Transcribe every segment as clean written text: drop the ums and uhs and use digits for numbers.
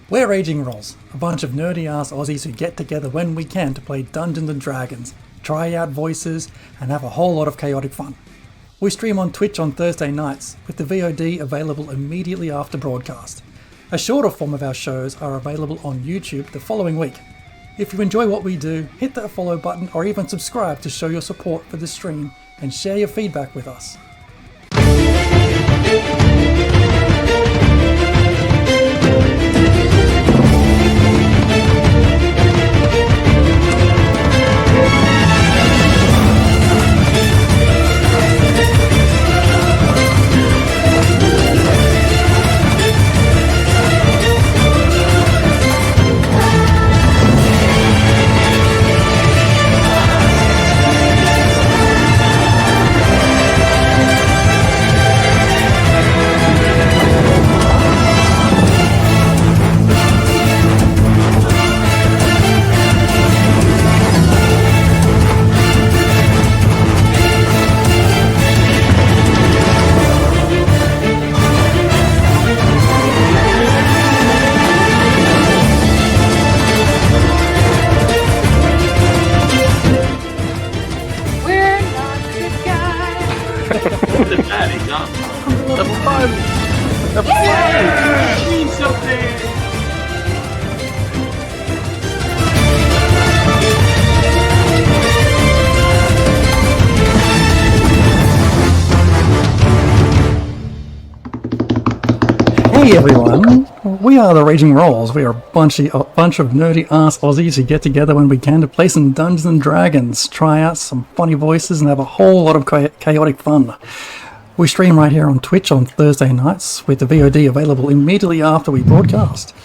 We're Raging Rolls, a bunch of nerdy-ass Aussies who get together when we can to play Dungeons & Dragons, try out voices, and have a whole lot of chaotic fun. We stream on Twitch on Thursday nights, with the VOD available immediately after broadcast. A shorter form of our shows are available on YouTube the following week. If you enjoy what we do, hit that follow button or even subscribe to show your support for the stream and share your feedback with us. Hey everyone, we are the Raging Rolls. We are a bunch of nerdy-ass Aussies who get together when we can to play some Dungeons & Dragons, try out some funny voices, and have a whole lot of chaotic fun. We stream right here on Twitch on Thursday nights, with the VOD available immediately after we broadcast.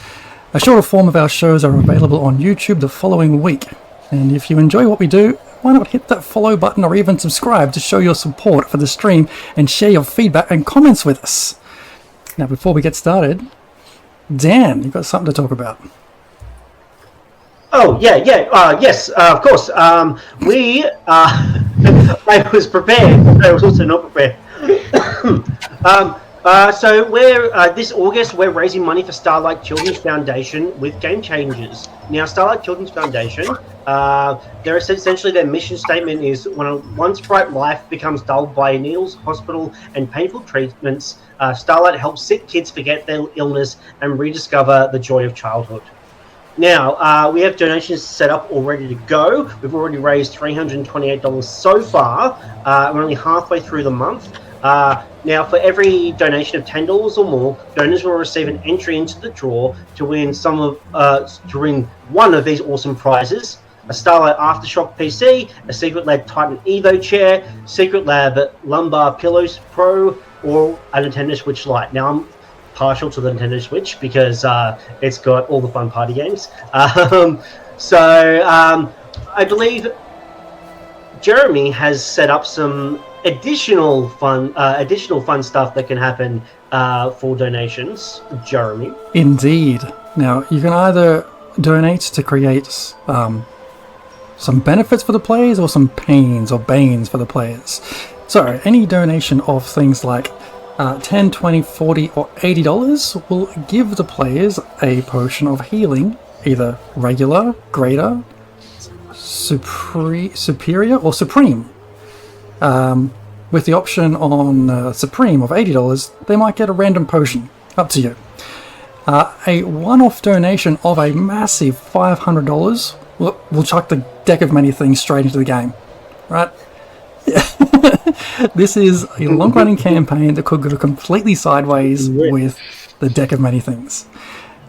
A shorter form of our shows are available on YouTube the following week. And if you enjoy what we do, why not hit that follow button or even subscribe to show your support for the stream and share your feedback and comments with us. Now, before we get started, Dan, you've got something to talk about. Oh, yes, of course. I was prepared, but I was also not prepared. So this August, we're raising money for Starlight Children's Foundation with Game Changers. Now, Starlight Children's Foundation, essentially their mission statement is once bright life becomes dulled by needles, hospital, and painful treatments, Starlight helps sick kids forget their illness and rediscover the joy of childhood. Now, we have donations set up all ready to go. We've already raised $328 so far. We're only halfway through the month. Now, for every donation of $10 or more, donors will receive an entry into the draw to win one of these awesome prizes: a Starlight Aftershock PC, a Secret Lab Titan Evo chair, Secret Lab Lumbar Pillows Pro, or a Nintendo Switch Lite. Now, I'm partial to the Nintendo Switch because it's got all the fun party games. I believe Jeremy has set up some additional fun stuff that can happen for donations. Jeremy, indeed. Now, you can either donate to create some benefits for the players or some pains or banes for the players. So any donation of things like $10, $20, $40 or $80 will give the players a potion of healing, either regular, greater, superior or supreme. With the option on supreme of $80, they might get a random potion. Up to you. A one-off donation of a massive $500 will chuck the deck of many things straight into the game. Right? This is a long-running campaign that could go completely sideways with the deck of many things.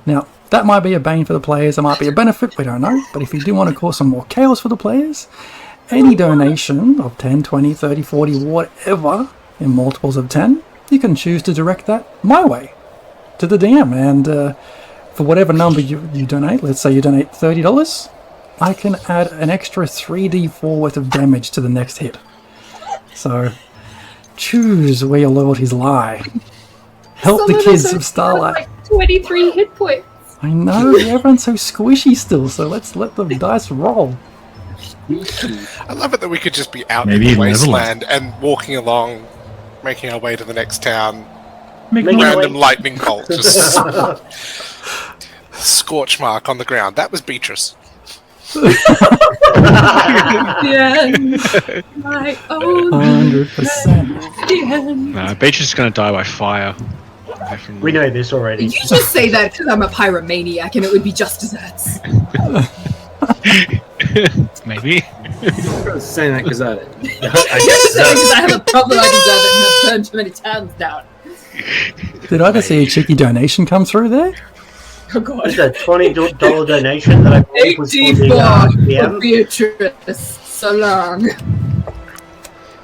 Now, that might be a bane for the players, it might be a benefit, we don't know, but if you do want to cause some more chaos for the players, any donation of 10, 20, 30, 40, whatever, in multiples of 10, you can choose to direct that my way, to the DM, and for whatever number you donate, let's say you donate $30, I can add an extra 3d4 worth of damage to the next hit. So, choose where your loyalties lie. Help the kids of Starlight. Like 23 hit points. I know, everyone's so squishy still, so let's let the dice roll. I love it that we could just be out in the wasteland and walking along, making our way to the next town. Random lightning bolt. Just scorch mark on the ground. That was Beatrice. My own 100%. No, Beatrice is going to die by fire. We know this already. You just say that because I'm a pyromaniac and it would be just desserts. Maybe. I was saying that because I Because I have a problem like dessert and have turned too many towns down. Did I just see a cheeky donation come through there? Oh god. It's a $20 donation that I believe was for the 84 for DM. Beatrice. So long.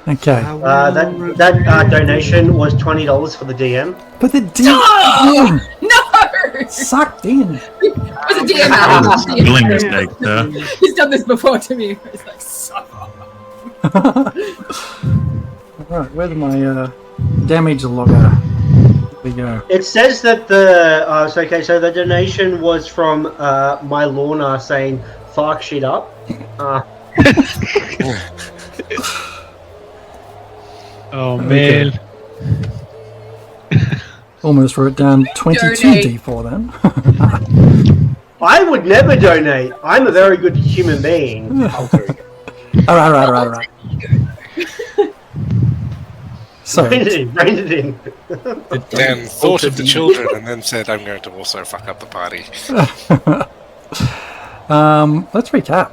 Okay. That donation was $20 for the DM. But the No! No! sucked in. Was a DM That was a out. spelling mistake, sir. He's done this before to me. It's like, suck off. Alright, where's my damage logger? Here we go. It says that so the donation was from my Lorna saying "fuck shit up." Oh man. Almost wrote down 22 Donate. D4 then. I would never donate. I'm a very good human being. Alright. So, Rain it in. Dan thought of the children and then said, I'm going to also fuck up the party. let's recap.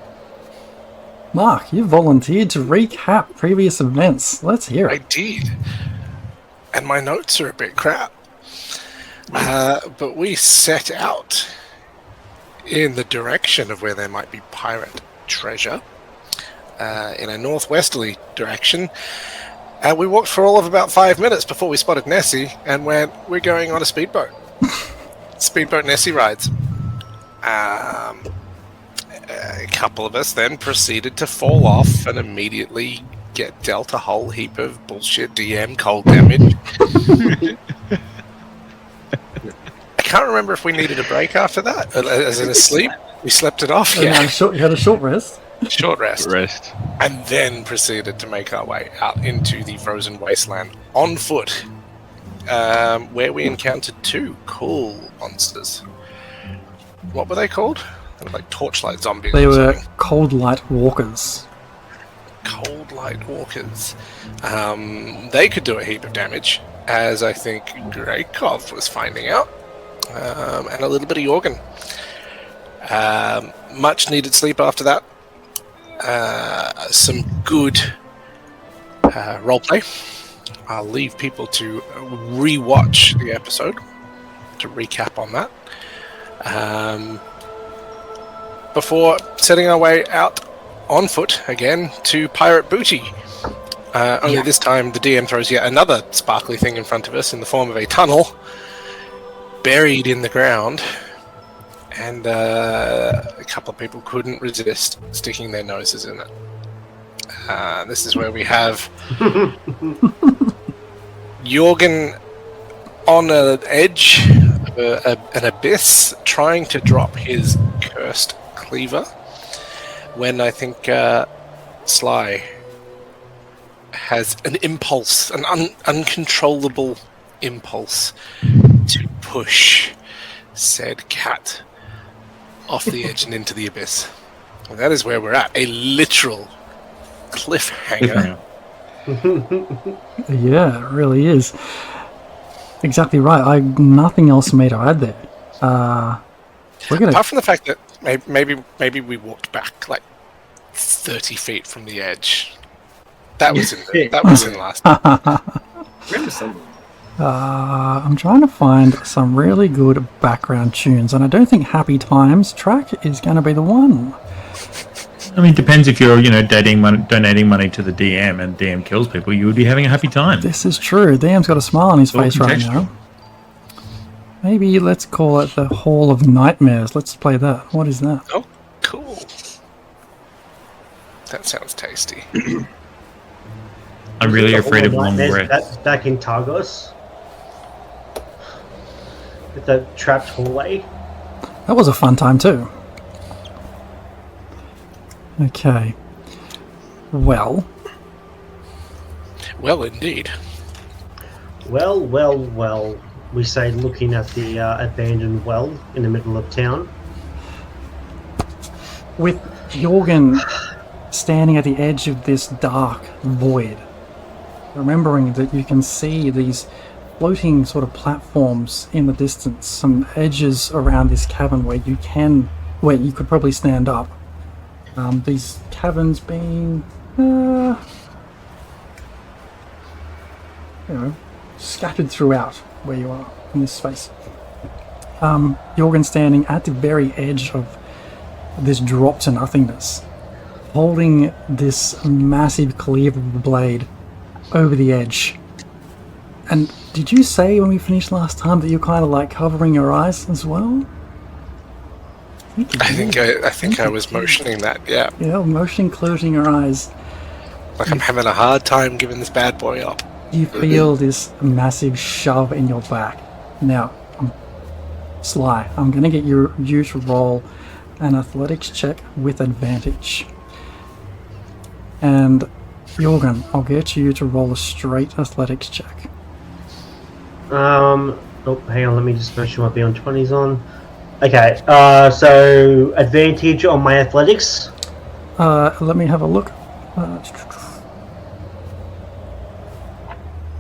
Mark, you volunteered to recap previous events. Let's hear I it. did. And my notes are a bit crap. But we set out in the direction of where there might be pirate treasure, in a northwesterly direction. We walked for all of about 5 minutes before we spotted Nessie and went, we're going on a speedboat. Speedboat Nessie rides. A couple of us then proceeded to fall off and immediately get dealt a whole heap of bullshit DM cold damage. I can't remember if we needed a break after that, as in a sleep. We slept it off, And yeah. you had a short rest. Short rest. Rest. And then proceeded to make our way out into the frozen wasteland on foot, where we encountered two cool monsters. What were they called? They were like torchlight zombies. They or were something. cold light walkers. Cold light walkers. They could do a heap of damage, as I think Greykov was finding out, and a little bit of Jorgen. Much needed sleep after that. Some good roleplay. I'll leave people to re-watch the episode to recap on that. Before setting our way out on foot again to Pirate Booty. Only this time the DM throws yet another sparkly thing in front of us in the form of a tunnel buried in the ground. And a couple of people couldn't resist sticking their noses in it. This is where we have Jorgen on an edge of an abyss, trying to drop his cursed cleaver, when I think Sly has an impulse, an uncontrollable impulse to push said cat off the edge and into the abyss. And that is where we're at. A literal cliffhanger. Yeah, it really is. Exactly right. Nothing else for me to add there. We're gonna. Apart from the fact that maybe we walked back like 30 feet from the edge. That was in last. remember something. I'm trying to find some really good background tunes, and I don't think Happy Times track is going to be the one. I mean, it depends if you're, donating money to the DM and DM kills people, you would be having a happy time. This is true. DM's got a smile on his All face right contextual. now. Maybe let's call it the Hall of Nightmares. Let's play that. What is that? Oh, cool. That sounds tasty. I'm really afraid of long Nightmares breaths. back in Targos. With the trapped hallway. That was a fun time too. Okay. Well, Well, indeed. Well. we say, looking at the abandoned well in the middle of town. With Jorgen standing at the edge of this dark void, remembering that you can see these floating sort of platforms in the distance, some edges around this cavern where you could probably stand up. These caverns being, scattered throughout where you are in this space. Jorgen standing at the very edge of this drop to nothingness, holding this massive cleavable blade over the edge. And did you say when we finished last time that you're kind of like covering your eyes as well? I think I was motioning that, yeah. Yeah, motioning, closing your eyes. Like I'm having a hard time giving this bad boy up. You feel this massive shove in your back. Now, Sly, I'm going to get you to roll an athletics check with advantage. And Jorgen, I'll get you to roll a straight athletics check. Oh, hang on, let me just make sure I'll be on 20s on. Okay, so advantage on my athletics. Let me have a look.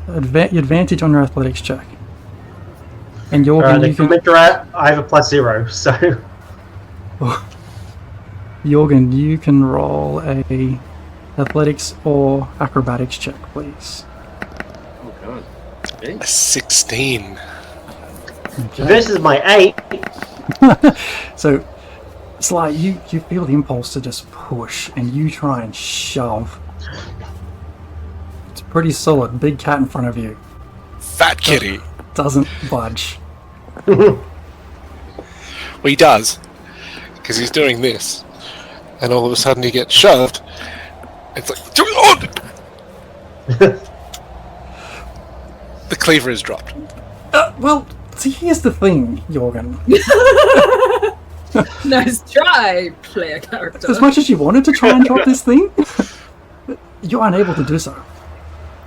Advantage on your athletics check. And Jorgen, you can... I have a +0, so... Jorgen, you can roll a athletics or acrobatics check, please. Oh god. Okay. A 16. Okay. Versus my 8. So, Sly, you feel the impulse to just push, and you try and shove. It's pretty solid. Big cat in front of you. Fat kitty. Doesn't budge. Well, he does. Because he's doing this. And all of a sudden he gets shoved. It's like... The cleaver is dropped. Well, see, here's the thing, Jorgen. Nice try, player character. As much as you wanted to try and drop this thing, you're unable to do so.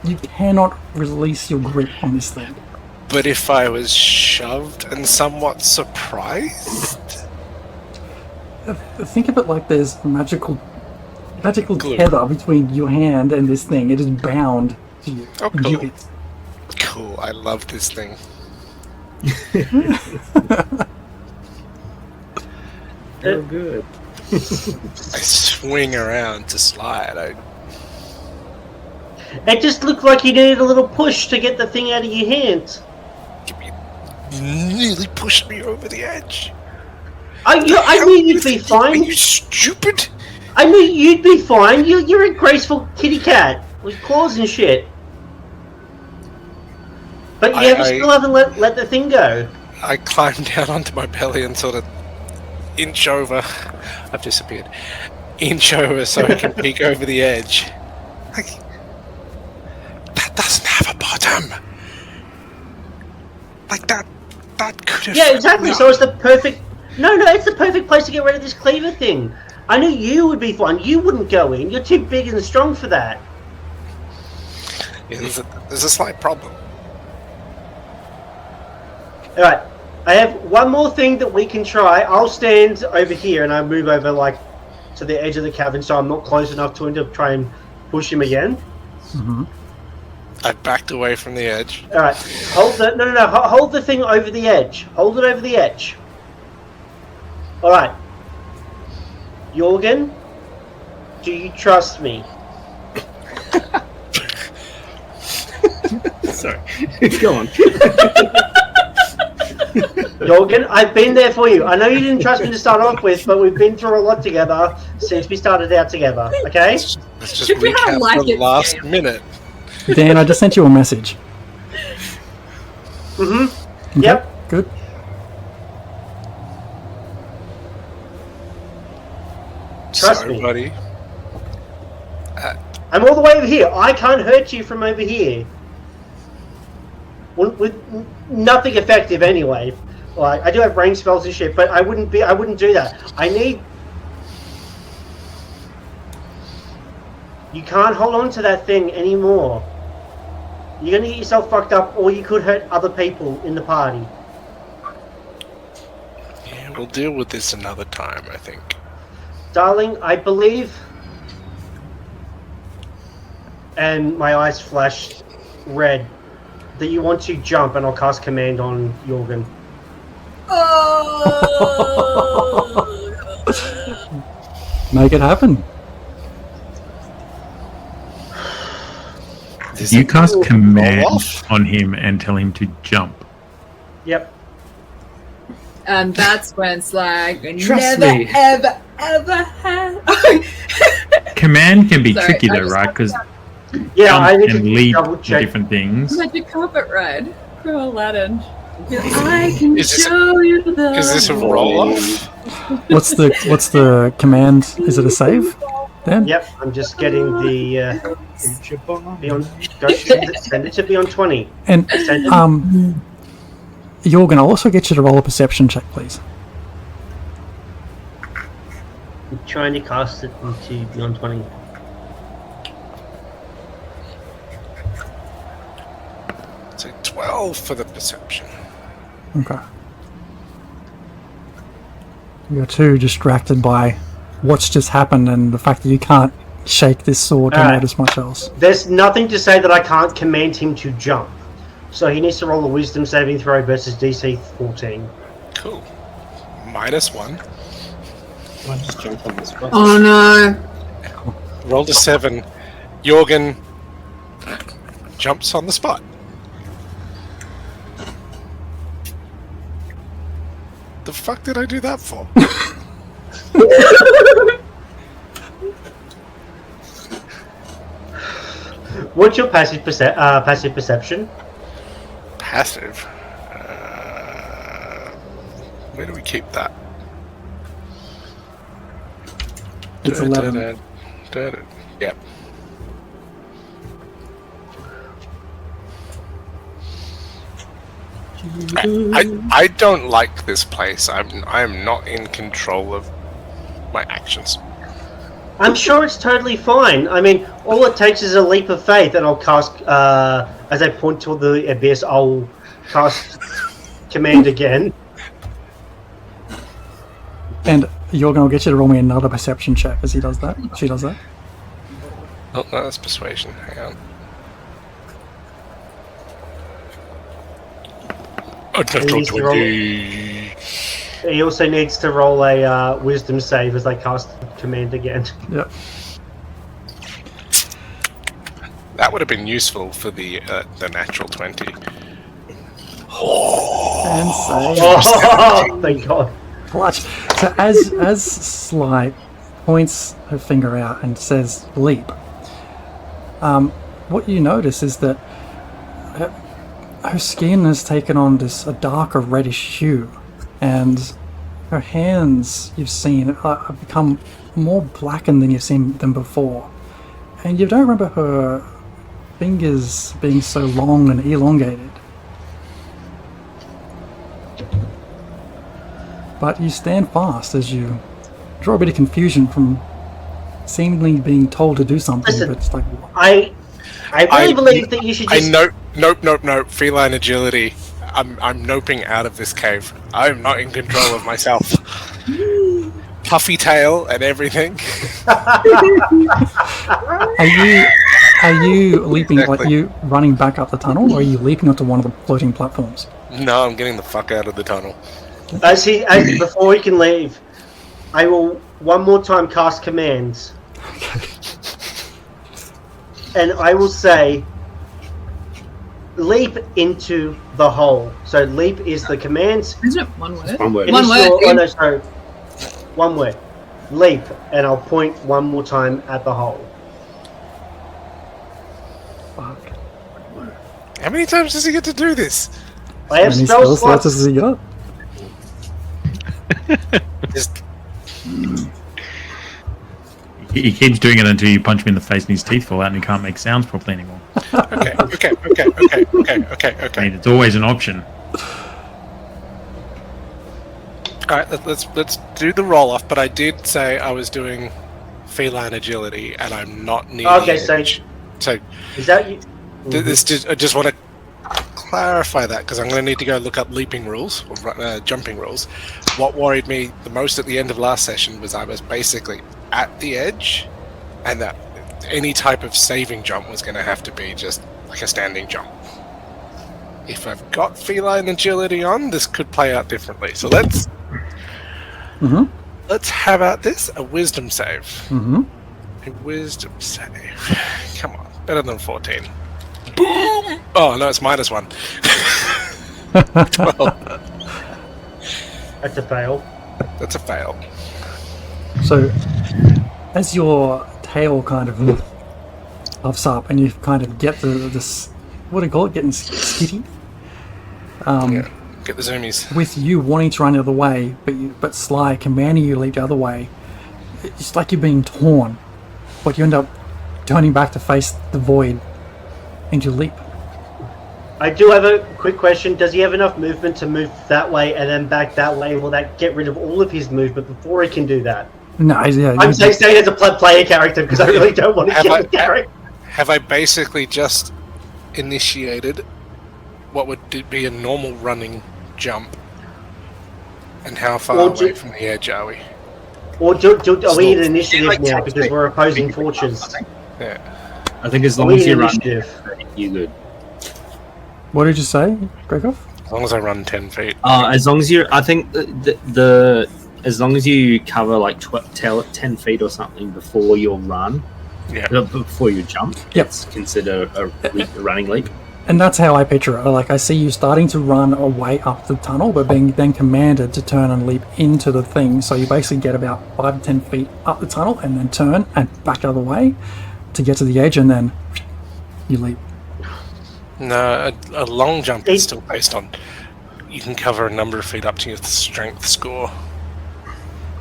You cannot release your grip on this thing. But if I was shoved and somewhat surprised... Think of it like there's a magical Glue. tether between your hand and this thing. It is bound to you. Oh, And cool. you- Cool, I love this thing. Oh, good. I swing around to slide. It just looked like you needed a little push to get the thing out of your hand. You nearly pushed me over the edge. I knew you'd be Are fine. you stupid? I knew you'd be fine. You're a graceful kitty cat with claws and shit. But you still haven't let the thing go. I climb down onto my belly and sort of inch over. I've disappeared. Inch over so I can peek over the edge. Like, that doesn't have a bottom. Like that could have... Yeah, exactly. So it's the perfect... No, it's the perfect place to get rid of this cleaver thing. I knew you would be fine. You wouldn't go in. You're too big and strong for that. Yeah, there's a slight problem. Alright, I have one more thing that we can try. I'll stand over here and I'll move over like to the edge of the cavern so I'm not close enough to him to try and push him again. Mhm. I've backed away from the edge. Alright, hold the... No, hold the thing over the edge. Hold it over the edge. Alright. Jorgen, do you trust me? Sorry. Go on. Jorgen, I've been there for you. I know you didn't trust me to start off with, but we've been through a lot together since we started out together, okay? Let's just Should we have recap like the it, last Dan? minute. Dan, I just sent you a message. Mm-hmm. Yep. Good. Trust So, me. buddy. I'm all the way over here. I can't hurt you from over here. With nothing effective anyway. Like, I do have range spells and shit, but I wouldn't do that. I need... You can't hold on to that thing anymore. You're gonna get yourself fucked up, or you could hurt other people in the party. Yeah, we'll deal with this another time, I think. Darling, I believe... And my eyes flashed red. That you want to jump, and I'll cast command on Jorgen. Make it happen. You cast command on him and tell him to jump. Yep. And that's when it's like, Trust never, me. ever had. Command can be Sorry, tricky I though, just- right? Because Yeah, I jump need and to leap double are check. different things. Magic carpet ride. Pro Aladdin. I can Is this a- show you the. Is this a roll-off? What's the command? Is it a save? Then? Yep, I'm just getting the beyond. Go, send it to beyond 20. And Send it. Jorgen, I'll also get you to roll a perception check, please. I'm trying to cast it into beyond 20. So 12 for the perception. Okay. You're too distracted by what's just happened and the fact that you can't shake this sword to Alright. notice much else. There's nothing to say that I can't command him to jump. So he needs to roll a wisdom saving throw versus DC 14. Cool. -1. I just jumped on the spot. Oh no. Rolled a 7. Jorgen jumps on the spot. The fuck did I do that for? What's your passive perception? Passive. Where do we keep that? It's 11. Yep. I don't like this place. I am not in control of my actions. I'm sure it's totally fine. I mean, all it takes is a leap of faith, and I'll cast, as I point toward the abyss, I'll cast command again. And Jorgen will get you to roll me another perception check as he does that. She does that. Oh, no, that's persuasion. Hang on. needs to roll- He also needs to roll a wisdom save as I cast command again. Yep. That would have been useful for the natural 20. And save. Oh, thank God. Clutch. So as Sly points her finger out and says leap, what you notice is that her skin has taken on a darker reddish hue, and her hands you've seen have become more blackened than you've seen them before, and you don't remember her fingers being so long and elongated. But you stand fast as you draw a bit of confusion from seemingly being told to do something, Listen, but it's like, I really believe that you should just... Nope. Feline agility. I'm noping out of this cave. I'm not in control of myself. Puffy tail and everything. are you leaping, like Exactly. you running back up the tunnel, or are you leaping onto one of the floating platforms? No, I'm getting the fuck out of the tunnel. Before he can leave, I will one more time cast commands. And I will say, leap into the hole. So leap is the commands. Isn't it one word? One word. One word. Oh, no, sorry. One word. Leap, and I'll point one more time at the hole. Fuck. How many times does he get to do this? I have How many spell spell slots slots. has he got? Just He keeps doing it until you punch him in the face and his teeth fall out and he can't make sounds properly anymore. okay. I mean, it's always an option. All right, let's do the roll off. But I did say I was doing feline agility, and I'm not near Okay, the so- edge. So Is that you? I just want to clarify that because I'm going to need to go look up leaping rules or jumping rules. What worried me the most at the end of last session was I was basically at the edge, and that any type of saving jump was going to have to be just like a standing jump. If I've got feline agility on, this could play out differently. So let's have out this a wisdom save. Mm-hmm. A wisdom save. Come on, better than 14. Boom! Oh no, it's -1. 12. That's a fail. That's a fail. So, as your tail kind of puffs up and you kind of get this, what do you call it, getting skitty? Yeah, get the zoomies. With you wanting to run the other way, but Sly commanding you to leap the other way, it's like you're being torn, but you end up turning back to face the void, and you leap. I do have a quick question. Does he have enough movement to move that way and then back that way? Will that get rid of all of his movement before he can do that? No, yeah. I'm saying as a player character because I really don't want to kill the character. Have I basically just initiated what would be a normal running jump? And how far away from the edge are we? Or are we in initiative now because we're opposing fortunes? Yeah. I think as long as you run, you're good. What did you say, Gregor? As long as I run 10 feet. As long as you, I think the as long as you cover like 10 feet or something before your run, before you jump, it's considered a running leap. And that's how I picture it. Like, I see you starting to run away up the tunnel, but being then commanded to turn and leap into the thing. So you basically get about 5 to 10 feet up the tunnel and then turn and back the other way to get to the edge, and then you leap. No, a long jump is still based on you can cover a number of feet up to your strength score.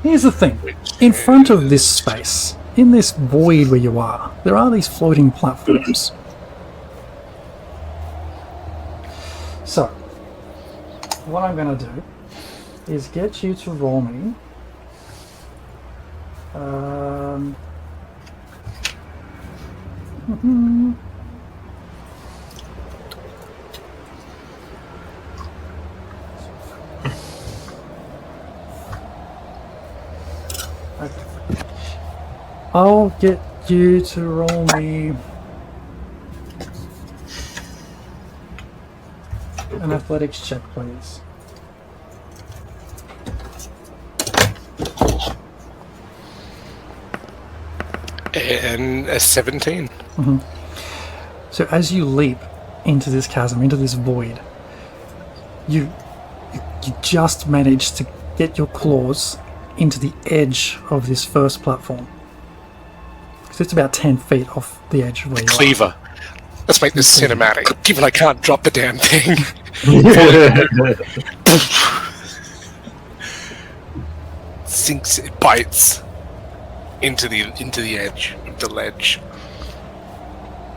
Here's the thing. In front of this space, in this void where you are, there are these floating platforms. So, what I'm going to do is get you to roll me I'll get you to roll me an athletics check, please. And a 17. Mm-hmm. So as you leap into this chasm, into this void, you just manage to get your claws into the edge of this first platform. So it's about 10 feet off the edge of where you Cleaver. Let's make this cinematic. Given I can't drop the damn thing. Sinks, it bites into the edge of the ledge.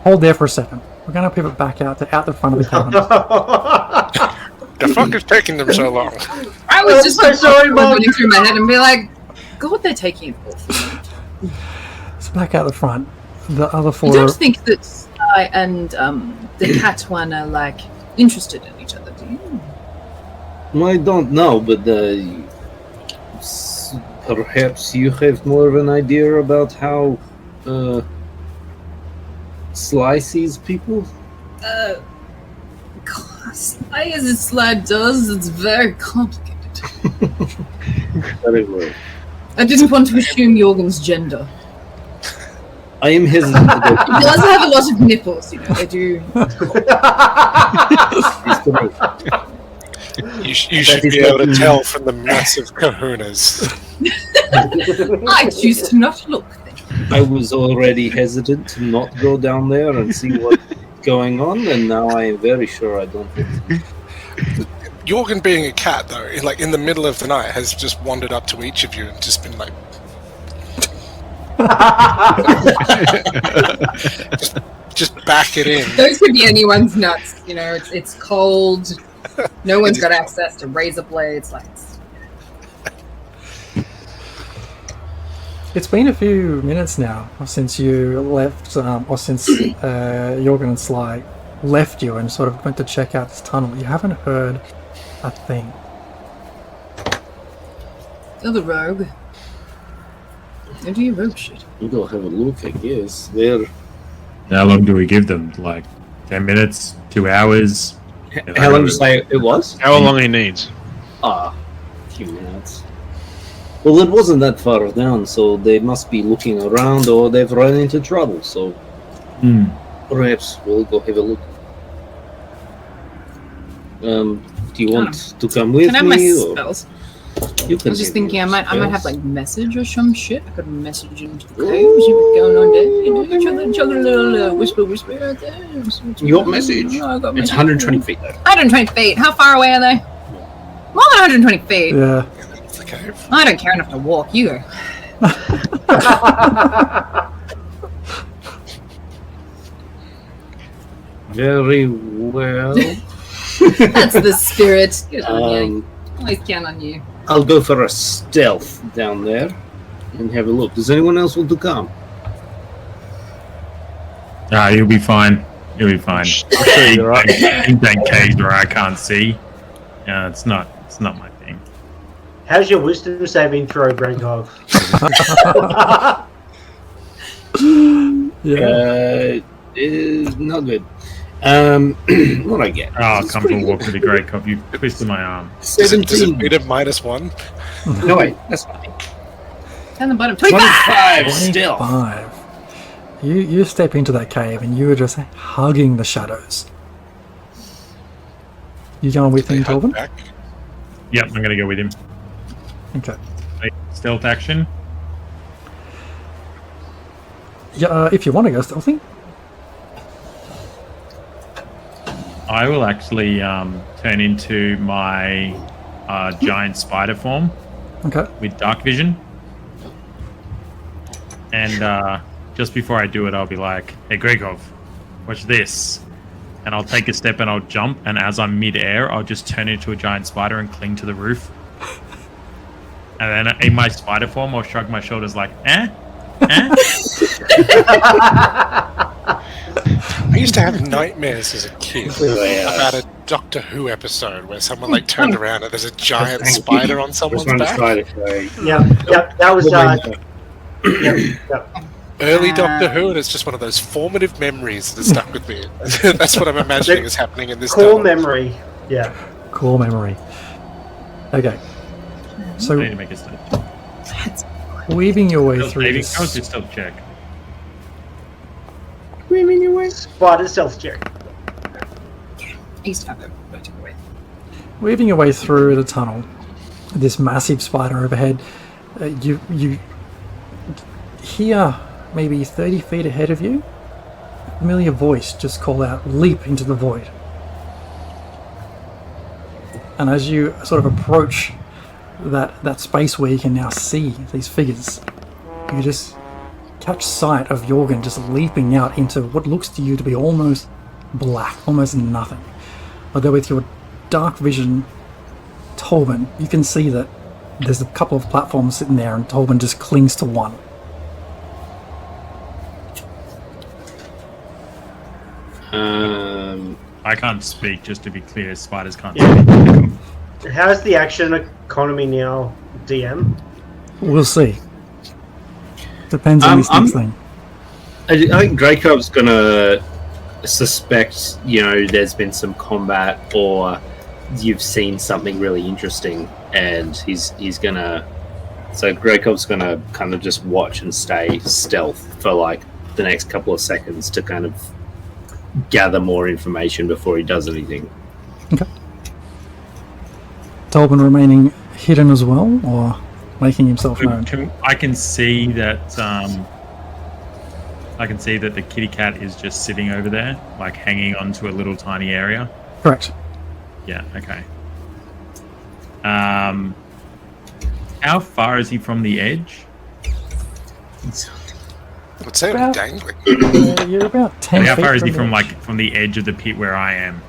Hold there for a second. We're going to pivot back out the front of the cabin. The fuck is taking them so long? I was just so sorry, Mom. running through my head and be like, God, they're taking it off. So back out the front, the other four. I don't think that Sky and the cat one are like interested in each other, do you? I don't know, but perhaps you have more of an idea about how Sly sees people? Sly as a Sly does, it's very complicated. Very well. I didn't want to assume Jorgen's gender. I am hesitant to go. He does have a lot of nipples, you know, they do. You should be able to tell from the massive kahunas. I choose to not look then. I was already hesitant to not go down there and see what's going on, and now I am very sure I don't think so. Jorgen being a cat, though, in the middle of the night, has just wandered up to each of you and just been like... just back it in. Those could be anyone's nuts, you know, it's cold, no one's got access to razor blades, like... It's been a few minutes now since you left, or since Jorgen and Sly left you and sort of went to check out this tunnel, you haven't heard a thing. You're the rogue. Where do you rogue shit? We'll go have a look, I guess. There. How long do we give them? Like 10 minutes, 2 hours? How long did you say it was? How long he needs? A few minutes. Well, it wasn't that far down, so they must be looking around or they've run into trouble, so perhaps we'll go have a look. Do you want to come with Can I have my me? Or spells? you can I was just have thinking your I might have spells. like message or some shit. I could message into the cave, see what's going on there. You know, each other little whisper out there. Your message? Oh, I got It's message. 120 feet though. 120 feet. How far away are they? More than 120 feet. Yeah. It's the cave. I don't care enough to walk. You go. Very well. That's the spirit. Good on you. Um, Always count on you. I'll go for a stealth down there and have a look. Does anyone else want to come? Ah, you'll be fine. You'll be fine. In that cage where I can't see. Yeah, it's not my thing. How's your wisdom saving throw, Brankov? Yeah. Not good. What I get? Oh, come for a walk with a great cup. You twisted my arm. Does it 17. beat a -1? No, wait, that's fine. Down the bottom. 25! 25 stealth. 25. You step into that cave and you are just hugging the shadows. You going with him, They hug Torben? back. Yep, I'm gonna go with him. Okay. Stealth action. Yeah, if you want to go stealthy. I will actually turn into my giant spider form Okay. with dark vision. And just before I do it, I'll be like, "Hey, Gregov, watch this." And I'll take a step and I'll jump. And as I'm mid-air, I'll just turn into a giant spider and cling to the roof. And then in my spider form, I'll shrug my shoulders like, eh? Eh? I used to have nightmares as a kid about a Doctor Who episode where someone like turned around and there's a giant spider on someone's back. Yeah, that was Early Doctor Who, and it's just one of those formative memories that has stuck with me. That's what I'm imagining is happening in this core tunnel. memory. Yeah. Core memory. Okay. I So need to make a stealth. weaving your way Stealth through saving this. throw, just stealth check. Spider stealth check. I used to have a vertical way. Weaving your way through the tunnel, this massive spider overhead, you hear maybe 30 feet ahead of you, a familiar voice just call out, "Leap into the void." And as you sort of approach that space where you can now see these figures, you just catch sight of Jorgen just leaping out into what looks to you to be almost black, almost nothing. Although with your dark vision, Torben, you can see that there's a couple of platforms sitting there and Torben just clings to one. I can't speak, just to be clear. Spiders can't Yeah. speak. How's the action economy now, DM? We'll see. Depends on this next thing. I think Dracov's gonna suspect, there's been some combat or you've seen something really interesting, and he's gonna. So Dracov's gonna kind of just watch and stay stealth for like the next couple of seconds to kind of gather more information before he does anything. Okay. Torben remaining hidden as well, or making himself known? I can see that. I can see that the kitty cat is just sitting over there, like hanging onto a little tiny area. Correct. Yeah. Okay. How far is he from the edge? Would say Well- dangling. You're about 10 How feet far is he from from the edge. from the edge of the pit where I am?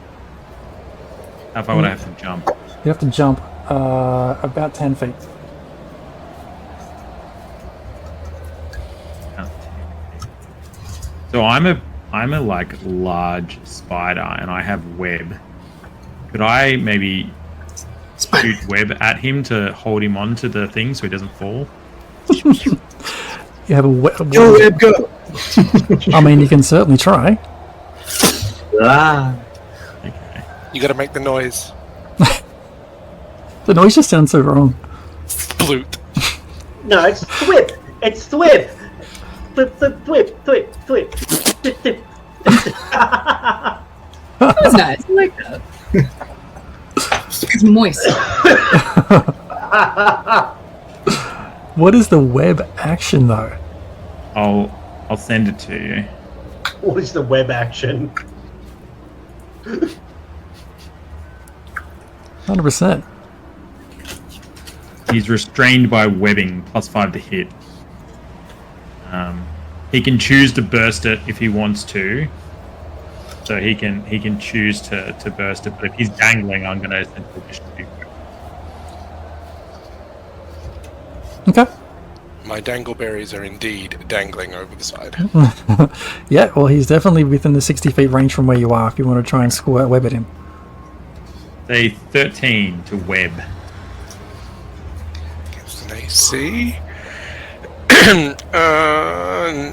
How far would I have to jump? You have to jump about 10 feet. So I'm I'm a like large spider and I have web. Could I maybe shoot web at him to hold him onto the thing so he doesn't fall? You have a web. go. I mean, you can certainly try. Okay. You got to make the noise. The noise just sounds so wrong. Flute. No, it's thwip. It's thwip. Thwip. Thwip. That was nice. I like that. It's moist. What is the web action though? I'll send it to you. What is the web action? 100%. He's restrained by webbing, +5 to hit. He can choose to burst it if he wants to. So he can choose to burst it, but if he's dangling, I'm going to essentially distribute. Okay. My dangleberries are indeed dangling over the side. Yeah, well, he's definitely within the 60 feet range from where you are if you want to try and squirt web at him. Say 13 to web. Against an AC.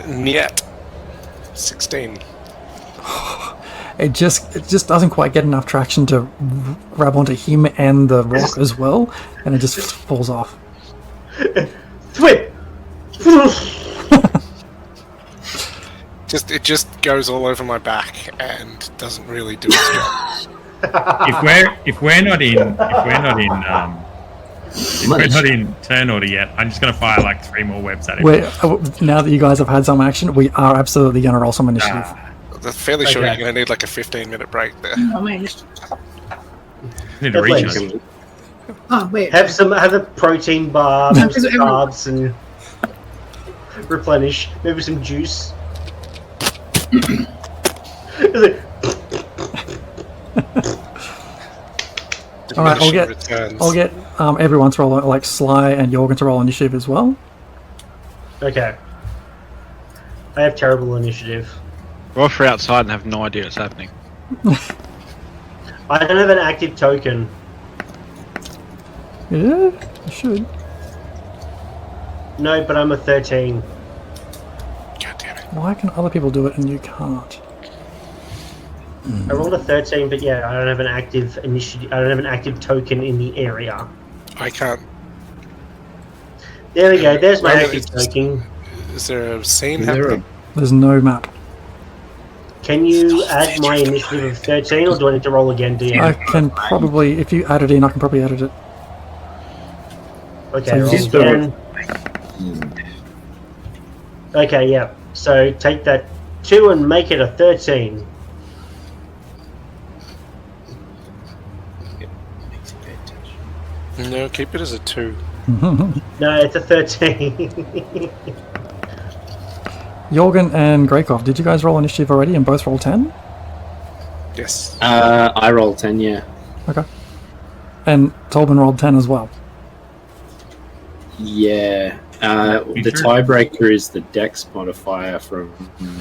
Niet. 16. It just doesn't quite get enough traction to grab onto him and the rock as well, and it just falls off. Thwip. It just goes all over my back and doesn't really do its job. If we're not in turn order yet, I'm just gonna fire like 3 more webs at him. Now that you guys have had some action, we are absolutely going to roll some initiative. I'm fairly sure Okay. you're going to need like a 15-minute break there. I mean, just... Need to reach us. Oh, wait. Have a protein bar, No, some because everyone- carbs, and replenish. Maybe some juice. All right, I'll get Returns. everyone to roll, like Sly and Jorgen to roll initiative as well. Okay. I have terrible initiative. We're off for outside and have no idea what's happening. I don't have an active token. Yeah, you should. No, but I'm a 13. God damn it. Why can other people do it and you can't? I rolled a 13, but yeah, I don't have an active initiative. I don't have an active token in the area. I can't. There we go. There's my Well, active it's just- token. Is there a scene Is there happening? There's no map. Can you add my initiative of 13, or do I need to roll again, DM? I can probably, if you add it in, I can probably edit it. Okay, So roll just again. Okay, yeah. So take that 2 and make it a 13. No, keep it as a 2. No, it's a 13. Jorgen and Greykov, did you guys roll initiative already and both roll 10? Yes. I rolled 10, yeah. Okay. And Tolman rolled 10 as well. Yeah. The sure? tiebreaker is the dex modifier from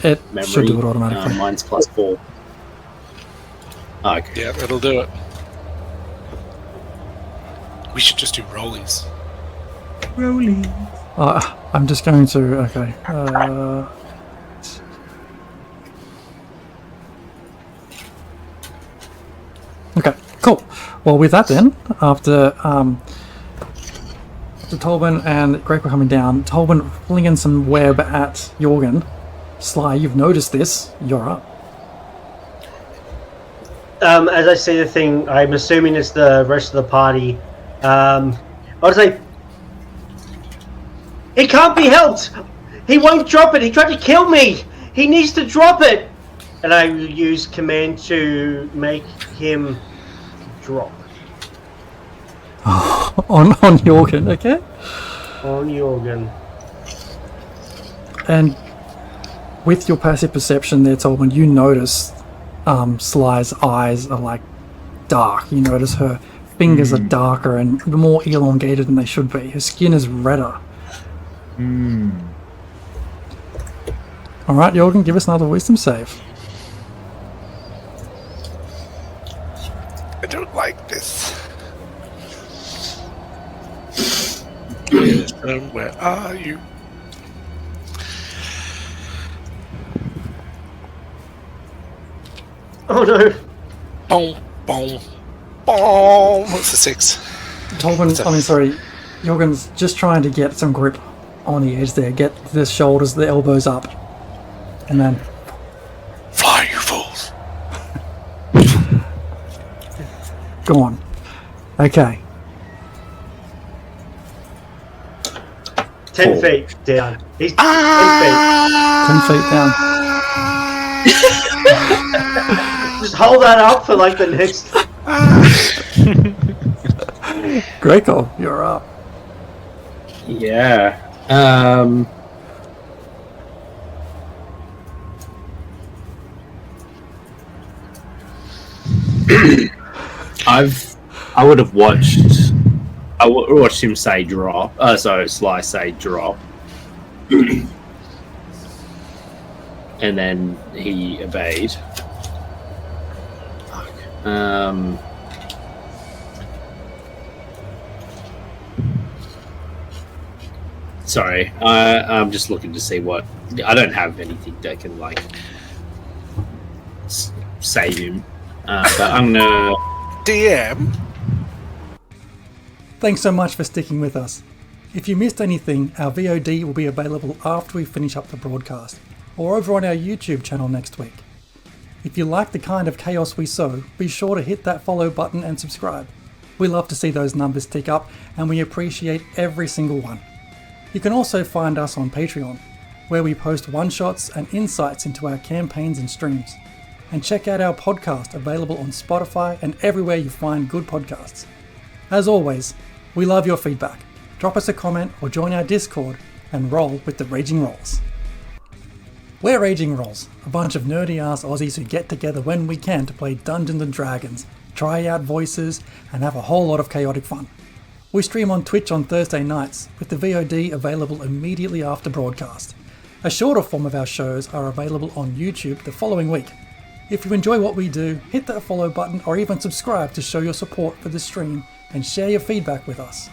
It memory. should do it automatically. Mine's +4. Oh, okay. Yeah, it'll do it. We should just do rollies. I'm just going to, okay. Okay, cool. Well, with that then, after Tolman and Greg were coming down, Tolman flinging some web at Jorgen. Sly, you've noticed this. You're up. As I see the thing, I'm assuming it's the rest of the party. I'll say, it can't be helped. He won't drop it. He tried to kill me. He needs to drop it. And I will use command to make him drop on Jorgen, okay? on Jorgen. And with your passive perception there, Tolman, you notice Sly's eyes are like dark. You notice her fingers are darker and more elongated than they should be. Her skin is redder. All right, Jorgen, give us another wisdom save. I don't like this. Wisdom, where are you? Oh no! Boom, boom, boom. What's the 6? Jorgen's just trying to get some grip on the edge there. Get the shoulders, the elbows up. And then... Fly, you fools! Go on. Okay. 10 feet down. He's 10 10 feet down. feet. Just hold that up for like the next... Greco, you're up. Yeah. I would have watched. I watched him say drop. Sly say drop, and then he obeyed. Fuck. Sorry, I'm just looking to see what. I don't have anything that can like save him, but I'm gonna. DM. Thanks so much for sticking with us. If you missed anything, our VOD will be available after we finish up the broadcast, or over on our YouTube channel next week. If you like the kind of chaos we sow, be sure to hit that follow button and subscribe. We love to see those numbers tick up, and we appreciate every single one. You can also find us on Patreon, where we post one-shots and insights into our campaigns and streams. And check out our podcast, available on Spotify and everywhere you find good podcasts. As always, we love your feedback. Drop us a comment or join our Discord and roll with the Raging Rolls. We're Raging Rolls, a bunch of nerdy-ass Aussies who get together when we can to play Dungeons & Dragons, try out voices, and have a whole lot of chaotic fun. We stream on Twitch on Thursday nights, with the VOD available immediately after broadcast. A shorter form of our shows are available on YouTube the following week. If you enjoy what we do, hit that follow button or even subscribe to show your support for the stream and share your feedback with us.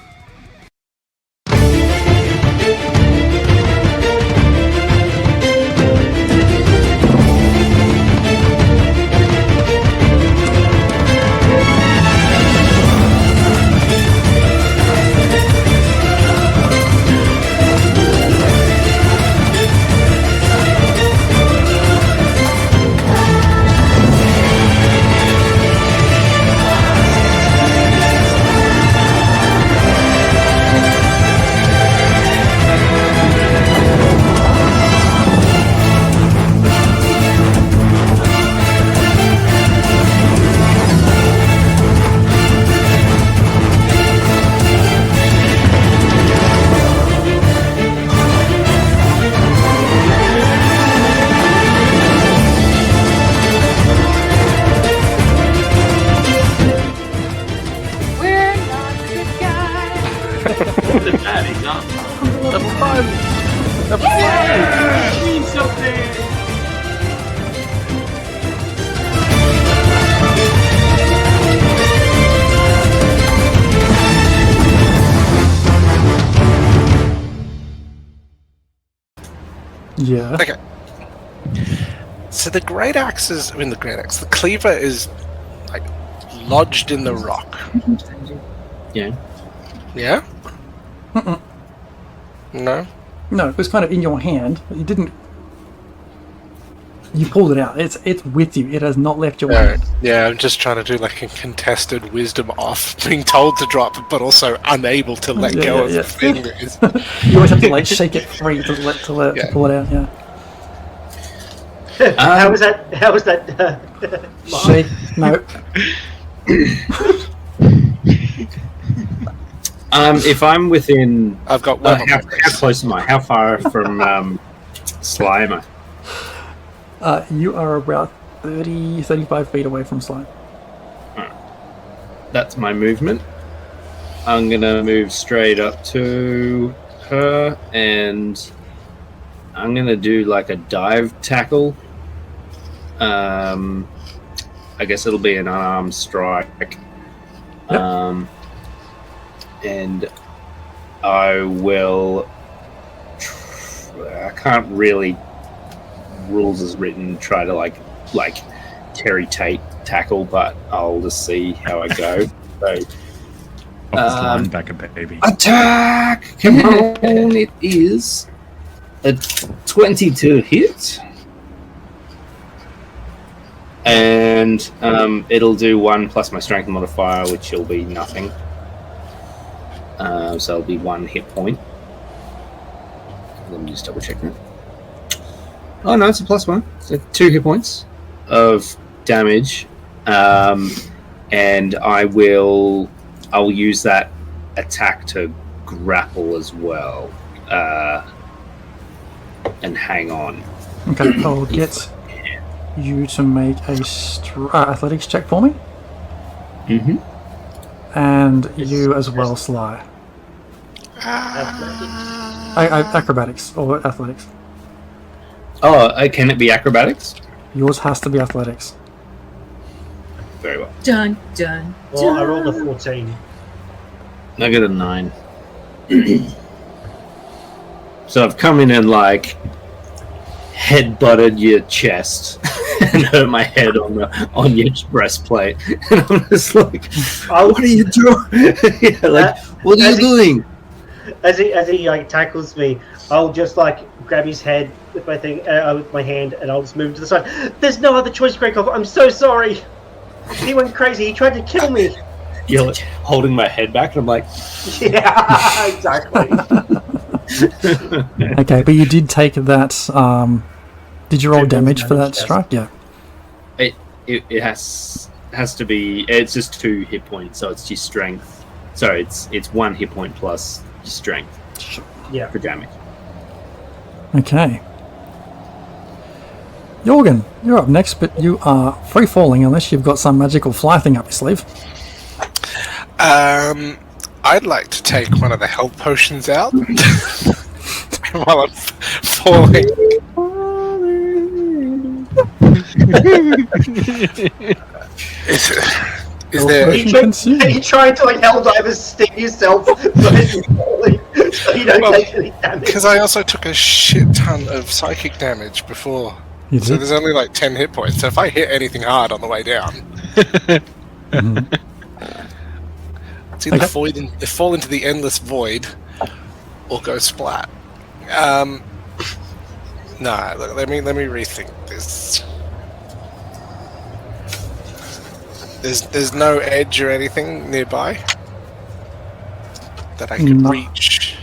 Yeah. Okay. So the great axe the cleaver is like lodged in the rock. Yeah. Yeah? Mm-mm. No? No, it was kind of in your hand, but you didn't... You pulled it out. It's with you. It has not left your hand. Yeah, I'm just trying to do like a contested wisdom off, being told to drop it, but also unable to let go of the thing. You always have to like shake it free to pull it out. Yeah. How was that? Shake. No. If I'm within, I've got one. how close am I? How far from Sly am I? You are about 35 feet away from Slime. That's my movement. I'm gonna move straight up to her and I'm gonna do like a dive tackle. I guess it'll be an unarmed strike. Yep. And I will. I can't really, rules as written, try to like Terry Tate tackle, but I'll just see how I go. So, linebacker, baby. attack! Come on, it is a 22 hit. And it'll do 1 plus my strength modifier, which will be nothing. So it'll be 1 hit point. Let me just double check that. Oh no, it's a +1. So 2 hit points of damage. And I'll use that attack to grapple as well. And hang on. Okay, I'll get you to make a athletics check for me. Mm-hmm. And you as well, Sly. Acrobatics or athletics. Oh, can it be acrobatics? Yours has to be athletics. Very well. Dun, dun, Well, I rolled a 14. I got a 9. So I've come in and like head-butted your chest and hurt my head on your breastplate, and I'm just like, "What are you doing? Yeah, like, what are you doing?" As he like tackles me, I'll just like grab his head with my with my hand, and I'll just move him to the side. There's no other choice, Gregov. I'm so sorry. He went crazy. He tried to kill me. You're like, holding my head back, and I'm like, yeah, exactly. Okay, but you did take that. Did you roll damage for that strike? Yeah. It has to be. It's just 2 hit points, so it's just strength. So it's 1 hit point plus strength. Yeah. For damage. Okay. Jorgen, you're up next, but you are free falling unless you've got some magical fly thing up your sleeve. I'd like to take one of the health potions out while I'm falling. Is there? Are you trying to like Helldivers sting yourself so you don't take any damage? Because I also took a shit ton of psychic damage before. You So did? there's only like 10 hit points. So if I hit anything hard on the way down, it's either fall into the endless void or go splat. Nah, look, let me rethink this. There's no edge or anything nearby that I could reach.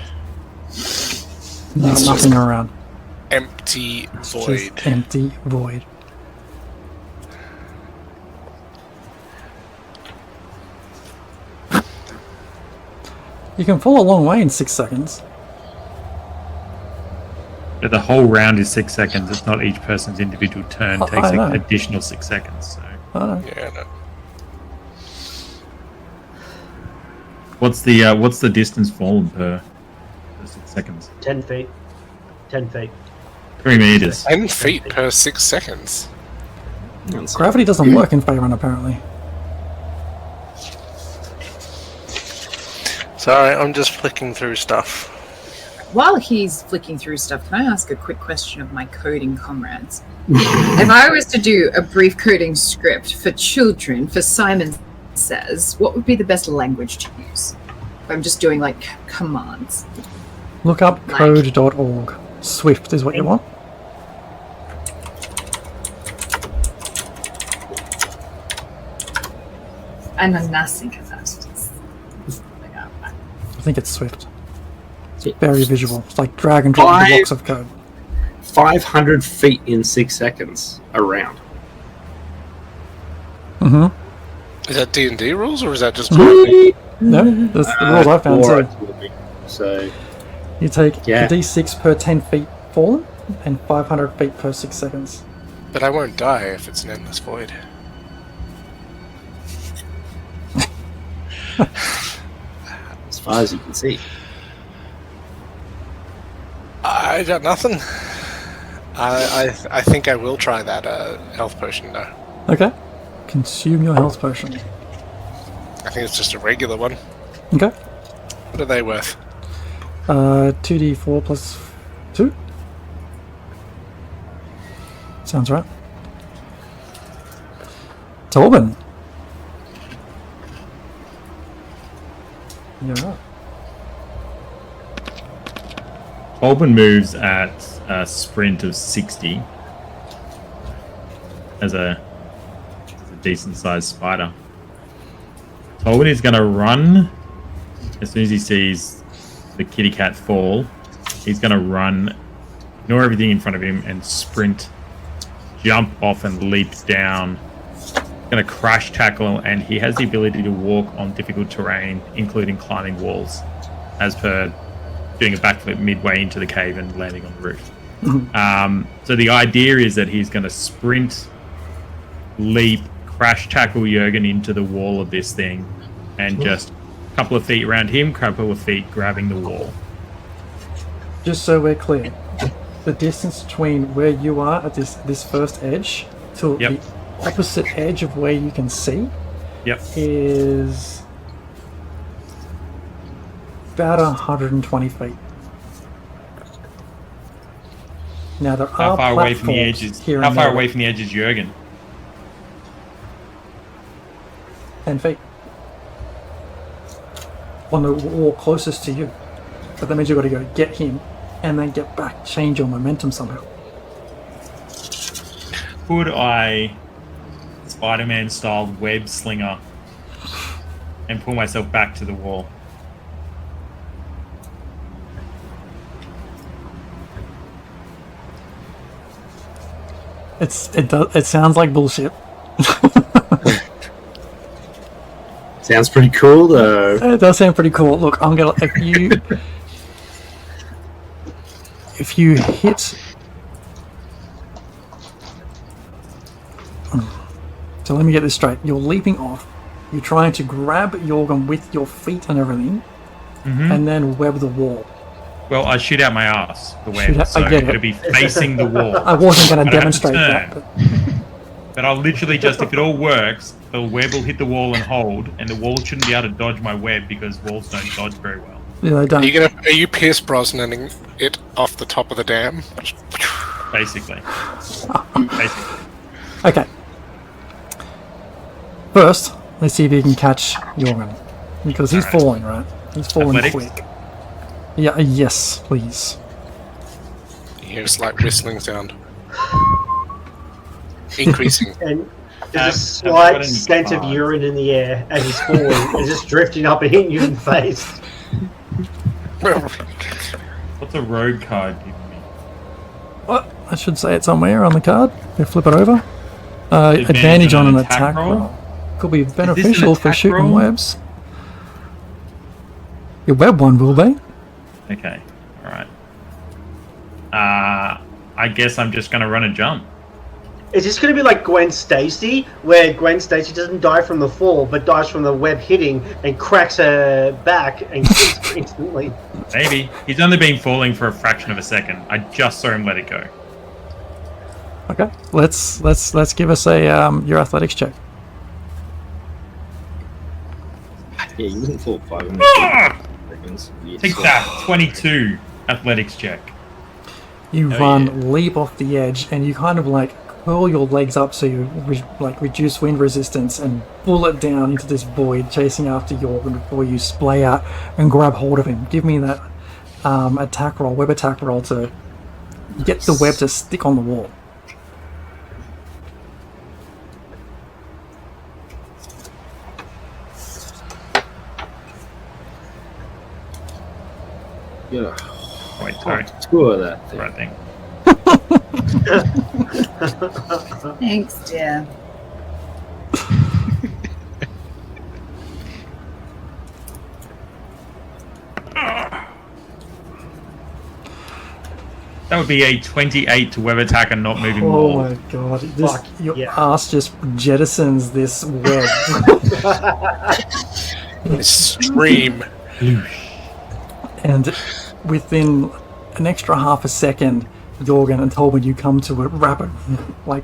No, nothing around. Empty It's void. just empty void. You can fall a long way in 6 seconds. But the whole round is 6 seconds. It's not each person's individual turn. Takes I know. an additional 6 seconds. So I don't know. Yeah, no. what's the distance fallen per 6 seconds? 10 feet. 10 feet. 3 meters. 10 feet per 6 seconds. Gravity doesn't work in Faerun, apparently. Sorry, I'm just flicking through stuff. While he's flicking through stuff, can I ask a quick question of my coding comrades? If I was to do a brief coding script for children, for Simon Says, what would be the best language to use? If I'm just doing like commands. Look up code.org. Swift is what you want. And I'm nothing of that. I think it's Swift. It's very visual. It's like drag and drop blocks of code. 500 feet in 6 seconds around. Mm-hmm. Is that D&D rules or is that just... No, that's the rules I found too. So You take a d6 per 10 feet fallen and 500 feet per 6 seconds. But I won't die if it's an endless void. as far as you can see. I got nothing. I think I will try that health potion now. Okay. Consume your health potion. I think it's just a regular one. Okay. What are they worth? 2d4 plus 2. Sounds right. Torben. You're up. Torben moves at a sprint of 60 as a decent sized spider. Torben is going to run as soon as he sees the kitty cat fall. He's going to run, ignore everything in front of him, and sprint, jump off and leap down. Going to crash tackle, and he has the ability to walk on difficult terrain, including climbing walls, as per doing a backflip midway into the cave and landing on the roof. So the idea is that he's going to sprint, leap, crash tackle Jurgen into the wall of this thing, and just a couple of feet around him, couple of feet grabbing the wall. Just so we're clear, the distance between where you are at this first edge to the opposite edge of where you can see is about 120 feet. Now there How are far away from the platforms edges? here How and far there. away from the edge is Jurgen? 10 feet. On the wall closest to you. But that means you've got to go get him and then get back, change your momentum somehow. Could I Spider-Man style web slinger and pull myself back to the wall? It sounds like bullshit. Sounds pretty cool, though. It does sound pretty cool. Look, I'm gonna if you hit. So let me get this straight. You're leaping off. You're trying to grab Jorgen with your feet and everything, and then web the wall. Well, I shoot out my ass, the web, Shoot out- so I get it. it'll be facing the wall. I wasn't going to I don't have to demonstrate that. turn. But I'll literally just, if it all works, the web will hit the wall and hold, and the wall shouldn't be able to dodge my web because walls don't dodge very well. Yeah, they don't. Are you Pierce Brosnaning it off the top of the dam? Basically. Okay. First, let's see if you can catch Jorgen. Because he's falling, right? He's falling Athletics? quick. Yeah, yes, please. You hear a slight whistling sound. Increasing. And there's a Have I got slight any scent of cards? urine in the air as he's falling. It's just drifting up and hitting you in the face. What's a rogue card give me? What? I should say it somewhere on the card. They flip it over. Advantage on an attack roll. Could be beneficial for attack shooting roll? webs. Your web one will be. Okay, alright. I guess I'm just going to run a jump. Is this going to be like Gwen Stacy, where Gwen Stacy doesn't die from the fall, but dies from the web hitting and cracks her back and kills her instantly? Maybe. He's only been falling for a fraction of a second. I just saw him let it go. Okay. Let's give us a your athletics check. Yeah, you wouldn't fall 500 seconds. Take that, 22 athletics check. You Oh, run, leap off the edge, and you kind of like curl your legs up so you reduce wind resistance and bullet down into this void, chasing after Jorgen before you splay out and grab hold of him. Give me that attack roll, web attack roll to get the web to stick on the wall. Yeah. Wait, sorry. Screw that thing. Right thing. Thanks, dear. That would be a 28 to web attack and not moving Oh wall. my god, this, Fuck, your yeah. ass just jettisons this web. Stream. And within an extra half a second, Jorgen and Tolman, you come to a rapid, like,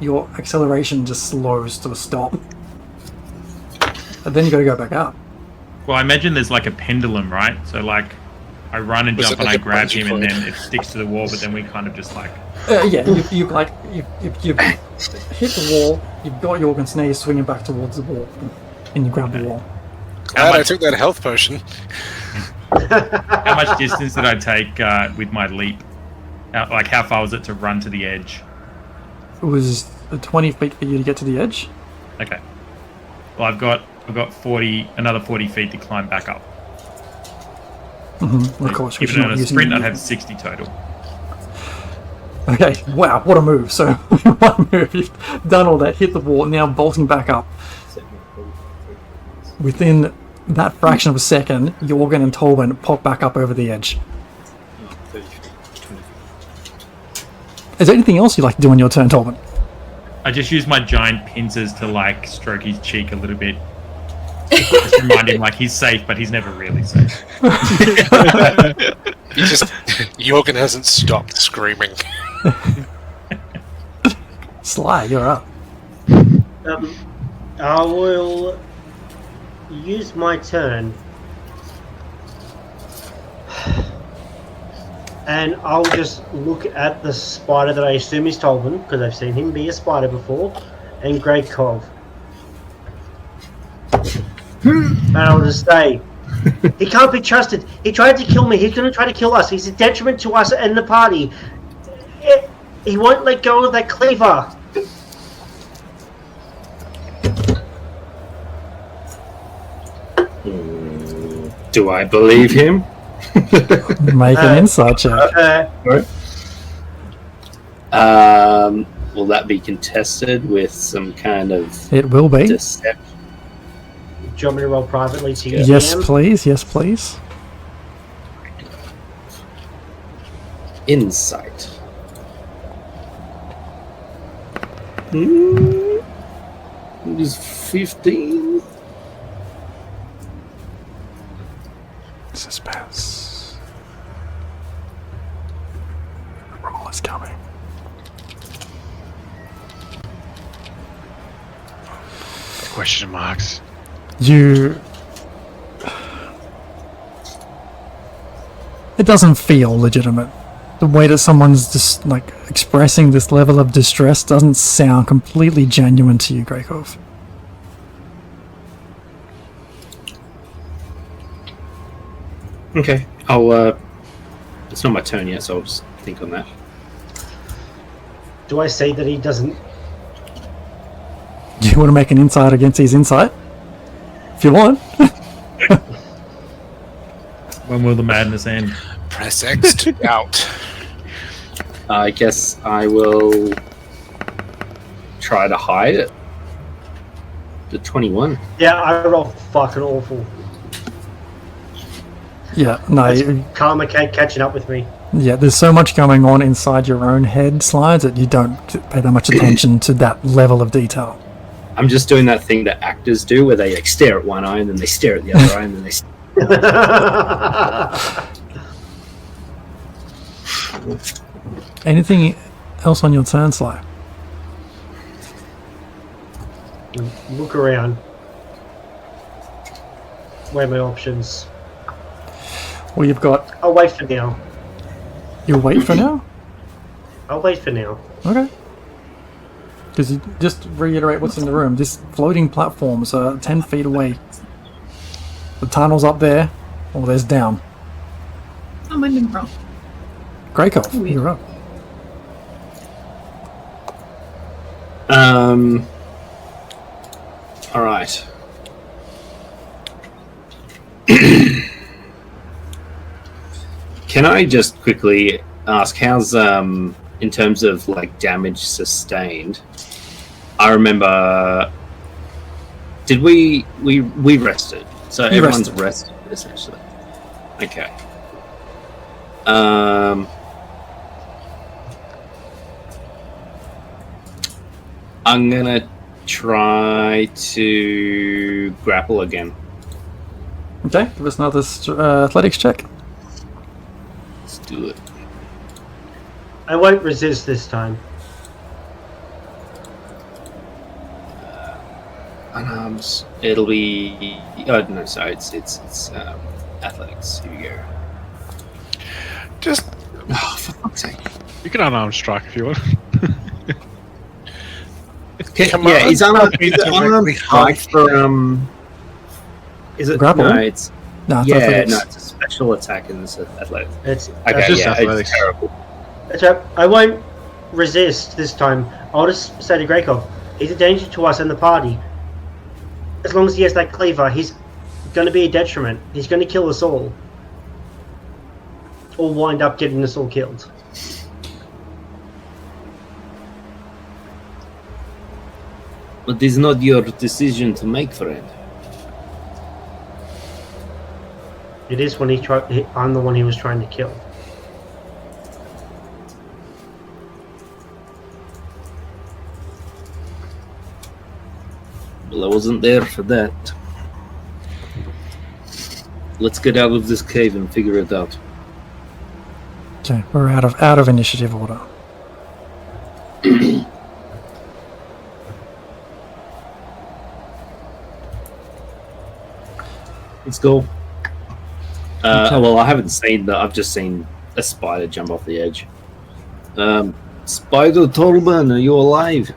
your acceleration just slows to a stop. And then you gotta go back up. Well, I imagine there's like a pendulum, right? So like, I run and jump and I grab him, and then it sticks to the wall. But then we kind of just like. Yeah, you hit the wall. You've got Jorgen's now. You're swinging back towards the wall, and you grab the wall. Glad I took that health potion. How much distance did I take with my leap? Like, how far was it to run to the edge? It was 20 feet for you to get to the edge. Okay. Well, I've got another 40 feet to climb back up. Mm-hmm. Of course, even on a sprint, I'd have 60 total. Okay, wow, what a move. So, one move, you've done all that, hit the wall, now bolting back up. Within that fraction of a second, Jorgen and Tolman pop back up over the edge. Is there anything else you'd like to do on your turn, Tolman? I just use my giant pincers to, like, stroke his cheek a little bit. Just remind him, like, he's safe, but he's never really safe. Jorgen hasn't stopped screaming. Sly, you're up. I will use my turn. And I'll just look at the spider that I assume is Tolman, because I've seen him be a spider before, and Grey Cove. And I'll just say, he can't be trusted. He tried to kill me. He's going to try to kill us. He's a detriment to us and the party. He won't let go of that cleaver. Do I believe him? Make an insight check. Will that be contested with some kind of It will be. deception? Do you want me to roll privately to you? Yes, please. Yes, please. Insight. It is 15. Suspense. The roll is coming. Question marks. It doesn't feel legitimate. The way that someone's just like expressing this level of distress doesn't sound completely genuine to you, Greykov. Okay. I'll it's not my turn yet, so I'll just think on that. Do I say that he doesn't? Do you want to make an insight against his insight? If you want. When will the madness end? Press X to doubt. I guess I will try to hide it. The 21. Yeah, I roll fucking awful. Yeah, no. That's karma catching up with me. Yeah, there's so much going on inside your own head, Slides, that you don't pay that much attention to that level of detail. I'm just doing that thing that actors do where they like stare at one eye and then they stare at the other eye and then they Anything else on your turn, Sly? Look around. Where are my options? Well, you've got... I'll wait for now. You'll wait for now? I'll wait for now. Okay. Because you just reiterate what's in the room. This floating platforms are 10 feet away. The tunnel's up there, or there's down. Oh, mine didn't roll. Greykov, you're up. All right. Can I just quickly ask how's in terms of like damage sustained? I remember. Did we rested? So You everyone's rested essentially. Okay. I'm gonna try to grapple again. Okay, give us another athletics check. Let's do it. I won't resist this time. Unarmed. It'll be. Oh no, sorry. It's athletics. Here we go. Just Oh, for fuck's sake! You can unarmed strike if you want. Come on. Is unarmed Directly strike for Is it Grapple? No, it's No, it's yeah, athletics. no, it's a special attack in this athletics. It's Okay, just yeah, athletics. it's terrible. That's right. I won't resist this time. I'll just say to Grakov, he's a danger to us and the party. As long as he has that cleaver, he's going to be a detriment. He's going to kill us all. Or wind up getting us all killed. But this is not your decision to make, friend. It is when I'm the one he was trying to kill. Well, I wasn't there for that. Let's get out of this cave and figure it out. Okay, we're out of initiative order. Let's go. Well, I haven't seen that. I've just seen a spider jump off the edge. Spider Torben, are you alive?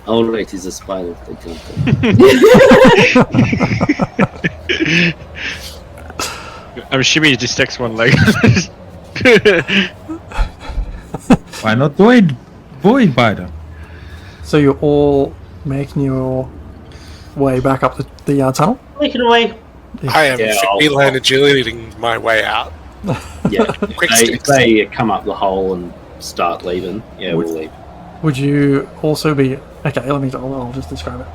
All right, he's a spider. I'm assuming he just takes one leg. Why not void biter? So you're all making your way back up the tunnel? Making away. I am Yeah, feline agilitating my way out. Yeah, Quick if sticks. they come up the hole and start leaving, yeah, we'll leave. Would you also be... Okay, I'll just describe it.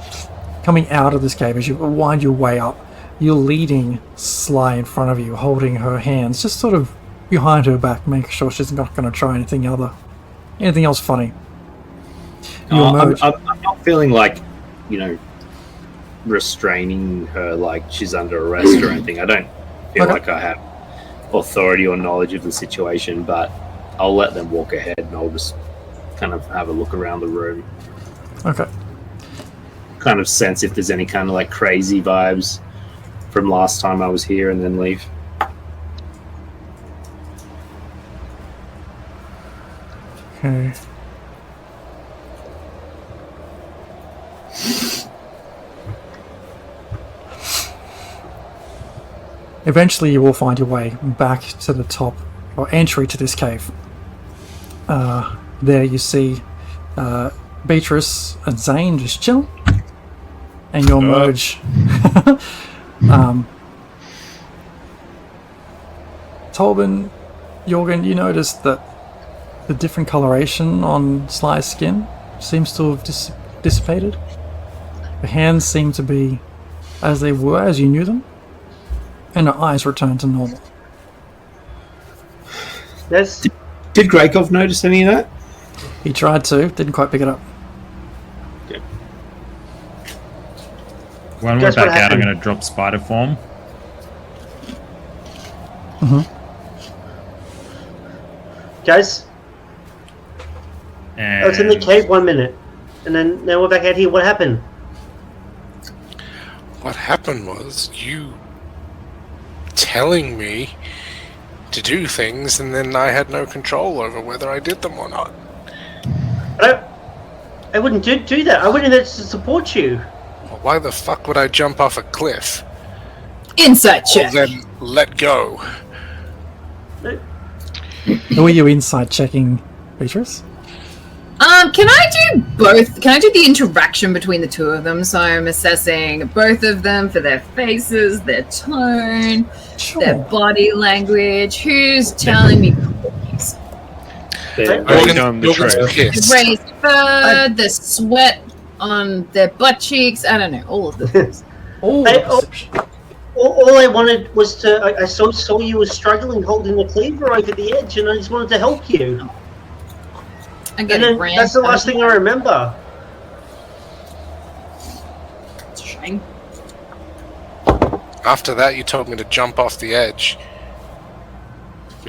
Coming out of this cave, as you wind your way up, you're leading Sly in front of you, holding her hands, just sort of behind her back, making sure she's not going to try anything else funny. You emerge. I'm not feeling like, restraining her like she's under arrest or anything. I don't feel Okay. like I have authority or knowledge of the situation, but I'll let them walk ahead and I'll just kind of have a look around the room. Okay. Kind of sense if there's any kind of like crazy vibes from last time I was here and then leave. Okay. Eventually you will find your way back to the top, or entry to this cave. There you see Beatrice and Zane just chill, and you'll emerge. Tolbin, Jorgen, you notice that the different coloration on Sly's skin seems to have dissipated. Her hands seem to be as they were as you knew them, and her eyes return to normal. That's Did Grakov notice any of that? He tried to, didn't quite pick it up. When we're Guess what back out, I'm happened? going to drop spider form. guys. And I was in the cave 1 minute, and then now we're back out here. What happened? What happened was you telling me to do things, and then I had no control over whether I did them or not. I wouldn't do that. I went in there to support you. Well, why the fuck would I jump off a cliff? Insight Or check. then let go? Who are you inside checking, Beatrice? Can I do both? Can I do the interaction between the two of them? So I'm assessing both of them for their faces, their tone, their body language. Who's telling me cookies? Going the trail. Pissed. Raised fur, the sweat on their butt cheeks. I don't know, all of the things. Oh, Hey, perception. All I wanted was to. I saw you were struggling holding the cleaver over the edge, and I just wanted to help you. I get And then ran that's the last thing I remember. Shame. After that, you told me to jump off the edge.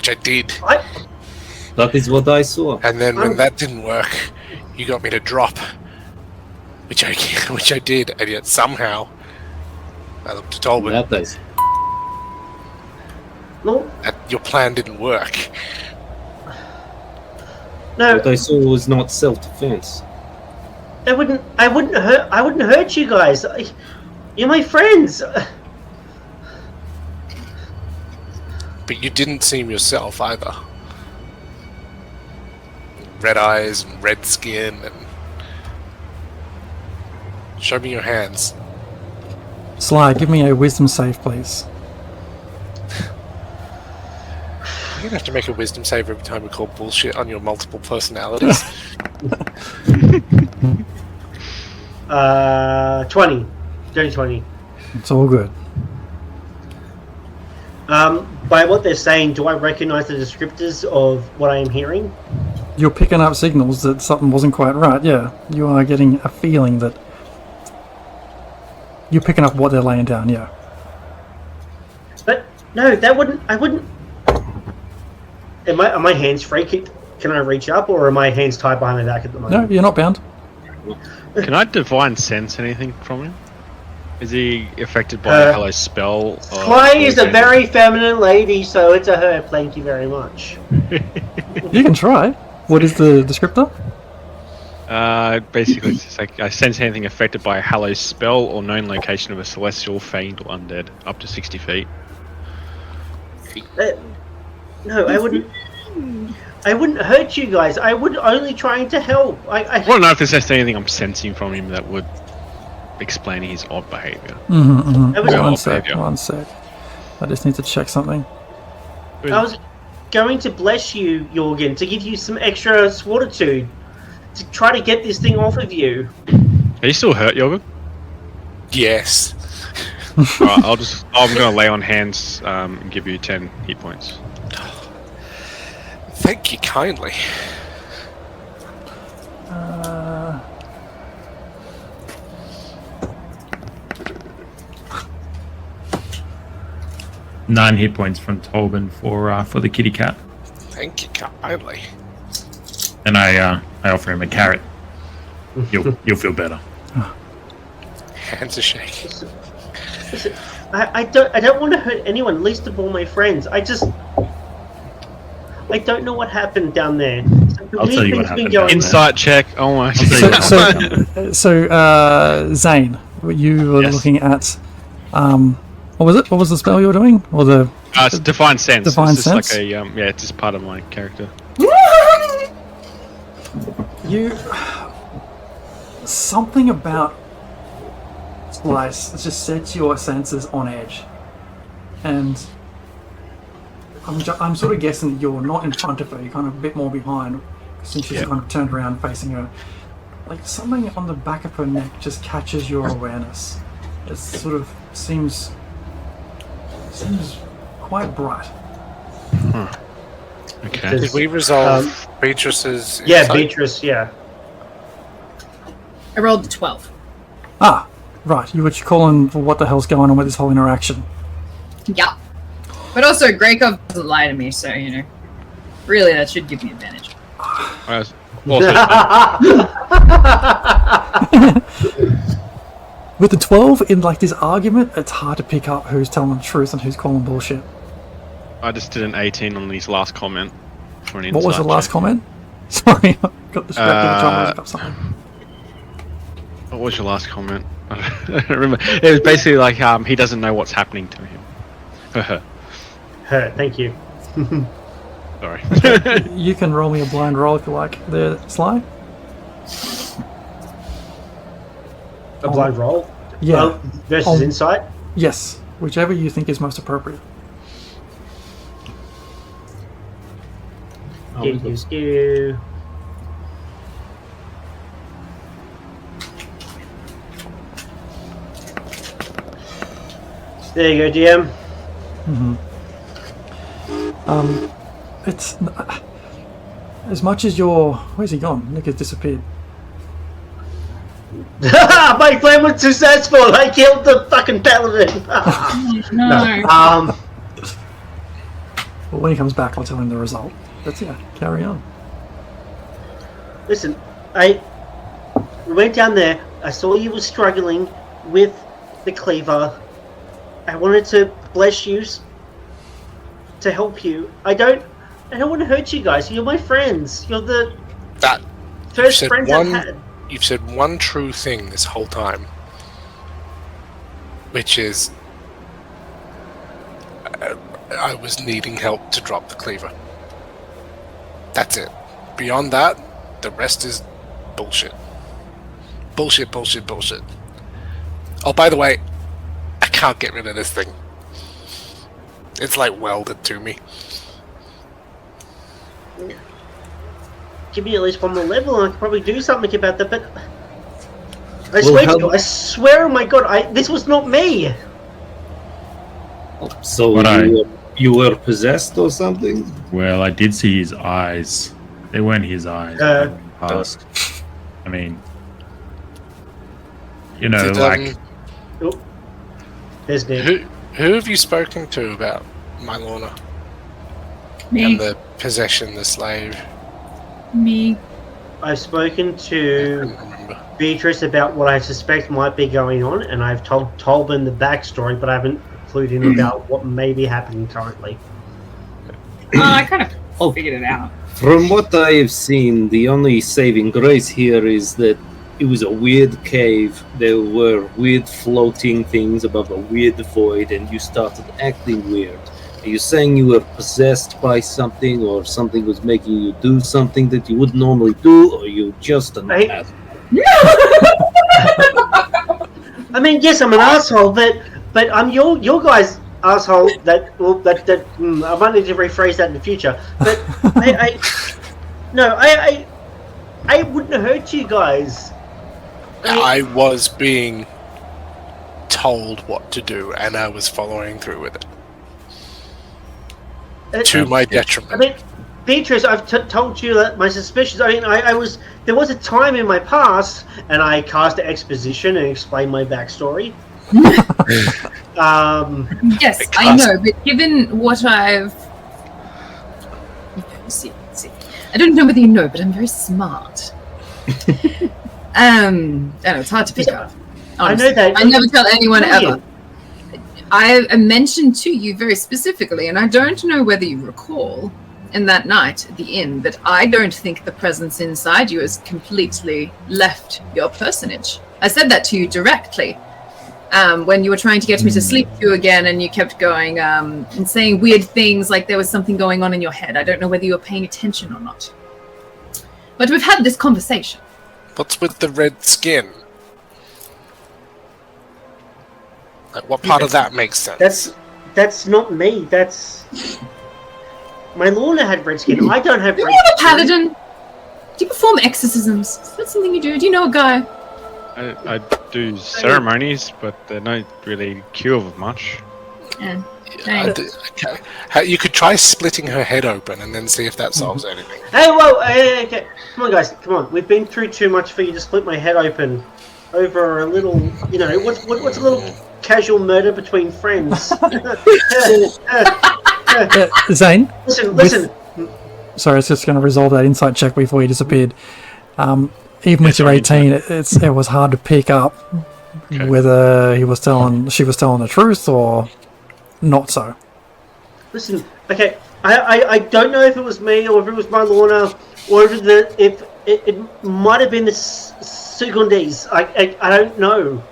which I did. That is what I saw. And then when that didn't work, you got me to drop, which I did, and yet somehow I looked at Tolbert. That is. No, Your plan didn't work. no, What I saw was not self-defense. I wouldn't hurt you guys. You're my friends. But you didn't seem yourself either. Red eyes and red skin and... Show me your hands. Sly, give me a wisdom save, please. You're gonna have to make a wisdom save every time we call bullshit on your multiple personalities. 20. Dirty 20. It's all good. By what they're saying, do I recognize the descriptors of what I am hearing? You're picking up signals that something wasn't quite right, yeah. You are getting a feeling that... You're picking up what they're laying down, yeah. But, no, I wouldn't... Are my hands free? Can I reach up, or are my hands tied behind my back at the No, moment? you're not bound. Can I divine sense anything from him? Is he affected by a hello spell? Clay is a very feminine lady, so it's a her. Thank you very much. You can try. What is the descriptor? Basically, it's just like I sense anything affected by a hello spell or known location of a celestial, fiend, or undead, up to 60 feet. No, I wouldn't. I wouldn't hurt you guys. I would only trying to help. I don't know if there's just anything I'm sensing from him that would explain his odd behavior. One sec. I just need to check something. I was going to bless you, Jorgen, to give you some extra fortitude to try to get this thing off of you. Are you still hurt, Jorgen? Yes. Alright, I'm gonna lay on hands and give you 10 hit points. Thank you kindly. Nine hit points from Tolbin for the kitty cat, Thank you kindly. and I offer him a carrot. You'll feel better. Hands are shaking. Listen, I don't want to hurt anyone, least of all my friends. I don't know what happened down there. I'll tell you what happened down there. Insight check. Oh my. So, Zane, you were looking at... what was it? What was the spell you were doing? Or the... It's Divine Sense. Divine it's just Sense? like it's just part of my character. You... Something about Slice just sets your senses on edge. And I'm sort of guessing that you're not in front of her, you're kind of a bit more behind, since she's kind of turned around facing her. Like, something on the back of her neck just catches your awareness. It sort of seems quite bright. Okay. Did we resolve Beatrice's... Yeah, insight? Beatrice, yeah. I rolled a 12. Ah, right. You were calling for what the hell's going on with this whole interaction. Yeah. But also, Greykov doesn't lie to me, so, really, that should give me advantage. With the 12 in like this argument, it's hard to pick up who's telling the truth and who's calling bullshit. I just did an 18 on his last comment. For an What was the insight last check. comment? Sorry, I got distracted trying to look up something. What was your last comment? I don't remember. It was basically like he doesn't know what's happening to him. Her, thank you. Sorry. You can roll me a blind roll if you like. There, Sly? A blind roll? Yeah. Versus insight? Yes, whichever you think is most appropriate. Skew. There you go, DM. It's as much as your... Where's he gone? Nick has disappeared. My plan was successful. I killed the fucking paladin. No. Well, when he comes back, I'll tell him the result. But yeah, carry on. Listen, we went down there. I saw you were struggling with the cleaver. I wanted to bless you, to help you. I don't want to hurt you guys. You're my friends. You're the first friends I've had. You've said one true thing this whole time, which is I was needing help to drop the cleaver. That's it. Beyond that, the rest is bullshit. Bullshit, bullshit, bullshit. Oh, by the way, I can't get rid of this thing. It's like welded to me. Give me at least one more level and I could probably do something about that, but I swear to you, I swear, oh my god, this was not me! So you were possessed or something? Well, I did see his eyes. They weren't his eyes. Past. I mean, you know, like... Oh, there's Nick. Who have you spoken to about my Lorna? Me. And the possession, the slave? Me. I've spoken to Beatrice about what I suspect might be going on, and I've told them the backstory, but I haven't clued in about what may be happening currently. I kind of figured it out. From what I have seen, the only saving grace here is that it was a weird cave. There were weird floating things above a weird void, and you started acting weird. Are you saying you were possessed by something, or something was making you do something that you wouldn't normally do, or you just an asshole? I mean, yes, I'm an asshole, but I'm your guys' asshole. I might need to rephrase that in the future. But I wouldn't hurt you guys. I was being told what to do, and I was following through with it. To my detriment. I mean, Beatrice, I've told you that my suspicions. I mean, there was a time in my past, and I cast an exposition and explained my backstory. Yes, I know, but given what I've... See. I don't know whether you know, but I'm very smart. I know, it's hard to pick up. Honestly. I know that. I never tell anyone ever. I mentioned to you very specifically, and I don't know whether you recall, in that night at the inn, that I don't think the presence inside you has completely left your personage. I said that to you directly. When you were trying to get me to sleep with you again, and you kept going and saying weird things like there was something going on in your head. I don't know whether you were paying attention or not. But we've had this conversation. What's with the red skin? Like, what part of that makes sense? That's not me. That's... My Lorna had red skin. I don't have red skin. Are you a paladin? Do you perform exorcisms? Is that something you do? Do you know a guy? I do ceremonies, but they're not really cure of much. You could try splitting her head open and then see if that solves anything. Hey, whoa, okay. Come on, guys, come on. We've been through too much for you to split my head open over a little, you know, what's a little casual murder between friends? Zane? Listen. Sorry, I was just going to resolve that insight check before he disappeared. Even with your 18, it was hard to pick up whether she was telling the truth or not so. Listen, okay, I don't know if it was me or if it was my Lorna or if it might have been the Sugundis. I don't know.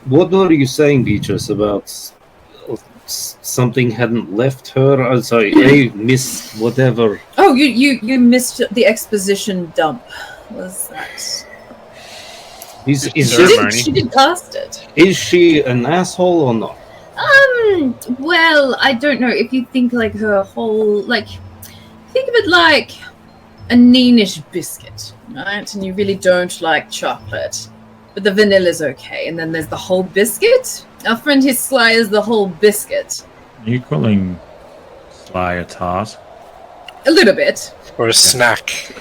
What were you saying, Beatrice, about something hadn't left her? I'm sorry, I missed whatever. Oh, you missed the exposition dump. Was that? She did cast it. Is she an asshole or not? Well, I don't know. If you think like her whole, like, think of it like a Neenish biscuit, right? And you really don't like chocolate, but the vanilla's okay. And then there's the whole biscuit. Our friend here, Sly, is the whole biscuit. Are you calling Sly a tart? A little bit. Or a snack.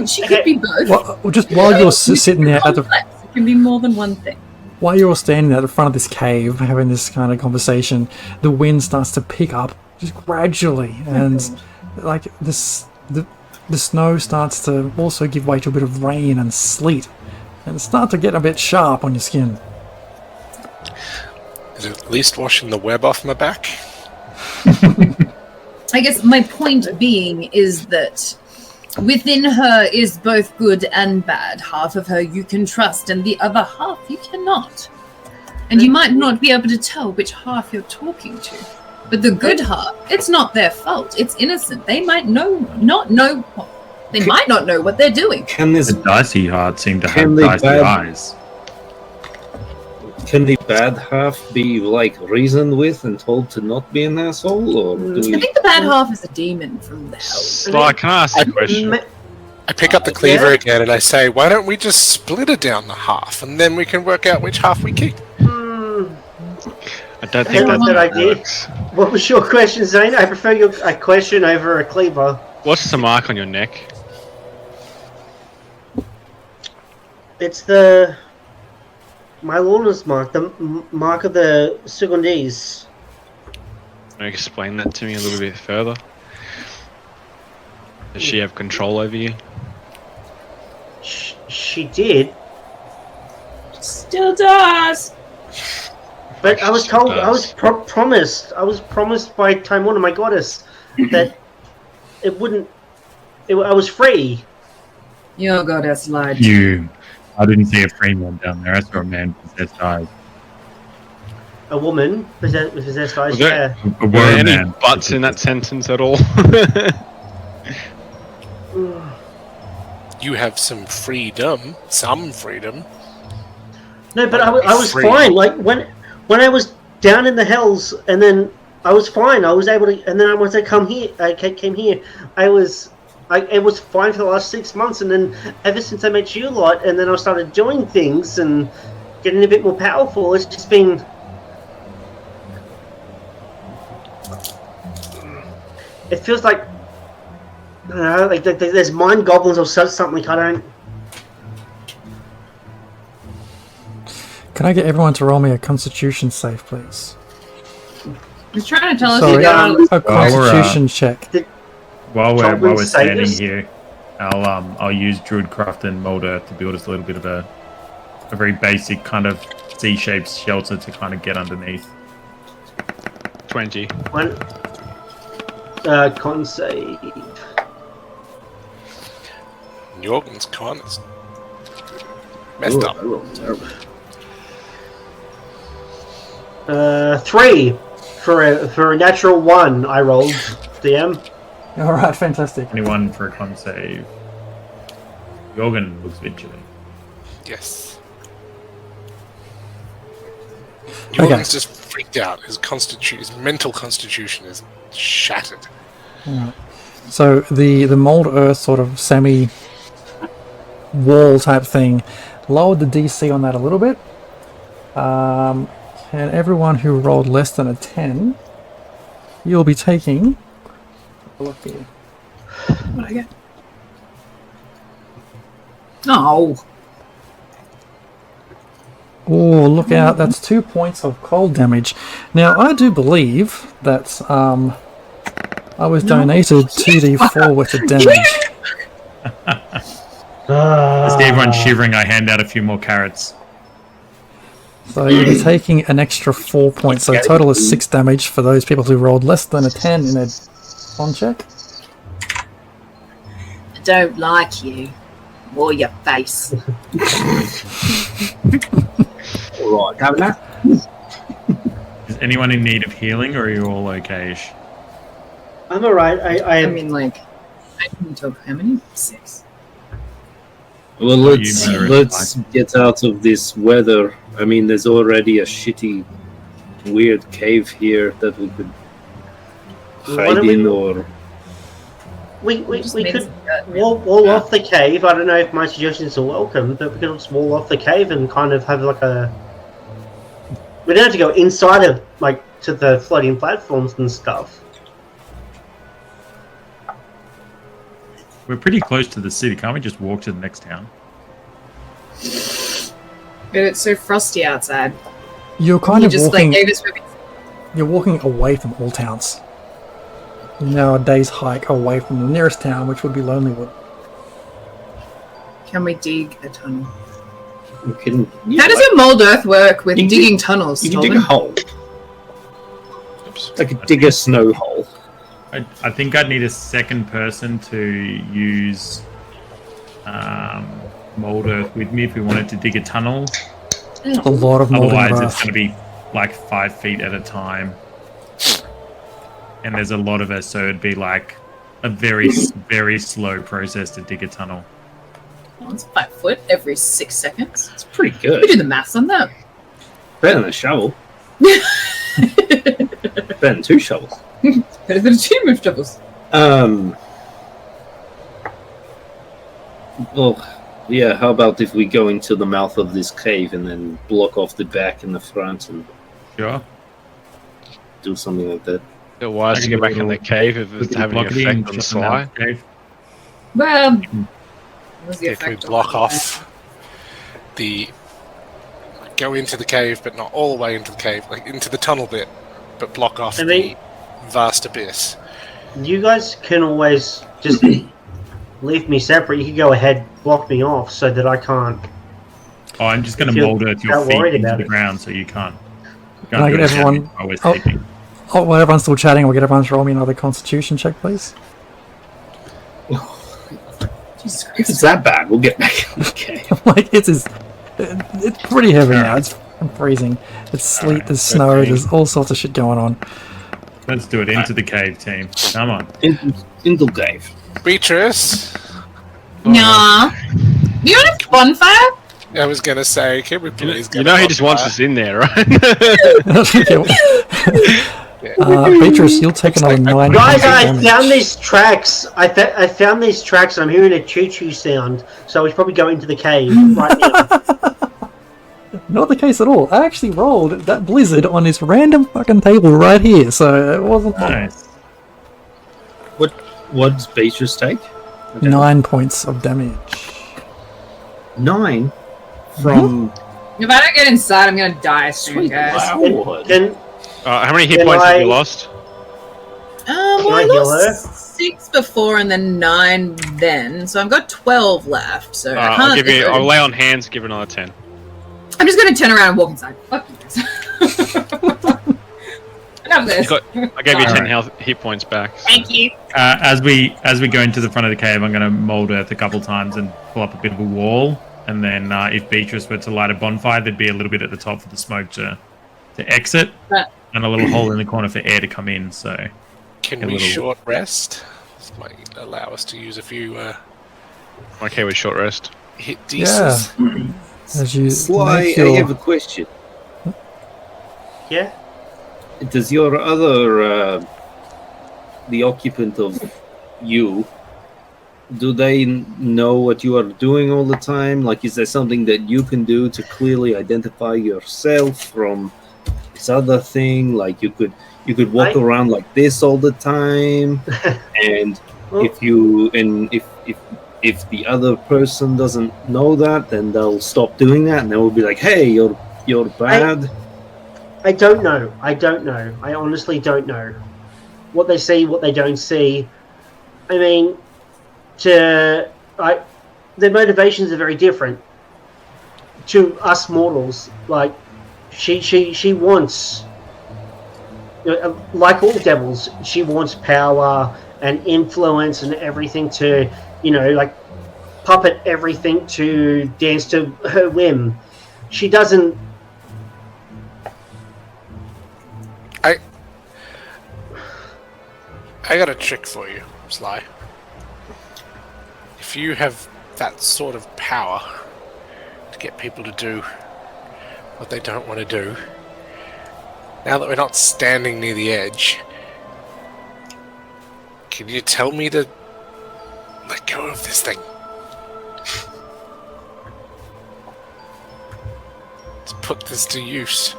She could be both. Well, just while you're sitting there at the, Complex. It can be more than one thing. while you're all standing at the front of this cave having this kind of conversation, the wind starts to pick up just gradually, and like this, the snow starts to also give way to a bit of rain and sleet, and start to get a bit sharp on your skin. Is it at least washing the web off my back? I guess my point being is that within her is both good and bad. Half of her you can trust, and the other half you cannot. And you might not be able to tell which half you're talking to. But the good half, it's not their fault. It's innocent. They might not know what they're doing. Can this The dicey heart seem to Can have they dicey bad- eyes. Can the bad half be like reasoned with and told to not be an asshole, or do I we? think the bad half is a demon from the hell. Sly, can I ask you a question? I pick up the cleaver again and I say, why don't we just split it down the half and then we can work out which half we keep? I don't think Hell, that good idea. works. What was your question, Zane? I prefer a question over a cleaver. What's the mark on your neck? It's my Lorna's mark, the mark of the Secondese. Can you explain that to me a little bit further? Does she have control over you? She did, Still does. but I was She told, I does. was promised by Time Warner, my goddess, that it wouldn't. I was free. Your goddess lied. I didn't see a free man down there. I saw a man possessed eyes. A woman possessed eyes. Was there- Yeah. A Were there any man. buts in that sentence at all? You have some freedom. Some freedom. No, but I was Free. fine. Like when I was down in the hells, and then I was fine. I was able to, and then once I came here, it was fine for the last 6 months, and then ever since I met you a lot, and then I started doing things and getting a bit more powerful. It's just been. It feels like, I don't know, like there's mind goblins or something. I don't. Can I get everyone to roll me a Constitution save, please? He's trying to tell us Sorry, you got a Constitution check. While we're Goblins standing save us? here, I'll use Druidcraft and Mold Earth to build us a little bit of a very basic kind of C-shaped shelter to kind of get underneath. 20. One. Con save. Jorgen's con is messed up. 3 for a natural 1. I rolled. DM. All right, fantastic. Anyone for a con save? Jorgen looks vigilant. Yes. Okay. Jorgen's just freaked out. His mental constitution is shattered. So the mold earth sort of semi wall type thing lowered the DC on that a little bit. And everyone who rolled less than a 10, you'll be taking. Look here. What I get? No. Oh, look out! That's 2 points of cold damage. Now I do believe that I was donated 2d4 worth of damage. To see everyone shivering, I hand out a few more carrots. So you'll be taking an extra 4 points. So a total of 6 damage for those people who rolled less than a 10 in a con check. I don't like you. Or your face. Alright, Governor. Is anyone in need of healing, or are you all okay-ish? I'm alright. I mean, like, I can talk how many? 6. Well, You let's better get out of this weather. I mean, there's already a shitty, weird cave here that we could Why hide don't we- in, or we Just could made some gut, really. wall off the cave. I don't know if my suggestions are welcome, but we could just wall off the cave and kind of have like a. We don't have to go inside of like to the floating platforms and stuff. We're pretty close to the city. Can't we just walk to the next town? But it's so frosty outside. You're kind You of just walking. like gave us. You're walking away from all towns. You're now a day's hike away from the nearest town, which would be Lonelywood. Can we dig a tunnel? You can. How does your mold earth work with You can digging tunnels? You can dig a hole. Like a dig a snow hole. I think I'd need a second person to use mold earth with me if we wanted to dig a tunnel. A lot of molding Otherwise, of it's earth. going to be like 5 feet at a time. And there's a lot of us, so it'd be like a very, very slow process to dig a tunnel. Oh, it's 5 foot every 6 seconds. It's pretty We good. do the maths on that. Better than a shovel. Better than 2 shovels. Better than a team of shovels. Well, yeah, how about if we go into the mouth of this cave and then block off the back and the front and Sure. do something like that? Is it wise to get back in the cave if it's having an effect on the Sly? Well, what's the If we effect on block that? off the... Go into the cave, but not all the way into the cave. Like, into the tunnel bit, but block off I mean- the vast abyss. You guys can always just leave me separate. You can go ahead, block me off so that I can't. Oh, I'm just going to Feel mold earth your not feet worried into about the it. ground so you can't. Can I get everyone? Oh, while everyone's still chatting, we'll get everyone to roll me another Constitution check, please. Jesus If Christ. it's that bad, we'll get back in the cave. Like it's pretty heavy now. It's fucking freezing. It's sleet. Alright, There's snow. 13. There's all sorts of shit going on. Let's do it into the cave, team. Come on. Into the cave. Beatrice! Nah. You want a bonfire? I was going to say, can we please get You know a he just wants bonfire? us in there, right? Beatrice, you'll take another 9 Guys, points of I damage. found these tracks. I found these tracks, and I'm hearing a choo-choo sound. So we should probably go into the cave right now. Not the case at all. I actually rolled that blizzard on this random fucking table right here, so it wasn't Nice. What does Beatrice take? 9 points of damage. 9 from If I don't get inside, I'm gonna die soon, Sweet guys. Lord. Then How many hit Can points have I- you lost? Well, I I heal lost 6 before and then 9 then, so I've got 12 left. So I I'll can't. give you. I'll lay on hands. Give another 10. I'm just gonna turn around and walk inside. Fuck you guys. Enough of this. I gave you 10 Alright. health hit points back. Thank you. As we go into the front of the cave, I'm going to mold earth a couple times and pull up a bit of a wall. And then if Beatrice were to light a bonfire, there'd be a little bit at the top for the smoke to exit, Right. and a little hole in the corner for air to come in. So Can A we little- short rest? This might allow us to use a few Okay, with short rest. hit Yeah. dices. As you Sly, make I your... have a question. yeah, Does your other, the occupant of you, do they know what you are doing all the time? Like, is there something that you can do to clearly identify yourself from this other thing? Like, you could walk around like this all the time, and Well- if the other person doesn't know that, then they'll stop doing that, and they will be like, "Hey, you're bad." I don't know. I honestly don't know. What they see, what they don't see. I mean, their motivations are very different to us mortals. Like, she wants, like all devils, she wants power and influence and everything to, like, puppet everything to dance to her whim. She doesn't. I got a trick for you, Sly. If you have that sort of power to get people to do what they don't want to do, now that we're not standing near the edge, can you tell me to let go of this thing? Let's put this to use.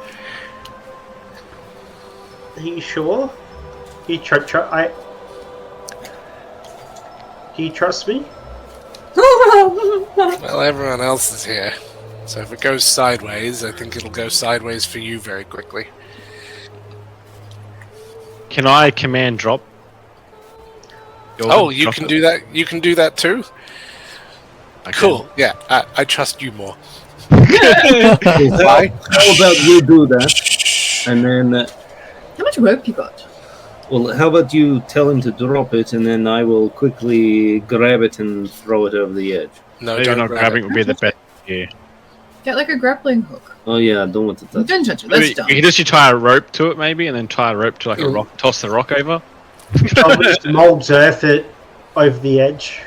Are you sure? You Do you trust me? Well, everyone else is here. So if it goes sideways, I think it'll go sideways for you very quickly. Can I command drop? Oh, you can do that. You can do that too. Cool. Yeah, I trust you more. How about you do that, and then? How much rope you got? Well, how about you tell him to drop it, and then I will quickly grab it and throw it over the edge. No, Maybe don't not grab grabbing it. would be the best. Yeah. Get like a grappling hook. Oh yeah, I don't want to touch. Don't touch it. That's Maybe dumb. you just tie a rope to it, maybe, and then tie a rope to like a rock. Toss the rock over. I'll just mold earth it over the edge.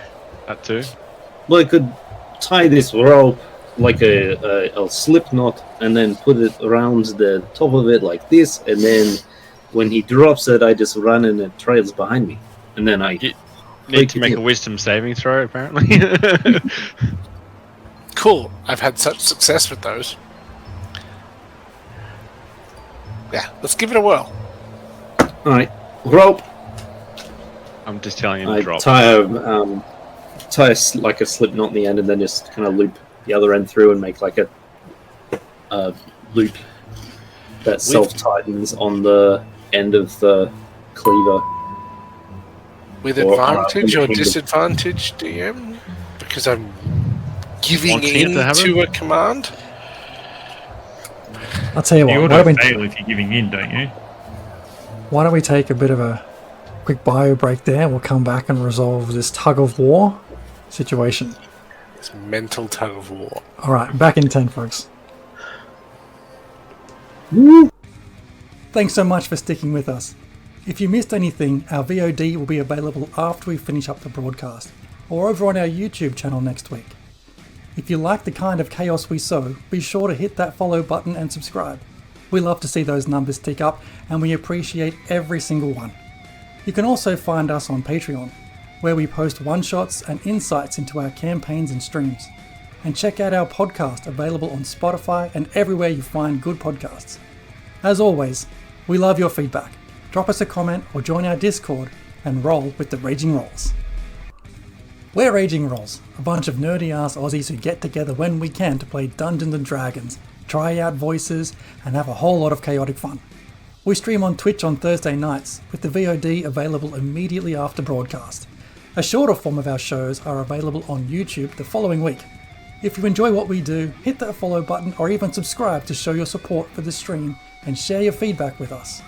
That too. Well, I could tie this rope like a slip knot, and then put it around the top of it like this, and then when he drops it, I just run and it trails behind me, and then I Need to make a wisdom saving throw, apparently. Cool. I've had such success with those. Yeah, let's give it a whirl. All right, rope. I'm just telling you I to drop. tie like a slip knot in the end, and then just kind of loop the other end through and make like a loop that self tightens on the end of the cleaver. With Or, advantage or kingdom. disadvantage, DM? Because I'm giving Wanting it in to happen? to a command? I'll tell you You what. ought to fail if you're giving in, don't you? Why don't we take a bit of a quick bio break there? We'll come back and resolve this tug of war situation. It's mental tug of war. All right, back in 10, folks. Thanks so much for sticking with us. If you missed anything, our VOD will be available after we finish up the broadcast, or over on our YouTube channel next week. If you like the kind of chaos we sow, be sure to hit that follow button and subscribe. We love to see those numbers tick up, and we appreciate every single one. You can also find us on Patreon, where we post one-shots and insights into our campaigns and streams. And check out our podcast, available on Spotify and everywhere you find good podcasts. As always, we love your feedback. Drop us a comment or join our Discord and roll with the Raging Rolls. We're Raging Rolls, a bunch of nerdy-ass Aussies who get together when we can to play Dungeons & Dragons, try out voices, and have a whole lot of chaotic fun. We stream on Twitch on Thursday nights, with the VOD available immediately after broadcast. A shorter form of our shows are available on YouTube the following week. If you enjoy what we do, hit that follow button or even subscribe to show your support for the stream and share your feedback with us.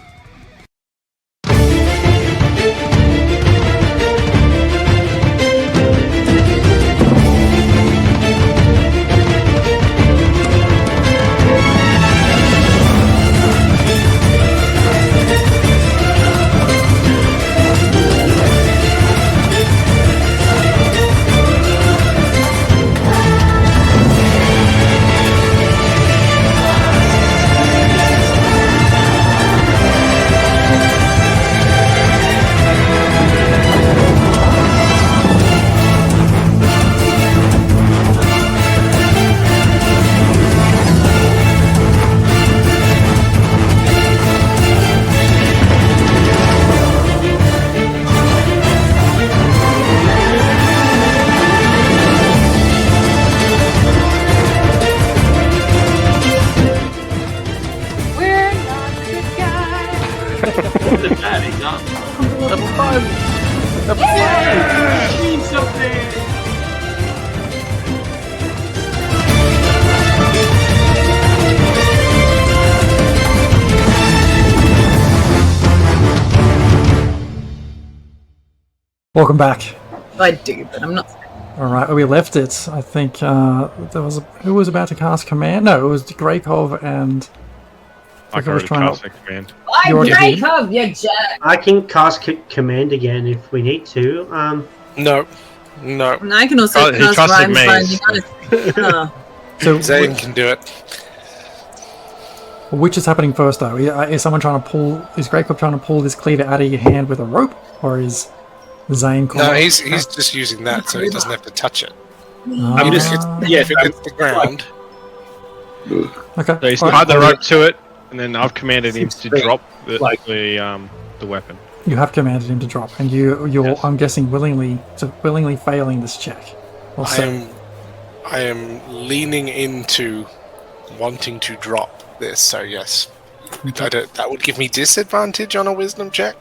Welcome back. I do, but I'm not. Alright, where we left it, I think there was who was about to cast command? No, it was Greykov and I can already cast that command. I'm already did. Jacob, you jack! I can cast command again if we need to. No. And I can also Oh, he cast trusted Rime me, Binding so- Honesty. So Zane can do it. which is happening first though? Is someone trying to pull? Is Greykov trying to pull this cleaver out of your hand with a rope, or is Zane? No, he's just using that so he doesn't have to touch it. Ah, If it hits the ground, okay. So he's Alright. tied the rope to it, and then I've commanded him to 6 feet. drop Like- the weapon. You have commanded him to drop, and you're Yes. I'm guessing willingly failing this check. Or so. I am leaning into wanting to drop this, so yes. That would give me disadvantage on a wisdom check.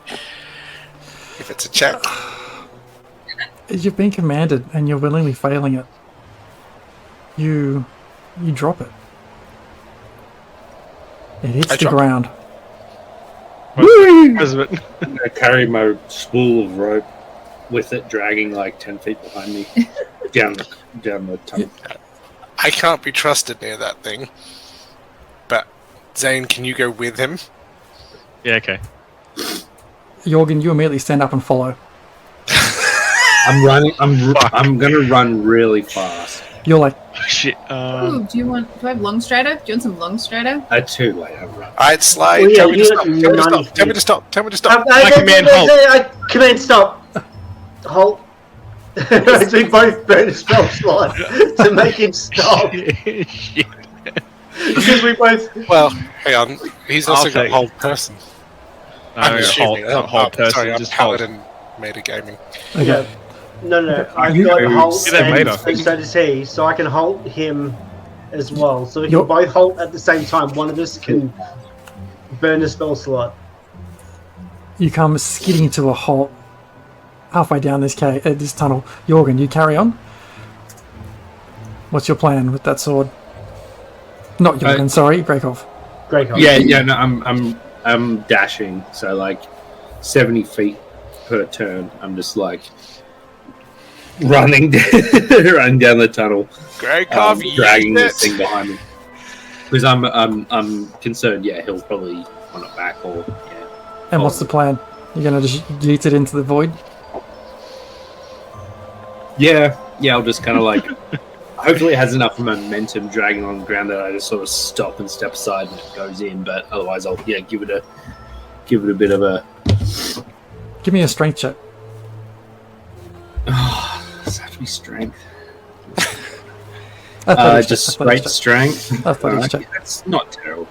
If it's a check. You've been commanded, and you're willingly failing it. You drop it. It hits the ground. President. I carry my spool of rope with it dragging like 10 feet behind me down the tunnel. I can't be trusted near that thing. But Zane, can you go with him? Yeah, okay. Jorgen, you immediately stand up and follow. I'm running. I'm gonna run really fast. You're like, Shit. Ooh, do I have long strider? Do you want some long strider? Too late. I'm running. Alright, slide. Well, yeah, Tell me to you stop. got Tell me to 90 stop. Tell me to stop. Tell me to stop. I command halt. I command stop. Halt. We both burn a spell slot to make him stop. Shit. Because we both. Well, hang on. He's also I'll got take- hold person. No, I'm assuming. not hold person, Sorry, I'm just hold. paladin metagaming. okay. No. I've You- got halt, See that and later. so does he. So I can halt him as well. So we can You're- both halt at the same time. One of us can burn a spell slot. You come skidding to a halt halfway down this tunnel. Jorgen, you carry on? What's your plan with that sword? Not Jorgen, sorry, Grekov. Great. Halt. Yeah. No, I'm dashing. So like 70 feet per turn. I'm just like running down the tunnel, Gregkov, dragging yeet this it. thing behind me. Because I'm concerned. Yeah, he'll probably want it back or yeah. And what's the plan? You're going to just yeet it into the void? Yeah, I'll just kind of like. Hopefully, it has enough momentum dragging on the ground that I just sort of stop and step aside and it goes in. But otherwise, I'll give it a bit of a. Give me a strength check. Does that have to be strength? Athletics Just check, straight athletics strength. Athletics Alright, check. that's not terrible.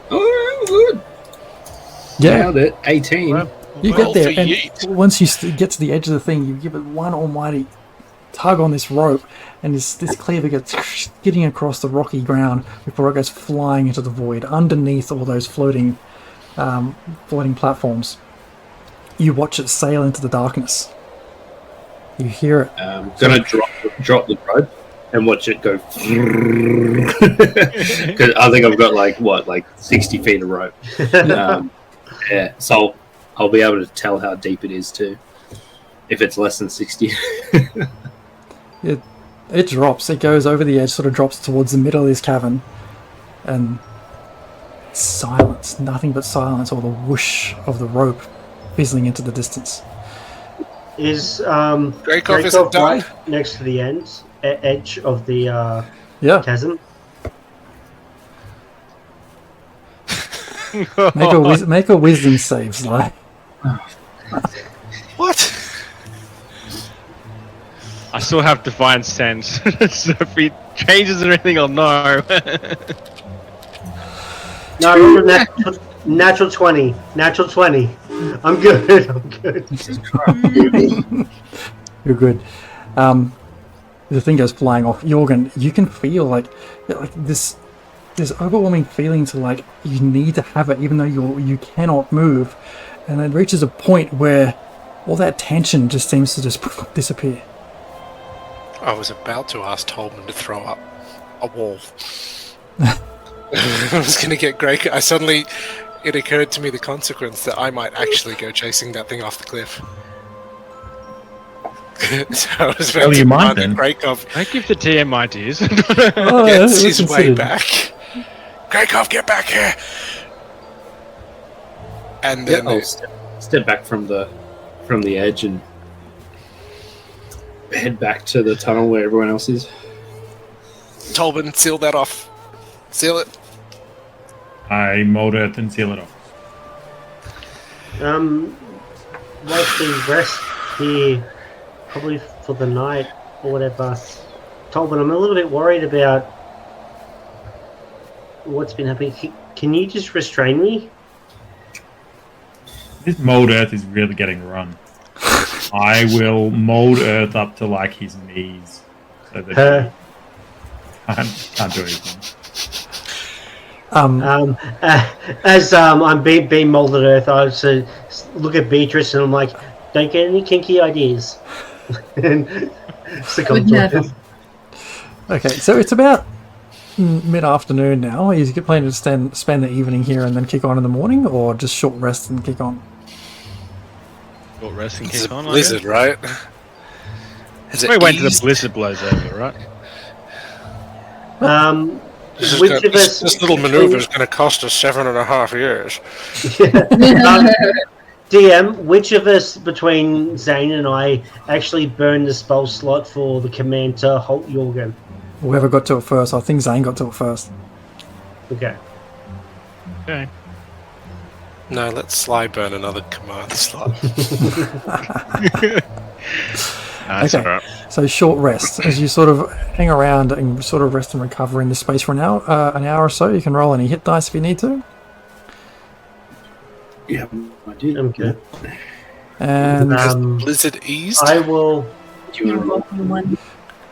Oh, good. Yeah, Nailed it. 18. Well, you well get there, for and yeet. once you get to the edge of the thing, you give it one almighty tug on this rope, and this cleaver gets skidding across the rocky ground before it goes flying into the void underneath all those floating platforms. You watch it sail into the darkness. You hear it. Gonna drop the rope and watch it go. Because I think I've got like 60 feet of rope. Yeah, so I'll be able to tell how deep it is too. If it's less than 60. It drops. It goes over the edge, sort of drops towards the middle of this cavern, and silence. Nothing but silence, or the whoosh of the rope fizzling into the distance. Is Grekov isn't done. right next to the edge of the Yeah. chasm? Make a wisdom save, Sly. What? I still have to find sense. So if he changes or anything, I'll know. No, natural 20. Natural 20. I'm good. I'm good. You're good. The thing goes flying off. Jorgen, you can feel like this overwhelming feeling to like you need to have it, even though you cannot move, and it reaches a point where all that tension just seems to just disappear. I was about to ask Tolman to throw up a wall. I was going to get Greg. It occurred to me the consequence that I might actually go chasing that thing off the cliff. So I was about Well, to you might demand that then. Grekov Don't give the TM ideas. Oh, gets that's his way considered. back. Grekov, get back here! And then I'll step back from the edge and head back to the tunnel where everyone else is. Tolman, seal that off. Seal it. I mold it and seal it off. Whilst we rest here, probably for the night or whatever, Tolman, I'm a little bit worried about what's been happening. can you just restrain me? This mold earth is really getting run. I will mold earth up to like his knees, so that he can't do anything. As I'm being molded earth, I also look at Beatrice and I'm like, don't get any kinky ideas. And succumb to it. Okay, so it's about mid-afternoon now. Are you planning to spend the evening here and then kick on in the morning, or just short rest and kick on? Short rest and It's kick a on. blizzard, right? We wait till the blizzard blows over, right? This little maneuver is going to cost us 7.5 years. DM, which of us between Zane and I actually burned the spell slot for the command to halt Jorgen? Whoever got to it first. I think Zane got to it first. Okay. Okay. No, let's sly burn another command slot. That's Okay. alright. So short rest. As you sort of hang around and sort of rest and recover in the space for an hour or so, you can roll any hit dice if you need to. Yeah, I did. Okay. And Blizzard eased? I will.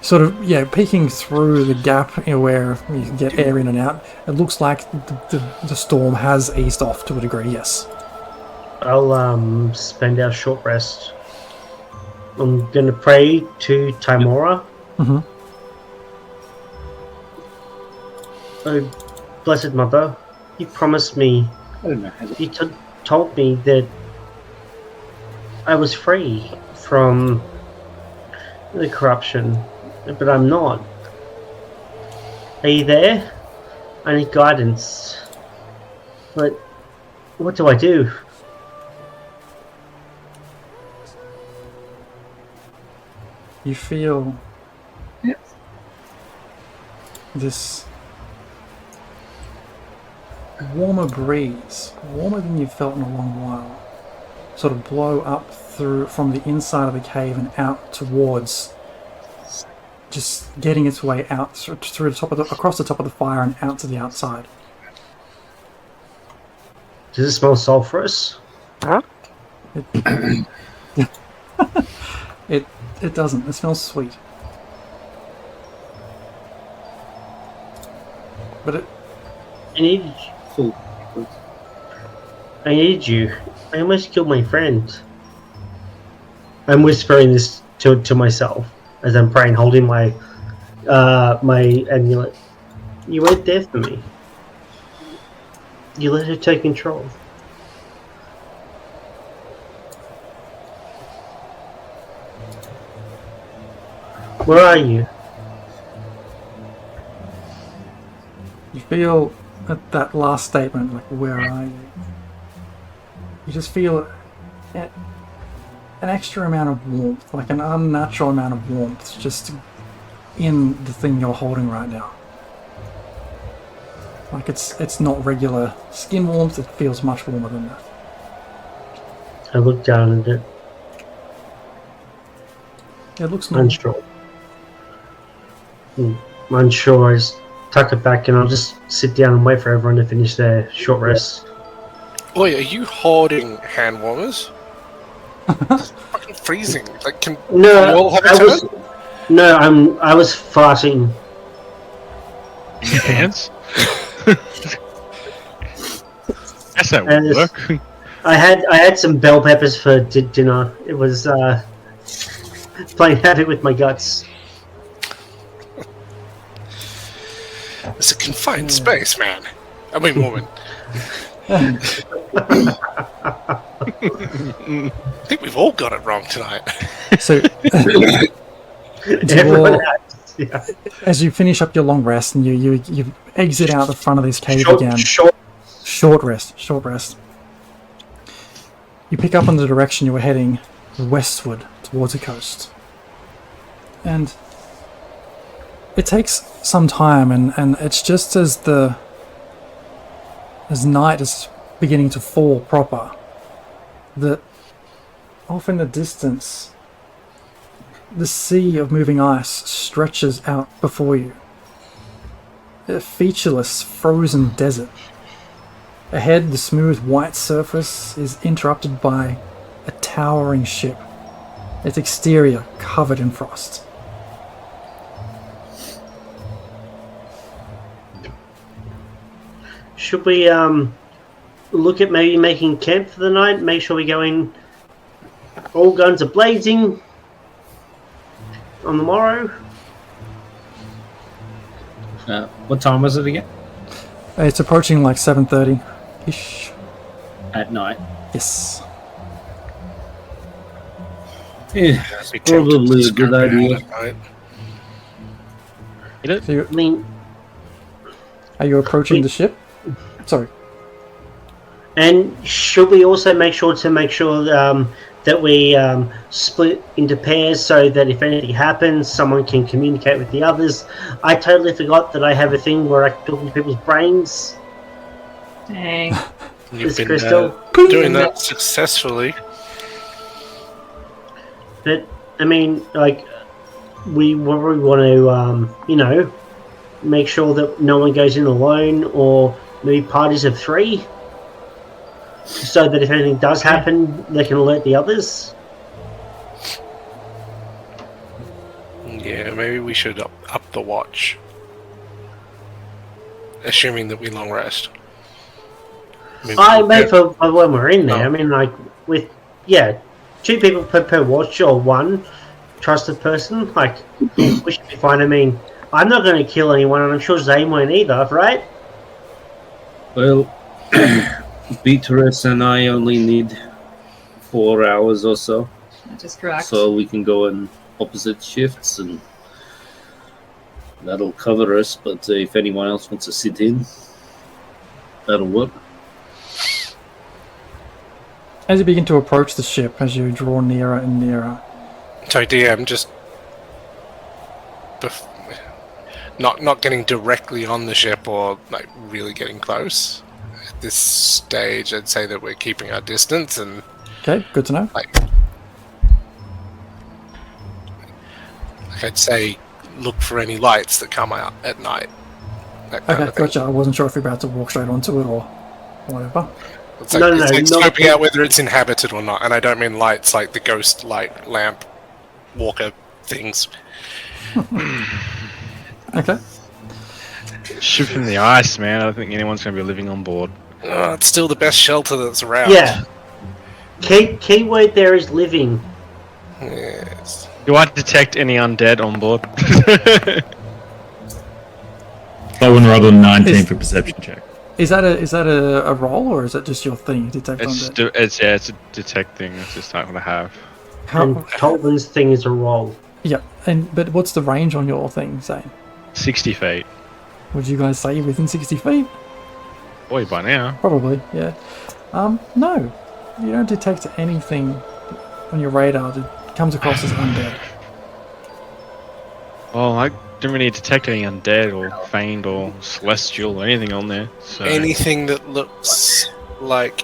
sort of, peeking through the gap where you can get air in and out, it looks like the storm has eased off to a degree, yes. I'll spend our short rest. I'm going to pray to Timora. Mm-hmm. Oh, Blessed Mother, you promised me, I don't know. you told me that I was free from the corruption, but I'm not. Are you there? I need guidance. But what do I do? You feel this warmer breeze, warmer than you've felt in a long while, sort of blow up through from the inside of the cave and out towards, just getting its way out through the top of across the top of the fire and out to the outside. Does it smell sulfurous? It doesn't. It smells sweet. But I needed you. I needed you. I almost killed my friend. I'm whispering this to myself as I'm praying, holding my my amulet. You weren't there for me. You let her take control. Where are you? you feel at that last statement, like, where are you? You just feel an extra amount of warmth, like an unnatural amount of warmth, just in the thing you're holding right now. Like it's not regular skin warmth, it feels much warmer than that. I look down at it, It looks normal. unsure. Unsure, I just tuck it back and I'll just sit down and wait for everyone to finish their short rest. Oi, are you hoarding hand warmers? It's fucking freezing. Like, can we all have a turn? I was farting. In your hands? That's how And it work. I had some bell peppers for dinner. It was playing havoc with my guts. It's a confined space, man. I mean, woman. I think we've all got it wrong tonight. So Everyone has, yeah. as you finish up your long rest and you exit out the front of this cave again. Short rest. You pick up on the direction you were heading westward towards the coast. And it takes some time, and it's just as night is beginning to fall proper, that off in the distance, the sea of moving ice stretches out before you. A featureless, frozen desert. Ahead, the smooth white surface is interrupted by a towering ship, its exterior covered in frost. Should we look at maybe making camp for the night? Make sure we go in all guns are blazing on the morrow. What time was it again? It's approaching like 7:30-ish. At night. Yes. Yeah, probably a good idea. So you, I mean, are you approaching the ship? Sorry. and should we also make sure that we split into pairs so that if anything happens, someone can communicate with the others? I totally forgot that I have a thing where I can talk into people's brains. Dang. You've been Crystal. doing that successfully. But I mean, like, we want to, make sure that no one goes in alone, or maybe parties of 3, so that if anything does happen, they can alert the others. Yeah, maybe we should up the watch. Assuming that we long rest. I mean, for when we're in there, I mean, like, with, 2 people per watch, or 1 trusted person, like, we should be fine. I mean, I'm not going to kill anyone, and I'm sure Zane won't either, right? Well, Beatrice and I only need 4 hours or so. That is correct. So we can go in opposite shifts, and that'll cover us. But if anyone else wants to sit in, that'll work. As you begin to approach the ship, as you draw nearer and nearer. So DM, just not getting directly on the ship or like really getting close. At this stage, I'd say that we're keeping our distance and. Okay, good to know. Like I'd say, look for any lights that come out at night. That kind Okay, of thing. gotcha. I wasn't sure if you're about to walk straight onto it or whatever. It's like, it's like scoping out whether it's inhabited or not, and I don't mean lights like the ghost light lamp walker things. Okay. Ship in the ice, man. I don't think anyone's going to be living on board. It's still the best shelter that's around. Yeah. Key word there is living. Yes. Do I detect any undead on board? I wouldn't roll a 19 for perception check. Is that a roll, or is it just your thing? Detect undead? It's a detect thing. It's just not going to have. And Tolman's thing is a roll. Yeah, but what's the range on your thing, Zane? 60 feet. Would you guys say you're within 60 feet? Boy, by now. Probably, yeah. No. You don't detect anything on your radar that comes across as undead. Well, I didn't really detect any undead or fiend or celestial or anything on there. So. Anything that looks like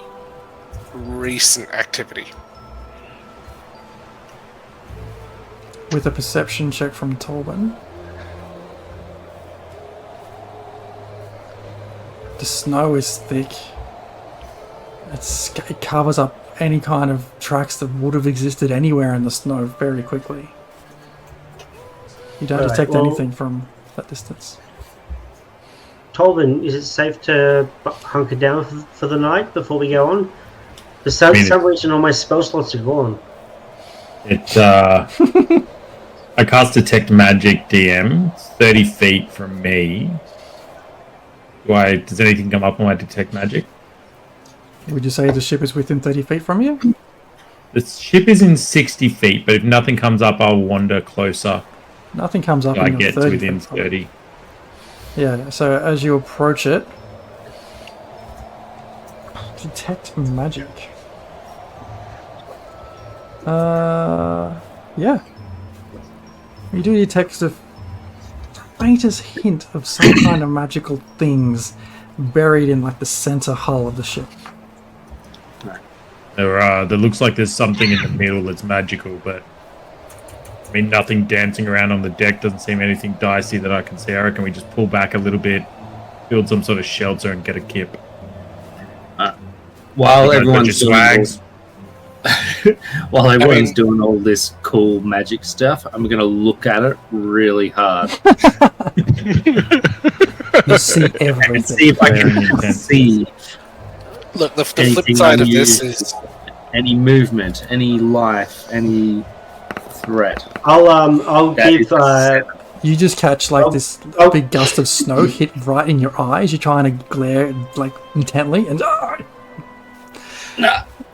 recent activity. With a perception check from Tolman. The snow is thick. It covers up any kind of tracks that would have existed anywhere in the snow very quickly. You don't detect anything from that distance. Tolman, is it safe to hunker down for the night before we go on? For some reason, all my spell slots are gone. I cast Detect Magic DM 30 feet from me. Does anything come up on my Detect Magic? Would you say the ship is within 30 feet from you? The ship is in 60 feet, but if nothing comes up, I'll wander closer. Nothing comes up. I in get 30 within feet. 30. Yeah, so as you approach it, detect magic. Yeah. You do detect the faintest hint of some kind of magical things buried in like the center hull of the ship. There looks like there's something in the middle that's magical, but I mean, nothing dancing around on the deck. Doesn't seem anything dicey that I can see. I reckon we just pull back a little bit, build some sort of shelter, and get a kip. While You got a bunch everyone's of doing swags. while everyone's doing all this cool magic stuff, I'm gonna look at it really hard You see and everything. see if I can see Look, the flip anything side of this unusual, is any movement, any life, any threat. I'll That give is a You just catch like this big gust of snow hit right in your eyes. You're trying to glare like intently, and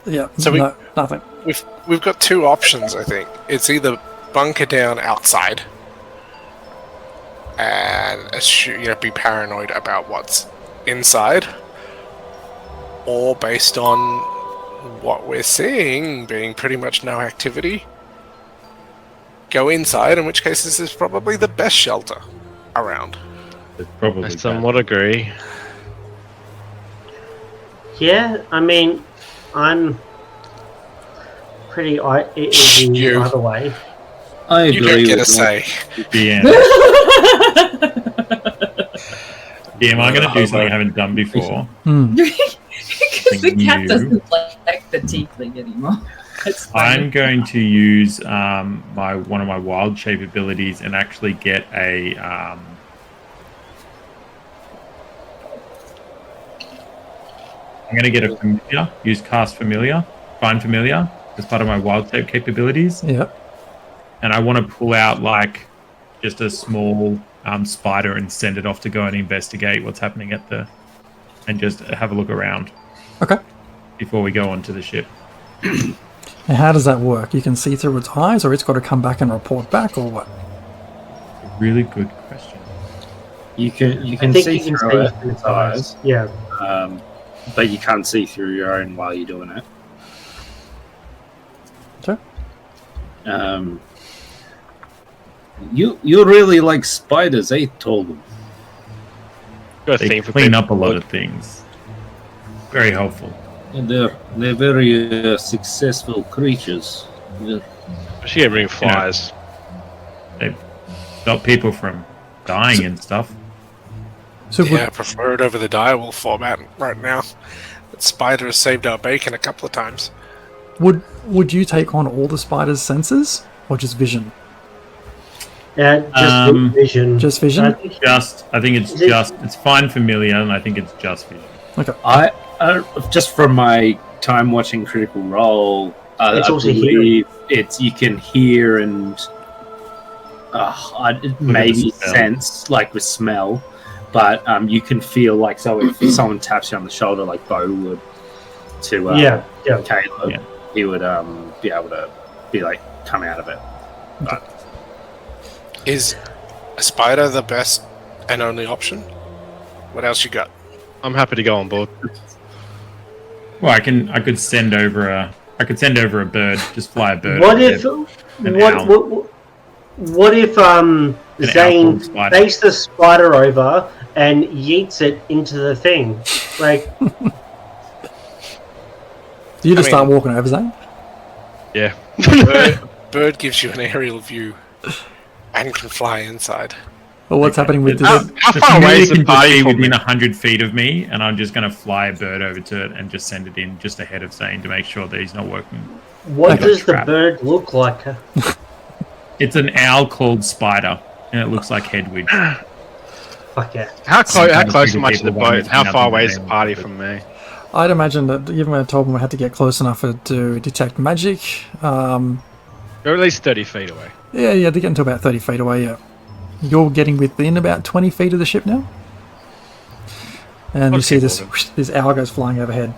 yeah, So no, nothing. we've got two options. I think it's either bunker down outside and be paranoid about what's inside, or based on what we're seeing being pretty much no activity, go inside, in which case this is probably the best shelter around. It's probably I bad. somewhat agree. Yeah, I mean, I'm pretty easy You. either way. I You agree don't get a with say. DM. DM, I'm going to do something I haven't done before. Because the cat You. doesn't like the tiefling anymore. It's funny. I'm going to use one of my wild shape abilities and actually get a I'm going to get a familiar, use cast familiar, find familiar as part of my wild shape capabilities. Yep. And I want to pull out like just a small spider and send it off to go and investigate what's happening and just have a look around Okay. before we go onto the ship. And how does that work? You can see through its eyes, or it's got to come back and report back, or what? Really good question. You can I think see you can through see it through with its eyes. Yeah. but you can't see through your own while you're doing it. Sure. You really like spiders, eh, Tolden? Got a They theme for clean people up a lot who of things. Very helpful. And they're very successful creatures. Yeah. Especially get rid of flies. They've got people from dying and stuff. So Yeah, I prefer it over the direwolf format right now. That spider has saved our bacon a couple of times. would you take on all the spider's senses, or just vision? Yeah, just vision. Just vision? I think- I think it's Is it- it's fine familiar, and I think it's just vision. Okay. I just from my time watching Critical Role, It's I also believe it's you can hear and maybe smell. sense like with smell, but you can feel like so if someone taps you on the shoulder like Bo would to yeah. Caleb, Yeah. he would be able to be like come out of it. But Is a spider the best and only option? What else you got? I'm happy to go on board. Well, I could send over a bird, just fly a bird. What over if there. what if owl Zane called spider. takes the spider over and yeets it into the thing? Like, Do you just I start mean- walking over, Zane? Yeah. Bird gives you an aerial view and can fly inside. Or what's happening with How, this? how The far away familiar is the can just party be from within me? 100 feet of me, and I'm just going to fly a bird over to it and just send it in just ahead of Zane to make sure that he's not working. what Like a does the trap. bird look like? It's an owl called Spider, and it looks like Hedwig. Fuck yeah. How Sometimes close people am I to the want boat? to How find far out away the is the name party of it. from me? I'd imagine that even when I told them I had to get close enough to detect magic. They're at least 30 feet away. Yeah, they're getting to about 30 feet away, yeah. You're getting within about 20 feet of the ship now. And you Okay, see this well this owl goes flying overhead.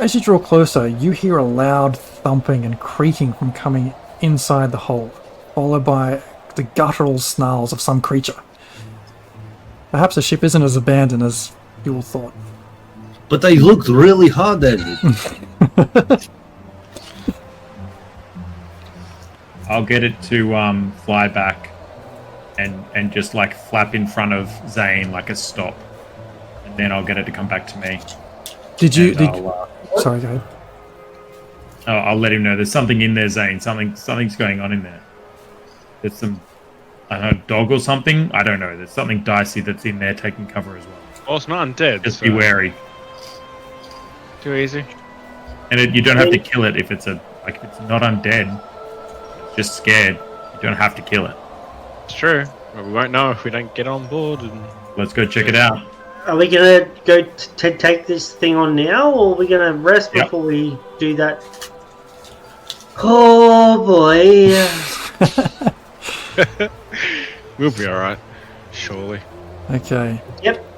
As you draw closer, you hear a loud thumping and creaking from coming inside the hold, followed by the guttural snarls of some creature. Perhaps the ship isn't as abandoned as you all thought. But they looked really hard at it. I'll get it to fly back and just like flap in front of Zane like a stop, and then I'll get it to come back to me. Did you? And Did, sorry, go ahead. I'll let him know there's something in there, Zane. Something's going on in there. There's some, I don't know, dog or something. I don't know. There's something dicey that's in there taking cover as well. Well, it's not undead. Just so be wary. Too easy. And you don't have to kill it if it's if it's not undead. It's just scared. You don't have to kill it. It's true. But we won't know if we don't get on board. And Let's go check it out. Are we gonna go take this thing on now, or are we gonna rest before we do that? Oh boy. we'll be alright. Surely. Okay. Yep.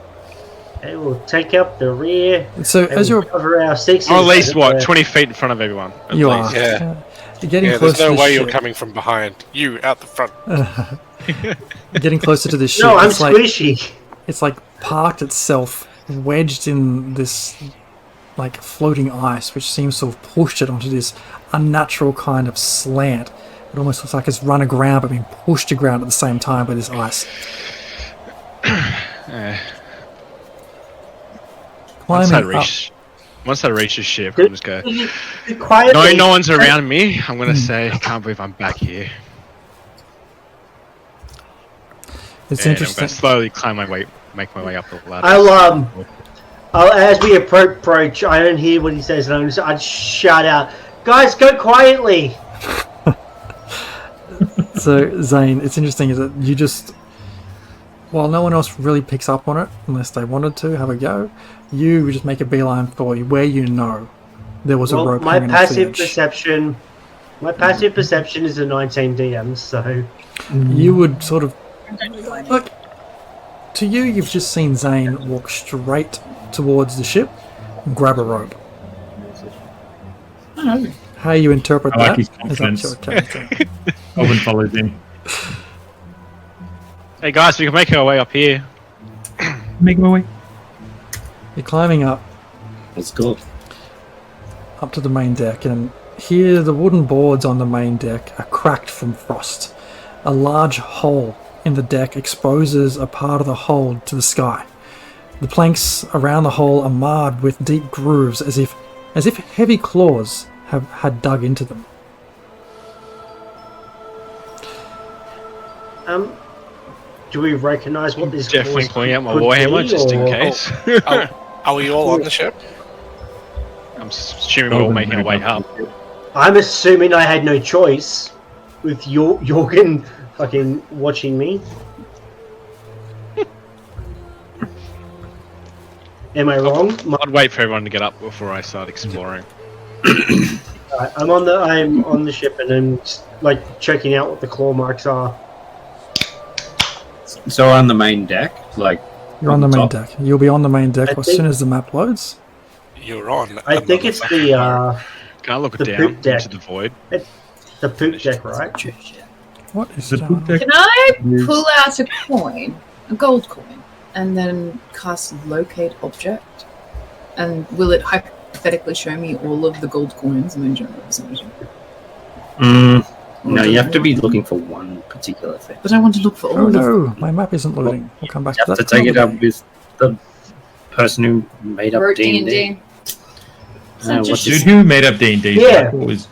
Okay, we'll take up the rear. So as you're cover our sixes. Or at least what, 20 feet in front of everyone. At you least. are. Yeah. You're getting Yeah, close there's no to way the you're ship. coming from behind. You out the front. You're getting closer to the ship. No, I'm It's like, squishy. it's like parked itself, wedged in this like floating ice, which seems to have pushed it onto this unnatural kind of slant. It almost looks like it's run aground but being pushed aground at the same time by this ice. Once Climbing up. I reach the ship, I'm just go. Quietly. No one's around me. I'm gonna say, I can't believe I'm back here. It's And I'm interesting. gonna slowly climb my way, make my way up the ladder. I'll as we approach, I don't hear what he says, and I'd shout out, "Guys, go quietly!" So Zane, it's interesting is that you just, while no one else really picks up on it unless they wanted to have a go, you just make a beeline for where you know there was a rope my hanging off the passive edge. perception, is a 19 DM, so You would sort of look. To you, you've just seen Zane walk straight towards the ship and grab a rope. How you interpret I like that his is up to your confidence. character. Owen follows him. Hey guys, we can make our way up here. Make my way. You're climbing up Let's go. to the main deck, and here the wooden boards on the main deck are cracked from frost. A large hole in the deck exposes a part of the hold to the sky. The planks around the hole are marred with deep grooves, as if heavy claws had dug into them. do we recognize what this Definitely course pulling out my could warhammer be, just in or- case. Are we all on the ship? I'm assuming we're all making our way up. I'm assuming I had no choice with Jorgen fucking watching me. Am I wrong? I'd wait for everyone to get up before I start exploring. I'm on the ship, and I'm like checking out what the claw marks are. So on the main deck, like You're on the main top? deck. You'll be on the main deck as think- soon as the map loads. You're on. I think it's the Can I look The down poop deck. into the void? poop deck, right? What is The going poop on? deck. Can I pull out a coin, a gold coin, and then cast locate object? And will it hypothetically show me all of the gold coins in the general vicinity? No, you have to be looking for one particular thing. But I want to look for all Oh of them. no, my map isn't loading. We'll come back You to have that. to take it another up day. with the person who made up Wrote D&D. D&D. What's Dude, his- who made up D&D? Yeah. Was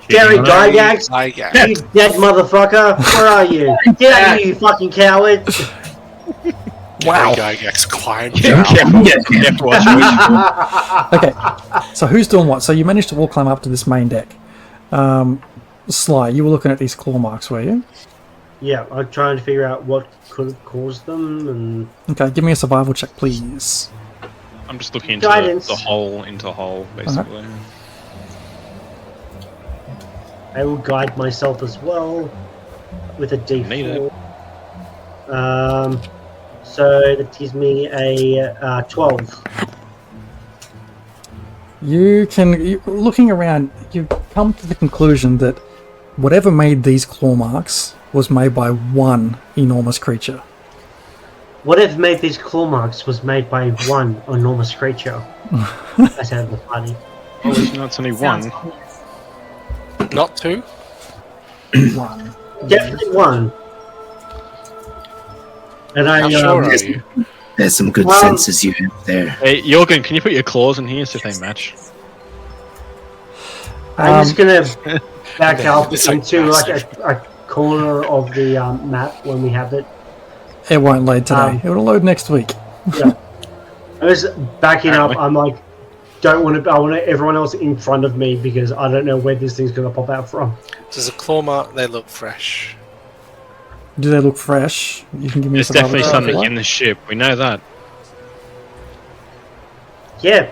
Gary cheating on it? Gygax, Yeah. you dead motherfucker! Where are you? Get out here, you fucking coward! Wow. Gygax climbed Yeah, down. careful what you wish for. Okay, so who's doing what? So you managed to all climb up to this main deck. Sly, you were looking at these claw marks, were you? Yeah, I'm trying to figure out what could have caused them, and Okay, give me a survival check, please. I'm just looking into Guidance. the hole, basically. I will guide myself as well with a Need it. D4. So that gives me a 12. Looking around, you come to the conclusion that whatever made these claw marks was made by one enormous creature. Whatever made these claw marks was made by one enormous creature. That's out of the party. Oh, no, it's only Sounds one. ominous. Not two? One. Definitely one. And How sure are you? There's some good Well- senses you have there. Hey, Jorgen, can you put your claws in here so they match? I'm just gonna back up It's like into like massive. a corner of the map when we have it. It won't load today. It will load next week. Yeah. I was backing up. Apparently. I'm like, don't want to. I want everyone else in front of me because I don't know where this thing's going to pop out from. Does a claw mark? They look fresh. Do they look fresh? You can give me There's some definitely other something color. in the ship. We know that. Yeah.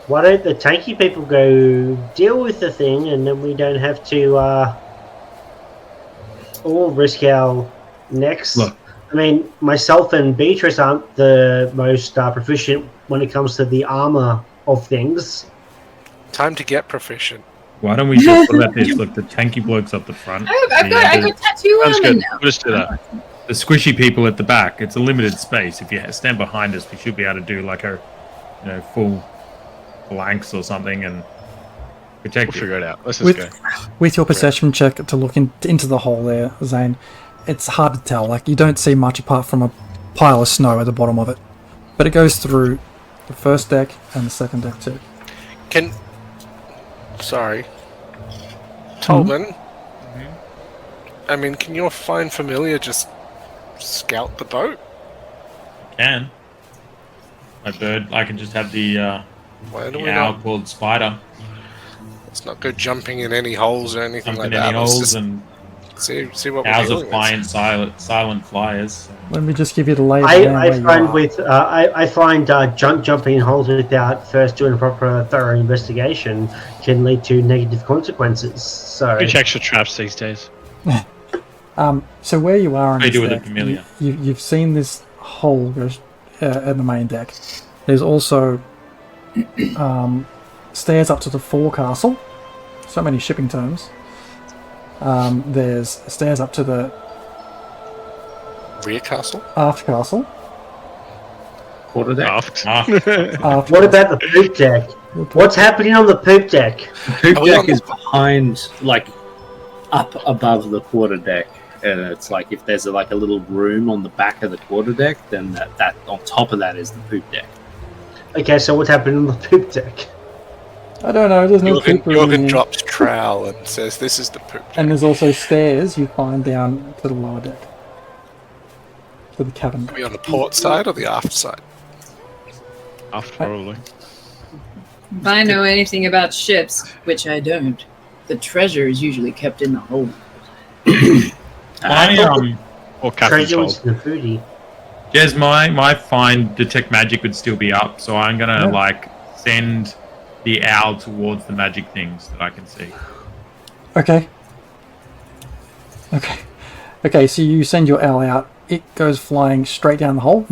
Why don't the tanky people go deal with the thing, and then we don't have to all risk our necks. Look. I mean, myself and Beatrice aren't the most proficient when it comes to the armor of things. Time to get proficient. Why don't we just what about this? Look, the tanky blokes up the front. I got tattoo Sounds armor good. now. We'll just do that. The squishy people at the back. It's a limited space. If you stand behind us, we should be able to do like a, full blanks or something and protect We'll you. figure it out. Let's just go. With your perception check to look into the hole there, Zane, it's hard to tell. Like, you don't see much apart from a pile of snow at the bottom of it. But it goes through the first deck and the second deck too. Sorry. Tolman. I mean, can your fine familiar just scout the boat? Can. My bird, I can just have the Why do we owl not? called Spider. Let's not go jumping in any holes or anything Jump like in any that. Let's holes just and see what we're owls dealing are with. flying silent flyers. Let me just give you the lay of the I land where you find are. with I find jumping in holes without first doing a proper thorough investigation can lead to negative consequences. So Who checks for traps these days? So where you are on What do you this do with a deck, familiar? you've seen this hole goes at the main deck. There's also stairs up to the forecastle. So many shipping terms. There's stairs up to the Rear castle? aft castle. Quarterdeck. Aft. Aft what about the poop deck? What's happening on the poop deck? Poop Are we on deck is behind, like, up above the quarterdeck. And it's like if there's a little room on the back of the quarterdeck, then that on top of that is the poop deck. Okay, so what's happening on the poop deck? I don't know. There's no poop room in Jorgen here. drops trowel and says, "This is the poop." And there's also stairs you find down to the lower deck, to the cabin. Are we on the port side or the aft side? Aft, probably. If I know anything about ships, which I don't, the treasure is usually kept in the hold. Or Captain's Treasure was hold. in the foodie. Jez, my fine detect magic would still be up, so I'm gonna send the owl towards the magic things that I can see. Okay. Okay, so you send your owl out. It goes flying straight down the hole.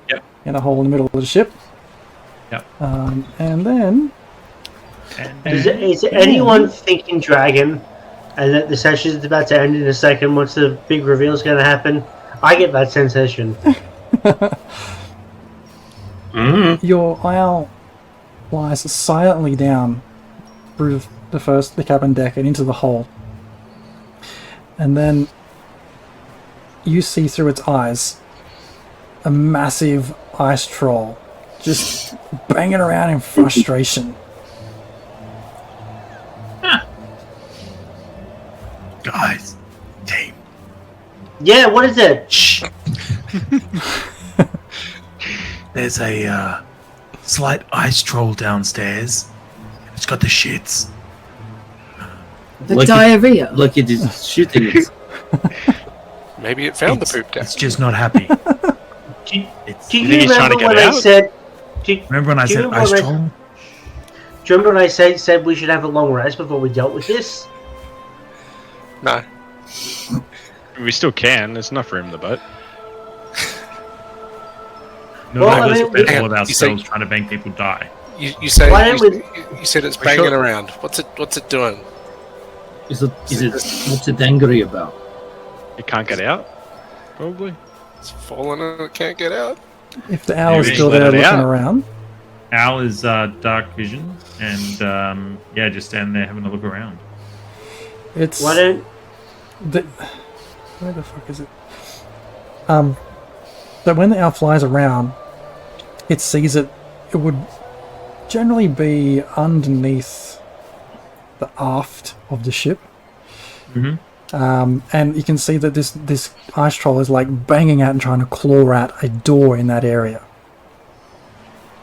Yep. In a hole in the middle of the ship. Yep. And then... Is anyone thinking dragon and that the session is about to end in a second once the big reveal is going to happen? I get that sensation. Your owl flies silently down through the cabin deck and into the hole. And then you see through its eyes a massive ice troll just banging around in frustration. Guys, team. Yeah, what is it? Shh. There's a slight ice troll downstairs. It's got the shits. The diarrhea. Look, it is shooting it. Maybe it found the poop deck. It's just not happy. Do It's, you You think he's trying to remember get when I out? said? remember when I do you said remember ice when I- troll? Do you remember when I said we should have a long rest before we dealt with this? No. We still can. There's enough room in the boat. No, Well, I let's mean, spend we- all of you ourselves say- trying to make people die. You say Why don't you said it's banging around. What's it doing? Is it what's it angry about? It can't get out. Probably. It's falling and it can't get out. If the owl is Maybe still let there it looking out. around, Owl is dark vision, and just stand there having a look around. it's... Why don't? Where the fuck is it? So when the owl flies around, it sees it would generally be underneath the aft of the ship. And you can see that this ice troll is like banging out and trying to claw at a door in that area.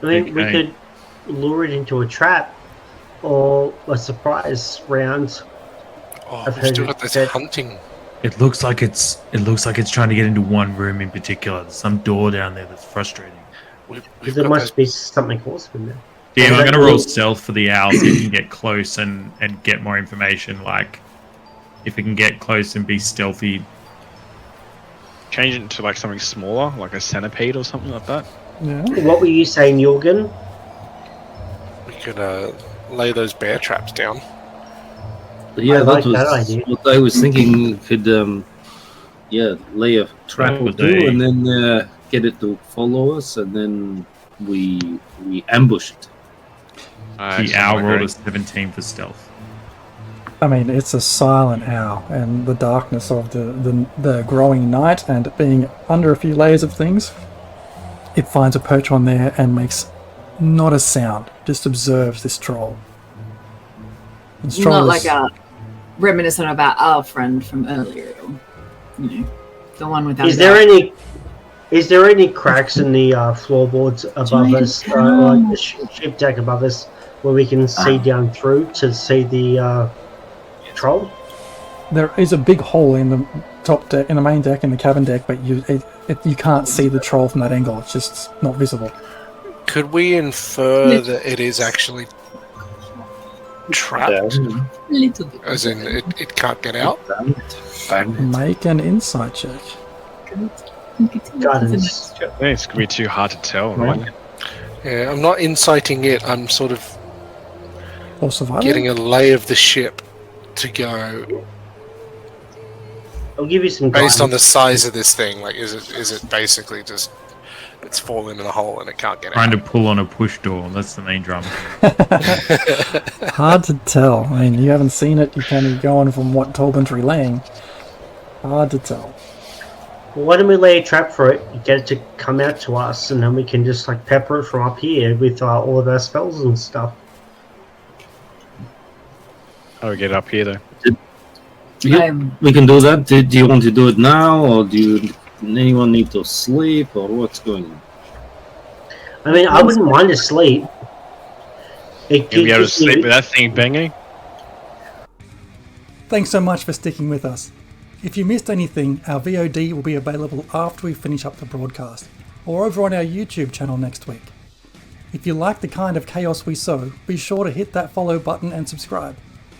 I mean, we Okay. could. lure it into a trap or a surprise round. Oh, I've we've still heard got this that- hunting. It looks like it's trying to get into one room in particular. There's some door down there that's frustrating. We've There got must this- be something awesome there. Yeah, Is I'm that gonna roll cool? stealth for the owl so you can get close and get more information. Like, if it can get close and be stealthy. Change it to like something smaller, like a centipede or something like that. Yeah. What were you saying, Jorgen? We could lay those bear traps down. Yeah, I like that was that idea. what I was thinking. We could, lay a trap That or was two, a- and then get it to follow us, and then we ambush it. The owl rolled a 17 for stealth. I mean, it's a silent owl, and the darkness of the growing night and being under a few layers of things, it finds a perch on there and makes not a sound, just observes this troll. And this troll Not is- like a reminiscent about our friend from earlier. You know, the one without. Is there any cracks in the floorboards above Giant us, owl. like the ship deck above us, where we can see down through to see the troll? There is a big hole in the top deck, in the main deck, in the cabin deck, but you can't see the troll from that angle. It's just not visible. Could we infer that it is actually trapped? A little bit. As in, it can't get out? Make an insight check. Guidance. I think it's gonna be too hard to tell, right? Yeah, I'm not inciting it. I'm sort of Or survival. getting a lay of the ship to go I'll give you some based on the guidance. size of this thing. Like, is it basically just it's fallen in a hole and it can't get Trying out? to pull on a push door. That's the main drama. Hard to tell. I mean, you haven't seen it. You kind of going from what Tolban's relaying. Hard to tell. Well, why don't we lay a trap for it, get it to come out to us, and then we can just like pepper it from up here with all of our spells and stuff. How do we get it up here though? We can do that. Do you want to do it now, or do anyone need to sleep, or what's going on? I mean, I wouldn't mind a sleep. It You'll be able to gives me- sleep with that thing banging? Thanks so much for sticking with us. If you missed anything, our VOD will be available after we finish up the broadcast, or over on our YouTube channel next week. If you like the kind of chaos we sow, be sure to hit that follow button and subscribe.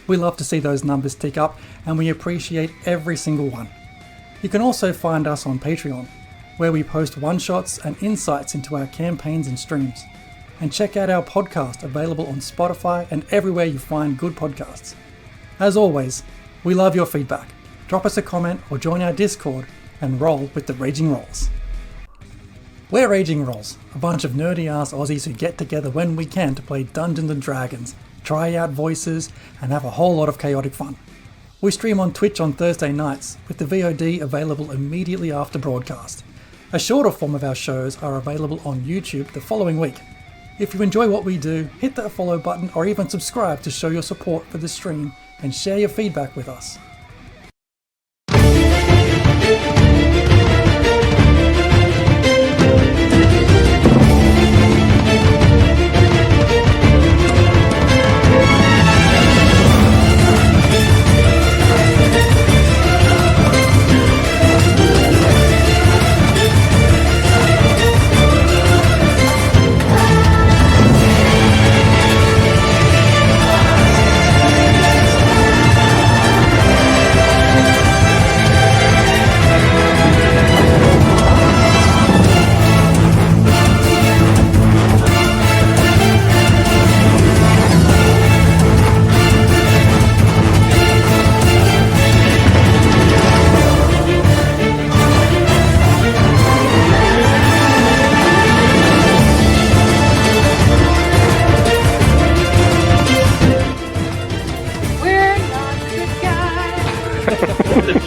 We love to see those numbers tick up, and we appreciate every single one. You can also find us on Patreon, where we post one-shots and insights into our campaigns and streams. And check out our podcast, available on Spotify and everywhere you find good podcasts. As always, we love your feedback. Drop us a comment or join our Discord and roll with the Raging Rolls. We're Raging Rolls, a bunch of nerdy-ass Aussies who get together when we can to play Dungeons & Dragons, try out voices, and have a whole lot of chaotic fun. We stream on Twitch on Thursday nights, with the VOD available immediately after broadcast. A shorter form of our shows are available on YouTube the following week. If you enjoy what we do, hit that follow button or even subscribe to show your support for the stream and share your feedback with us. We're not good guys.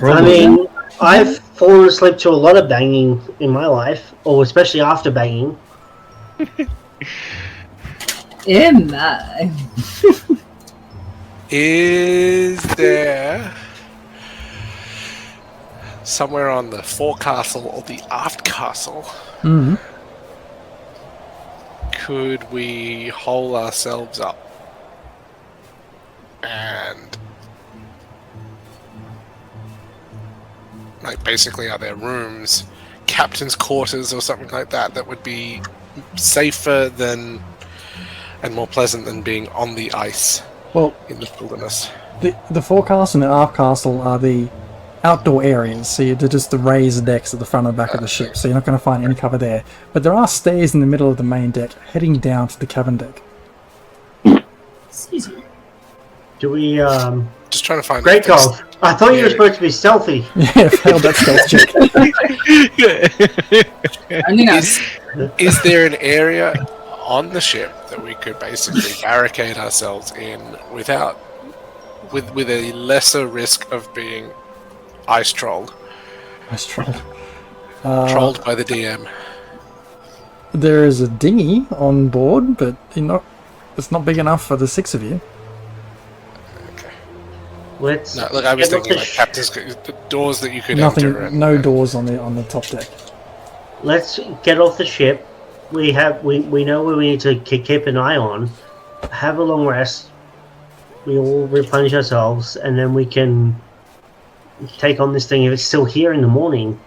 I mean, I've fallen asleep to a lot of banging in my life, or especially after banging. Am I? Is there somewhere on the forecastle or the aft castle? Mm-hmm. Could we hole ourselves up and like basically are there rooms, captain's quarters or something like that that would be safer than and more pleasant than being on the ice Well, in the wilderness? the forecastle and the aft castle are the outdoor areas, so they're just the raised decks at the front and back of the ship, so you're not going to find any cover there. But there are stairs in the middle of the main deck heading down to the cabin deck. Excuse me. Do we, Just trying to find Great golf. I thought you were supposed to be stealthy. Yeah, failed that stealth check. I think I was Is there an area on the ship that we could basically barricade ourselves in with a lesser risk of being ice trolled? Nice trolled. Trolled by the DM. There is a dinghy on board, but it's not big enough for the 6 of you. Let's No, look, I was get off thinking the like sh- captain's the doors that you could enter. Nothing, no doors on the top deck. Let's get off the ship. We know where we need to keep an eye on. Have a long rest. We all replenish ourselves, and then we can take on this thing if it's still here in the morning.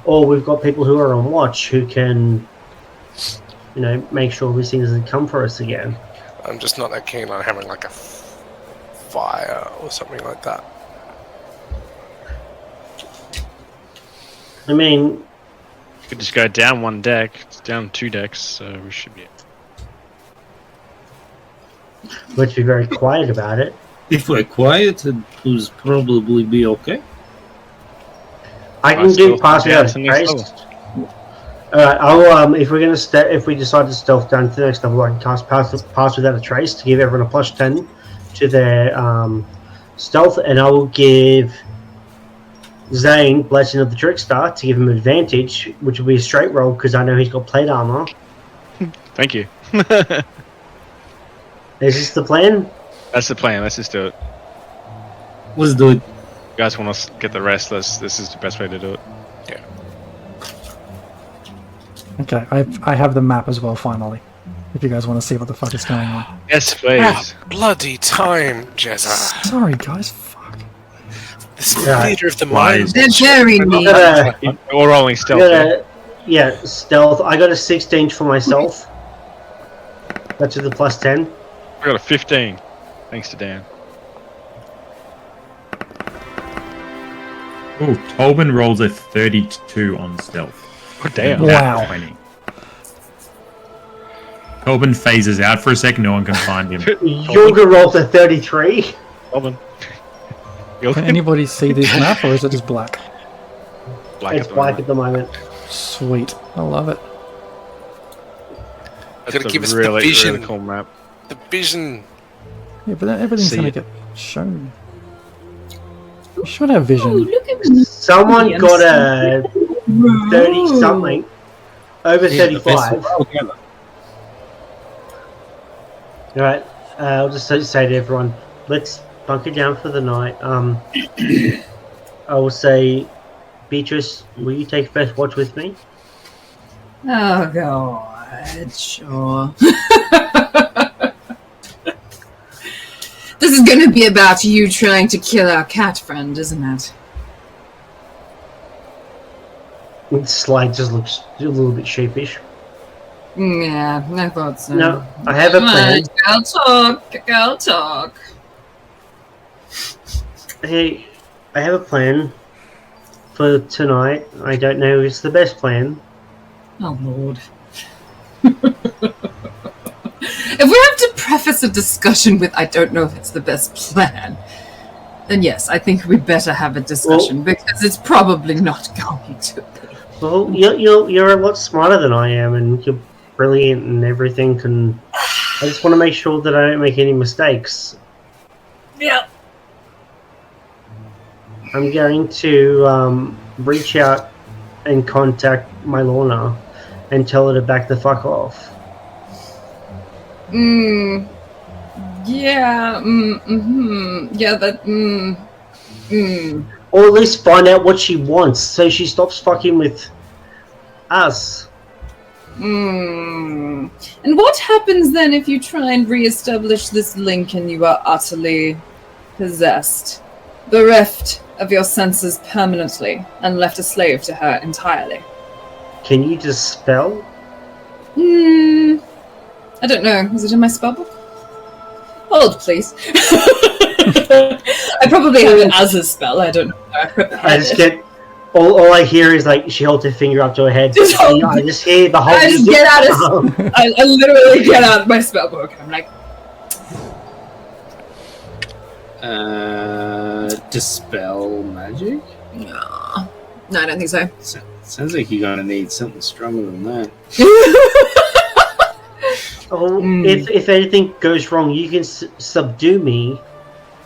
Or we've got people who are on watch who can, make sure this thing doesn't come for us again. I'm just not that keen on having like a fire or something like that. I mean, Could just go down one deck. It's down 2 decks, so we should be. let's be very quiet about it. If we're quiet, it will probably be okay. I can do pass without a trace. I'll if we're gonna if we decide to stealth down to the next level, I can cast pass without a trace to give everyone a +10 to their stealth, and I will give Zane Blessing of the Trickstar to give him advantage, which will be a straight roll because I know he's got plate armor. Thank you. Is this the plan? That's the plan. Let's just do it. Let's do it. You guys want to get the rest? This is the best way to do it. Yeah. Okay, I have the map as well, finally. If you guys want to see what the fuck is going on. Yes, please. Bloody time, Jezza. Sorry, guys. Fuck. This Yeah. theater of the mind. They're very neat. We're rolling stealth. Yeah, stealth. I got a 16 for myself. That's with the +10. I got a 15. Thanks to Dan. Oh, Tobin rolls a 32 on stealth. Oh, damn. Wow. 20. Tobin phases out for a second, no one can find him. Yoga rolls a 33. Robin. Can anybody see this map, or is it just black? It's black at the moment. Sweet. I love it. They're going to give us really, the vision. really cool map. The vision. Yeah, but then everything's See going it. to get shown. You should have vision. Oh, look at me. Someone got a 30-something. Over 35. Alright, I'll just say to everyone, let's bunker down for the night. I will say, Beatrice, will you take first watch with me? Oh, God. Sure. This is going to be about you trying to kill our cat friend, isn't it? Slide just looks a little bit sheepish. Yeah, I thought so. No, I have a plan. I'll talk. Hey, I have a plan for tonight. I don't know if it's the best plan. Oh, Lord. If we have to preface a discussion with, I don't know if it's the best plan, then yes, I think we'd better have a discussion, because it's probably not going to be. Well, you're a lot smarter than I am, and you're brilliant and everything, and I just want to make sure that I don't make any mistakes. Yeah. I'm going to reach out and contact my Lorna and tell her to back the fuck off. Yeah. Yeah. Or at least find out what she wants so she stops fucking with us. And what happens then if you try and re-establish this link and you are utterly possessed, bereft of your senses permanently, and left a slave to her entirely? Can you dispel? I don't know. Is it in my spellbook? Hold, please. I probably have it as a spell. I don't know. I just get all I hear is like she holds her finger up to her head. I just hear the whole. I just get out of. I literally get out my spellbook. I'm like, dispel magic? no, I don't think so. Sounds like you're gonna need something stronger than that. If anything goes wrong, you can subdue me.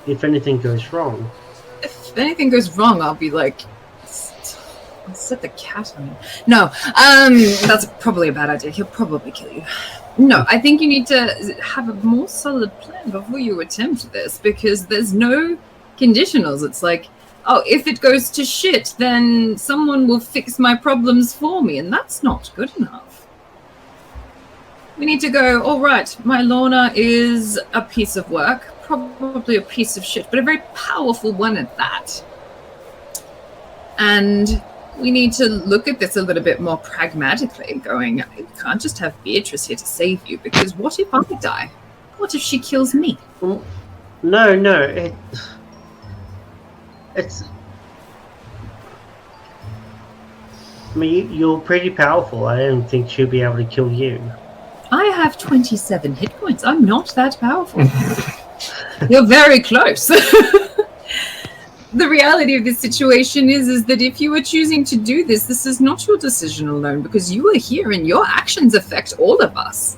If anything goes wrong. If anything goes wrong, I'll be like, I'll set the cat on you. No, that's probably a bad idea. He'll probably kill you. No, I think you need to have a more solid plan before you attempt this, because there's no conditionals. It's like, oh, if it goes to shit, then someone will fix my problems for me, and that's not good enough. We need to go, all right, my Lorna is a piece of work, probably a piece of shit, but a very powerful one at that. And we need to look at this a little bit more pragmatically, going, you can't just have Beatrice here to save you, because what if I die? What if she kills me? No, it's... I mean, you're pretty powerful. I don't think she'll be able to kill you. I have 27 hit points. I'm not that powerful. You're very close. The reality of this situation is that if you are choosing to do this, this is not your decision alone, because you are here and your actions affect all of us.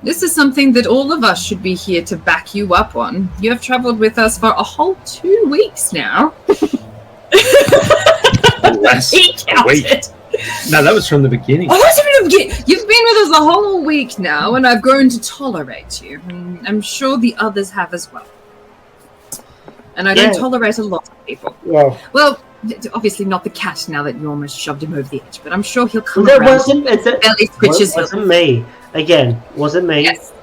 This is something that all of us should be here to back you up on. You have traveled with us for a whole 2 weeks now. Less a week. No, that was from the beginning. You've been with us a whole week now, and I've grown to tolerate you. I'm sure the others have as well. And I don't tolerate a lot of people. Yeah. Well, obviously not the cat now that you almost shoved him over the edge, but I'm sure he'll come around. Belly twitches. Wasn't me. Again, wasn't me. Yes.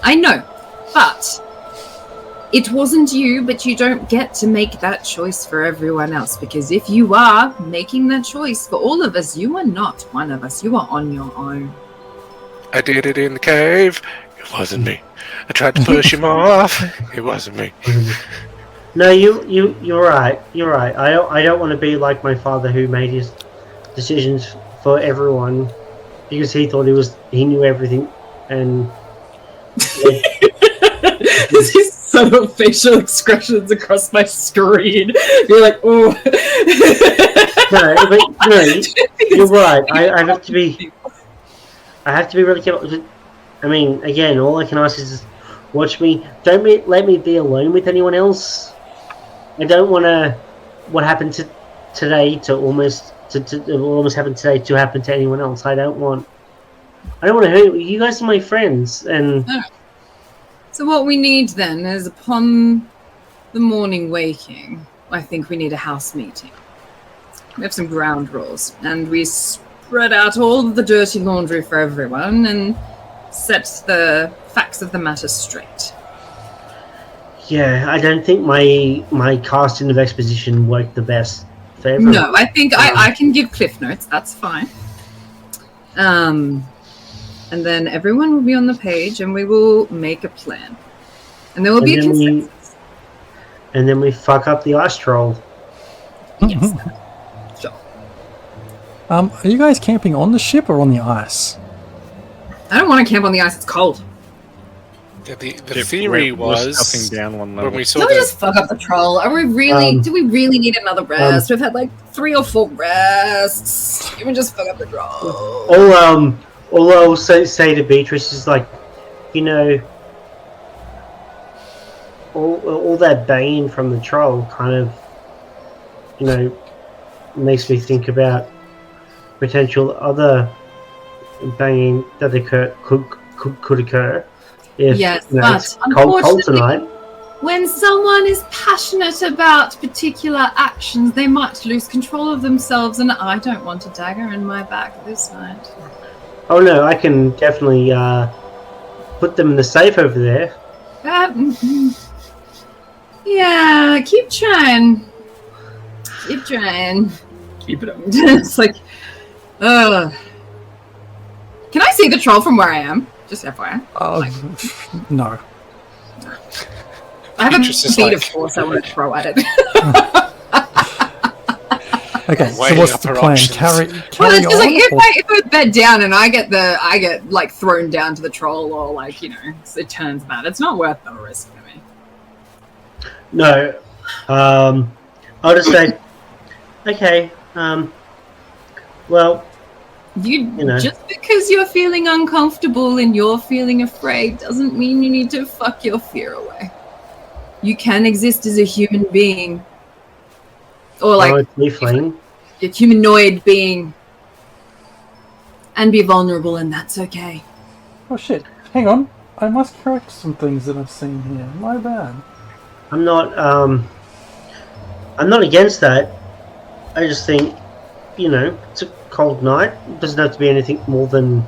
I know, but it wasn't you, but you don't get to make that choice for everyone else, because if you are making that choice for all of us, you are not one of us. You are on your own. I did it in the cave. It wasn't me. I tried to push him off. It wasn't me. No, you're right. You're right. I don't want to be like my father, who made his decisions for everyone because he thought he knew everything, and these subtle facial expressions across my screen. You're like, oh. No, you're right. I have to be really careful. I mean, again, all I can ask is watch me. Don't let me be alone with anyone else. I don't want what happened today to almost happen today to happen to anyone else. I don't want to hurt you. You guys are my friends, and so what we need then is, upon the morning waking, I think we need a house meeting. We have some ground rules, and we spread out all the dirty laundry for everyone and set the facts of the matter straight. Yeah, I don't think my casting of exposition worked the best for everyone. No, I think I can give cliff notes. That's fine. And then everyone will be on the page, and we will make a plan. And there will be a consensus. And then we fuck up the ice troll. Yes. Sure. Are you guys camping on the ship or on the ice? I don't want to camp on the ice. It's cold. Yeah, the theory was down one when we saw Don't we just fuck up the troll? Are we really? Do we really need another rest? We've had like 3 or 4 rests. Can we just fuck up the troll? All I'll say to Beatrice is like, all that bane from the troll kind of, makes me think about potential other banging that could occur if Yes, you know, but it's cold unfortunately, tonight. when someone is passionate about particular actions, they might lose control of themselves, and I don't want a dagger in my back this night. Oh no, I can definitely put them in the safe over there. Yeah, keep trying. Keep trying. Keep it up. It's like, can I see the troll from where I am? Just FYI. No. I have a Beatrice is bead like- of force I want to throw at it. Okay, so Weighing what's up the her plan? options. Carry Well, it's just like on? if I bed down and I get like thrown down to the troll, or like it turns bad. It's not worth the risk for me. No, I'll just say, okay. Well, You know. just because you're feeling uncomfortable and you're feeling afraid doesn't mean you need to fuck your fear away. You can exist as a human being, or like a tiefling. a humanoid being, and be vulnerable, and that's okay. Oh shit! Hang on. I must correct some things that I've seen here. My bad. I'm not against that. I just think, it's a cold night. It doesn't have to be anything more than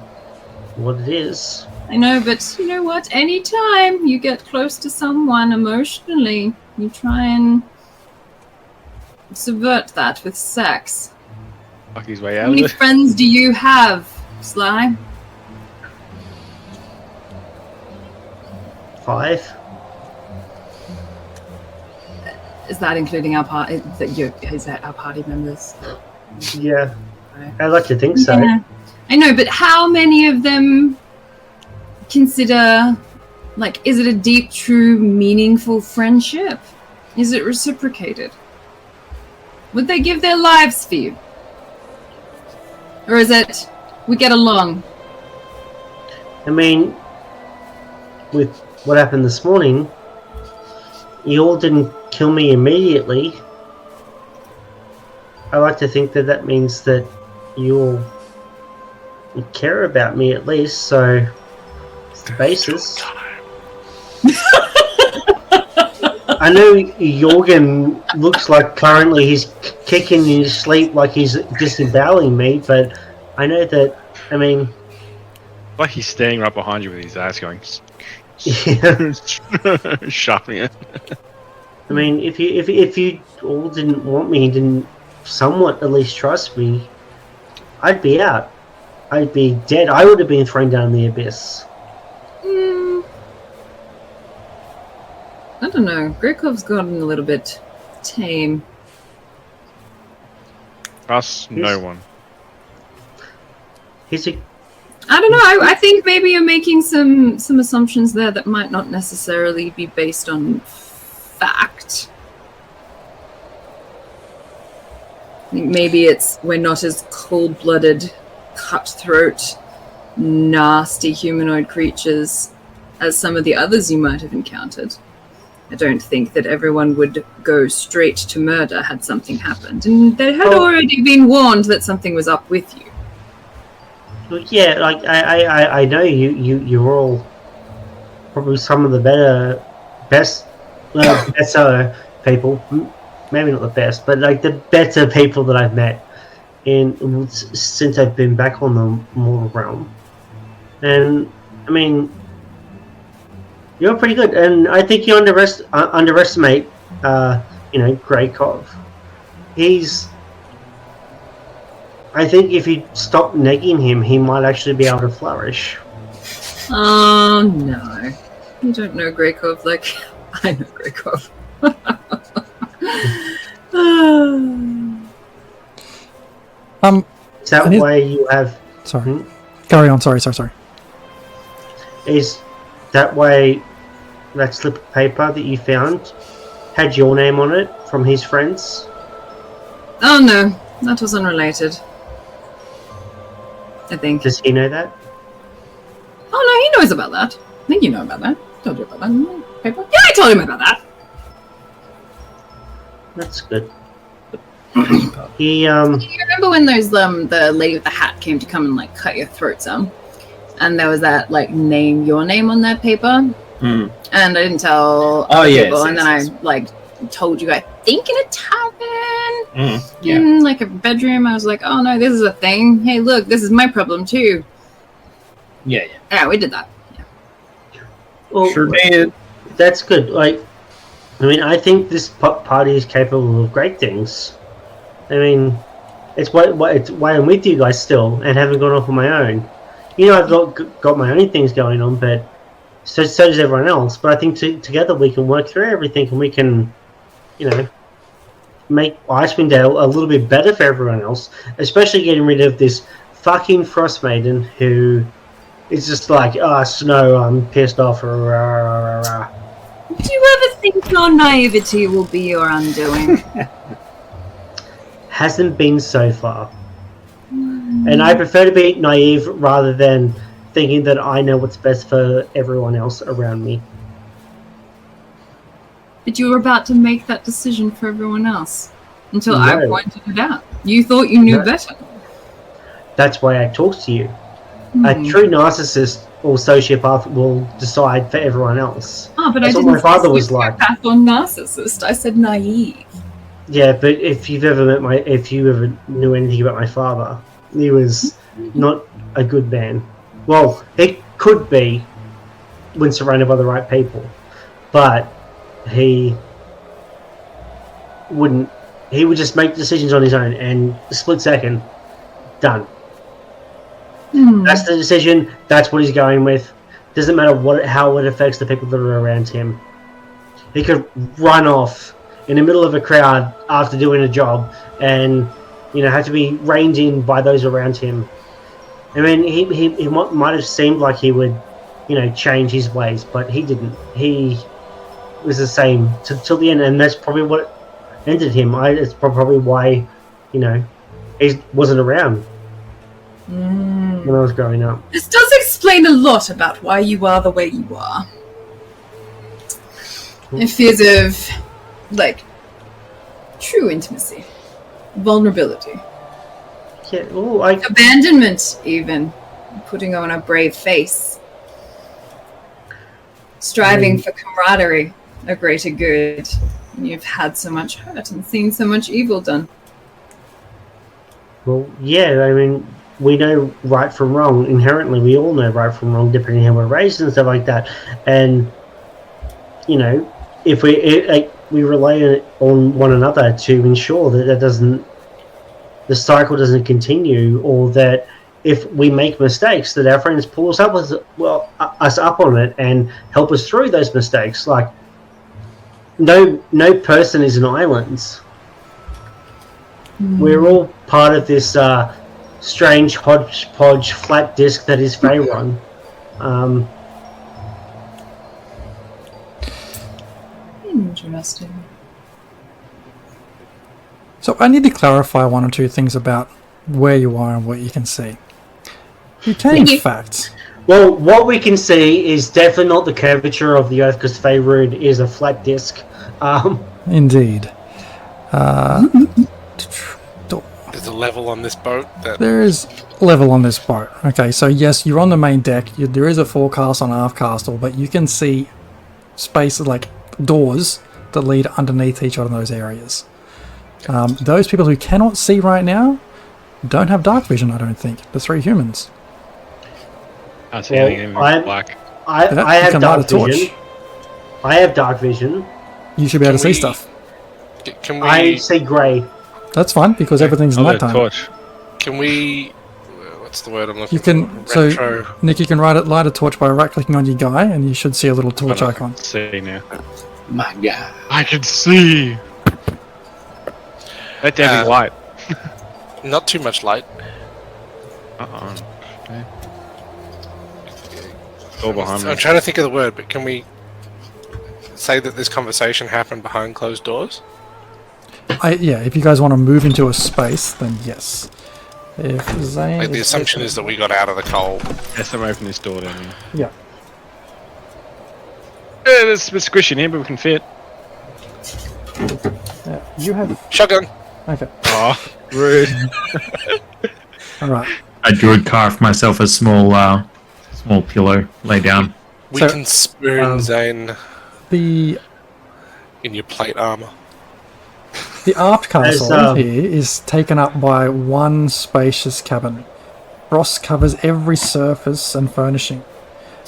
what it is. I know, but you know what? Anytime you get close to someone emotionally, you try and subvert that with sex. Fuck his way How out of many it. friends do you have, Sly? 5. Is that including our party? Is that our party members? Yeah, I'd like to think so. Yeah. I know, but how many of them consider, like, is it a deep, true, meaningful friendship? Is it reciprocated? Would they give their lives for you? Or is it, we get along? I mean, with what happened this morning, you all didn't kill me immediately. I like to think that means that you all care about me at least, so it's the basis. I know Jorgen looks like currently he's kicking in his sleep like he's disemboweling me, but I know that, I mean... Like he's standing right behind you with his ass going... Yeah. Sharpening it. I mean, if you all didn't want me, didn't somewhat at least trust me, I'd be out. I'd be dead. I would have been thrown down the abyss. I don't know. Greikov's gotten a little bit tame. Us, no one. He's a... I don't know. I think maybe you're making some assumptions there that might not necessarily be based on fact. I think maybe we're not as cold-blooded, cutthroat, nasty humanoid creatures as some of the others you might have encountered. I don't think that everyone would go straight to murder had something happened, and they had already been warned that something was up with you. Yeah, like I know you're all probably some of the better people. Maybe not the best, but like the better people that I've met since I've been back on the mortal realm. And I mean, you're pretty good, and I think you underestimate, Greykov. I think if you stop negging him, he might actually be able to flourish. Oh, no. You don't know Greykov like I know Greykov. That way you have... Sorry. Carry on. Sorry. Is that way that slip of paper that you found had your name on it from his friends? Oh, no. That was unrelated. I think. Does he know that? Oh, no, he knows about that. I think you know about that. Told you about that. Paper? Yeah, I told him about that. That's good. He You remember when those the lady with the hat came to come and like cut your throats and there was that like your name on that paper, and I didn't tell other people, and then I like told you I think in a tavern, in like a bedroom. I was like, oh no, this is a thing. Hey, look, this is my problem too. Yeah. Yeah, we did that. Yeah. Well, Sure did. That's good. Like, I mean, I think this party is capable of great things. I mean, it's why I'm with you guys still and haven't gone off on my own. You know, I've got my own things going on, but so does everyone else. But I think together we can work through everything, and we can, you know, make Icewind Dale a little bit better for everyone else. Especially getting rid of this fucking Frostmaiden who is just like, oh, Snow, I'm pissed off. Do you ever think your naivety will be your undoing? Hasn't been so far. And I prefer to be naive rather than thinking that I know what's best for everyone else around me. But you were about to make that decision for everyone else until No. I pointed it out. You thought you knew better. That's why I talk to you. A true narcissist or sociopath will decide for everyone else. Oh, but That's I what didn't my father say was like. sociopath or narcissist. I said naive. Yeah, but if you ever knew anything about my father, he was not a good man. Well, he could be when surrounded by the right people, but he wouldn't. He would just make decisions on his own, and a split second, done. That's the decision. That's what he's going with. Doesn't matter how it affects the people that are around him. He could run off in the middle of a crowd after doing a job, and have to be reined in by those around him. I mean, he might have seemed like he would, change his ways, but he didn't. He was the same till the end, and that's probably what ended him. It's probably why, he wasn't around when I was growing up. This does explain a lot about why you are the way you are. It fears of, true intimacy, vulnerability. Yeah, abandonment, even. Putting on a brave face. Striving for camaraderie, a greater good. You've had so much hurt and seen so much evil done. Well, yeah, I mean, we know right from wrong. Inherently, we all know right from wrong, depending on how we're raised and stuff like that. And, if we rely on one another to ensure that the cycle doesn't continue, or that if we make mistakes, that our friends pull us up on it and help us through those mistakes. Like, no person is an island. We're all part of this strange hodgepodge flat disc that is Faerun. Interesting. So I need to clarify one or two things about where you are and what you can see. You can, in fact. Well, what we can see is definitely not the curvature of the Earth, because Faerun is a flat disc. Indeed. There's a level on this boat. There is level on this boat. Okay, so yes, you're on the main deck. There is a forecast on Aftcastle, but you can see spaces like doors that lead underneath each one of those areas. Those people who cannot see right now don't have dark vision, I don't think. The three humans. I see anything black. I have dark vision. I have dark vision. You should be able to see stuff. Can we? I see grey. That's fine, because everything's nighttime. Torch. Can we? What's the word I'm looking for? You can. So, Nick, you can light a torch by right-clicking on your guy, and you should see a little torch icon. See now. My God, I can see. That damn light. Not too much light. Okay. All behind me. I'm trying to think of the word, but can we say that this conversation happened behind closed doors? Yeah, if you guys want to move into a space, then yes. If Zane the assumption is that we got out of the cold. Yes, I'm opening this door down here. Yeah. There's a bit squishy in here, but we can fit. You have shotgun. Okay. Oh, rude. All right. I druid carve myself a small pillow, lay down. We So, can spoon Zane The in your plate armor. Aft castle There's, here is taken up by one spacious cabin. Frost covers every surface and furnishing.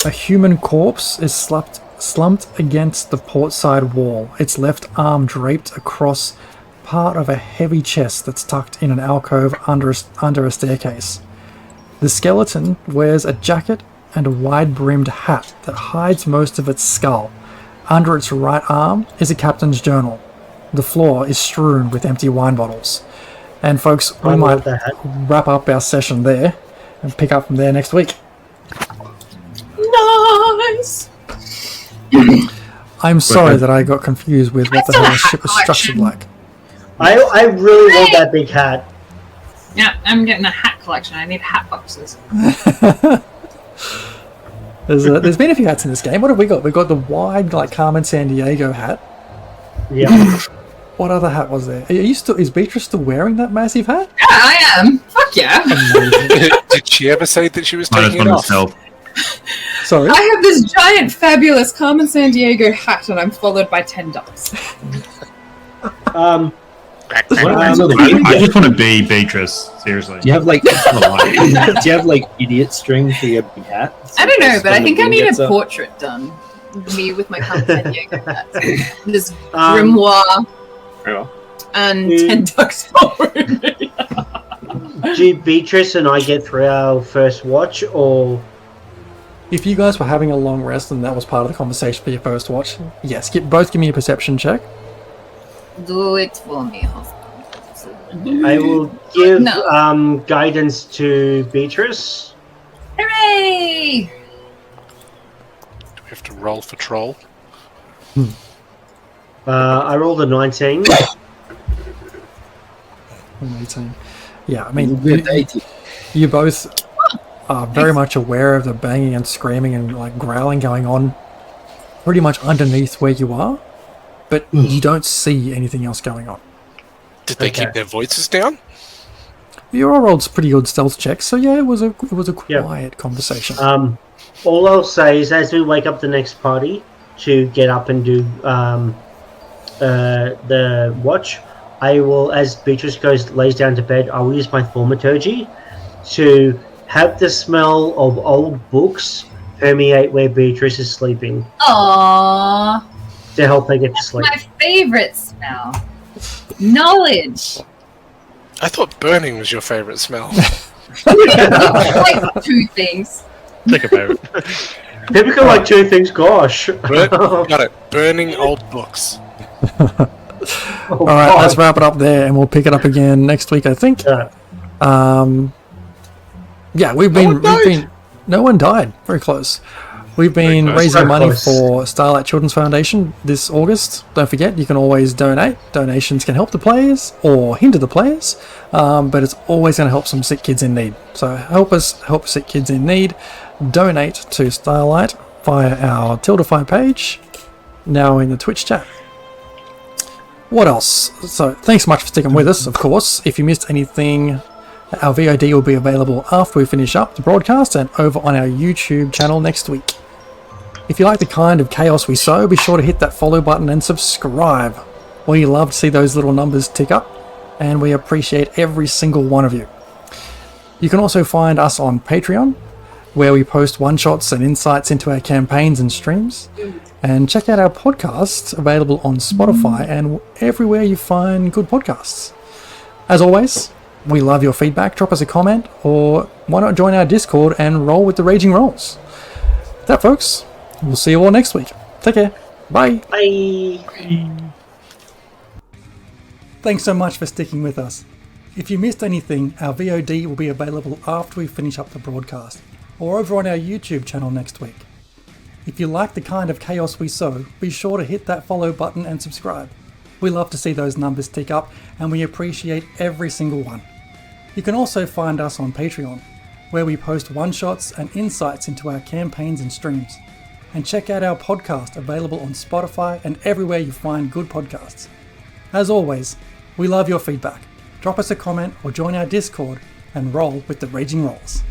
A human corpse is slumped against the portside wall, its left arm draped across part of a heavy chest that's tucked in an alcove under a staircase. The skeleton wears a jacket and a wide-brimmed hat that hides most of its skull. Under its right arm is a captain's journal. The floor is strewn with empty wine bottles. And folks, we might wrap up our session there and pick up from there next week. Nice! I'm sorry that I got confused with what the hell the ship was structured like. I really want that big hat. Yeah, I'm getting a hat collection. I need hat boxes. There's been a few hats in this game. What have we got? We've got the wide, like Carmen Sandiego hat. Yeah. What other hat was there? Is Beatrice still wearing that massive hat? Yeah, I am. Fuck yeah. Did she ever say that she was taking it off? Sorry? I have this giant, fabulous Carmen Sandiego hat, and I'm followed by 10 ducks. What I just want to be Beatrice. Seriously. Do you have like idiot string for your big hat? I don't know, but I think I need Gets a up. portrait done. Me with my Carmen Sandiego hat. This grimoire and 10 ducks following me. Did Beatrice and I get through our first watch, or... If you guys were having a long rest and that was part of the conversation for your first watch, yes, both give me a perception check. Do it for me, husband. I will give guidance to Beatrice. Hooray! Do we have to roll for troll? I rolled a 19. 18. Yeah, I mean, you both are very much aware of the banging and screaming and like growling going on pretty much underneath where you are, but you don't see anything else going on. Did they keep their voices down? You all rolled pretty good stealth checks, so yeah, it was a quiet conversation. All I'll say is, as we wake up the next party to get up and do the watch, I will, as Beatrice lays down to bed, I will use my thaumaturgy to have the smell of old books permeate where Beatrice is sleeping. Aww. To help her get to sleep. My favorite smell. Knowledge. I thought burning was your favourite smell. Like 2 things. Take a vote. Typical like 2 things, gosh. Got it. Burning old books. All right, let's wrap it up there, and we'll pick it up again next week, I think. Yeah, we've been. No one died. Very close. We've been raising money for Starlight Children's Foundation this August. Don't forget, you can always donate. Donations can help the players or hinder the players, but it's always going to help some sick kids in need. So help us help sick kids in need. Donate to Starlight via our Tiltify page, now in the Twitch chat. What else? So thanks so much for sticking with us, of course. If you missed anything, our VOD will be available after we finish up the broadcast and over on our YouTube channel next week. If you like the kind of chaos we sow, be sure to hit that follow button and subscribe. We love to see those little numbers tick up, and we appreciate every single one of you. You can also find us on Patreon, where we post one-shots and insights into our campaigns and streams. And check out our podcasts, available on Spotify and everywhere you find good podcasts. As always, we love your feedback. Drop us a comment, or why not join our Discord and roll with the Raging Rolls. That, folks, we'll see you all next week. Take care. Bye. Bye. Thanks so much for sticking with us. If you missed anything, our VOD will be available after we finish up the broadcast, or over on our YouTube channel next week. If you like the kind of chaos we sow, be sure to hit that follow button and subscribe. We love to see those numbers tick up, and we appreciate every single one. You can also find us on Patreon, where we post one-shots and insights into our campaigns and streams. And check out our podcast, available on Spotify and everywhere you find good podcasts. As always, We love your feedback. Drop us a comment or join our Discord and roll with the Raging Rolls.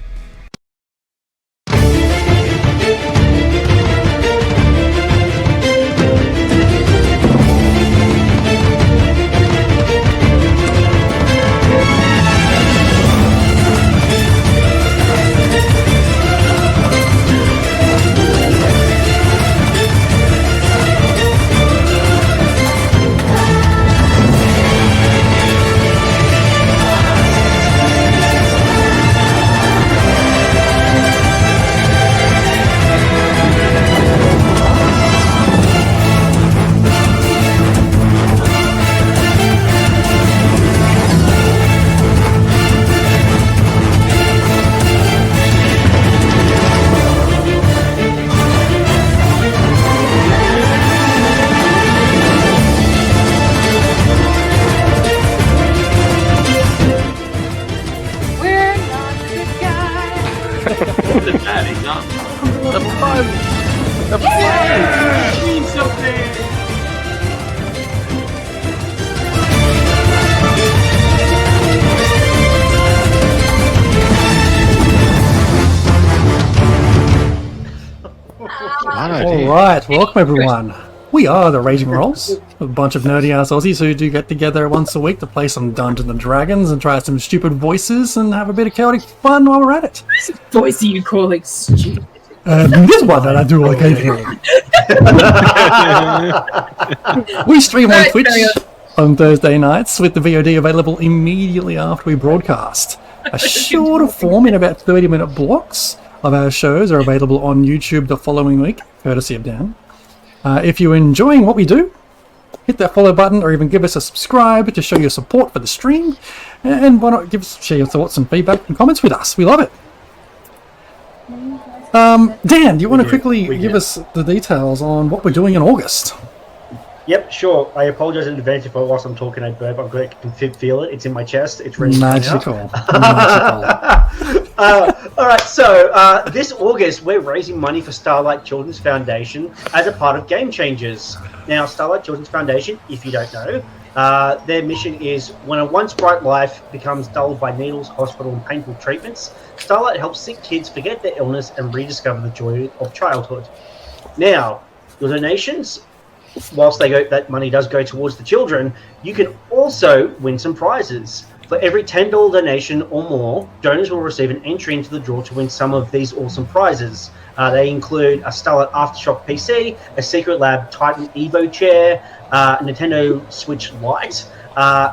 Alright, welcome everyone. We are the Raging Rolls, a bunch of nerdy ass Aussies who do get together once a week to play some Dungeons and Dragons and try some stupid voices and have a bit of chaotic fun while we're at it. Voice you calling stupid. This one that I do occasionally. We stream on Twitch on Thursday nights with the VOD available immediately after we broadcast. A shorter form in about 30-minute blocks of our shows are available on YouTube the following week, courtesy of Dan. If you're enjoying what we do, hit that follow button or even give us a subscribe to show your support for the stream. And why not share your thoughts and feedback and comments with us? We love it. Dan, do you want to quickly give us the details on what we're doing in August? Yep, sure. I apologize in advance if whilst I'm talking I burp. I can feel it. It's in my chest. It's ready. Magical. All right, so this August we're raising money for Starlight Children's Foundation as a part of Game Changers. Now, Starlight Children's Foundation, if you don't know, their mission is when a once bright life becomes dulled by needles, hospital, and painful treatments, Starlight helps sick kids forget their illness and rediscover the joy of childhood. Now, your donations, whilst that money does go towards the children, you can also win some prizes. For every $10 donation or more, donors will receive an entry into the draw to win some of these awesome prizes. They include a Starlight Aftershock PC, a Secret Lab Titan Evo chair, a Nintendo Switch Lite,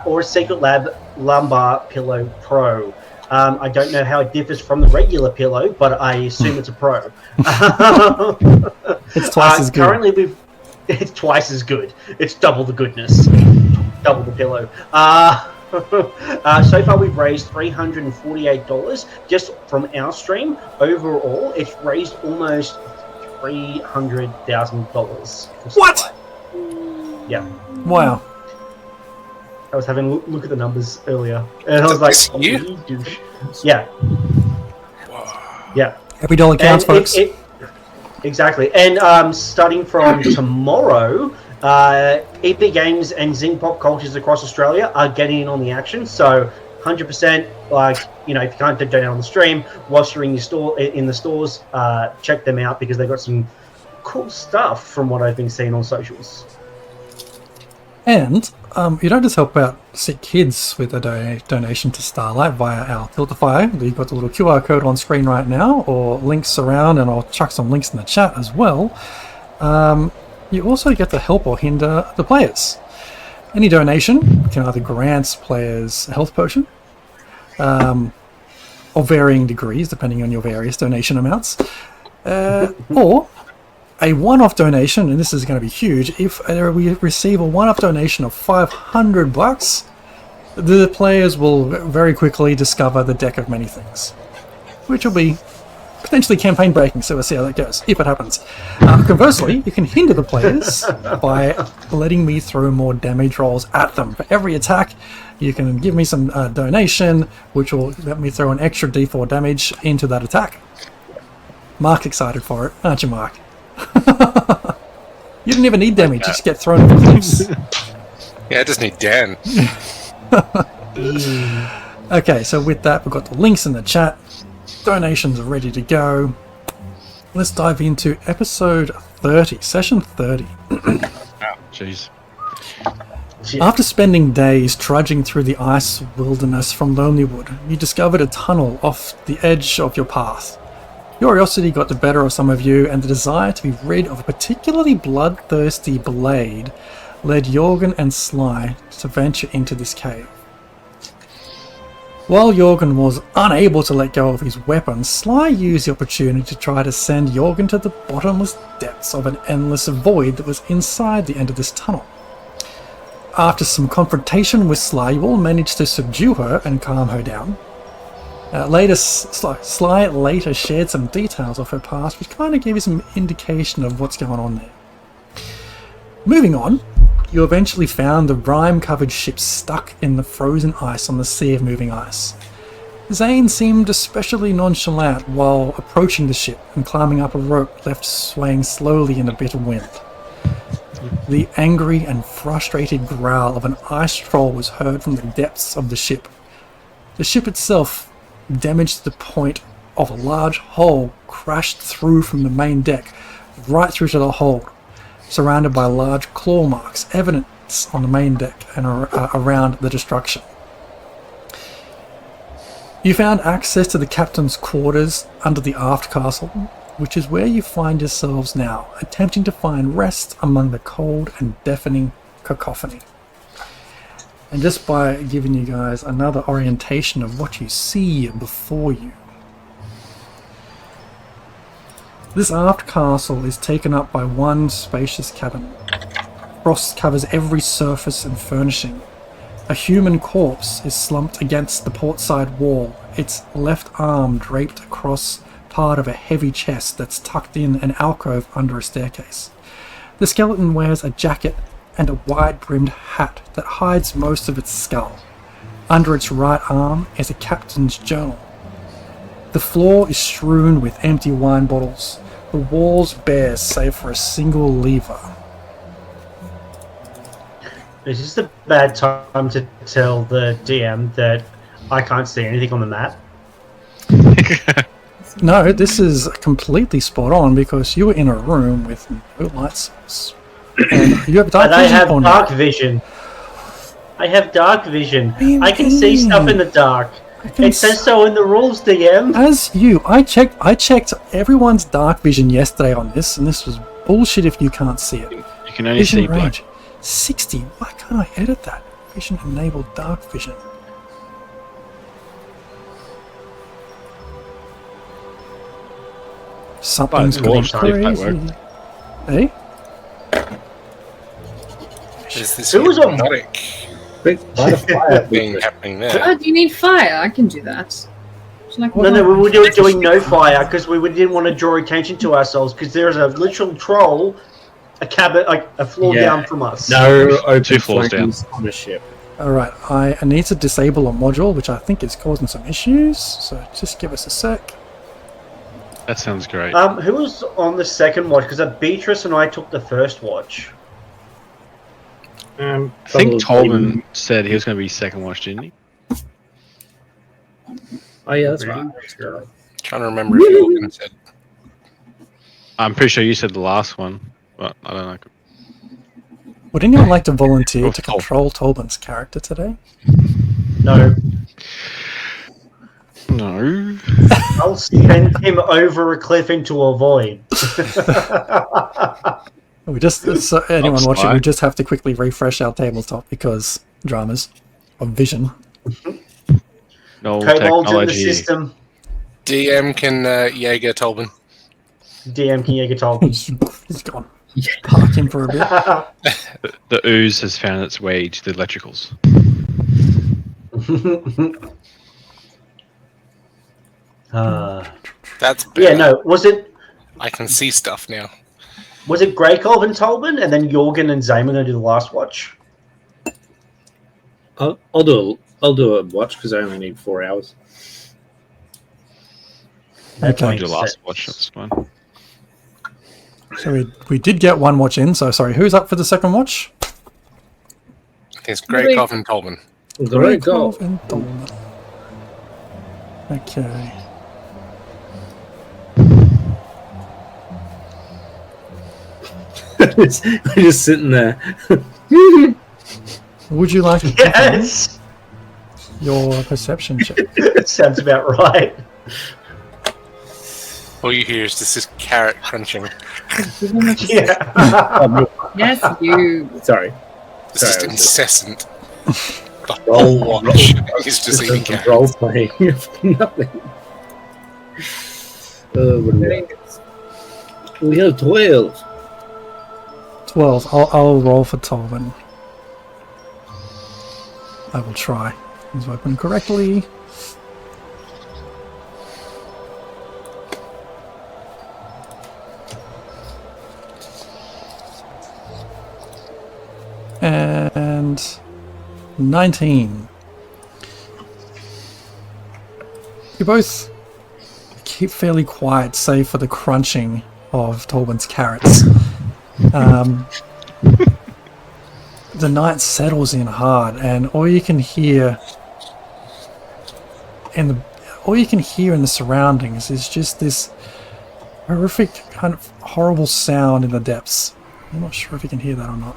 or a Secret Lab Lumbar Pillow Pro. I don't know how it differs from the regular pillow, but I assume it's a Pro. It's twice as good. Currently, it's twice as good. It's double the goodness. Double the pillow. So far we've raised $348 just from our stream. Overall, it's raised almost $300,000. What? Yeah. Wow. I was having a look at the numbers earlier, and I was like, oh, you douche. Yeah. Yeah. Every dollar counts, folks. Exactly. And starting from tomorrow, EP Games and Zing Pop Cultures across Australia are getting in on the action. So 100%, if you can't donate on the stream, whilst you're in the stores, check them out because they've got some cool stuff from what I've been seeing on socials. And you don't just help out sick kids with a donation to Starlight via our Tiltify. You've got the little QR code on screen right now, or links around, and I'll chuck some links in the chat as well. You also get to help or hinder the players. Any donation can either grant players a health potion, of varying degrees depending on your various donation amounts, or a one-off donation, and this is going to be huge. If we receive a one-off donation of $500, the players will very quickly discover the deck of many things, which will be potentially campaign breaking, so we'll see how that goes, if it happens. Conversely, you can hinder the players by letting me throw more damage rolls at them. For every attack, you can give me some donation, which will let me throw an extra d4 damage into that attack. Mark's excited for it, aren't you, Mark? You didn't even need damage, you just get thrown off the cliffs. Yeah, I just need Dan. Okay, so with that, we've got the links in the chat. Donations are ready to go. Let's dive into episode 30, session 30. Jeez. After spending days trudging through the ice wilderness from Lonelywood, you discovered a tunnel off the edge of your path. Curiosity got the better of some of you, and the desire to be rid of a particularly bloodthirsty blade led Jorgen and Sly to venture into this cave. While Jorgen was unable to let go of his weapon, Sly used the opportunity to try to send Jorgen to the bottomless depths of an endless void that was inside the end of this tunnel. After some confrontation with Sly, you all managed to subdue her and calm her down. Sly later shared some details of her past, which kind of gave you some indication of what's going on there. Moving on, you eventually found the Rime-covered ship stuck in the frozen ice on the sea of moving ice. Zane seemed especially nonchalant while approaching the ship and climbing up a rope left swaying slowly in a bit of wind. The angry and frustrated growl of an ice troll was heard from the depths of the ship. The ship itself, damaged to the point of a large hole, crashed through from the main deck right through to the hold, surrounded by large claw marks, evidence on the main deck and around the destruction. You found access to the captain's quarters under the aft castle, which is where you find yourselves now, attempting to find rest among the cold and deafening cacophony. And just by giving you guys another orientation of what you see before you. This aft castle is taken up by one spacious cabin. Frost covers every surface and furnishing. A human corpse is slumped against the portside wall, its left arm draped across part of a heavy chest that's tucked in an alcove under a staircase. The skeleton wears a jacket and a wide-brimmed hat that hides most of its skull. Under its right arm is a captain's journal. The floor is strewn with empty wine bottles, the walls bare save for a single lever. Is this the bad time to tell the DM that I can't see anything on the map? No, this is completely spot on because you were in a room with no light source. And you have dark and I vision. have dark vision. I have dark vision. I can see stuff in the dark. It says so in the rules, DM. As you, I checked everyone's dark vision yesterday on this, and this was bullshit if you can't see it. You can only Vision see black. range 60. Why can't I edit that? Vision enabled dark vision. Something's going crazy. Hey? Is this Who was on hypnotic thing happening there? Oh, do you need fire? I can do that. No, we were doing no fire because we didn't want to draw attention to ourselves because there's a literal troll, a cabin, like a floor down from us. No open 2 floors down on the ship. Alright, I need to disable a module, which I think is causing some issues, so just give us a sec. That sounds great. Who was on the second watch? Because Beatrice and I took the first watch. I think Tolman said he was going to be second watch, didn't he? Oh yeah, that's right. Trying to remember if you were going to said. I'm pretty sure you said the last one, but I don't know. Would anyone like to volunteer to control Tolman's character today? No. No. I'll send him over a cliff into a void. We just, so anyone watching, we just have to quickly refresh our tabletop because dramas of vision. No Kobolds in the technology. system. DM can Jaeger Tolban. DM can Jaeger Tolban. He's gone. Park him for a bit. The ooze has found its way to the electricals. That's better. Yeah, no. Was it I can see stuff now. Greycove and Tolban, and then Jorgen and Zayman going to do the last watch? I'll do a watch because I only need 4 hours. Okay. I'll do last watch. That's fine. So we did get one watch in, so sorry, who's up for the second watch? I think it's Greycove and Tolban. Gregor. and Dolan. Okay. We're just sitting there. Would you like to Yes! your perception check? Sounds about right. All you hear is this carrot crunching. Yeah. Yes, you. Sorry. It's just Sorry, incessant. The whole watch is just eating carrots. Role playing. Nothing. What do we have? We have 12. 12. I'll roll for Tolman. I will try. Let's open correctly. And 19. You both keep fairly quiet, save for the crunching of Tolman's carrots. The night settles in hard, and all you can hear in the surroundings is just this horrific, kind of horrible sound in the depths. I'm not sure if you can hear that or not.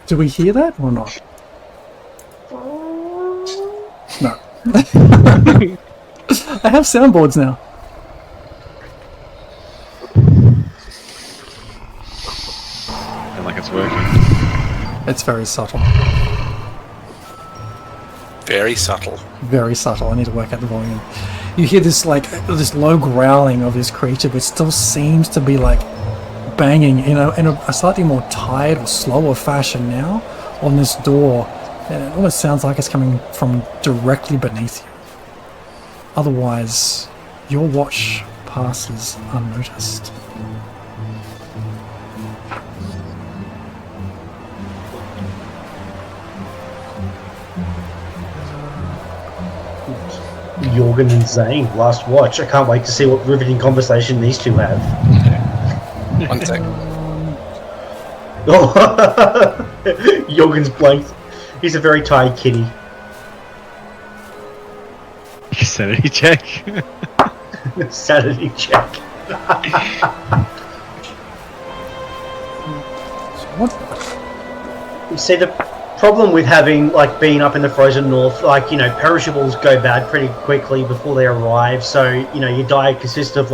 Do we hear that or not? No. I have soundboards now. And like it's working. It's very subtle. Very subtle. Very subtle. I need to work out the volume. You hear this this low growling of this creature, but it still seems to be like banging in a slightly more tired or slower fashion now on this door. And it almost sounds like it's coming from directly beneath you. Otherwise, your watch passes unnoticed. Jorgen and Zane, last watch. I can't wait to see what riveting conversation these two have. One sec. Oh, Jorgen's blanked. He's a very tired kitty. Sanity check. Sanity check. You see, the problem with having being up in the frozen north, perishables go bad pretty quickly before they arrive. So your diet consists of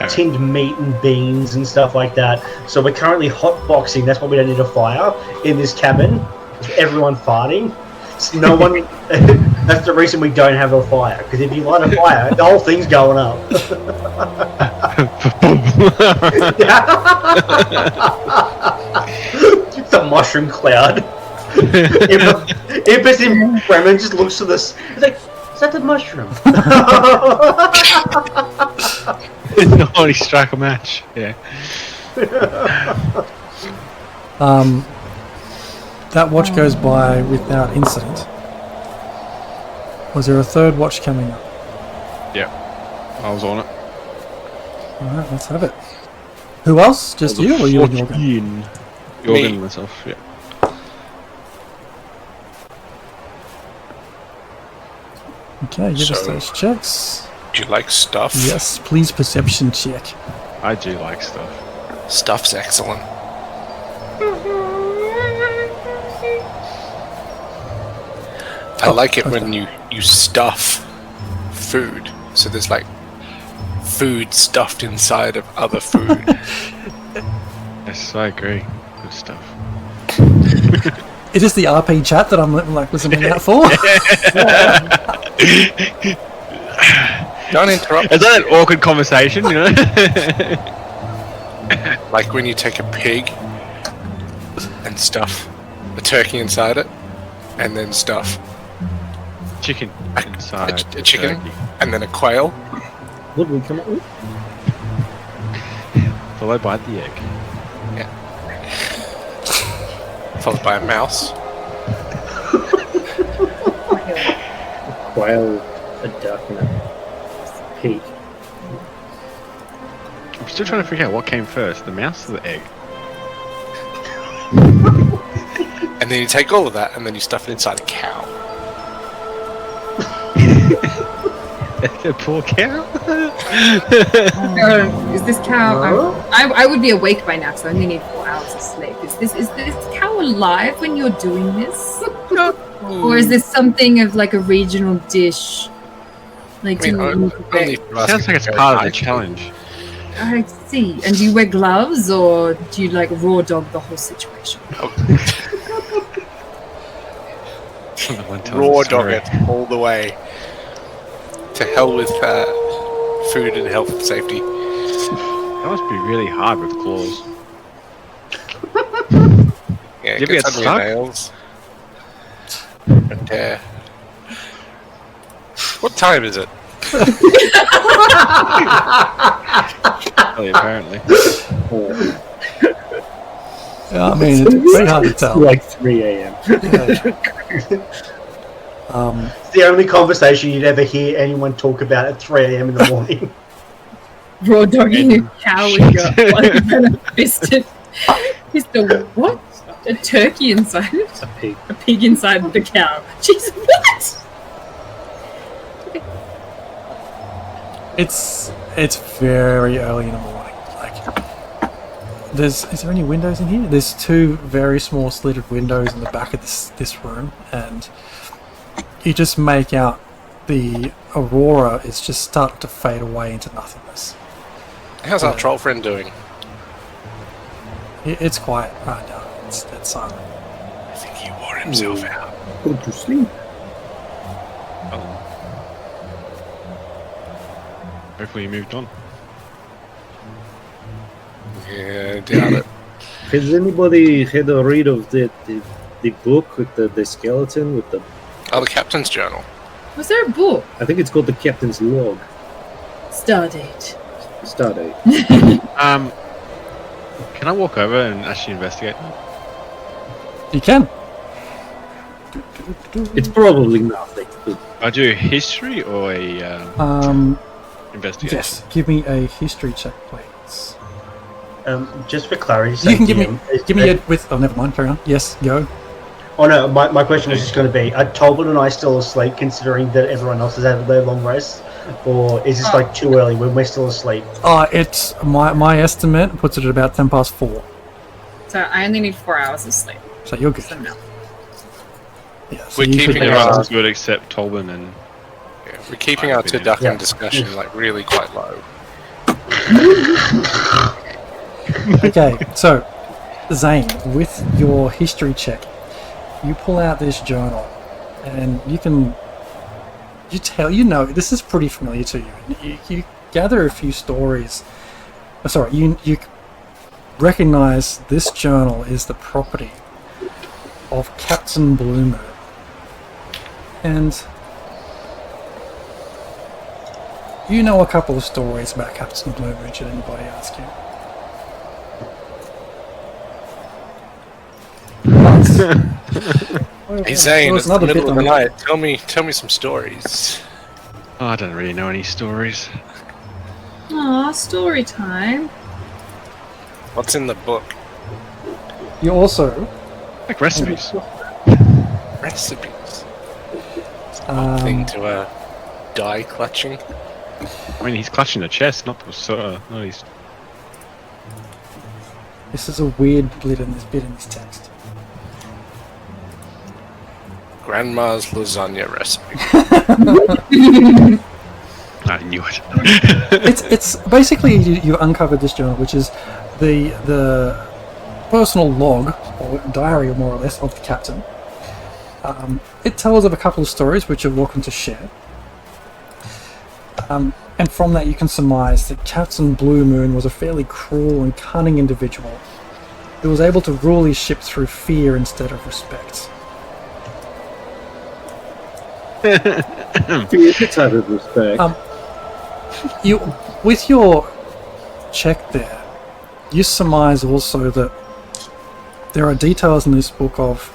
tinned meat and beans and stuff like that. So we're currently hotboxing. That's why we don't need a fire in this cabin. Everyone farting. So no one. That's the reason we don't have a fire. Because if you light a fire, the whole thing's going up. It's a mushroom cloud. Impus in Bremen just looks to this. He's like, "Is that the mushroom?" No, he struck a match. Yeah. That watch goes by without incident. Was there a third watch coming up? Yeah. I was on it. Alright, let's have it. Who else? Just you or you and Jorgen? Jorgen and myself, yeah. Okay, give us those checks. Do you like stuff? Yes, please perception check. I do like stuff. Stuff's excellent. I like it when you stuff food. So there's food stuffed inside of other food. Yes, I agree. Good stuff. Is this the RP chat that I'm listening out for? Don't interrupt. Is that an awkward conversation, you know? Like when you take a pig and stuff a turkey inside it, and then stuff Chicken inside a chicken, turkey. and then a quail. What did we come up with? Followed by the egg. Yeah. Followed by a mouse. A quail, a duck, and a pig. I'm still trying to figure out what came first, the mouse or the egg. And then you take all of that and then you stuff it inside a cow. A poor cow? Is this cow? I would be awake by now, so I only need 4 hours of sleep. Is this cow alive when you're doing this? Or is this something of like a regional dish? Like, Sounds like it's part of the challenge. I see. And do you wear gloves, or do you like raw dog the whole situation? Raw dog it all the way. To hell with food and health and safety. That must be really hard with claws. Yeah, You get gets under stuck? your nails. And, what time is it? Apparently. Yeah, I mean, it's very hard to tell. Like 3 a.m. It's the only conversation you'd ever hear anyone talk about at 3 a.m. in the morning. Raw dogging a cow with your one fisted. Is the what? A turkey inside it? A pig. A pig inside the cow. Jesus, what? It's very early in the morning. Like, is there any windows in here? There's 2 very small slitted windows in the back of this room, and you just make out the aurora is just starting to fade away into nothingness. How's our troll friend doing? It's quiet right now. It's silent. I think he wore himself out. Go to sleep. Hopefully you moved on. Yeah, doubt it. Has anybody had a read of the book with the skeleton with the? Oh, the captain's journal. Was there a book? I think it's called the Captain's Log. Stardate. Can I walk over and actually investigate? You can. It's probably nothing. I do a history or a investigation? Yes. Give me a history check, please. Just for clarity, You can give me a with. Oh, never mind. Carry on. Yes, go. Oh no, my question is just going to be: are Tolbert and I still asleep, considering that everyone else has had their long rest, or is this like too early when we're still asleep? It's my estimate puts it at about 4:10. So I only need 4 hours of sleep. So you're good. So no. Yeah, so We're you keeping could- it Everyone's on. good except Tolbin and... Yeah, we're keeping our turducken discussion like really quite low. Okay, so Zane, with your history check, you pull out this journal, and you know this is pretty familiar to you. You gather a few stories. Sorry, you recognize this journal is the property of Captain Blue Moon, and you know a couple of stories about Captain Blue Moon. Should anybody ask you? Hey Zane, There was it's the another middle bit of the on it. night. Tell me some stories. Oh, I don't really know any stories. Aw, story time. What's in the book? You also Like recipes. Recipes. Thing to die clutching. I mean, he's clutching the chest, not his... this is a weird bit in this text. Grandma's lasagna recipe. I knew it. It's basically you uncovered this journal, which is the personal log or diary, more or less, of the captain. It tells of a couple of stories which you're welcome to share. And from that you can surmise that Captain Blue Moon was a fairly cruel and cunning individual who was able to rule his ship through fear instead of respect. Type of respect. You, with your check there, you surmise also that there are details in this book of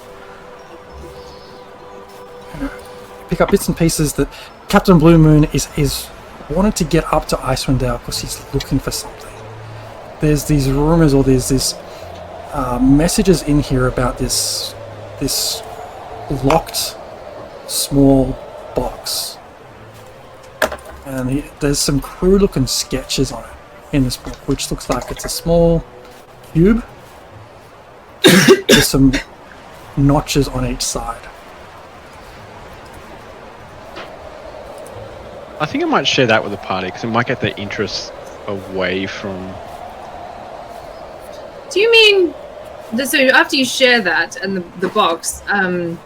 pick up bits and pieces that Captain Blue Moon is wanted to get up to Icewind Dale because he's looking for something. there's these rumors, or there's this messages in here about this locked small box, and there's some crude looking sketches on it in this book, which looks like it's a small cube with some notches on each side. I think I might share that with the party because it might get their interest away from. Do you mean so after you share that and the box, I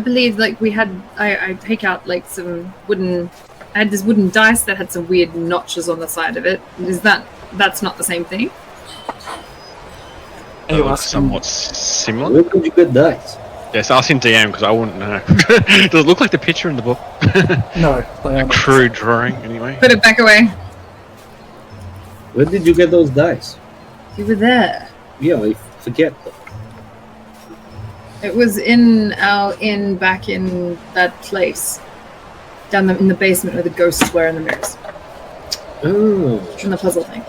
believe like I take out like some wooden. I had this wooden dice that had some weird notches on the side of it. That's not the same thing? Are you Looks asking? somewhat similar. Where could you get dice? Yes, ask in DM because I wouldn't know. Does it look like the picture in the book? No, they A are not. crude drawing, anyway. Put it back away. Where did you get those dice? You were there. Yeah, I forget them. It was in our inn back in that place. Down in the basement where the ghosts were in the mirrors. Oh. In the puzzle thing.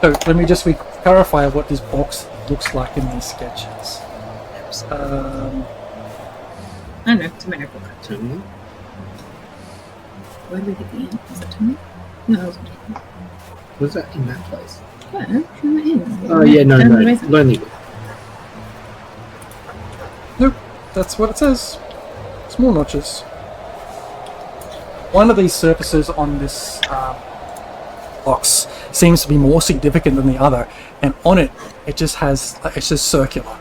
So let me just clarify what this box looks like in these sketches. I don't know, it's a minor book. Mhm. Where did we get the inn? Was that Tony? No, it wasn't Tony. Was that in that place? Yeah, from the inn. Oh yeah, no, Down in no, the basement. Lonely. Nope, that's what it says. Small notches. One of these surfaces on this box seems to be more significant than the other, and on it, it's just circular.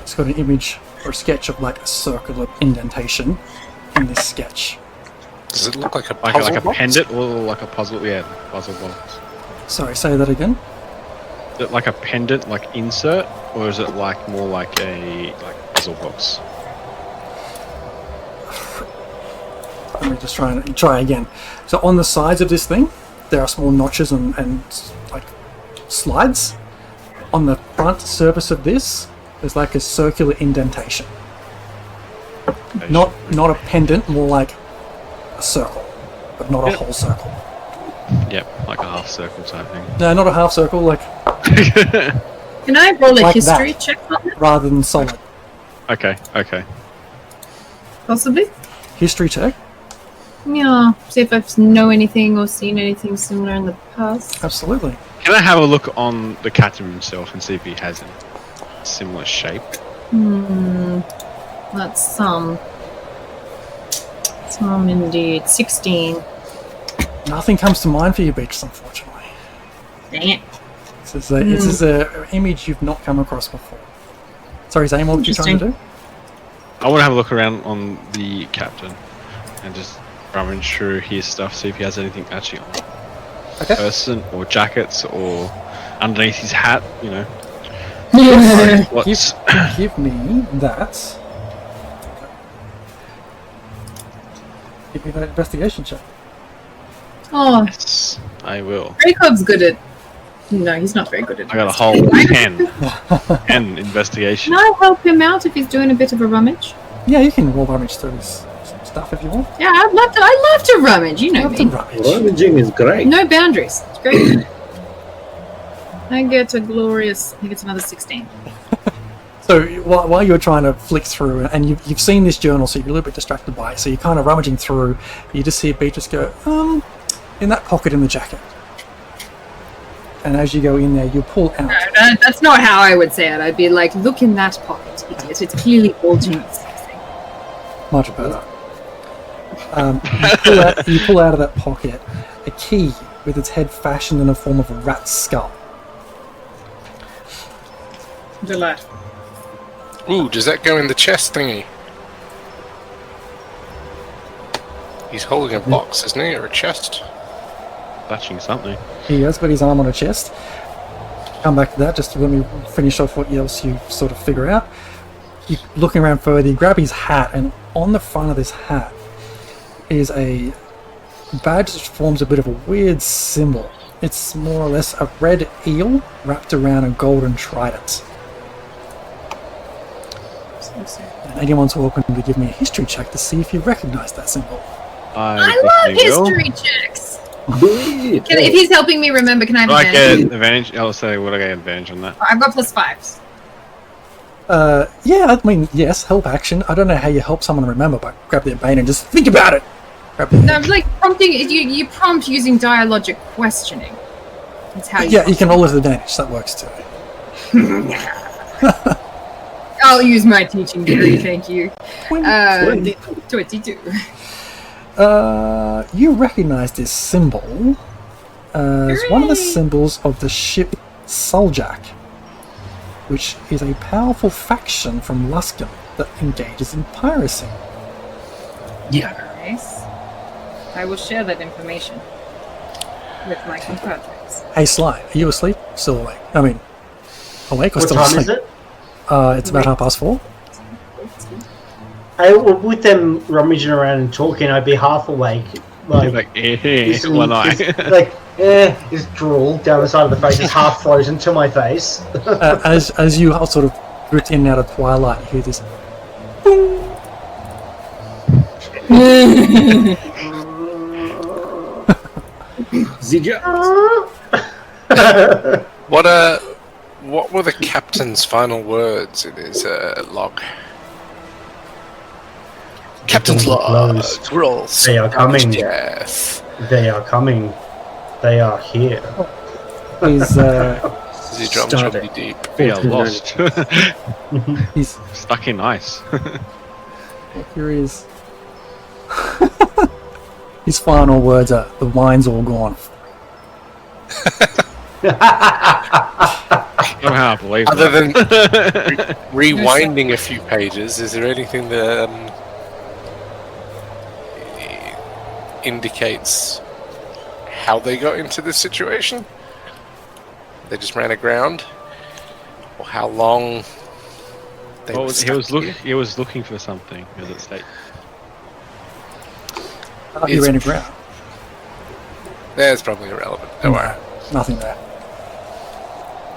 It's got an image or a sketch of like a circular indentation in this sketch. Does it look like a Like puzzle a box? pendant or like a puzzle? Yeah, puzzle box. Sorry, say that again. Is it like a pendant, like insert, or is it like more like a puzzle box? Let me just try again. So on the sides of this thing, there are small notches and like slides. On the front surface of this, there's like a circular indentation. Not a pendant, more like a circle, but not a whole circle. Yep, like a half circle type thing. No, not a half circle, like Can I roll a Like history that. check on it? rather than solid. Okay. Possibly? History check. Yeah. See if I know anything or seen anything similar in the past. Absolutely. Can I have a look on the captain himself and see if he has a similar shape? That's some. Some indeed. 16. Nothing comes to mind for you, Beach, unfortunately. Dang it. This is a image you've not come across before. Sorry, Zane, what were you trying to do? I want to have a look around on the captain and just rummage through his stuff, see if he has anything actually on Okay. person or jackets or underneath his hat, you know. What's Give me that. Give me that investigation check. Oh, Yes, I will. Dracov's good at. No, he's not very good at. I got a whole 10 investigation. Can I help him out if he's doing a bit of a rummage? Yeah, you can roll rummage through his stuff if you want. Yeah, I love to rummage. You know Love to me. rummage. Rummaging is great. No boundaries. It's great. I get a glorious. I think it's another 16. So while you're trying to flick through, and you've seen this journal, so you're a little bit distracted by it, so you're kind of rummaging through, you just see Beatrice go, in that pocket in the jacket. And as you go in there, you pull out. No, that's not how I would say it. I'd be like, look in that pocket, idiot. It's clearly bulging at something. Much better. You pull out of that pocket a key with its head fashioned in the form of a rat's skull. Delightful. Ooh, does that go in the chest thingy? He's holding a box, isn't he, or a chest? Touching something. He has got his arm on a chest. Come back to that, just to let me finish off what else you sort of figure out. You looking around further, you grab his hat, and on the front of this hat is a badge that forms a bit of a weird symbol. It's more or less a red eel wrapped around a golden trident. And anyone's welcome to give me a history check to see if you recognize that symbol. I love history checks. If he's helping me remember, can I have Will I get advantage? advantage? I'll say, would I get advantage on that? I've got +5s. Yeah, I mean, yes, help action. I don't know how you help someone remember, but grab their bane and just think about it. No, like prompting. You prompt using dialogic questioning. That's how. Yeah, you can roll with advantage. That works too. I'll use my teaching degree. Thank you. 22. You recognize this symbol as one of the symbols of the ship Suljak, which is a powerful faction from Luskan that engages in piracy. Yeah. Nice. I will share that information with my compadres. Hey Sly, are you asleep? Still awake? I mean, awake or What still time asleep? is it? It's about 4:30. With them rummaging around and talking, I'd be half awake. One eye. His drool down the side of the face is half frozen to my face. As you are sort of drift in and out of twilight, you hear this. What were the captain's final words in his log? Captain's log. Rolls. They are coming. Yes. They are coming. They are here. He's He drums really deep. We are lost. he's Stuck in ice. here he is. His final words are, "The wine's all gone." Somehow I believe Other that. than rewinding a few pages, is there anything that indicates how they got into this situation? They just ran aground, or how long they were He was stuck here? he was looking for something, as it states. He ran aground. That's probably irrelevant. Don't worry. Nothing there.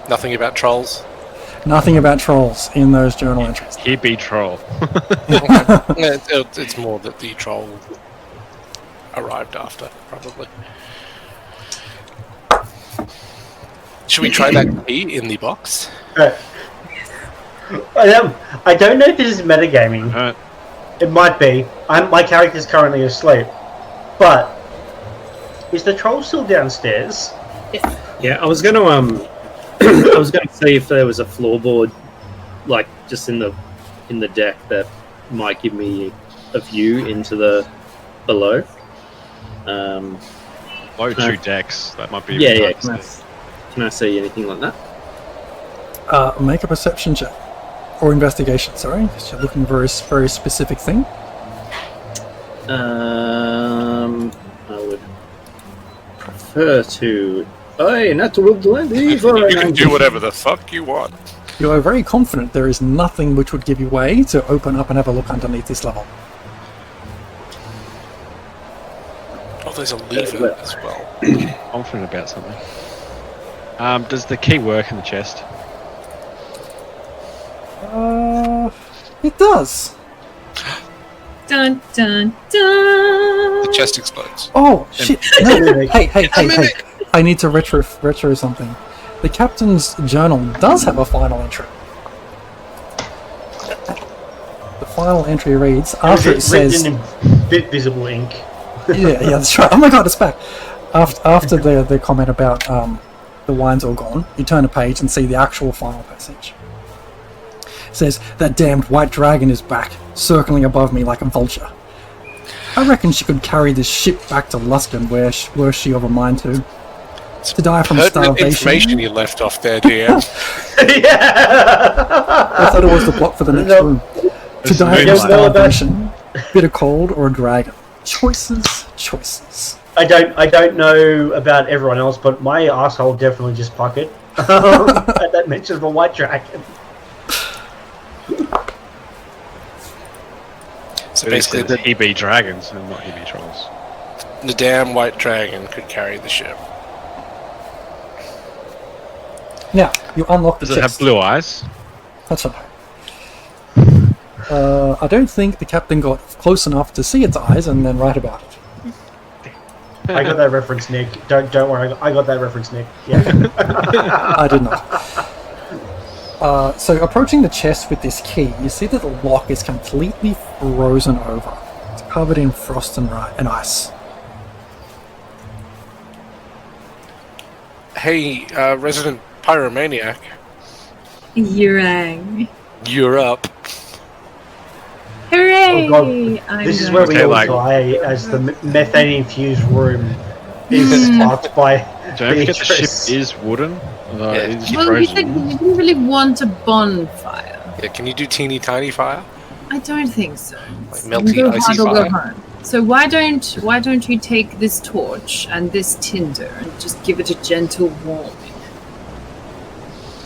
Nothing about trolls. Nothing about trolls in those journal entries. He be troll. It's more that the troll arrived after, probably. Should we try that key in the box? I don't know if this is metagaming. It might be. My character's currently asleep. But is the troll still downstairs? Yeah, I was gonna I was gonna see if there was a floorboard, like just in the deck that might give me a view into the below. Low 2 decks. That might be. Yeah. Can I see anything like that? Make a perception check. Or investigation, sorry. Because you're looking for a very specific thing. I would prefer to. Hey, natural 20. You can do whatever the fuck you want. You are very confident there is nothing which would give you way to open up and have a look underneath this level. Oh, there's a lever as well. Confident about something. Does the key work in the chest? It does. Dun dun dun. The chest explodes. Oh shit! No. Hey! I need to retro something. The captain's journal does have a final entry. The final entry reads after it says. Written in bit visible ink. yeah, that's right. Oh my god, it's back. After the comment about the wine's all gone, you turn a page and see the actual final passage. It says, "That damned white dragon is back, circling above me like a vulture. I reckon she could carry this ship back to Luskan, were she of a mind to die from Pertinent starvation." information you left off there, DM. I thought it was the plot for the next room. To die from starvation, bitter cold, or a dragon. Choices. I don't know about everyone else, but my asshole definitely just puckered at that mention of a white dragon. So basically, the he be dragons and not he be trolls. the damn white dragon could carry the ship. Now, you unlock the Does it have chest. blue eyes? That's right. I don't think the captain got close enough to see its eyes and then write about it. I got that reference, Nick. Don't worry. I got that reference, Nick. Yeah. I did not. So approaching the chest with this key, you see that the lock is completely frozen over. It's covered in frost and ice. Hey, resident pyromaniac, Yurang. you're up. Hooray! Oh, God. This is where we all die as the methane-infused room is sparked by Don't forget the Beatrice. ship is wooden. Although it is Well, you said frozen. you didn't really want a bonfire. Yeah, can you do teeny tiny fire? I don't think so. Like melty, Go icy hard or go fire? home. So why don't you take this torch and this tinder and just give it a gentle warming?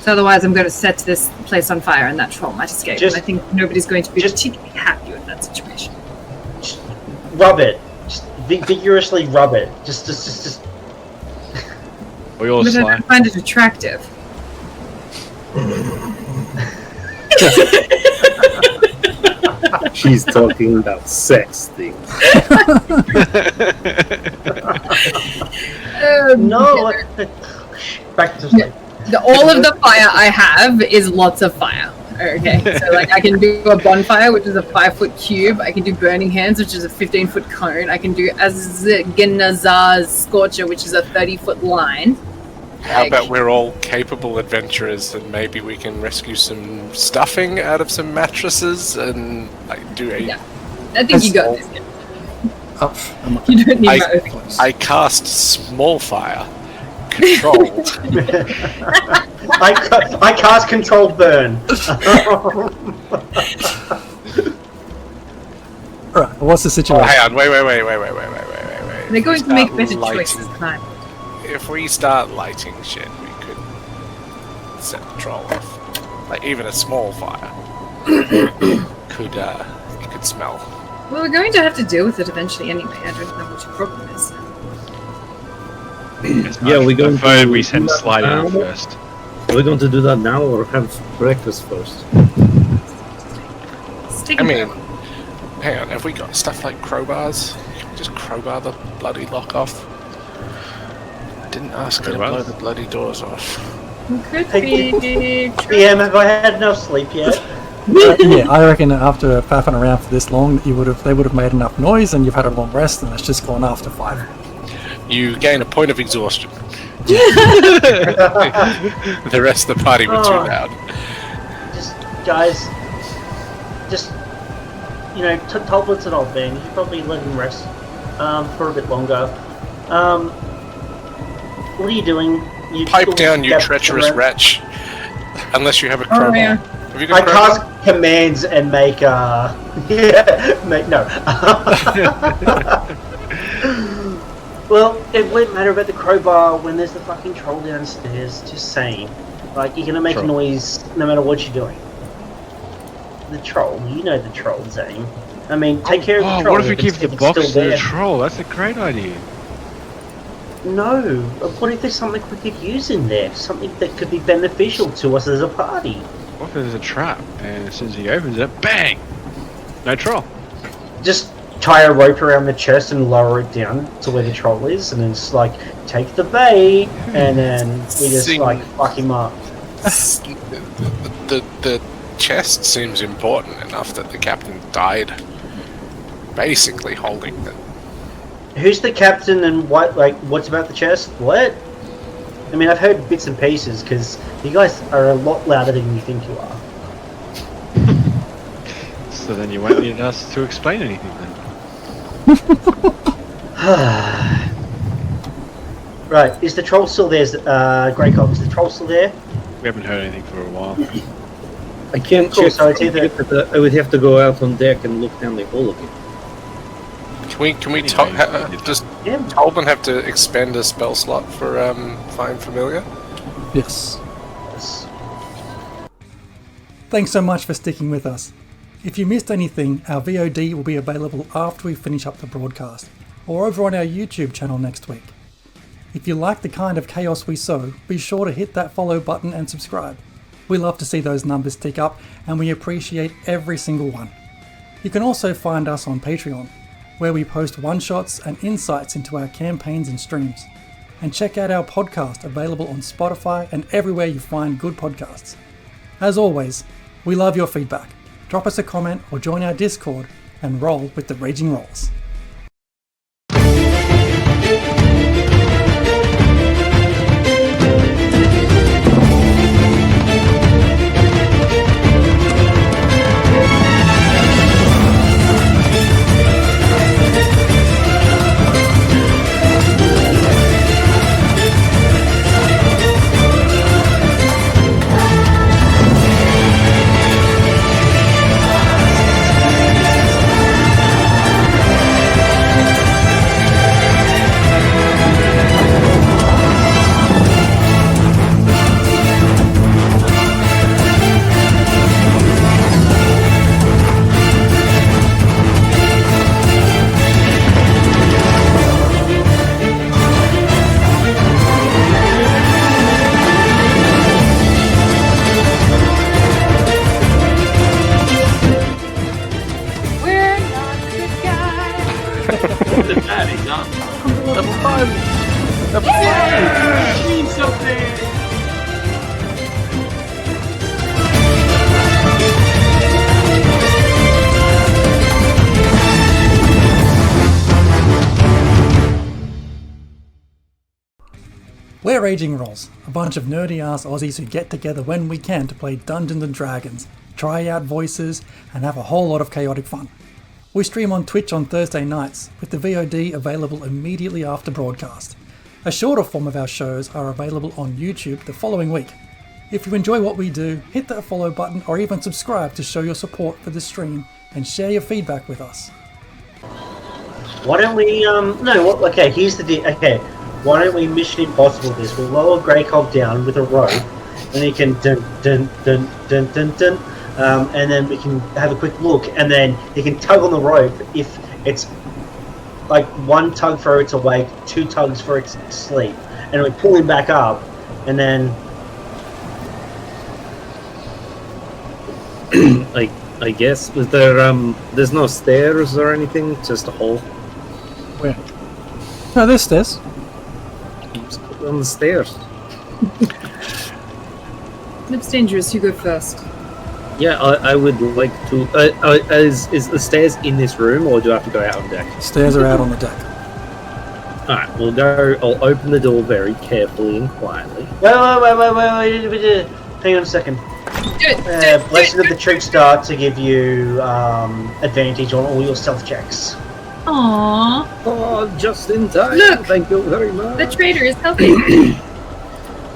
So otherwise I'm going to set this place on fire and that troll might escape. Just- and I think nobody's going to be just- particularly happy with that situation. Just rub it. Just vigorously rub it. Just. We all But I slide. don't find it attractive. She's talking about sex things. No. Back to sleep. All of the fire I have is lots of fire. Okay, so like I can do a bonfire, which is a 5-foot cube. I can do burning hands, which is a 15-foot cone. I can do Azgenazar's scorcher, which is a 30-foot line. How about we're all capable adventurers and maybe we can rescue some stuffing out of some mattresses and like do a... Yeah. I think you got this. Oh, You don't need I- my own. I cast small fire. Controlled. I cast controlled burn. Alright, what's the Oh, situation? hang on, wait. They're going to make better Lighting. choices tonight. If we start lighting shit, we could set the troll off. Like even a small fire could smell. Well, we're going to have to deal with it eventually anyway. I don't know what your problem is. Yeah, we're going Prefer to we send do that Slide out now. first. Are we going to do that now or have breakfast first? Stick I it mean, out. hang on, have we got stuff like crowbars? Can we just crowbar the bloody lock off? I didn't ask you to Crowbars? blow the bloody doors off. Could Hey, be. PM, have I had enough sleep yet? Yeah, I reckon after faffing around for this long, they would have made enough noise, and you've had a long rest, and it's just gone after 5. You gain a point of exhaustion. The rest of the party were too Oh. loud. Just, guys, just, Tolblin's an old man. You should probably let him rest for a bit longer. What are you doing? You Pipe down, you Yeah, treacherous around- wretch. Unless you have a crowbar. yeah. Have you got I a crowbar? cast commands and make no. Well, it won't matter about the crowbar when there's the fucking troll downstairs. Just saying. Like, you're gonna make Troll. noise no matter what you're doing. The troll, you know the troll's aim. I mean, take care of the Oh, troll. what if we it's- give the it's box still to the there. troll? That's a great idea. No. What if there's something we could use in there? Something that could be beneficial to us as a party? What if there's a trap and as soon as he opens it, bang! No troll. Just tie a rope around the chest and lower it down to where the troll is, and then just like take the bait, and then we just Sing. like fuck him up. The chest seems important enough that the captain died basically holding it. Who's the captain and what? Like, what's about the chest? What? I mean, I've heard bits and pieces because you guys are a lot louder than you think you are. So then you won't need us to explain anything then. Right, is the troll still there? Grey Cobb, is the troll still there? We haven't heard anything for a while. I can't Cool, check. so it's either- I would have to go out on deck and look down the hole again. Can we Anyway, does Yeah. Tolbin have to expend a spell slot for Find Familiar? Yes. Thanks so much for sticking with us. If you missed anything, our VOD will be available after we finish up the broadcast, or over on our YouTube channel next week. If you like the kind of chaos we sow, be sure to hit that follow button and subscribe. We love to see those numbers tick up, and we appreciate every single one. You can also find us on Patreon. where we post one-shots and insights into our campaigns and streams. And check out our podcast, available on Spotify and everywhere you find good podcasts. As always, we love your feedback. Drop us a comment or join our Discord and roll with the Raging Rolls. We're Raging Rolls, a bunch of nerdy-ass Aussies who get together when we can to play Dungeons & Dragons, try out voices, and have a whole lot of chaotic fun. We stream on Twitch on Thursday nights, with the VOD available immediately after broadcast. A shorter form of our shows are available on YouTube the following week. If you enjoy what we do, hit that follow button or even subscribe to show your support for the stream and share your feedback with us. Why don't we, okay, here's the deal, okay. Why don't we Mission Impossible this? We'll lower Greykov down with a rope, and he can dun dun dun dun dun dun, and then we can have a quick look, and then he can tug on the rope if it's like one tug for its awake, two tugs for its sleep, and we pull him back up, and then I guess was there there's no stairs or anything, just a hole. Where? No, there's stairs. On the stairs. It's dangerous. You go first. Yeah, I would like to. Is the stairs in this room, or do I have to go out on deck? Stairs are out on the deck. Alright, we'll go. I'll open the door very carefully and quietly. Wait, hang on a second. Blessing of the Trickstar to give you advantage on all your stealth checks. Aww. Oh, just in time. Look! Thank you very much. The traitor is helping.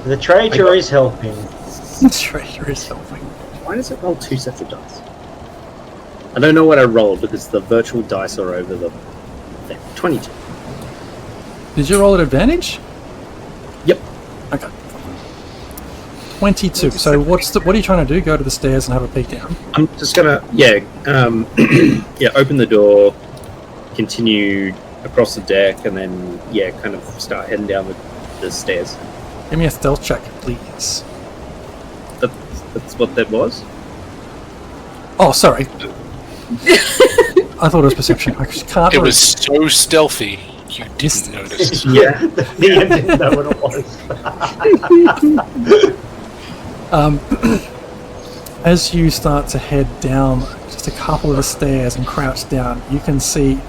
The traitor is helping. The traitor is helping. Why does it roll two sets of dice? I don't know what I rolled because the virtual dice are over the thing. 22. Did you roll at advantage? Yep. Okay. 22. So what are you trying to do? Go to the stairs and have a peek down? I'm just gonna open the door, continue across the deck, and then kind of start heading down the stairs. Give me a stealth check, please. That's what that was? Oh, sorry. I thought it was perception. I just can't. It was so stealthy, you didn't notice. Yeah. The end didn't know what it was. As you start to head down just a couple of the stairs and crouch down, you can see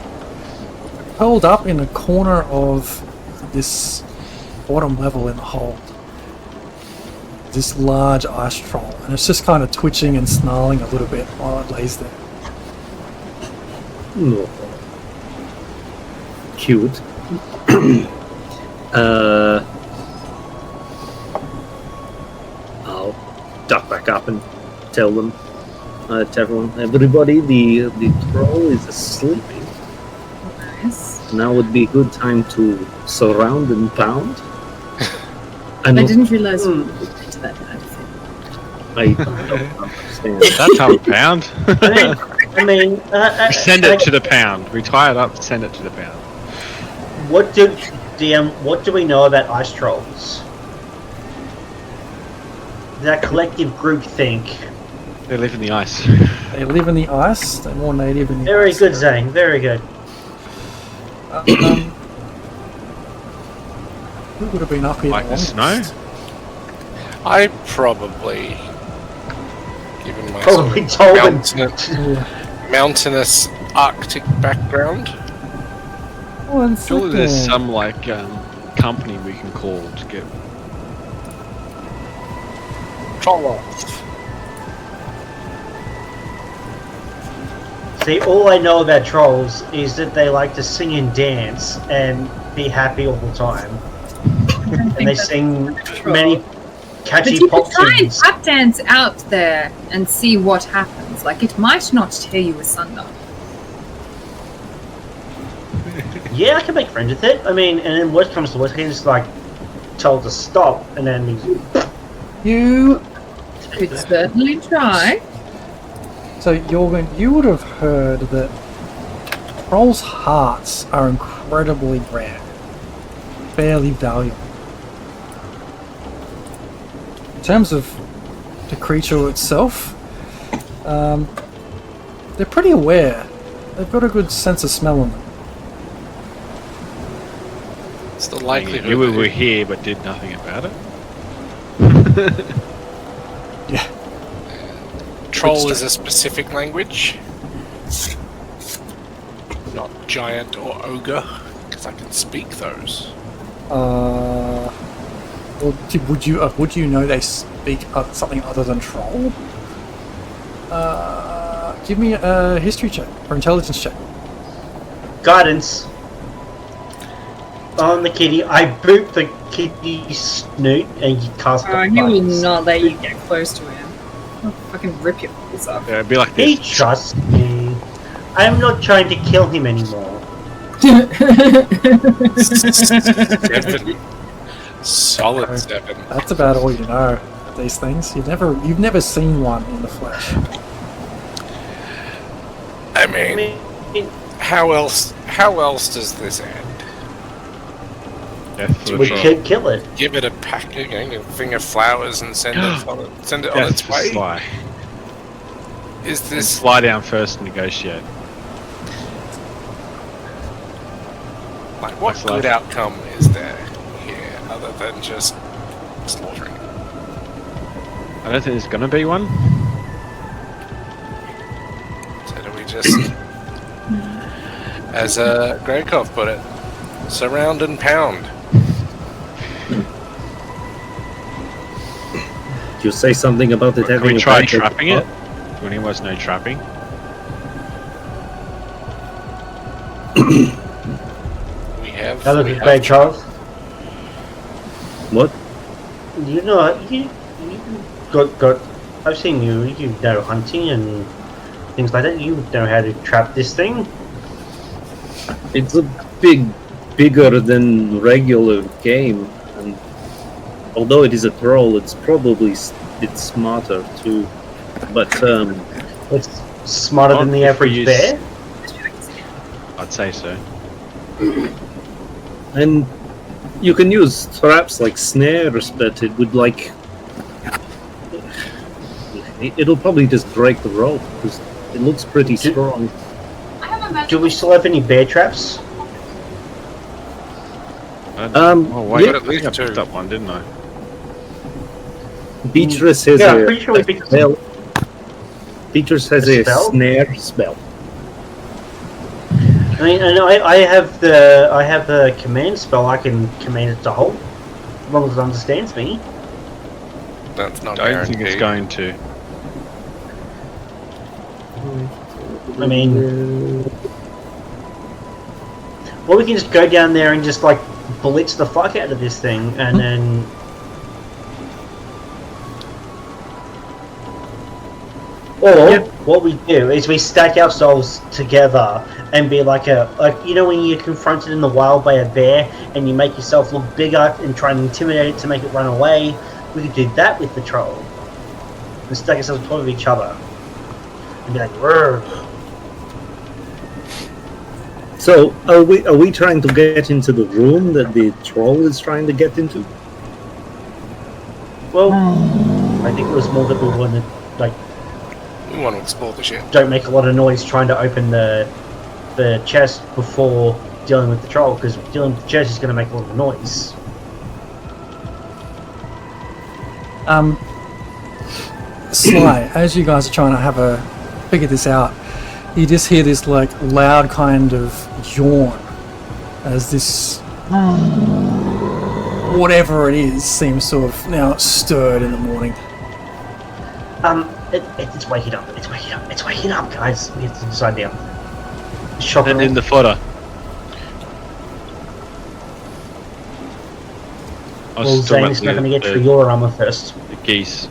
held up in a corner of this bottom level in the hold, this large ice troll, and it's just kind of twitching and snarling a little bit while it lays there. Cute. I'll duck back up and tell them, to everyone, everybody, the troll is asleep. Nice. Now would be a good time to surround and pound. I didn't realize we were into that kind of thing. I don't understand. That time pound. I mean, Send it to the pound. We tie it up, send it to the pound. What do we know about ice trolls? That collective group think. They live in the ice. They live in the ice. They're more native in the Very ice. good, Zane. Very good. Who would have been up here? Like the snow? I probably, given my Probably sort of told mountainous Arctic background. Well, it's Surely like there's a- some like company we can call to get. Troll off. See, all I know about trolls is that they like to sing and dance and be happy all the time. And they sing many But catchy you pop could try and tunes. tap dance out there and see what happens. Like, it might not tear you asunder. Yeah, I can make friends with it. I mean, and then worst comes to worst, I can just like tell it to stop, and then You. Could certainly try. So, Jorgen, you would have heard that trolls' hearts are incredibly rare, fairly valuable. In terms of the creature itself, they're pretty aware. They've got a good sense of smell on them. It's the likelihood. You that were it- here but did nothing about it. Yeah. Troll is a specific language, not giant or ogre, because I can speak those. Well, would you know they speak something other than troll? Give me a history check or intelligence check. guidance on the kitty. I boop the kitty's snoot and you cast the He will buttons. not let you get close to him. I'll fucking rip your balls off. Yeah, it'd be like He this. trusts me. I'm not trying to kill him anymore. 7. Solid 7. That's about all you know of these things. You've never seen one in the flesh. I I mean, mean, how else does this end? Death for we the troll. could kill it. Give it a package, a thing of flowers, and send it on Death its for way. Sly. Is And this fly down first and negotiate. like what That's good life. outcome is there here other than just slaughtering? I don't think there's gonna be one. So do we just, as Gregkov put it, surround and pound? You say something about it Can having we a try bad- trapping it? When he was no trapping. We have. Now look we at have Greg Charles. What? You know, you got. I've seen you. You know hunting and things like that. You know how to trap this thing. It's a bigger than regular game, and although it is a troll, it's probably smarter too. But It's smarter than the If we average use- bear. I'd say so. and you can use traps like snares, but it would like it'll probably just break the rope because it looks pretty strong. Do we still have any bear traps? Oh wait, yeah. I think I picked up one, didn't I? Beatrice has Yeah, I'm a pretty sure we picked spell. Beatrice has A a spell? snare spell. I mean, and I have the command spell. I can command it to hold, as long as it understands me. That's not I don't think it's guaranteed. going to. I mean, well, we can just go down there and just like blitz the fuck out of this thing, and then. Or what we do is we stack ourselves together and be like you know when you're confronted in the wild by a bear and you make yourself look bigger and try and intimidate it to make it run away. We could do that with the troll and stack ourselves on top of each other and be like, "Rrr." So are we trying to get into the room that the troll is trying to get into? Well, I think it was more that we wanted like. We want to explore the ship. Don't make a lot of noise trying to open the chest before dealing with the troll, because dealing with the chest is going to make a lot of noise. Sly, as you guys are trying to figure this out, you just hear this like loud kind of yawn as this whatever it is seems to have now stirred in the morning. It's waking up. It's waking up. It's waking up, guys. We have to decide now. Shock And in the fodder. Well, Zane's not going to get through your armor first. The geese.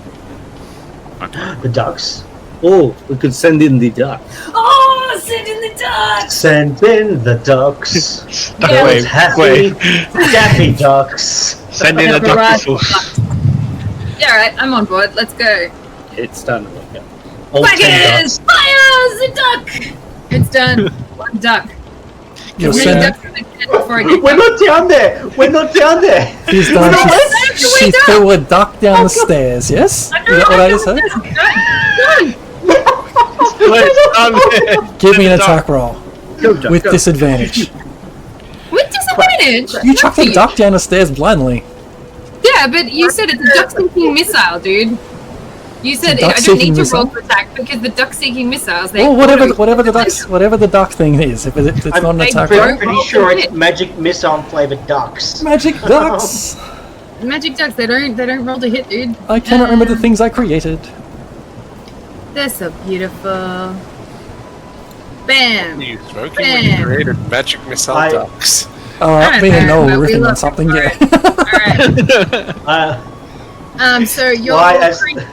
The ducks. Oh, we could send in the duck. Oh, send in the ducks! Send in the ducks. Yeah. Those happy, dappy ducks. Send in the duck whistles. Yeah, alright, I'm on board. Let's go. It's starting to work out. All 10 Fires! ducks. Fires! A duck! It's done. One duck. You'll How many send ducks did I get before I get We're not down there. We're not down there. She's done. She Wait up. threw a duck down the stairs. Yes, is that what I just heard? Give me an attack roll Go, duck, with go. disadvantage. With disadvantage? You chucked a duck down the stairs blindly. Yeah, but you said it's a duck-seeking missile, dude. You said It's a I don't need duck-seeking to roll missile? for attack because the duck-seeking missiles, they Well, whatever auto- the duck thing is, if it's not an I'm attack pretty- roll. Pretty sure it's magic missile flavored ducks. Magic ducks. Magic ducks, they don't roll to hit, dude. I cannot remember the things I created. They're so beautiful. Bam! You smoking when you created magic missile ducks. Me and Noel but we riffing on love something. it. Yeah. Alright. So your Why, as- creature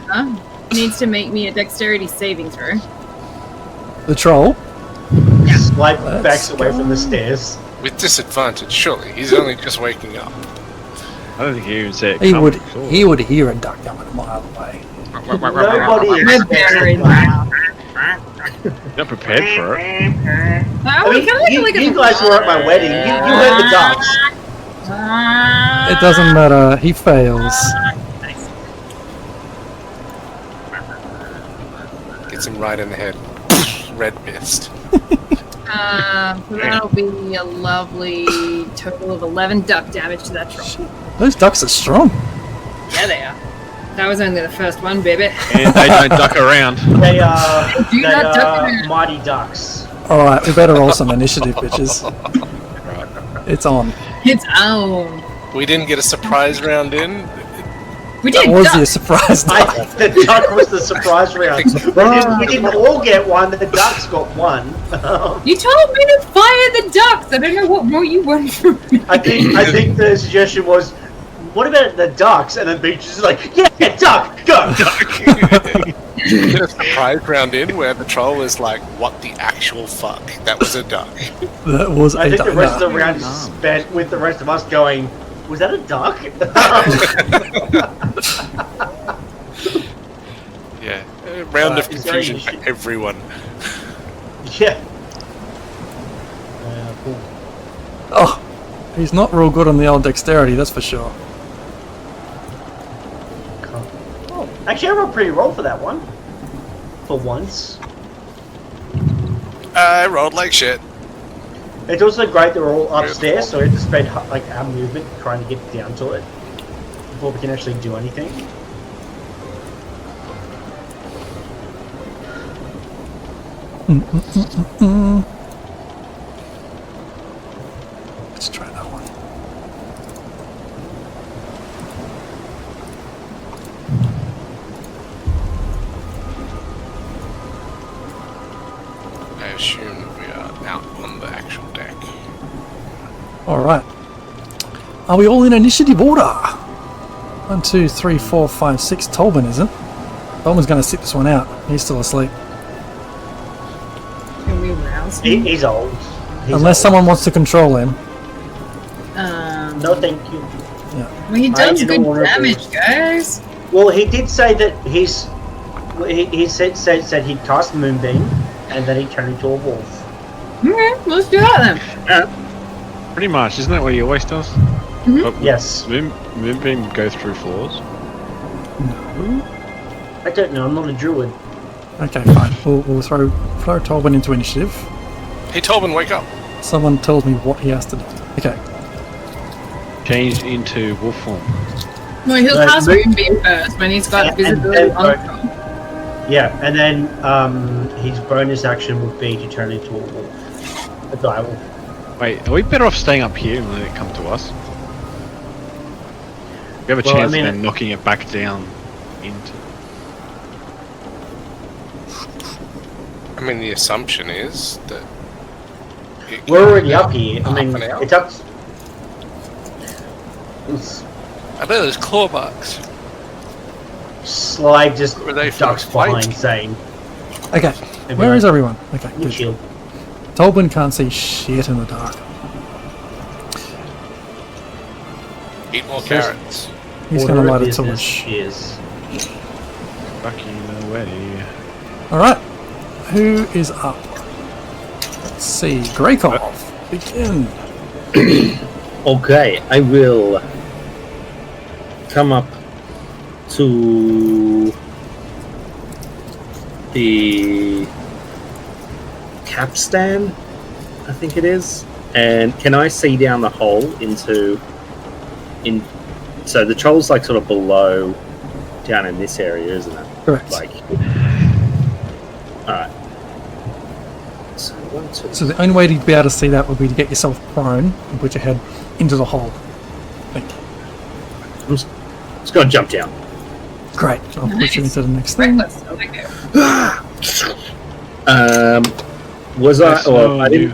needs to make me a dexterity saving throw. The troll. Swipe Let's backs away go. from the stairs. With disadvantage, surely. He's only just waking up. I don't think he even said it. He coming, would sure. he would hear a duck coming a mile away. Nobody We're very loud. Not prepared for it. I mean, you guys were at my wedding. You heard the ducks. It doesn't matter. He fails. Gets him right in the head. Red mist. So that'll be a lovely total of 11 duck damage to that troll. Those ducks are strong. Yeah, they are. That was only the first one, baby. And they don't duck around. They are do not duck around. mighty ducks. All right, we better roll some initiative, bitches. It's on. It's on. We didn't get a surprise round in. We That did was duck. your surprise duck. The duck was the surprise round. We didn't all get one. The ducks got one. You told me to fire the ducks. I don't know what more you want from me. I think the suggestion was, what about the ducks? And then Beach is like, yeah, duck, go. Get a surprise round in where the troll was like, what the actual fuck? That was a duck. That was I a think duck. the rest of the No. round is spent with the rest of us going, was that a duck? Yeah. A round of is there confusion any for issue? everyone. Yeah. Oh, he's not real good on the old dexterity, that's for sure. Actually, I rolled pretty roll for that one. For once. I rolled like shit. It's also great that we're all upstairs, so we have to spend like our movement trying to get down to it before we can actually do anything. Let's try that one. I assume we are out on the actual deck. Alright. Are we all in initiative order? 1, 2, 3, 4, 5, 6. Tolbin isn't. Tolbin's going to sit this one out. He's still asleep. Can we rouse him? He's old. He's Unless old. someone wants to control him. No, thank you. Well, he does I good don't wanna damage, guys. Well, he did say that he said he'd cast Moonbeam and then he'd turn into a wolf. Okay, let's do that then. Pretty much, isn't that what he always does? Mhm. But Yes. Moonbeam go through floors. I don't know. I'm not a druid. Okay, fine. We'll throw Tolbin into initiative. Hey Tobin, wake up. Someone tells me what he has to do. Okay. Change into wolf form. No, he'll Right, cast move- Moonbeam first when he's got And visibility then- on the front. Yeah, and then his bonus action would be to turn into a wolf. A dire wolf. Wait, are we better off staying up here and letting it come to us? We have a Well, I chance mean- of then knocking it back down into. I mean, the assumption is that We're already up here. I Half mean, an hour? it's up. It's I bet there's claw marks. Slide just Were they for ducks a fight? behind, saying, Okay. Where is everyone? Okay, "You good. shield." Tolbin can't see shit in the dark. Eat more carrots. He's Order going to of light a business torch. is Fucking away. Alright. Who is up? Let's see. Greykov. Begin. Okay, I will come up to the capstan, I think it is. And can I see down the hole so the troll's like sort of below down in this area, isn't it? Correct. Like, alright. So, 1, 2, So the only way to be able to see that would be to get yourself prone and put your head into the hole. Thank you. I'm just gonna jump down. Great. I'll push you into the next thing. Reckless. I like it. Was I? Yes, Or no, I you-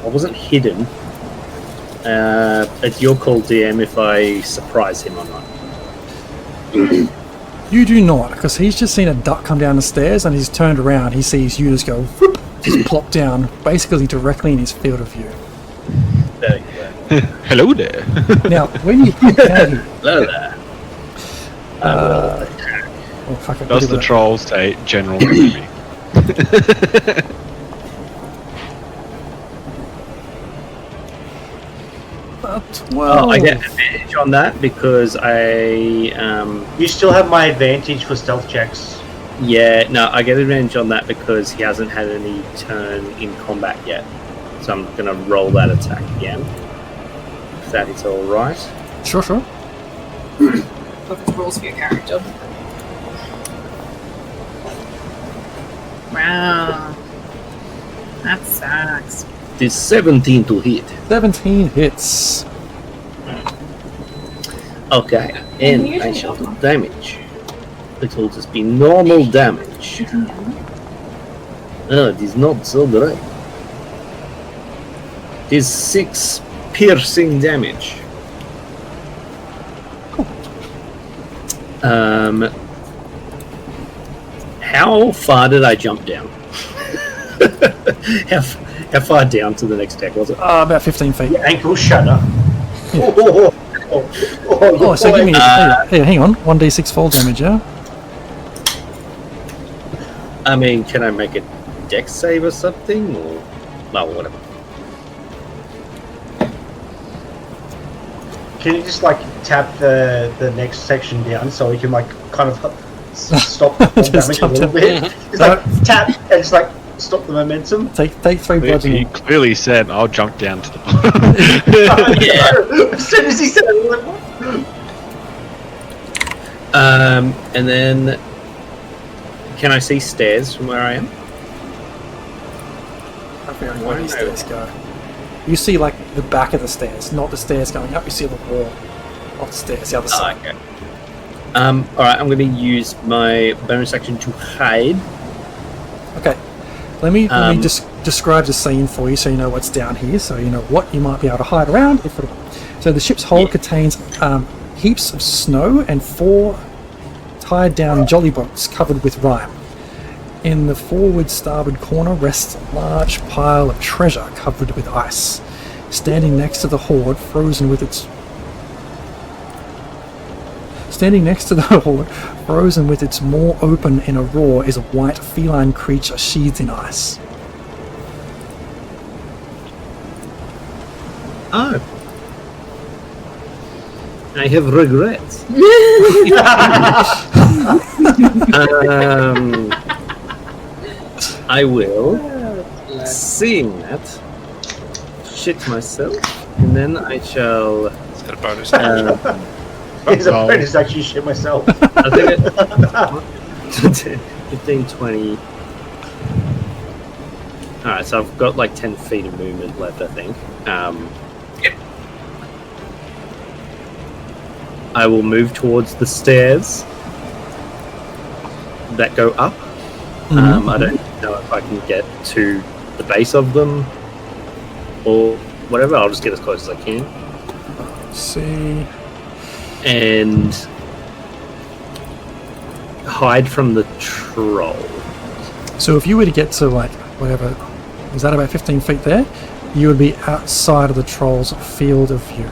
wasn't hidden. It's your call, DM, if I surprise him or not. You do not, because he's just seen a duck come down the stairs and he's turned around. He sees you just go, whoop, just plop down, basically directly in his field of view. There you go. Hello there. Now, when you pop down here, Hello there. oh fuck it, Does the troll say general enemy? Well, I get advantage on that because You still have my advantage for stealth checks. I get advantage on that because he hasn't had any turn in combat yet. So I'm gonna roll that attack again. If that is alright. Sure. Look at rules for your character. Wow. That sucks. It is 17 to hit. 17 hits. Okay, And and you I can shall go. do damage. It will just be normal damage. Oh, it is not so great. It is 6 piercing damage. How far did I jump down? How far down to the next deck was it? About 15 feet. Ankle shudder. Oh, so give me. Hey, hang on. 1d6 fall damage, yeah? I mean, can I make a dex save or something? Or, well, whatever. Can you just like tap the next section down so we can like kind of stop the fall Just damage a tap little bit? Just like tap and just like stop the momentum. Take 3 He bludgeoning. clearly said, "I'll jump down to the." As soon as he said it, I'm like, what? And then, can I see stairs from where I am? How far away these stairs go? You see like the back of the stairs, not the stairs going up. You see the wall of the stairs, the other side. Okay. Alright, I'm going to use my bonus action to hide. Okay. Let me just describe the scene for you so you know what's down here, so you know what you might be able to hide around. So the ship's hold contains heaps of snow and 4 tied down jolly boats covered with rime. In the forward starboard corner rests a large pile of treasure covered with ice. Standing next to the hoard, frozen with its maw open in a roar, is a white feline creature sheathed in ice. Oh. I have regrets. I will Seeing that, shit myself, and then I shall. Is that a bonus? Here's a bonus actually shit myself. I think it. 15, 20. Alright, so I've got like 10 feet of movement left, I think. I will move towards the stairs that go up. I don't know if I can get to the base of them or whatever. I'll just get as close as I can. Let's see. And hide from the troll. So if you were to get to like whatever, is that about 15 feet there? You would be outside of the troll's field of view.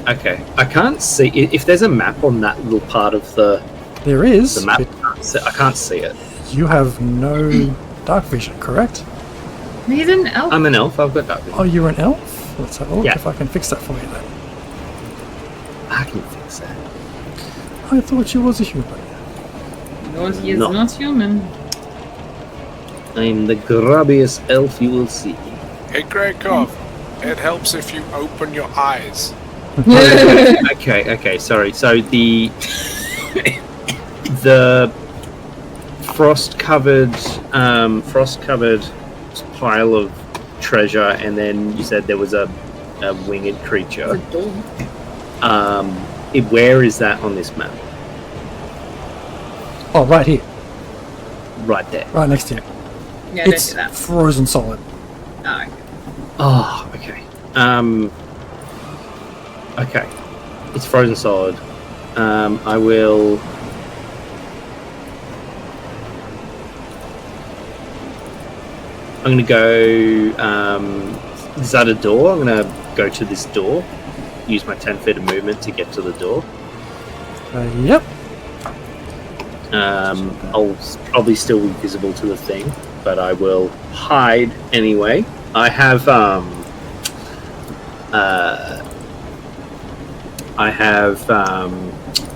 Okay, I can't see if there's a map on that little part of the. There is. The map. I can't see it. You have no dark vision, correct? He's an elf. I'm an elf. I've got dark vision. Oh, you're an elf? Let's have a look Yeah. if I can fix that for you then. I can fix that. I thought you was a human. No, he is No. not human. I'm the grubbiest elf you will see. Hey, Gregov, it helps if you open your eyes. Okay, sorry. So the frost-covered pile of treasure, and then you said there was a winged creature. Where is that on this map? Oh, right here. Right there. Right next to you. Yeah, don't It's do that. frozen solid. Oh, okay. Oh, okay. Okay. It's frozen solid. I will. I'm gonna go. Is that a door? I'm gonna go to this door. Use my 10 feet of movement to get to the door. Yep. I'll probably still be visible to the thing, but I will hide anyway. I have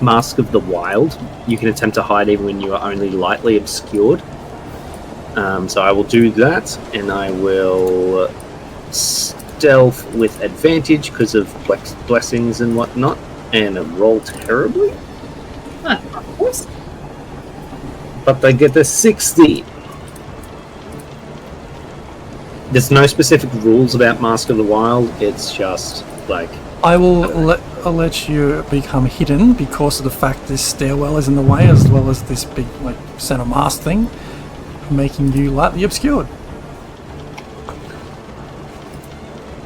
Mask of the Wild. You can attempt to hide even when you are only lightly obscured. So I will do that, and I will stealth with advantage because of blessings and whatnot, and roll terribly. Of course. But I get a 16. There's no specific rules about Mask of the Wild. It's just like I will let you become hidden because of the fact this stairwell is in the way, as well as this big like center mast thing, making you lightly obscured.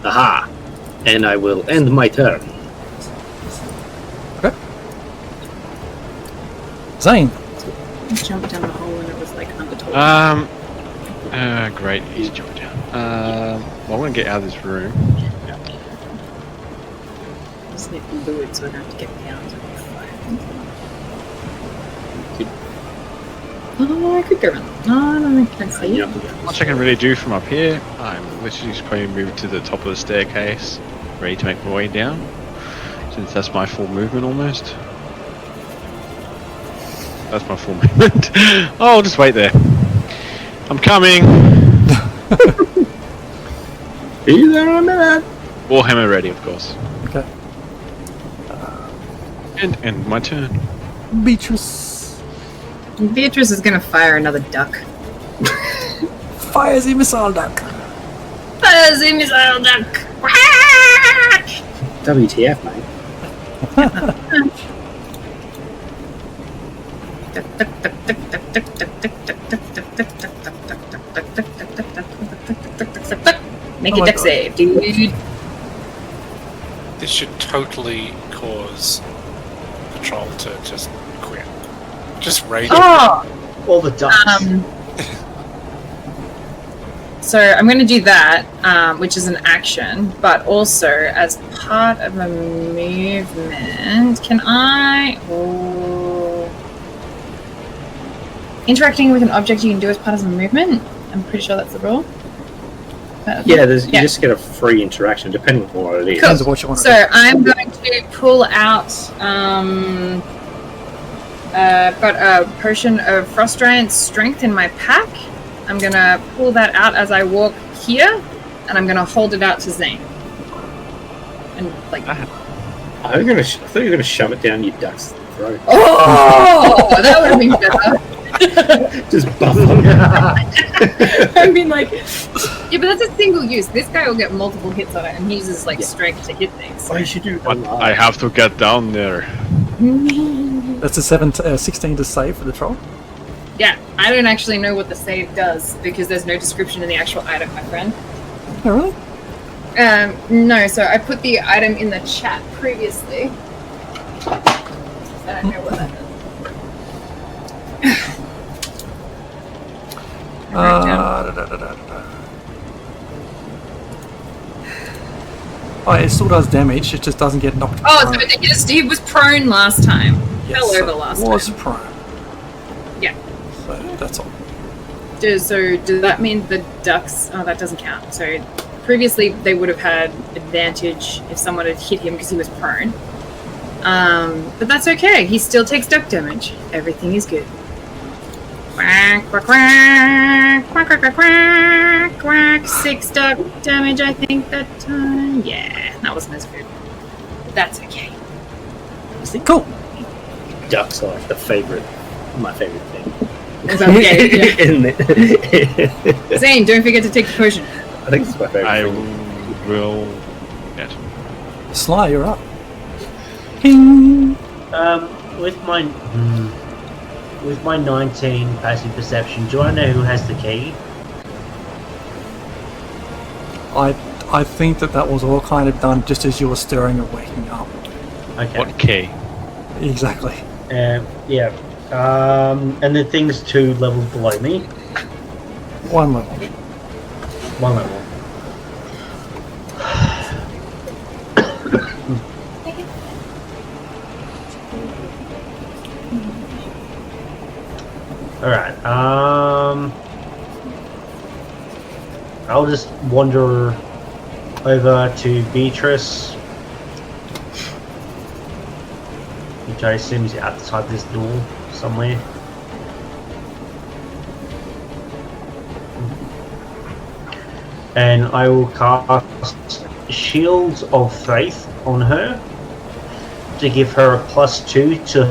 aha, and I will end my turn. Okay. Zane. Jumped down the hole and it was like under top. Great, he's jumped down. Well, I want to get out of this room. Just need fluid so I don't have to get down to the fire. Oh, I could go around. No, I don't think I can see. Yep. Not much I can really do from up here. I'm literally just going to move to the top of the staircase, ready to make my way down, since that's my full movement almost. That's my full movement. Oh, I'll just wait there. I'm coming! Be there in a minute. Warhammer ready, of course. Okay. And my turn. Beatrice Beatrice is gonna fire another duck. fires a missile duck. Fires a missile duck! WTF, mate? Make Oh a my deck God. save, dude. This should totally cause the troll to just quit. Just raid it. Oh! All the ducks. So I'm going to do that, which is an action, but also as part of a movement, can I... Oh, interacting with an object you can do as part of a movement? I'm pretty sure that's the rule. Yeah, you just get a free interaction depending on what it is. Depends on what you want to So I'm going to pull out... I've got a potion of Frost Giant Strength in my pack. I'm going to pull that out as I walk here, and I'm going to hold it out to Zane. And, like... I thought you were going to shove it down your duck's throat. Oh! That would have been better. Just buff on it. I mean, like... Yeah, but that's a single use. This guy will get multiple hits on it, and he uses, like, strength to hit things. Why should you do But I have to get down there. That's a 16 to save for the troll. Yeah, I don't actually know what the save does, because there's no description in the actual item, my friend. Oh, really? No, so I put the item in the chat previously. I don't know what that does. Oh, it still does damage, it just doesn't get knocked Oh, prone. so he was prone last time. Yes, Fell so over last was time. prone. Yeah. So that's all. So does that mean the ducks... Oh, that doesn't count. So previously they would have had advantage if someone had hit him because he was prone. But that's okay. He still takes duck damage. Everything is good. Quack, quack, quack, quack, quack, quack, quack, quack. 6 duck damage, I think, that time. Yeah, that wasn't as good. But that's okay. Cool. Ducks are like my favorite thing. Is that okay? Yeah. Isn't it? Zane, don't forget to take the potion. I think it's my favorite I thing. will get. Sly, you're up. Ping! With my 19 passive perception, do I know who has the key? I think that was all kind of done just as you were stirring and waking up. Okay. What key? Exactly. Yeah. And the thing's 2 levels below me. 1 level. 1 level. Alright, I'll just wander over to Beatrice, which I assume is outside this door somewhere. And I will cast Shields of Faith on her to give her a +2 to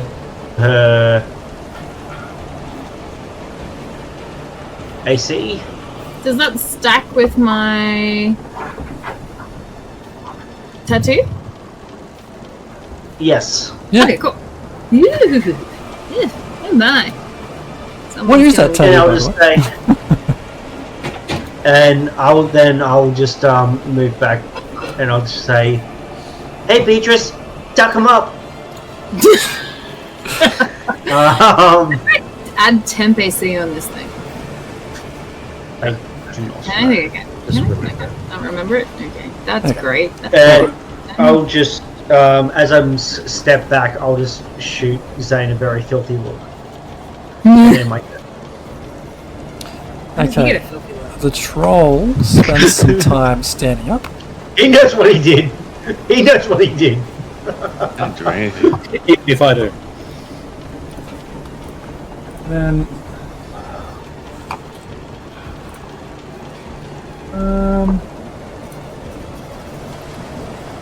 her AC. Does that stack with my tattoo? Yes. Yeah. Okay, cool. Oh my. What is that And I'll by just the way? say, and I'll just move back, and I'll just say, "Hey, Beatrice, duck him up." Add temp AC on this thing. I do not I think I can. Just I remember. don't remember it. Okay, that's Okay. great. That's And I'll just, as I'm step back, I'll just shoot Zane a very filthy look. And then my You Okay. get a filthy look. The troll spends some time standing up. He knows what he did. He knows what he did. Don't do anything. If I do. Then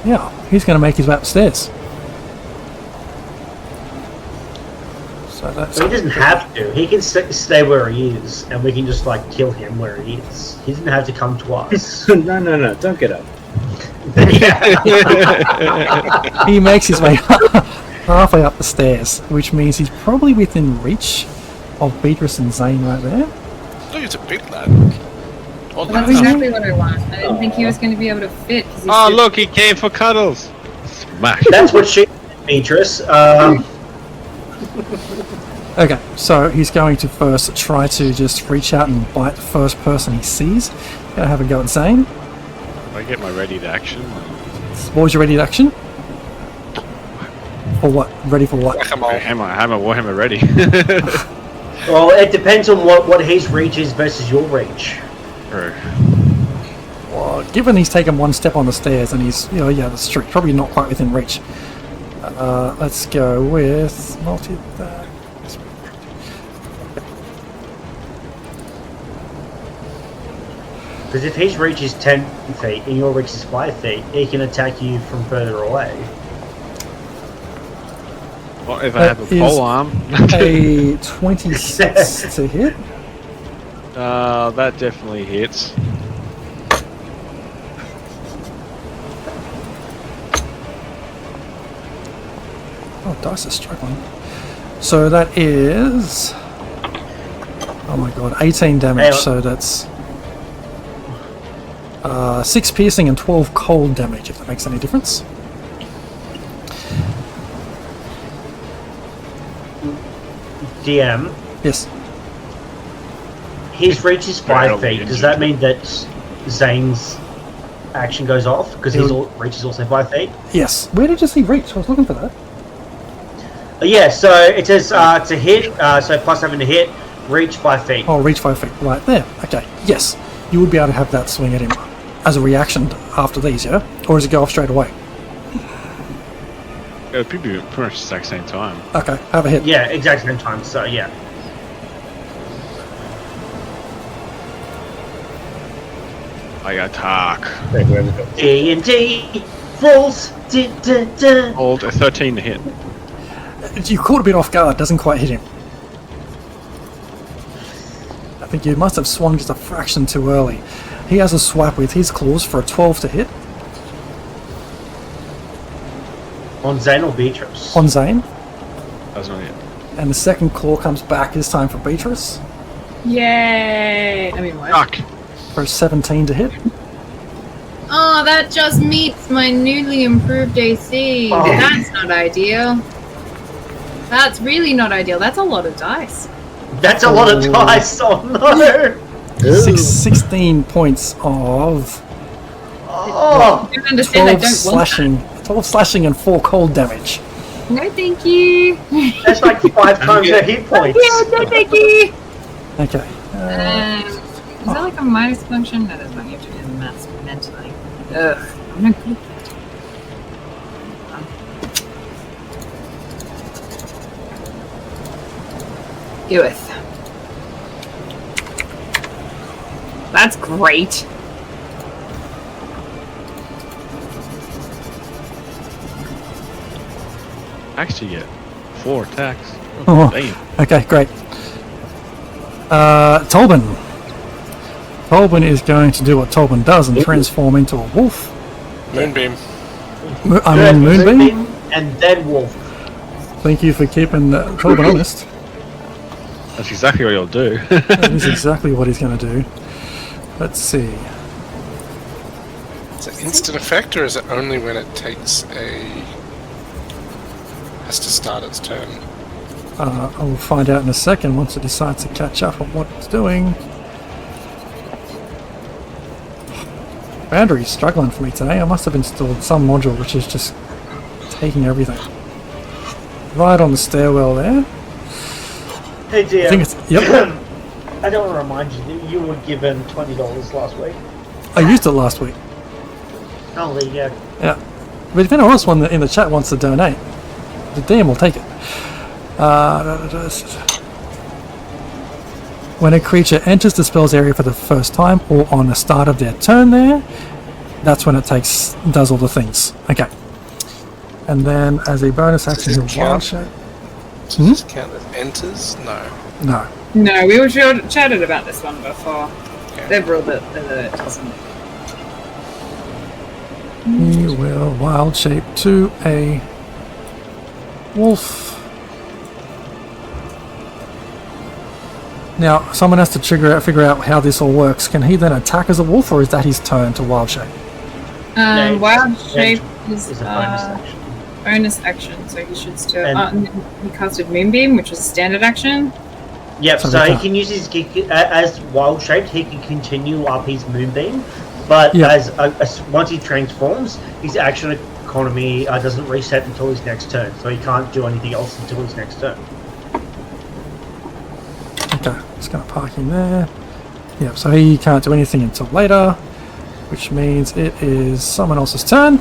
yeah, he's going to make his way upstairs. So that's So he doesn't have to. He can stay where he is, and we can just like kill him where he is. He doesn't have to come to us. No, don't get up. he makes his way halfway up the stairs, which means he's probably within reach of Beatrice and Zane right there. Look, it's a big lad. Well, That's exactly what I want. I didn't think he was going to be able to fit. 'Cause he's Oh, so- look, he came for cuddles. Smash. That's what she, Beatrice. Okay, so he's going to first try to just reach out and bite the first person he sees. Gonna have a go at Zane. If I get my ready to action. What was your ready to action? For what? Ready for what? I have my Warhammer ready. Well, it depends on what his reach is versus your reach. True. Well, given he's taken one step on the stairs and he's, yeah, that's true. Probably not quite within reach. Let's go with multi. Because if his reach is 10 feet and your reach is 5 feet, he can attack you from further away. What if I have a pole arm? A 26 to hit. That definitely hits. Oh, dice is struggling. So that is... Oh my god, 18 damage, so that's... 6 piercing and 12 cold damage, if that makes any difference. DM, Yes. his reach is 5 feet. Does that mean that Zane's action goes off? Because his reach is also 5 feet? Yes. Where did you see reach? I was looking for that. Yeah, so it says to hit, so +7 to hit, reach 5 feet. Oh, reach 5 feet. Right there. Okay. Yes. You would be able to have that swing at him as a reaction after these, yeah? Or does it go off straight away? It would be pretty much the exact same time. Okay. Have a hit. Yeah, exact same time, so yeah. I attack. D&D rolls. Hold a 13 to hit. You caught a bit off guard. Doesn't quite hit him. I think you must have swung just a fraction too early. He has a swap with his claws for a 12 to hit. On Zane or Beatrice? On Zane. That's not it. And the second claw comes back this time for Beatrice. Yay! I mean, what? Fuck. For a 17 to hit. Oh, that just meets my newly improved AC. Oh. That's not ideal. That's really not ideal. That's a lot of dice. That's a lot of dice, oh no! 16 points of Oh! I don't understand. I 12 don't slashing, 12 slashing and 4 cold damage. want that. No, thank you. That's like 5 times her hit points. Yeah, no, thank you. Okay. Is that like a minus function? No, that's not. You have to do the maths mentally. Ugh, I'm not good at that. Goeth. That's great. Actually, get 4 attacks. Oh, Damn. okay, great. Tolbin. Tolbin is going to do what Tolbin does and transform into a wolf. Moonbeam. I mean, Moonbeam. And then wolf. Thank you for keeping Tolbin honest. That's exactly what you'll do. That is exactly what he's going to do. Let's see. Is it instant effect, or is it only when it takes has to start its turn? I will find out in a second once it decides to catch up on what it's doing. Boundary's struggling for me today. I must have installed some module which is just taking everything. Right on the stairwell there. Hey DM, I think it's... Yep. I don't want to remind you that you were given $20 last week. I used it last week. Oh, there you go. Yeah. But if anyone else in the chat wants to donate, the DM will take it. When a creature enters the spell's area for the first time or on the start of their turn there, that's when it does all the things. Okay. And then as a bonus action, he'll wild shape. Does this count as enters? No. No. No, we were chatted about this one before. They've ruled that it doesn't. He will wild shape to a wolf. Now, someone has to figure out how this all works. Can he then attack as a wolf, or is that his turn to wild shape? Wild shape is a bonus action. bonus action, so he should still. He casted Moonbeam, which is a standard action. Yep, so he can use his as wild shaped. He can continue up his moonbeam, but as once he transforms, his action economy doesn't reset until his next turn, so he can't do anything else until his next turn. Okay, just going to park him there. Yep, so he can't do anything until later, which means it is someone else's turn.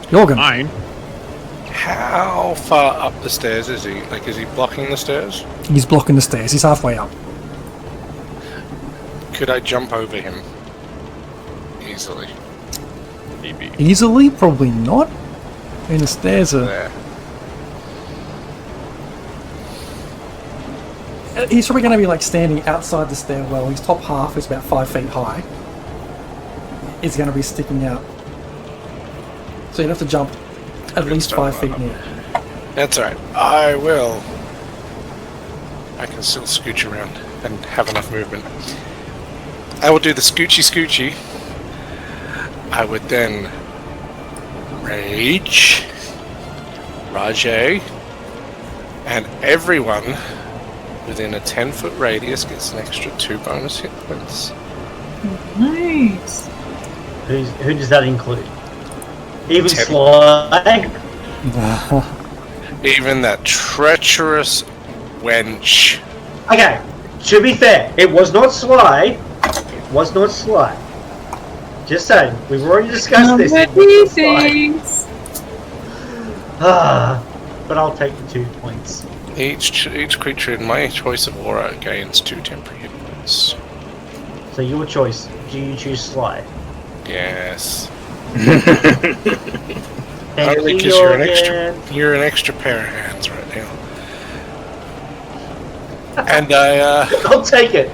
Jorgen. Mine. How far up the stairs is he? Like, is he blocking the stairs? He's blocking the stairs. He's halfway up. Could I jump over him easily? Maybe. Easily? Probably not. I mean, the stairs are... There. He's probably going to be like standing outside the stairwell. His top half is about 5 feet high. It's going to be sticking out. So you'd have to jump at least 5 feet near. That's alright. I will. I can still scooch around and have enough movement. I will do the scoochy. I would then rage, Rajay, and everyone within a 10-foot radius gets an extra 2 bonus hit points. Nice. Who does that include? Even Sly? Even that treacherous wench. Okay, to be fair, it was not Sly. It was not Sly. Just saying, we've already discussed this. Things. But I'll take the 2 points. Each creature in my choice of aura gains 2 temporary hit points. So your choice. Do you choose Sly? Yes. Thank Only you, because Jordan. you're an extra pair of hands right now. And I I'll take it.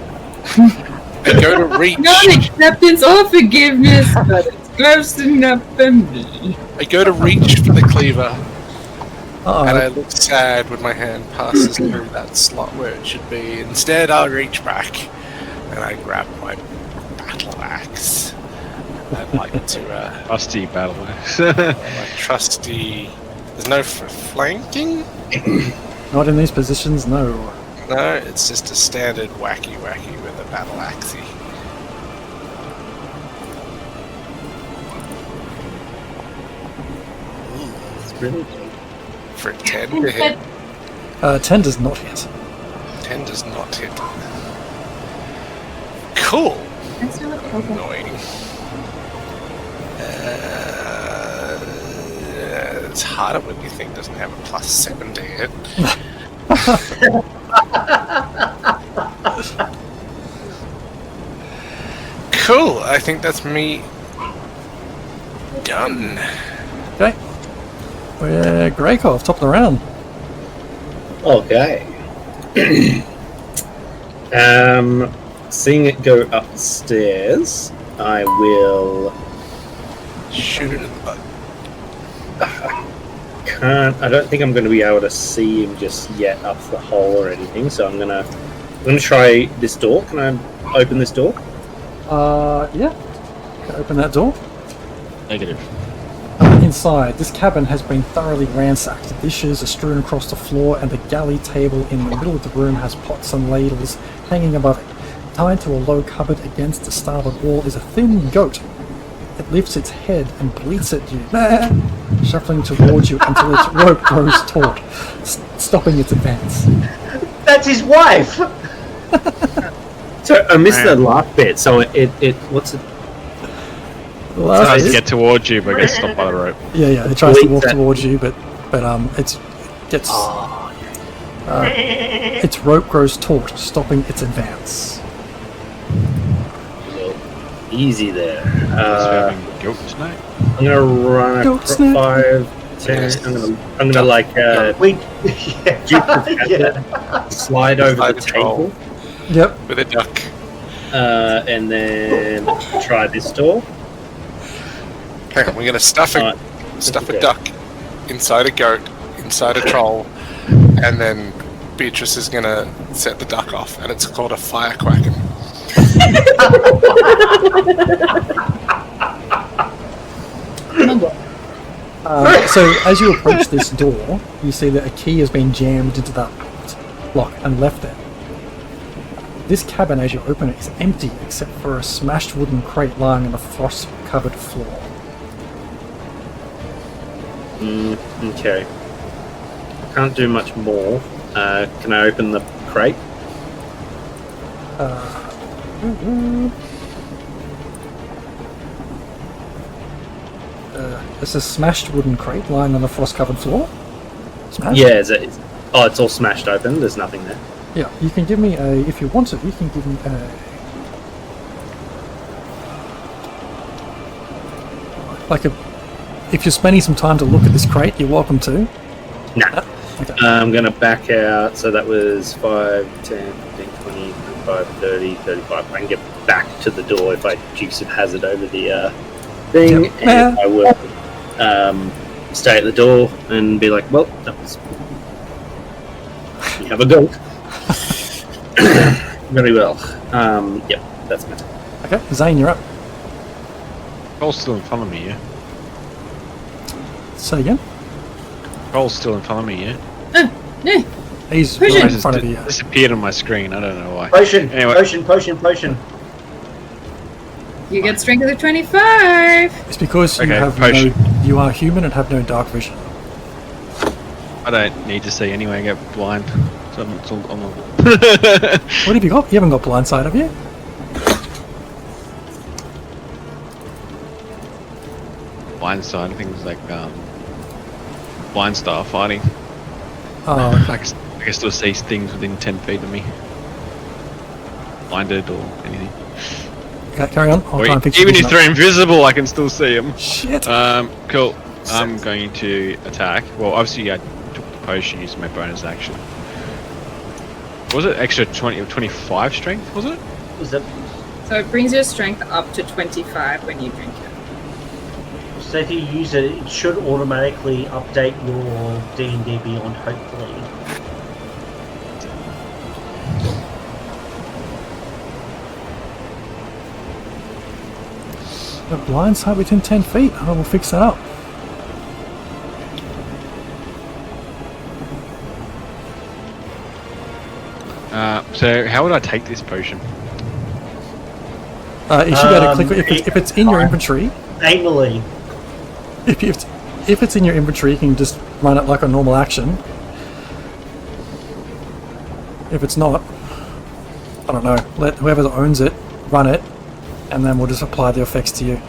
I go to reach. Not acceptance or forgiveness, but it's close enough for me. I go to reach for the cleaver, Uh-oh. and I look sad when my hand passes through that slot where it should be. Instead, I reach back and I grab my battle axe. I'd like to Rusty battle axe. my trusty. There's no flanking. Not in these positions, no. No, it's just a standard wacky with a battle axe. It's really For 10 to hit. 10 does not hit. 10 does not hit. Cool. That's not okay. Annoying. It's harder when you think doesn't have a +7 to hit. Cool. I think that's me done. Okay. We're Greykov, top of the round. Okay. Seeing it go upstairs, I will. Shoot it in the butt. I don't think I'm going to be able to see him just yet up the hole or anything. So I'm gonna try this door. Can I open this door? Yeah. Can I open that door? Negative. Inside, this cabin has been thoroughly ransacked. Dishes are strewn across the floor, and the galley table in the middle of the room has pots and ladles hanging above it. Tied to a low cupboard against the starboard wall is a thin goat. It lifts its head and bleats at you, shuffling towards you until its rope grows taut, stopping its advance. That's his wife! So I missed the last bit. So it what's it? The last Tries to bit- get towards you, but gets stopped by the rope. Yeah, it tries to Bleats walk at- towards you, but it gets its rope grows taut, stopping its advance. Easy there. Is having guilt tonight? I'm gonna run Goat a snap. 5, 10. I'm gonna like slide over Slide the the troll. table, Yep. With a duck. and then try this door. Hang on, we're gonna stuff a Okay. duck inside a goat, inside a troll, and then Beatrice is gonna set the duck off, and it's called a fire quacking. So as you approach this door, you see that a key has been jammed into that lock and left there. This cabin, as you open it, is empty except for a smashed wooden crate lying on the frost-covered floor. Okay. Can't do much more. Can I open the crate? There's a smashed wooden crate lying on the frost-covered floor. Smashed? Yeah. It's all smashed open. There's nothing there. Yeah, you can give me a, if you want it, you can give me if you're spending some time to look at this crate, you're welcome to. Nah. Okay. I'm going to back out. So that was 5, 10, 15, 20, 25, 30, 35. I can get back to the door if I Dukes of Hazard over the thing. Yep. And I will stay at the door and be like, well, that was... You have a go. Very well. Yep, that's my turn. Okay, Zane, you're up. Cole's still in front of me, yeah? Say again? Cole's still in front of me, yeah? Yeah. He's Push right it. in front of you. Disappeared on my screen, I don't know why. Potion, Anyway. potion. You get strength of 25. It's because you Okay, have potion. you are human and have no dark vision. I don't need to see anyway, I get blind. So it's all on the... What have you got? You haven't got blindside, have you? blind side, things like blind star fighting. Oh, okay. I can still see things within 10 feet of me. Blinded or anything. Okay, carry on. I'll Or try and fix even your if vision they're invisible, I can still see them. up. Shit. Cool. I'm going to attack. Well, obviously I took the potion, used my bonus action. Was it extra 20 or 25 strength, was it? Is that So it brings your strength up to 25 when you drink it. so? If you use it, it should automatically update your D&D Beyond. Hopefully, A blindside within 10 feet. I will fix that up. So how would I take this potion? You should be able to click if it's in your inventory. anally. If it's in your inventory, you can just run it like a normal action. If it's not, I don't know. Let whoever owns it run it, and then we'll just apply the effects to you.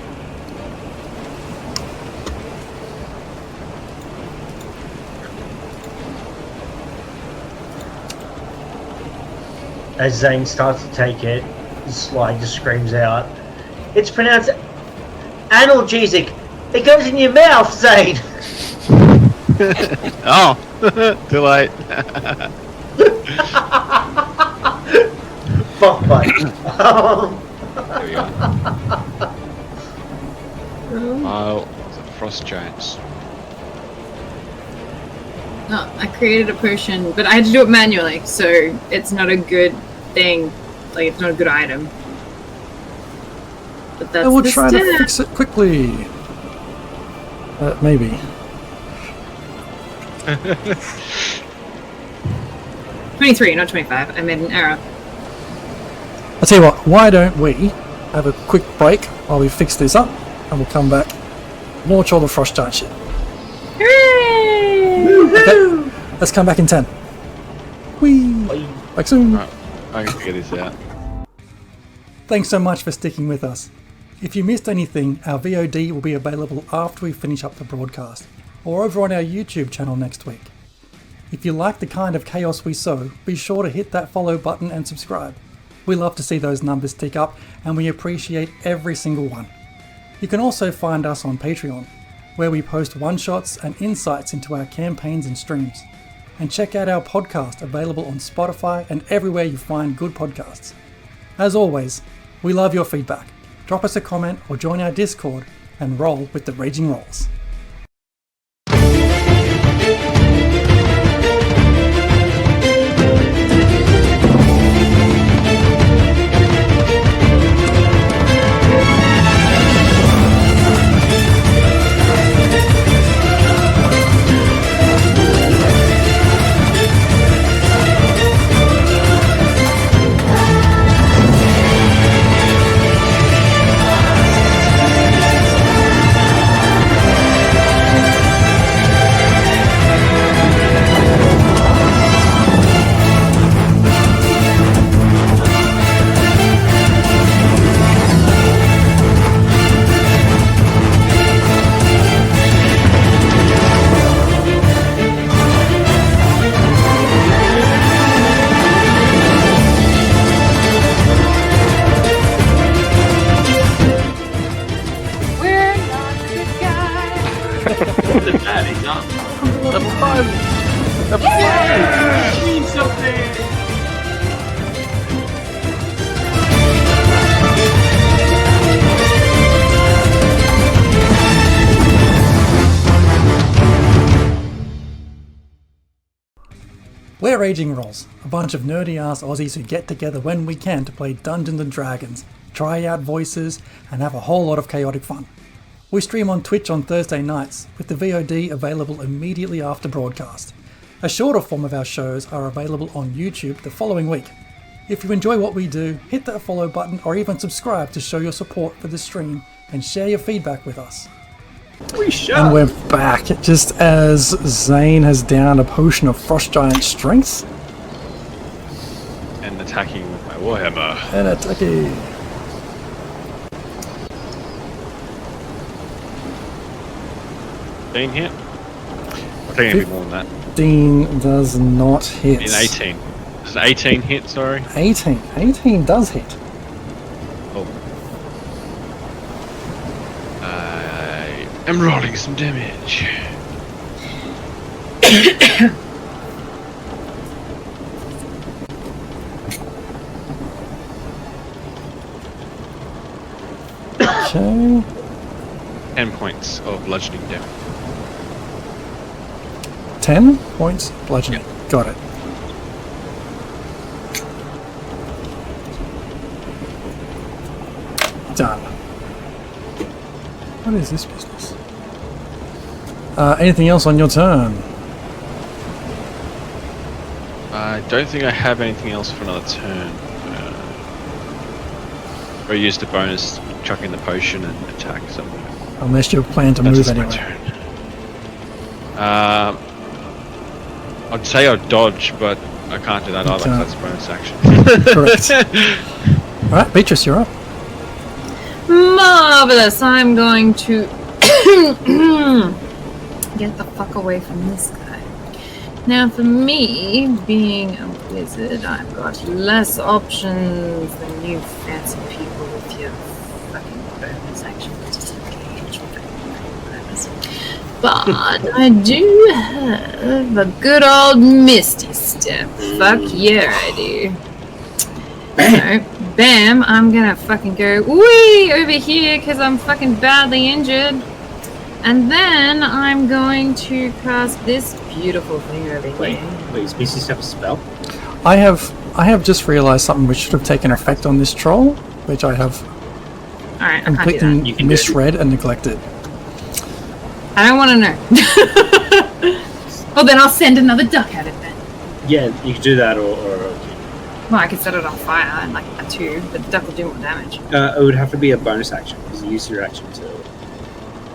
As Zane starts to take it, the slide just screams out. It's pronounced analgesic. It goes in your mouth, Zane. Oh, too late. Fuck, buddy. There we go. Oh, frost giants. No, I created a potion, but I had to do it manually, so it's not a good thing. Like, it's not a good item. But that's I will the try to stat. fix it quickly. Maybe. 23, not 25. I made an error. I'll tell you what, why don't we have a quick break while we fix this up, and we'll come back, launch all the frost giant shit. Hooray! Okay, let's come back in 10. Whee! Back soon. Right, I can figure this out. Thanks so much for sticking with us. If you missed anything, our VOD will be available after we finish up the broadcast, or over on our YouTube channel next week. If you like the kind of chaos we sow, be sure to hit that follow button and subscribe. We love to see those numbers tick up, and we appreciate every single one. You can also find us on Patreon, where we post one-shots and insights into our campaigns and streams. And check out our podcast, available on Spotify and everywhere you find good podcasts. As always, we love your feedback. Drop us a comment or join our Discord and roll with the Raging Rolls. bad. He's up. Level 5! Level 5! Need something. We're Raging Rolls, a bunch of nerdy-ass Aussies who get together when we can to play Dungeons & Dragons, try out voices, and have a whole lot of chaotic fun. We stream on Twitch on Thursday nights, with the VOD available immediately after broadcast. A shorter form of our shows are available on YouTube the following week. If you enjoy what we do, hit that follow button or even subscribe to show your support for the stream and share your feedback with us. And we're back, just as Zane has downed a potion of Frost Giant Strength. And attacking with my Warhammer. And attacking. Dean hit? I think it'd be more than that. Dean does not hit. In 18. It's an 18 hit, sorry. 18. 18 does hit. Oh. I'm rolling some damage. Okay. 10 points of bludgeoning damage. 10 points bludgeoning. Yeah. Got it. Done. What is this business? Anything else on your turn? I don't think I have anything else for another turn. Or use the bonus, chuck in the potion and attack somewhere. Unless you plan to That's move just my anyway. turn. I'd say I'd dodge, but I can't do that either because that's a bonus action. Correct. Alright, Beatrice, you're up. Marvelous! I'm going to get the fuck away from this guy. Now, for me, being a wizard, I've got less options than you fancy people with your fucking bonus action. But I do have a good old Misty Step. Fuck yeah, I do. So, bam, I'm gonna fucking go wee over here because I'm fucking badly injured. And then I'm going to cast this beautiful thing over Wait, here. is Misty Step a spell? I have just realised something which should have taken effect on this troll, which I have Alright, I can't do completely that. You can misread and neglected. I don't want to know. Well, then I'll send another duck at it then. Yeah, you can do that, or Well, I could set it on fire and like that too, but the duck will do more damage. it would have to be a bonus action because you use your action to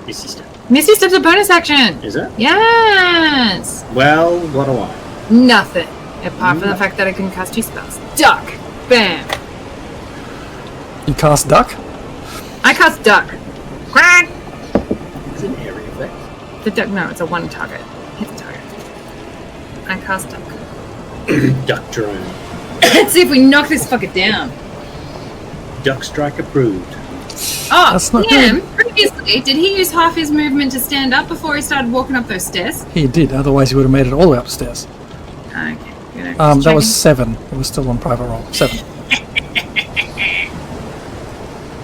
Misty Step. Misty Step's a bonus action! Is it? Yes! Well, what do I? Nothing. Apart from the fact that I can cast 2 spells. Duck! Bam! You cast Duck? I cast Duck. Quack! It's an area effect. The duck, no, it's a 1 target. Hit the target. I cast Duck. Duck drone. Let's see if we knock this fucker down. Duck strike approved. Oh, That's not him, previously, did he use half his movement to stand up before he started walking up those stairs? He did, otherwise he would have made it all the way up the stairs. Okay, good. That was 7. It was still on private roll. 7.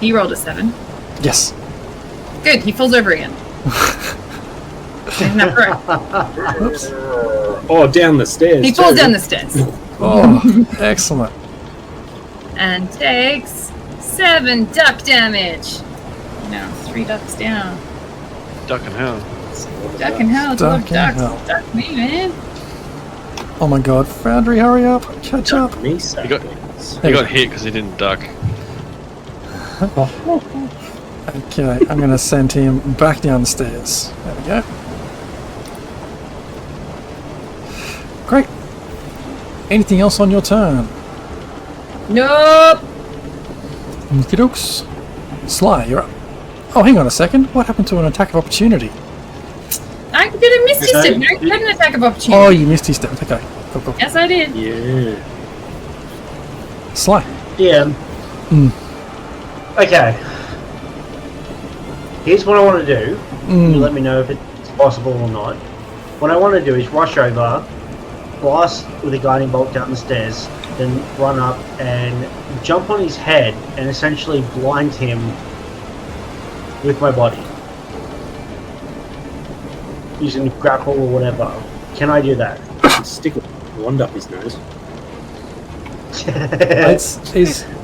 He rolled a 7. Yes. Good, he falls over again. Isn't that correct? Oops. Oh, down the stairs. He falls down the stairs Oh, excellent. and takes 7 duck damage. No, 3 ducks down. Duck and hell. Duck in hell, Duck love in ducks. hell. Duck me, man. Oh my god, Foundry, hurry up. Catch up. Me He saplings. got hit because he didn't duck. Okay, I'm going to send him back down the stairs. There we go. Great. Anything else on your turn? Nope. Okie dokes. Sly, you're up. Oh, hang on a second. What happened to an attack of opportunity? I did a Misty Okay. Step. No, you had an attack of Oh, opportunity. you missed his step. Okay, cool. Yes, I did. Yeah. Sly. Yeah. Okay. Here's what I want to do. You let me know if it's possible or not. What I want to do is rush over, blast with a guiding bolt down the stairs, then run up and jump on his head and essentially blind him with my body. Using grapple or whatever. Can I do that? Stick a wand up his nose.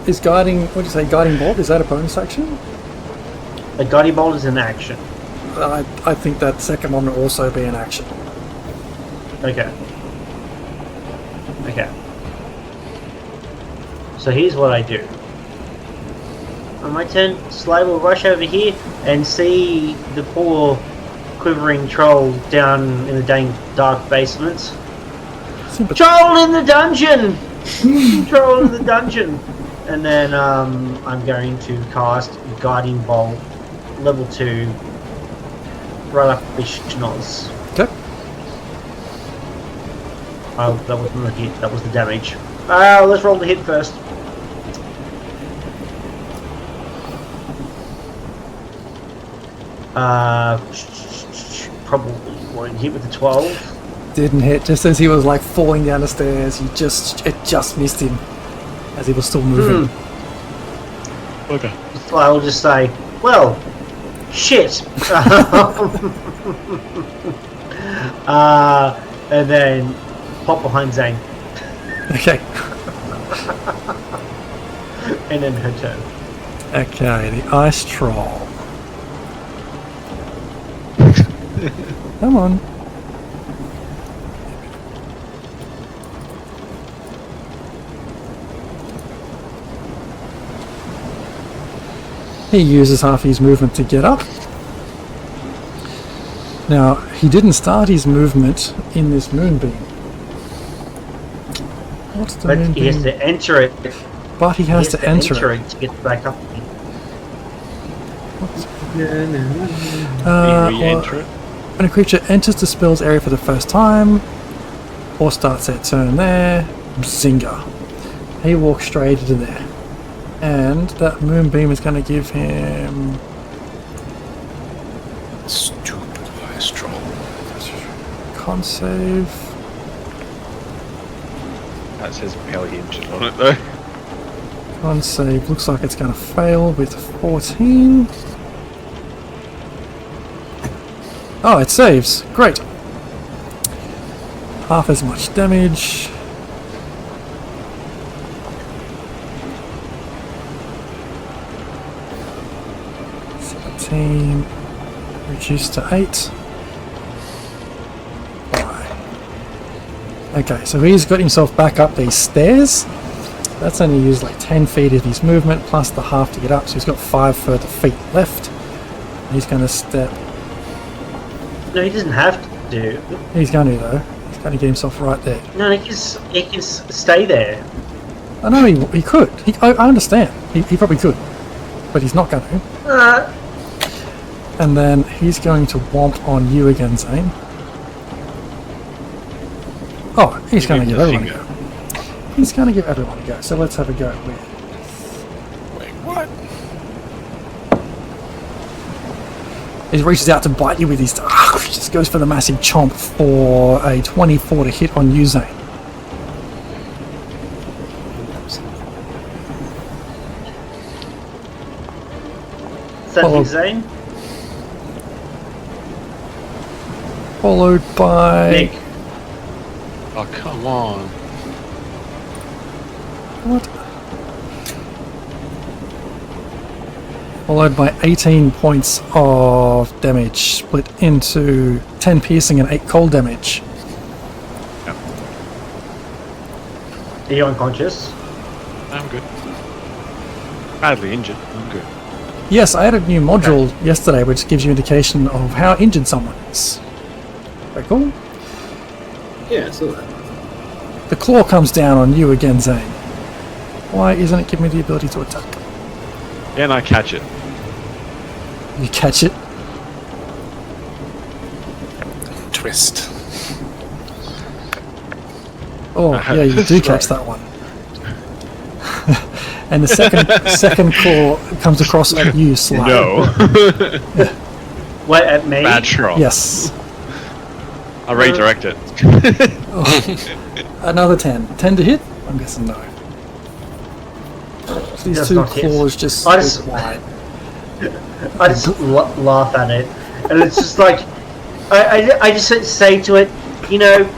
Is guiding, what do you say, guiding bolt, is that a bonus action? A guiding bolt is an action. I think that second one will also be an action. Okay. Okay. So here's what I do. On my turn, Sly will rush over here and see the poor quivering troll down in the dang dark basement. Troll in the dungeon! Troll in the dungeon! And then I'm going to cast Guiding Bolt, level 2, right up the schnoz. Okay. Oh, that wasn't the hit, that was the damage. Let's roll the hit first. Probably won't hit with the 12. Didn't hit, just as he was like falling down the stairs, it just missed him as he was still moving. Okay. So I will just say, well, shit. And then pop behind Zane. Okay. And then her turn. Okay, the ice troll. Come on. He uses half his movement to get up. Now, he didn't start his movement in this moonbeam. What's the But moonbeam? he has to enter it. But he has to enter it. to get back up. Re-enter it. When a creature enters the spell's area for the first time, or starts their turn there, Zinga. He walks straight into there. And that moonbeam is going to give him... Stupid ice troll. Con save. That says barely injured on it though. Con save looks like it's going to fail with 14. Oh, it saves. Great. Half as much damage. Reduced to 8. Okay, so he's got himself back up these stairs. That's only used like 10 feet of his movement plus the half to get up, so he's got 5 further feet left. He's going to step. No, he doesn't have to. He's going to though. He's going to get himself right there. No, he can stay there. I know he could. I understand. He probably could, but he's not going to. And then he's going to womp on you again, Zane. Oh, he's going to give everyone a go. He's going to give everyone a go. So let's have a go with... Wait, what? He reaches out to bite you with his... just goes for the massive chomp for a 24 to hit on you, Zane. Is that his Zane? Followed by... Nick. Oh, come on. What? Followed by 18 points of damage, split into 10 piercing and 8 cold damage. Yep. Are you unconscious? I'm good. Badly injured. I'm good. Yes, I added a new module yesterday which gives you indication of how injured someone is. Very cool. Yeah, I saw that. The claw comes down on you again, Zane. Why isn't it giving me the ability to attack? Yeah, and I catch it. You catch it. Twist. Oh, yeah, you do catch that one. And the second claw comes across at you, Sly. No. What, at me? Bad shot. Yes. I'll redirect it. Another 10. 10 to hit? I'm guessing no. These Does two not hit. claws just I just- wide. I just laugh at it, and it's just like I just say to it, you know,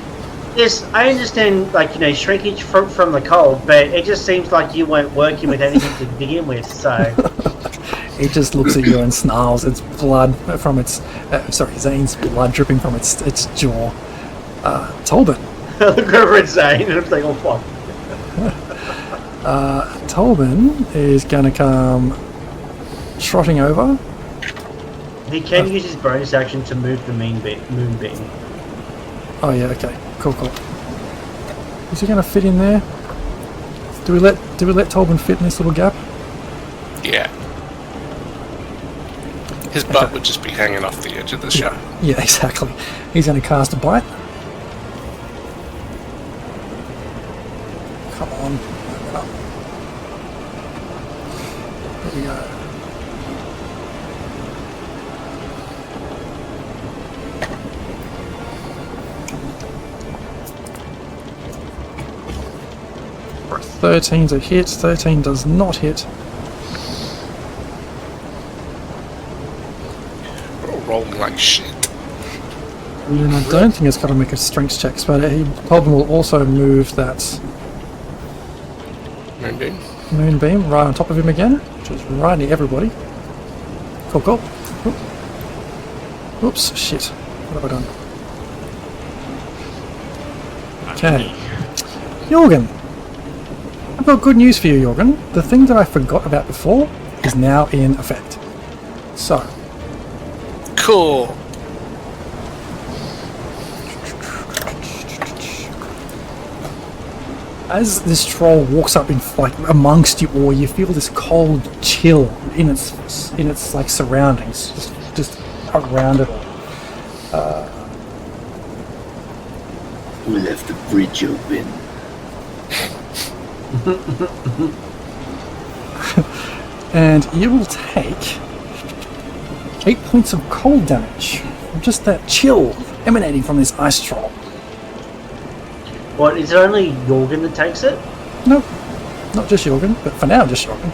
yes, I understand, like, you know, shrinkage from the cold, but it just seems like you weren't working with anything to begin with. So It just looks at you and snarls. Its blood from its Zane's blood dripping from its jaw. Tolbin. I look over at Zane, and I'm like, oh fuck. Tolbin is gonna come trotting over. He can use his bonus action to move the moon beam. Oh yeah, okay, cool. Is he gonna fit in there? Do we let Tolbin fit in this little gap? Yeah. His butt would just be hanging off the edge of the shot. Yeah, exactly. He's gonna cast a bite. Come on, open it up. There we go. For 13's a hit. 13 does not hit. We're all rolling like shit. And I don't think it's got to make a strength check, but Tolbin will also move that Moonbeam. moonbeam right on top of him again, which is right near everybody. Cool. Oops, shit. What have I done? Okay. Jorgen. I've got good news for you, Jorgen. The thing that I forgot about before is now in effect. So, Cool. as this troll walks up in amongst you all, you feel this cold chill in its like surroundings, just around it all. We left the bridge open. And you will take 8 points of cold damage from just that chill emanating from this ice troll. What, is it only Jorgen that takes it? No, not just Jorgen, but for now, just Jorgen.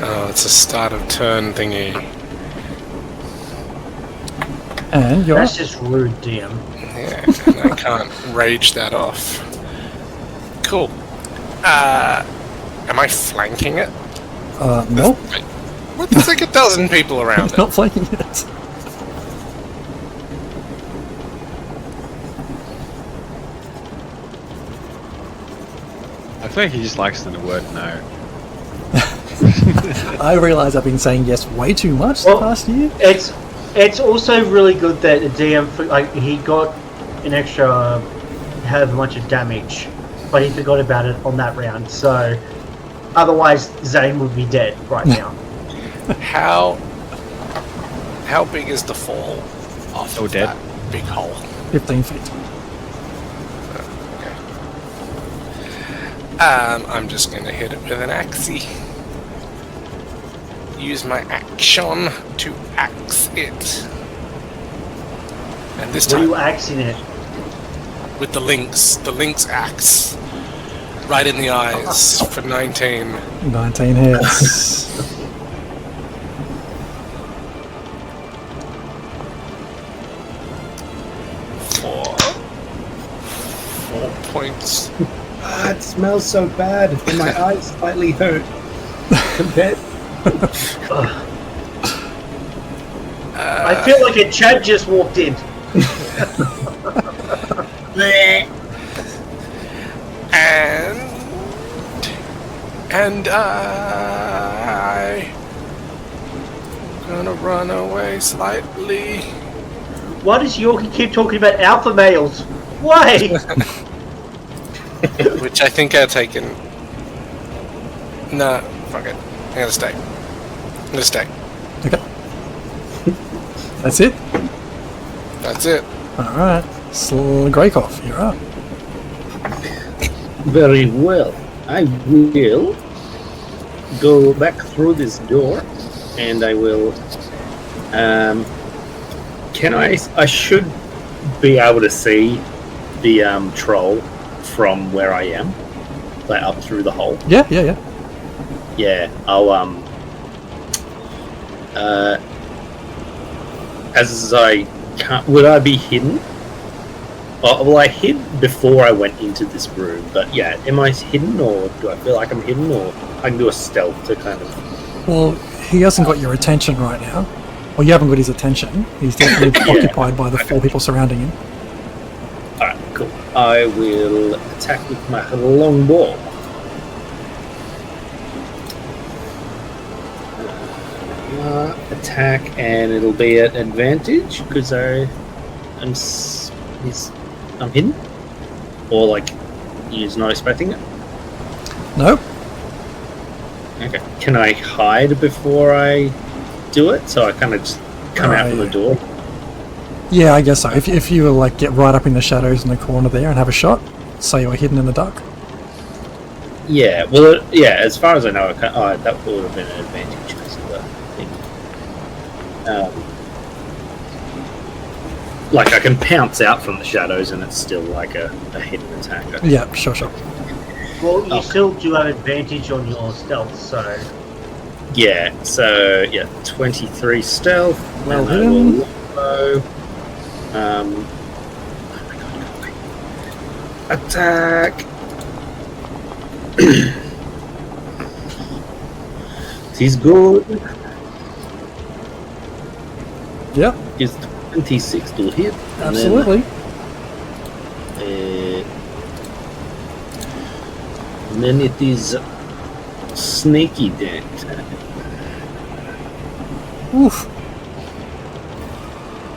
Oh, it's a start of turn thingy. And you're That's just rude, DM. Yeah, and I can't rage that off. Cool. Am I flanking it? nope, What? There's like a dozen people around it. not flanking it. I feel like he just likes the word no. I realise I've been saying yes way too much the past year. It's also really good that the DM, he got an extra however much of damage, but he forgot about it on that round. So otherwise, Zane would be dead right now. How big is the fall off Oh, of dead. that big hole? 15 feet. Okay. I'm just gonna hit it with an axie. Use my action to axe it. And this What are you time axing it? with the lynx axe. Right in the eyes for 19. 19 hits. Four points. It smells so bad, and my eyes slightly hurt. Compared. I feel like a Chad just walked in. And I'm gonna run away slightly. Why does Yorkie keep talking about alpha males? Why? Which I think I've taken. Nah, fuck it. I'm gonna stay. Okay. That's it? That's it. Alright. Greykov, you're up. Very well. I will go back through this door, and I will Can I should be able to see the troll from where I am, like up through the hole. Yeah. Yeah, I'll as I can't. Would I be hidden? Oh, well, I hid before I went into this room, but yeah, am I hidden, or do I feel like I'm hidden, or I can do a stealth to kind of. Well, he hasn't got your attention right now. Well, you haven't got his attention. He's definitely occupied by the 4 people surrounding him. Alright, cool. I will attack with my longbow. Attack, and it'll be at advantage because I'm hidden, or like he's not expecting it. Nope. Okay. Can I hide before I do it? So I kind of just come out from the door. Yeah, I guess so. If you were like get right up in the shadows in the corner there and have a shot, say you were hidden in the dark. Yeah. Well, yeah. As far as I know, that would have been an advantage because of the thing. Like I can pounce out from the shadows, and it's still like a hidden attack. Yeah, sure. Well, you still do have advantage on your stealth, so. Yeah. So yeah, 23 stealth. Well and I will longbow. Oh my god! Attack. He's good. Yeah. Is 26 to hit? Absolutely. And then it is sneaky deck. Oof.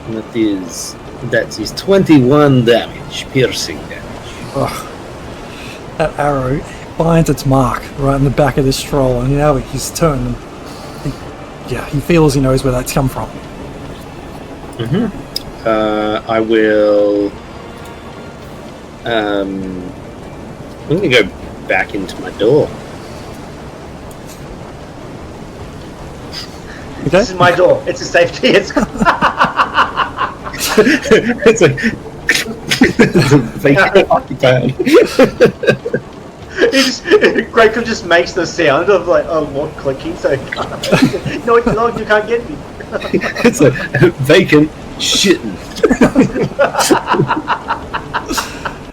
And that is 21 damage, piercing damage. Ugh. That arrow finds its mark right in the back of this troll, and now he's turned. He feels he knows where that's come from. I will. I'm gonna go back into my door. Okay. This is my door. It's a safety. It's It's a vacant occupied. Greg just makes the sound of like a lock clicking, so no, you can't get me. It's a vacant shitting.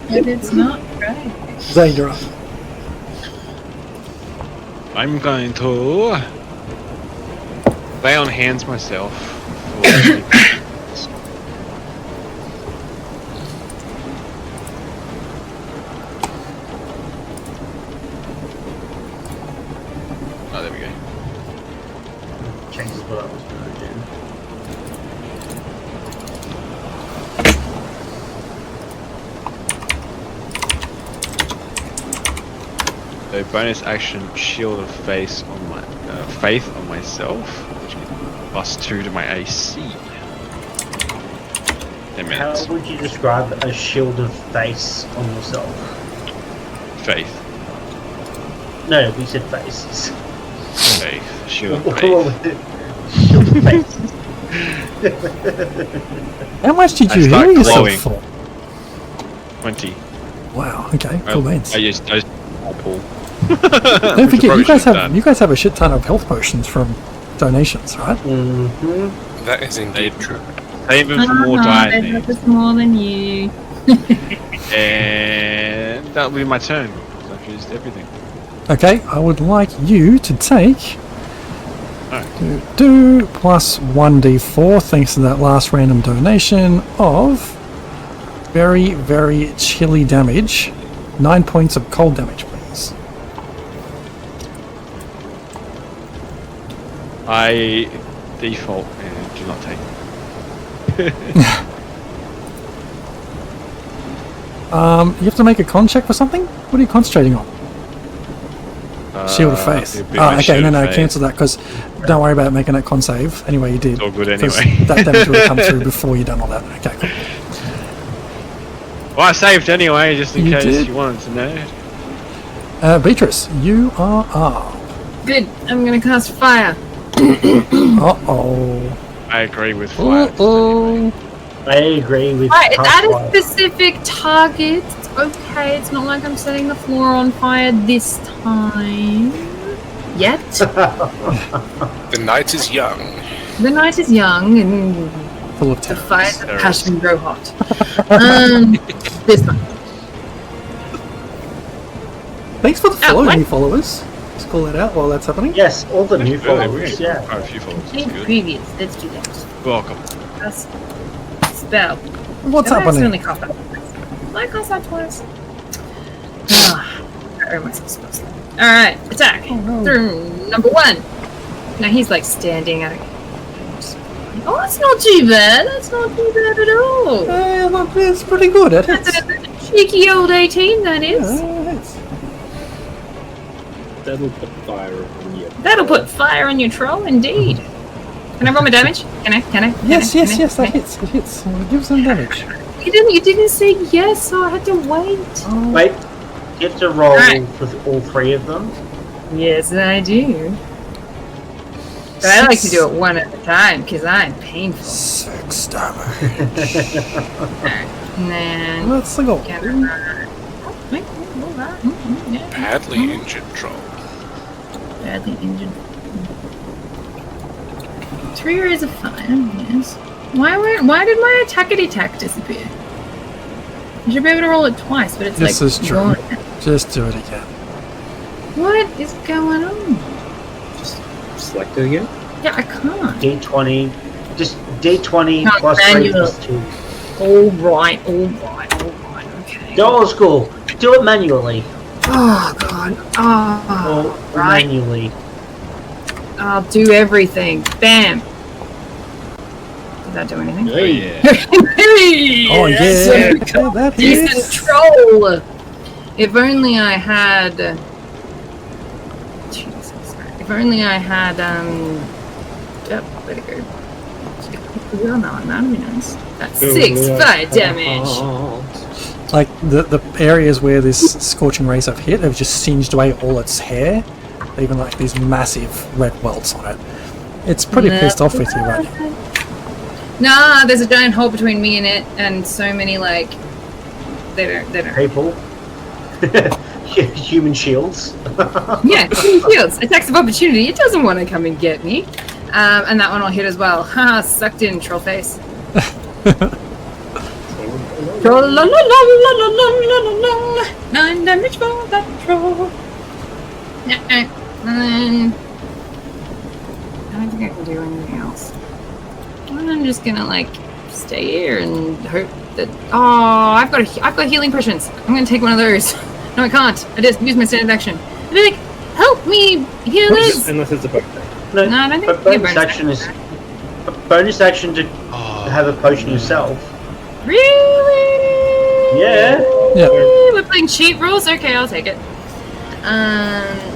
But it's not right. Zane, you're up. I'm going to lay on hands myself. Oh, there we go. Changes what I was going to do. So bonus action, shield of faith on my faith on myself, which is +2 to my AC. 10 How minutes. would you describe a shield of face on yourself? Faith. No, we said face. Faith. Shield of Shield faith. of face. How much did you start heal yourself glowing. for? 20. Wow. Okay. Cool beans. I used those pool. Don't forget, you guys have a shit ton of health potions from donations, right? Mm-hmm. That is indeed true. Save them for more dieting. That's more than you. And that'll be my turn. So I've used everything. Okay. I would like you to take do plus 1d4 thanks to that last random donation of very, very chilly damage. 9 points of cold damage, please. I default and do not take it. You have to make a con check for something? What are you concentrating on? Shield of Faith. it'd be my Okay, Shield no, of Faith. cancel that, because don't worry about making that con save. Anyway, you did. It's all good 'cause anyway. that damage would have come through before you done all that. Okay, cool. Well, I saved anyway, just in You case did. you wanted to know. Beatrice, you are up. Good. I'm gonna cast fire. Uh-oh. I agree with fire. I agree with Right, it's at a fire. specific target. It's okay. It's not like I'm setting the floor on fire this time. Yet. The night is young. The night is young and Full of the terror. fires of passion grow hot. This one. Thanks for the follow, what? new followers. Let's call that out while that's happening. Yes, all the new Really, followers. Yeah. quite a few followers. That's Complete good. previous. Let's do that. Welcome. That's spell. What's Did I happening? accidentally cough that twice? Did I cough that twice? Where am I supposed to? Alright, attack. Through number 1. Now he's like standing at. Oh, that's not too bad. That's not too bad at all. It's pretty good. It That's hits. a cheeky old 18, that is. Yeah, it hits. That'll put fire on you. That'll put fire on your troll, indeed. Can I roll my damage? Can I? Yes, Can I? that hits. It hits. Give some damage. You didn't say yes, so I had to wait. Oh, Wait, you have to roll Alright. with all 3 of them. Yes, I do. But I like to do it one at a time because I'm painful. 6 damage. And then. That's the goal. Badly injured troll. Badly injured. 3 rays of fire, yes. Why did my attack disappear? You should be able to roll it twice, but it's This like. is true. gone. Just do it again. What is going on? Select it again. Yeah, I can't. D20. Just D20 Not plus 3 manual. plus 2. Alright, okay. Go old school. Do it manually. Oh, God. Oh, Or right. manually. I'll do everything. Bam. Did that do anything? Oh, yeah. Oh, yeah. Yes. Yeah, that Decent hits. troll. If only I had. Jesus. If only I had. Yep, where'd it go? Well, no, that'd be nice. That's 6 fire damage. Like, the areas where this scorching rays have hit have just singed away all its hair. Even like these massive red welts on it. It's pretty pissed off with you right now. Nah, there's a giant hole between me and it, and so many like. They don't. People. Human shields. Yeah, shields. Attacks of opportunity. It doesn't want to come and get me. And that one will hit as well. Haha, sucked in, troll face. Troll la la la la la la la la. 9 damage for that troll. I don't think I can do anything else. I'm just gonna like stay here and hope that. Oh, I've got healing potions. I'm gonna take one of those. No, I can't. I just used my standard action. I'd be like, help me, healers. Unless it's a bonus. No, No, I don't think but you get bonus bonus action is bonus action to have a potion yourself. Really? Yeah. Yeah. We're playing cheat rules. Okay, I'll take it.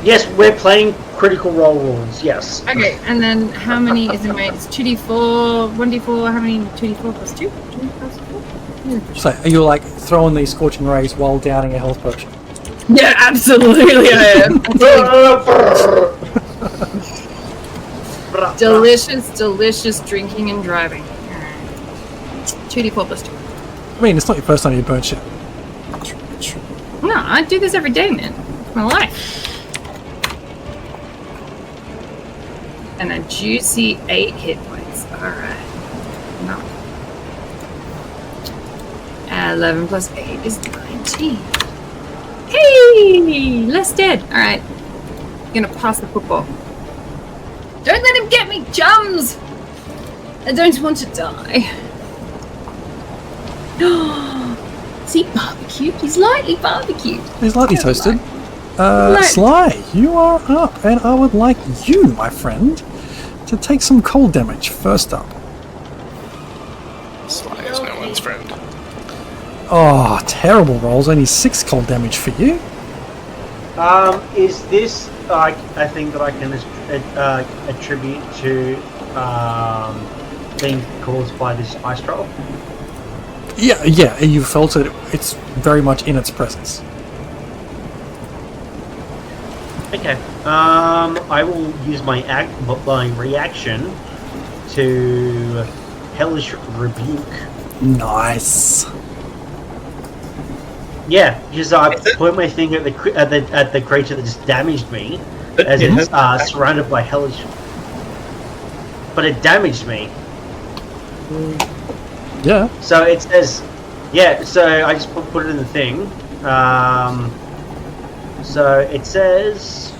Yes, we're playing critical role rules. Yes. Okay, and then how many is in my? It's 2d4, 1d4. How many? 2d4 plus 2. 2 plus 4. So, are you like throwing these scorching rays while downing a health potion? Yeah, absolutely I am. delicious drinking and driving. 2d4 plus 2. I mean, it's not your first time you burnt shit. No, I do this every day, man. It's my life. And a juicy 8 hit points. Alright. No. 11 plus 8 is 19. Hey! Less dead. Alright. Gonna pass the football. Don't let him get me, chums! I don't want to die. Is he barbecued? He's lightly barbecued. He's lightly toasted. Light. Sly, you are up, and I would like you, my friend, to take some cold damage first up. Sly is no one's friend. Oh, terrible rolls. Only 6 cold damage for you. Is this like a thing that I can attribute to being caused by this ice troll? Yeah, you felt it. It's very much in its presence. Okay. I will use my reaction to Hellish Rebuke. Nice. Yeah, because I point my finger at the creature that just damaged me, as it's surrounded by Hellish. But it damaged me. Yeah. So it says, yeah. So I just put it in the thing. So it says,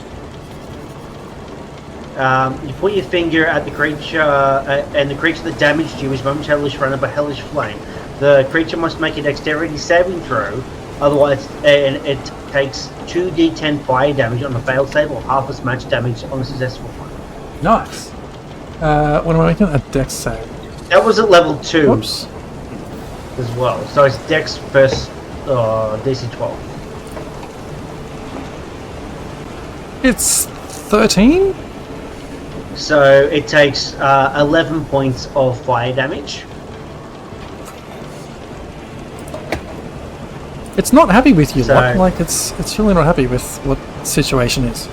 you point your finger at the creature, and the creature that damaged you is momentarily surrounded by hellish flame. The creature must make a dexterity saving throw, otherwise, and it takes 2d10 fire damage on a failed save or half as much damage on a successful one. Nice. What am I making? A dex save. That was at level 2. Whoops. As well. So it's dex versus DC 12. It's 13? So it takes 11 points of fire damage. It's not happy with you, So- like it's really not happy with what the situation is.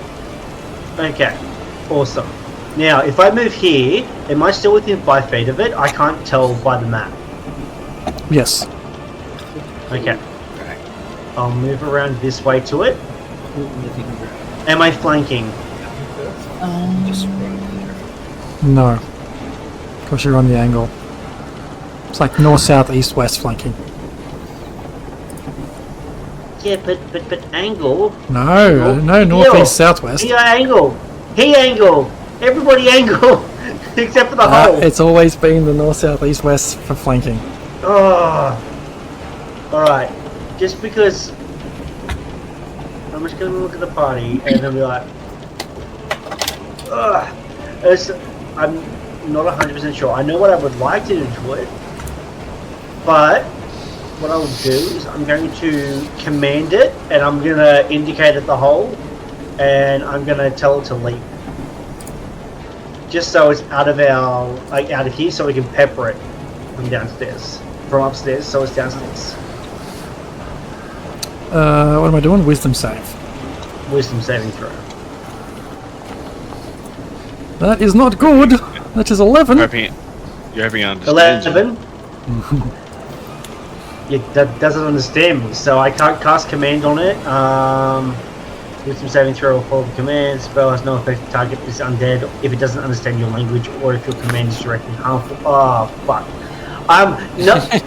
Okay, awesome. Now, if I move here, am I still within 5 feet of it? I can't tell by the map. Yes. Okay. I'll move around this way to it. Am I flanking? No. Because you're on the angle. It's like north, south, east, west flanking. Yeah, but angle. No, no north, Heel. east, southwest. He angle. He angle. Everybody angle. Except for the hole. It's always been the north, south, east, west for flanking. Oh. Alright. Just because I'm just gonna look at the party and then be like, ugh. I'm not 100% sure. I know what I would like to do to it, but what I will do is I'm going to command it and I'm gonna indicate at the hole and I'm gonna tell it to leap. Just so it's out of out of here, so we can pepper it from downstairs. From upstairs, so it's downstairs. What am I doing? Wisdom save. Wisdom saving throw. That is not good. That is 11. You're hoping I understand. 11. Yeah, that doesn't understand me, so I can't cast command on it. Wisdom saving throw will follow the command. Spell has no effect. The target is undead if it doesn't understand your language or if your command is directly harmful. Oh, fuck.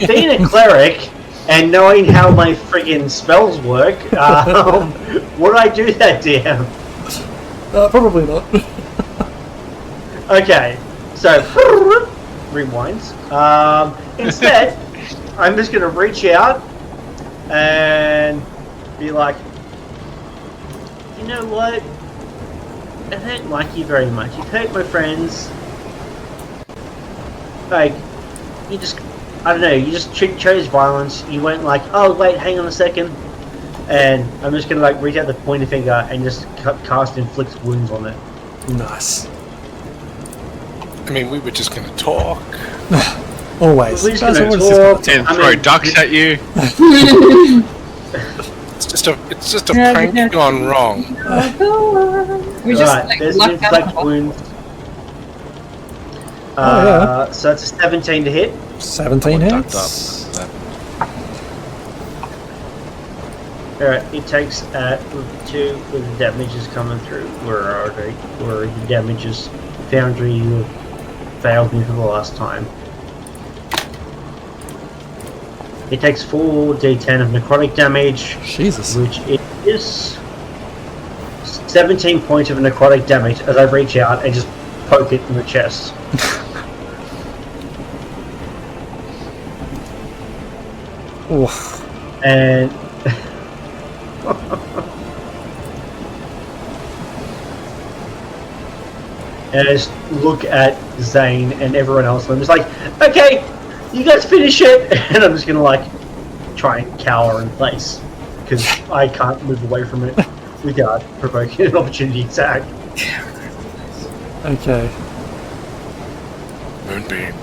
Being a cleric and knowing how my friggin' spells work, would I do that, DM? Probably not. Okay, so rewinds. Instead, I'm just gonna reach out and be like, you know what? I don't like you very much. You've hurt my friends. Like, you just, I don't know, you just chose violence. You went like, oh wait, hang on a second. And I'm just gonna like reach out the pointer finger and just cast inflict wounds on it. Nice. I mean, we were just going to talk. Always. We're just Guys gonna are always just talk. gonna And throw ducks at you. It's just a prank gone wrong. We just Alright, like there's lucked an inflict out. wound. yeah. So it's a 17 to hit. 17 Ducked hits. up. Alright, it takes 2 with the damages coming through. Where are they? Where are the damages? Foundry, you failed me for the last time. It takes 4d10 of necrotic damage, Jesus. which is 17 points of necrotic damage as I reach out and just poke it in the chest. Oof. And and I just look at Zane and everyone else, and I'm just like, okay, you guys finish it, and I'm just gonna like try and cower in place because I can't move away from it without provoking an opportunity attack. Okay. Moonbeam.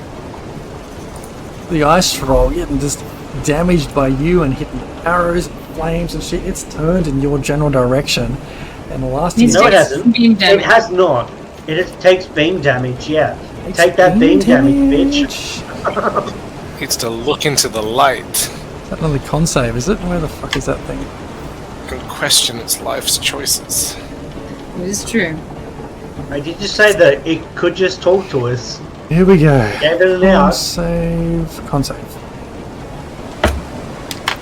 The ice troll getting just damaged by you and hitting arrows and flames and shit. It's turned in your general direction. And the last He's No, it just hasn't. being It damaged. has not. It takes beam damage, yeah, Take that beam damage, bitch. Needs to look into the light Is that another con save, is it? Where the fuck is that thing? and question its life's choices. It is true. I did just say that it could just talk to us. Here we go. Get it Con out. save. Con save.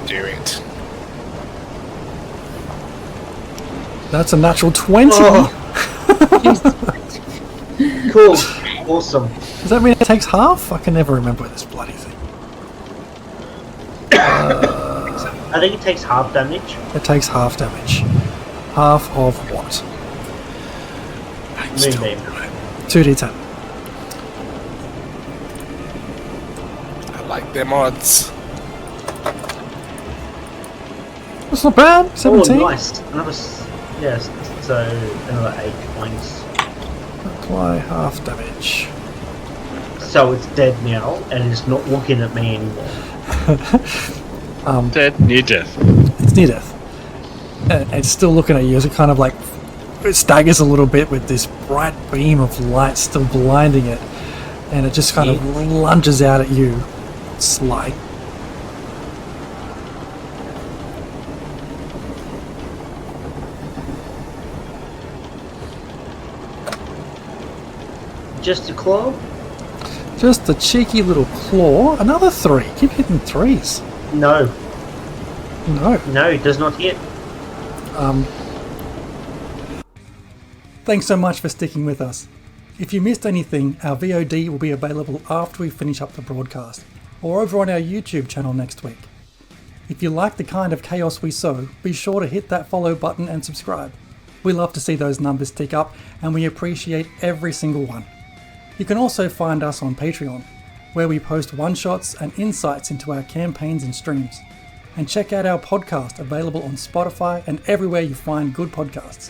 Do it. That's a natural 20. Oh. Cool. Awesome. Does that mean it takes half? I can never remember this bloody thing. I think it takes half damage. It takes half damage. Half of what? Moonbeam. 2d10. I like them odds. That's not bad. 17. Oh, nice. Yes, so another 8 points. Apply half damage. So it's dead now, and it's not looking at me anymore. Dead, near death. It's near death. And it's still looking at you as it kind of like it staggers a little bit with this bright beam of light still blinding it. And it just kind of lunges out at you. Sly. Just a claw? Just a cheeky little claw. Another 3. Keep hitting 3s. No. No. No, it does not hit. Thanks so much for sticking with us. If you missed anything, our VOD will be available after we finish up the broadcast, or over on our YouTube channel next week. If you like the kind of chaos we sow, be sure to hit that follow button and subscribe. We love to see those numbers tick up, and we appreciate every single one. You can also find us on Patreon, where we post one-shots and insights into our campaigns and streams. And check out our podcast available on Spotify and everywhere you find good podcasts.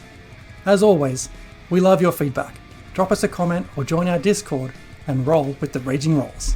As always, we love your feedback. Drop us a comment or join our Discord and roll with the Raging Rolls.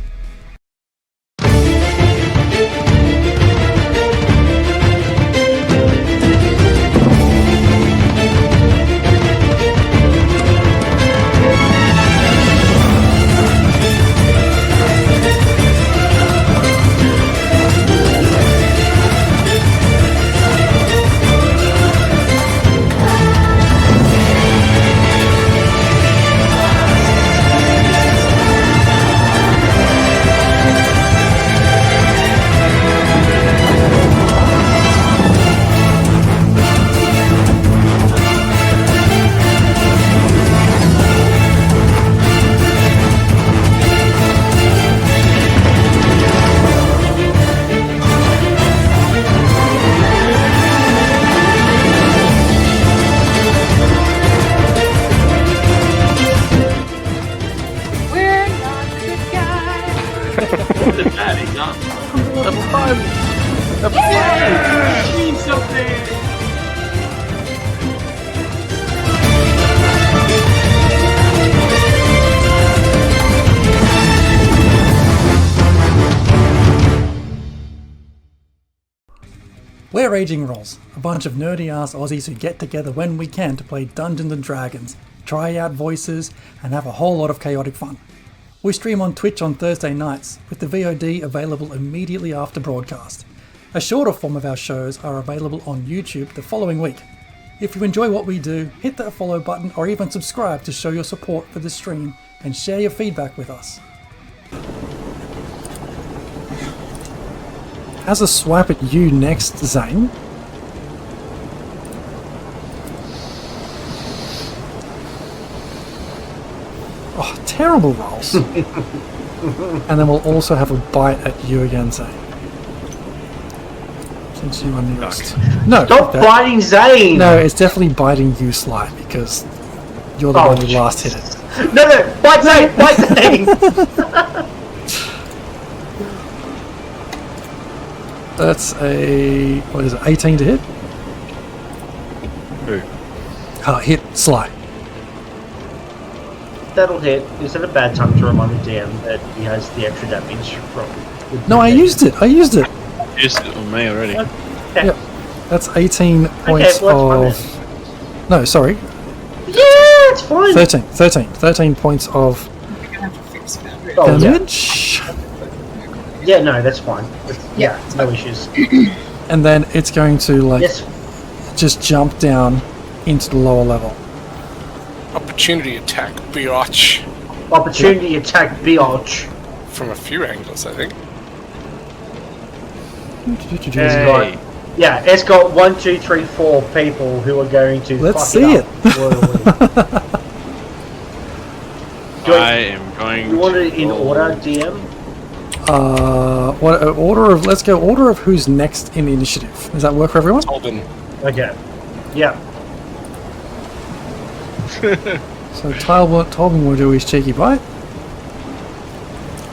We're Raging Rolls, a bunch of nerdy-ass Aussies who get together when we can to play Dungeons and Dragons, try out voices, and have a whole lot of chaotic fun. We stream on Twitch on Thursday nights, with the VOD available immediately after broadcast. A shorter form of our shows are available on YouTube the following week. If you enjoy what we do, hit that follow button or even subscribe to show your support for the stream and share your feedback with us. Has a swipe at you next, Zane. Oh, terrible rolls. And then we'll also have a bite at you again, Zane. Since you are nearest. No, Stop biting Zane! No, it's definitely biting you, Sly, because you're the one who last hit it. No, bite Zane! Bite Zane! That's a, what is it, 18 to hit? Who? Hit Sly. That'll hit. Is that a bad time to remind the DM that he has the extra damage from... No, I used it. Used it on me already. Okay. Yep. That's 18 points well, of... No, sorry. Yeah, it's fine. 13 points of Oh, yeah. damage. Yeah, no, that's fine. Yeah. No issues. And then it's going to like Yes. just jump down into the lower level. Opportunity attack, biatch. Opportunity attack, biatch. From a few angles, I think. It's got 1, 2, 3, 4 people who are going to. Let's fuck see it. Up royally. I am going. You want it in to order, DM? What order of? Let's go order of who's next in the initiative. Does that work for everyone? Tolbin. Okay. Yeah. So Tolbin will do his cheeky bite.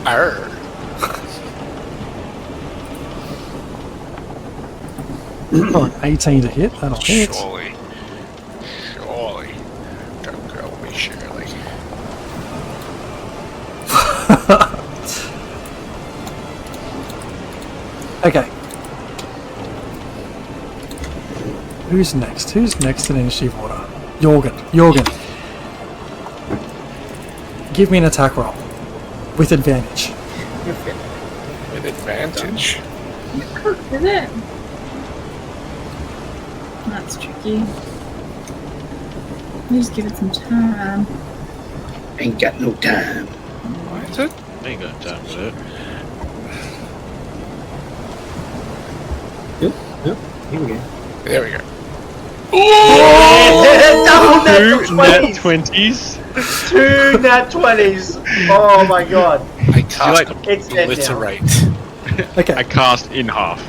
Arr. Oh, an 18 to hit. That'll hit. Surely. Don't go me, Shirley. Okay. Who's next? Who's next in initiative order? Jorgen. Give me an attack roll. With advantage. With advantage. Is it? That's tricky. Just give it some time. Ain't got no time. Why is it? I ain't got time for that. Yep. Here we go. There we go. Double nat 20s! 20s? 2 nat 20s! Oh my god. I cast It's dead now. obliterate. Okay. I cast in half.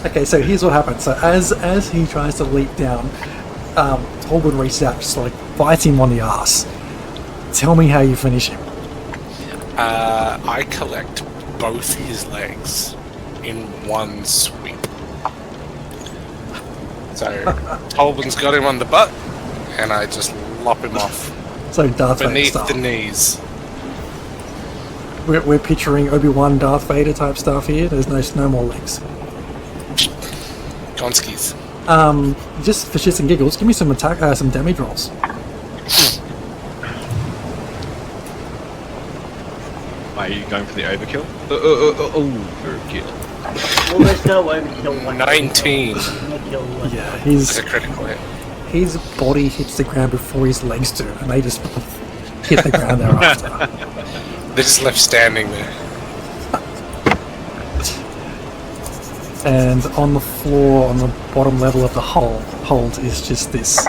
Okay, so here's what happens. So as he tries to leap down, Tolbin reaches out, just like bites him on the ass. Tell me how you finish him. I collect both his legs in one sweep. So Tolbin's got him on the butt, and I just lop him off So Darth Vader beneath style. the knees. We're picturing Obi-Wan, Darth Vader type stuff here. There's no more legs. Gonskis. Just for shits and giggles, give me some some damage rolls. Are you going for the overkill? Overkill. Well, there's no overkill one. 19. Yeah, That's a critical hit. his body hits the ground before his legs do, and they just hit the ground thereafter. They're just left standing there. And on the floor, on the bottom level of the hold is just this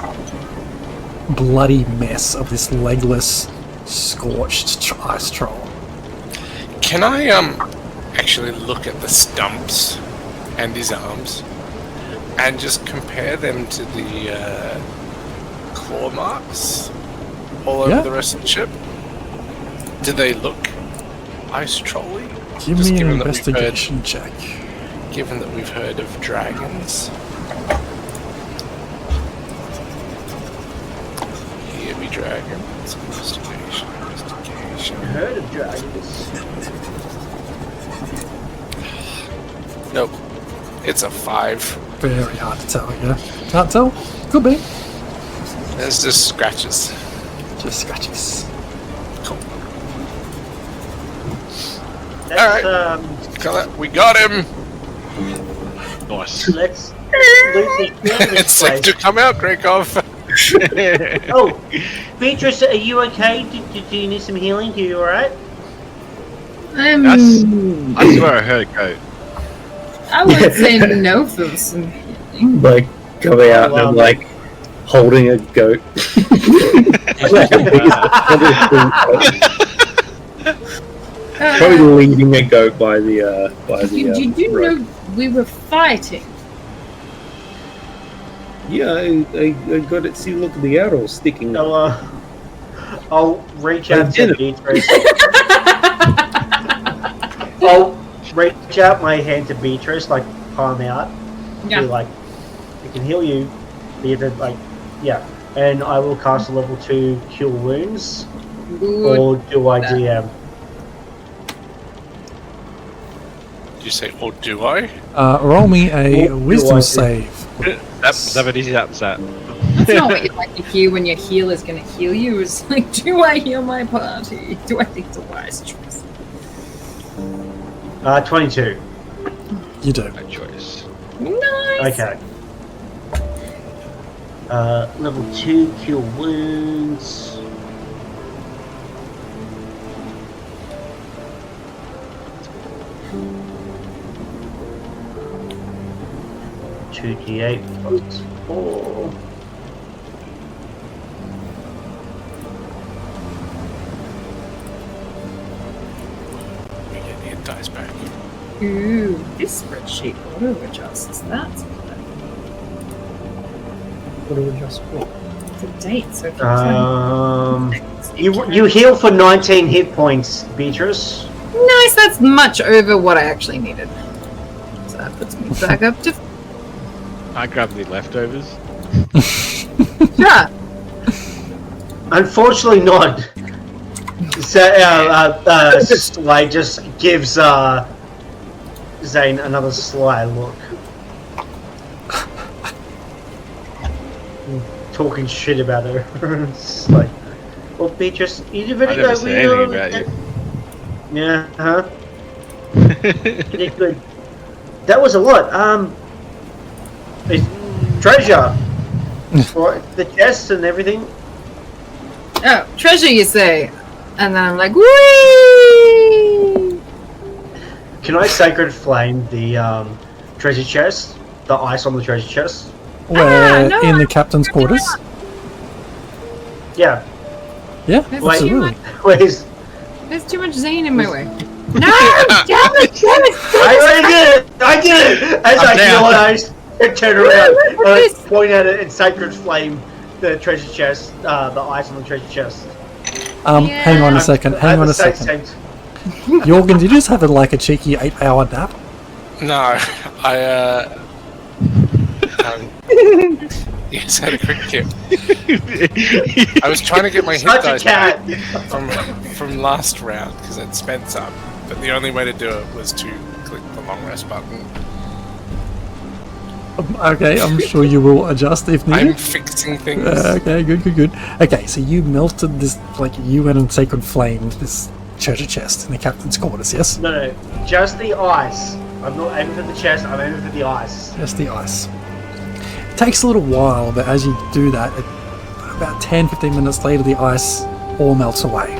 bloody mess of this legless, scorched ice troll. Can I actually look at the stumps and his arms and just compare them to the claw marks all over the rest of the ship? Do they look ice trolly? Give Just me an given that we've investigation check. Given that we've heard of dragons. Here be dragons. Investigation. Heard of dragons? Nope. It's a 5. Very hard to tell, yeah. Can't tell? Could be. There's just scratches. Just scratches. Cool. That's, We got him! Nice. let's loot this It's like to come out, Gregov. Oh, Beatrice, are you okay? Do you need some healing? Are you alright? I swear I heard a goat. I would say no for some healing. Like coming out and like holding a goat. Probably leading a goat by the Did you rope. know we were fighting? Yeah, I got it. See, look at the arrows sticking up. I'll reach out I to did it. Beatrice. I'll reach out my hand to Beatrice, like palm out. Yeah. Be like, I can heal you. Either like, yeah. And I will cast a level 2 Cure Wounds. Good. Or do I DM? Did you say, or do I? Roll me a What do I wisdom do? save. That's easy. That's that. not what you like to hear when your healer's going to heal you. It's like, do I heal my party? Do I think it's a wise choice? 22. You do. Bad choice. Nice. Okay. Level 2 cure wounds. Two D8 plus 4. We get the dice back. Ooh, this spreadsheet auto adjusts. That's good. What do we adjust for? The date, so if You heal for 19 hit points, Beatrice. Nice, that's much over what I actually needed. So that puts me back up to... I grabbed the leftovers. Sure. Unfortunately not. So, Slay just gives Zane another sly look. Talking shit about her. It's like, well, Beatrice, you did very I never say anything about you. Yeah, huh? Pretty good. That was a lot. It's treasure. For the chests and everything. Oh, treasure, you say? And then I'm like, whee! Can I sacred flame the treasure chest? The ice on the treasure chest? We're no, in the captain's quarters. Yeah. Yeah, There's absolutely. Where's There's too much Zane in my way. No! Damn it! I did it! As I'm I down. feel it, I turn around Look and at I this. point at it and sacred flame the treasure chest, the ice on the treasure chest. Hang on a second. Hang on a second. Jorgen, did you just have a cheeky 8-hour nap? No, yes, I had a quick kip. I was trying to get my hit Such a dice back cat. from last round because I'd spent some, but the only way to do it was to click the long rest button. Okay, I'm sure you will adjust if I'm needed. fixing things. Okay, good. Okay, so you melted this, you went and sacred flamed this treasure chest in the captain's quarters, yes? No, just the ice. I'm not aiming for the chest, I'm aiming for the ice. Just the ice. It takes a little while, but as you do that, about 10-15 minutes later, the ice all melts away.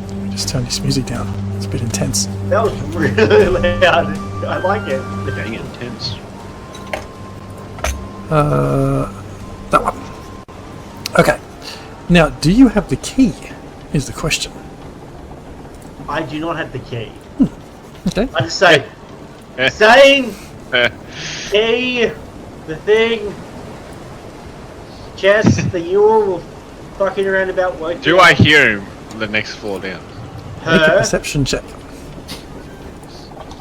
Let me just turn this music down. It's a bit intense. That was really loud. I like it. Getting intense. That one. Okay. Now, do you have the key? Is the question. I do not have the key. Okay. I just say, Zane, key, the thing, chest, the Euro will fucking around about working. Do I hear him the next floor down? Make a Her, perception check.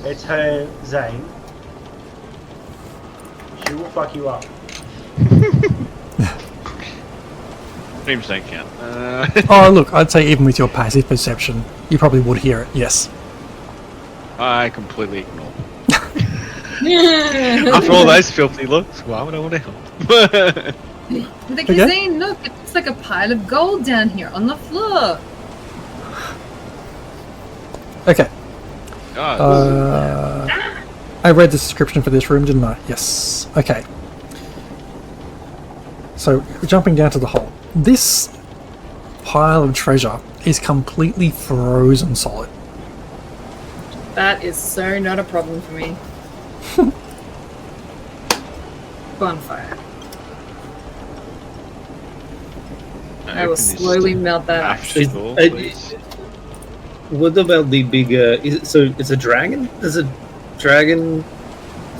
it's her, Zane. She will fuck you up. Dreams don't count. Oh, look, I'd say even with your passive perception, you probably would hear it, yes. I completely ignore. After all those filthy looks, why would I want to help? Like, Zane, look, it looks like a pile of gold down here on the floor. Okay. Oh, I read the description for this room, didn't I? Yes. Okay. So, jumping down to the hole. This pile of treasure is completely frozen solid. That is so not a problem for me. Bonfire. I will slowly melt that up. What about the bigger? It's a dragon? There's a dragon,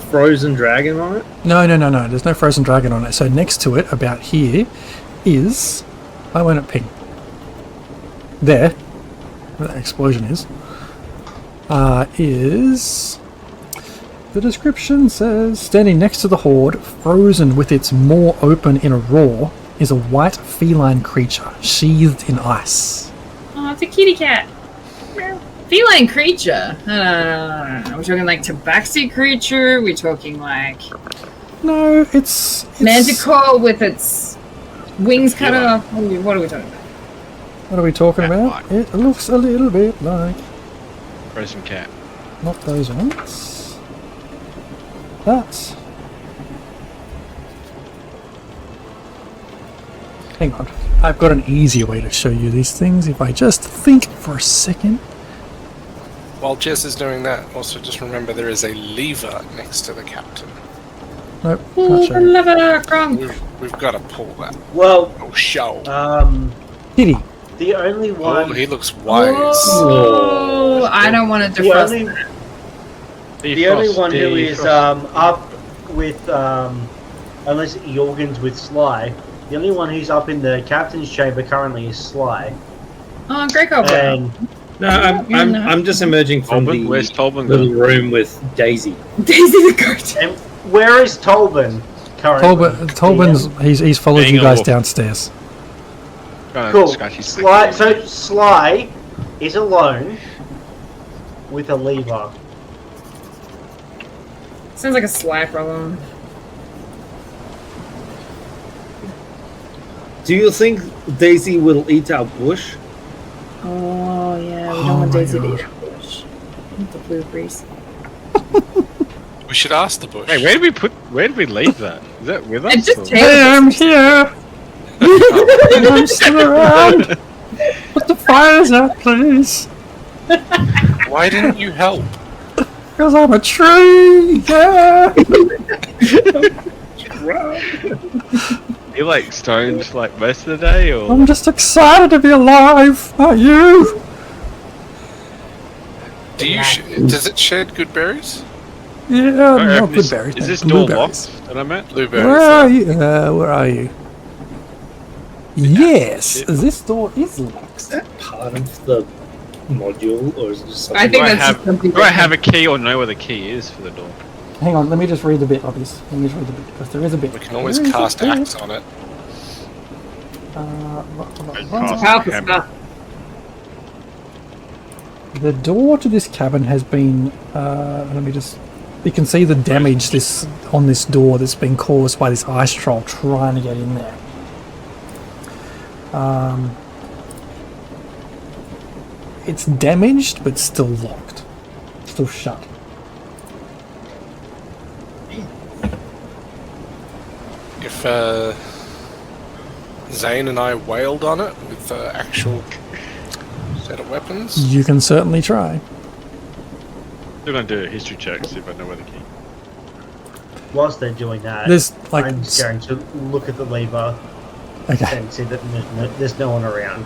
frozen dragon on it. No. There's no frozen dragon on it. So next to it, about here, is... I went at ping. There, where that explosion is the description says, standing next to the hoard, frozen with its maw open in a roar, is a white feline creature sheathed in ice. Oh, it's a kitty cat. Feline creature? Are we talking like tabaxi creature? Are we talking like No, it's Manticore with its wings cut off. What are we talking about? What are we talking about? It looks a little bit like... Frozen cat. Not those ones. That's... Hang on. I've got an easier way to show you these things if I just think for a second. While Jess is doing that, also just remember there is a lever next to the captain. Nope, can't show you. We've got to pull that. Well, Oh, show. Kitty. the only one. Oh, he looks wise. Oh, I don't want to defrost that. The only one who is up with, unless Jorgen's with Sly, the only one who's up in the captain's chamber currently is Sly. Oh, Greco. And No, I'm just emerging from Tolbin? Where's the Tolbin little gone? room with Daisy. Daisy the goat. and where is Tolbin currently? Tolbin's he's followed Being you a guys wolf. downstairs. Cool. So Sly is alone with a lever. Sounds like a Sly problem. Do you think Daisy will eat our bush? Oh, yeah, we Oh don't want my Daisy to God. eat our bush. The blueberries. We should ask the bush. Hey, where did we leave that? Is that with us? It just or- takes Hey, I'm here! I'm still around! Put the fires out, please! Why didn't you help? Because I'm a tree! Yeah! You like stoned like most of the day, or I'm just excited to be alive! Are you? Does it shed good berries? Yeah, Don't no, open good this- berries. Is no, this door blueberries. locked that I'm at? Blueberries. Where are you? Where are you? Yes, this door is locked. Is that part of the module, or is it just I something? think Do I that's just something Do I have a key or know where the key is for the door? Hang on, let me just read the bit of this. Let me just read the bit, because there is a bit. We can always There is a cast bit. axe on it. Cast powerful hammer. stuff. The door to this cabin has been. Let me just. You can see the damage on this door that's been caused by this ice troll trying to get in there. It's damaged, but still locked, still shut. If Zane and I wailed on it with the actual set of weapons, You can certainly try. Still gonna do a history check, see if I know where the key. Whilst they're doing that, There's like. I'm just going to look at the lever Okay. and see that there's no one around.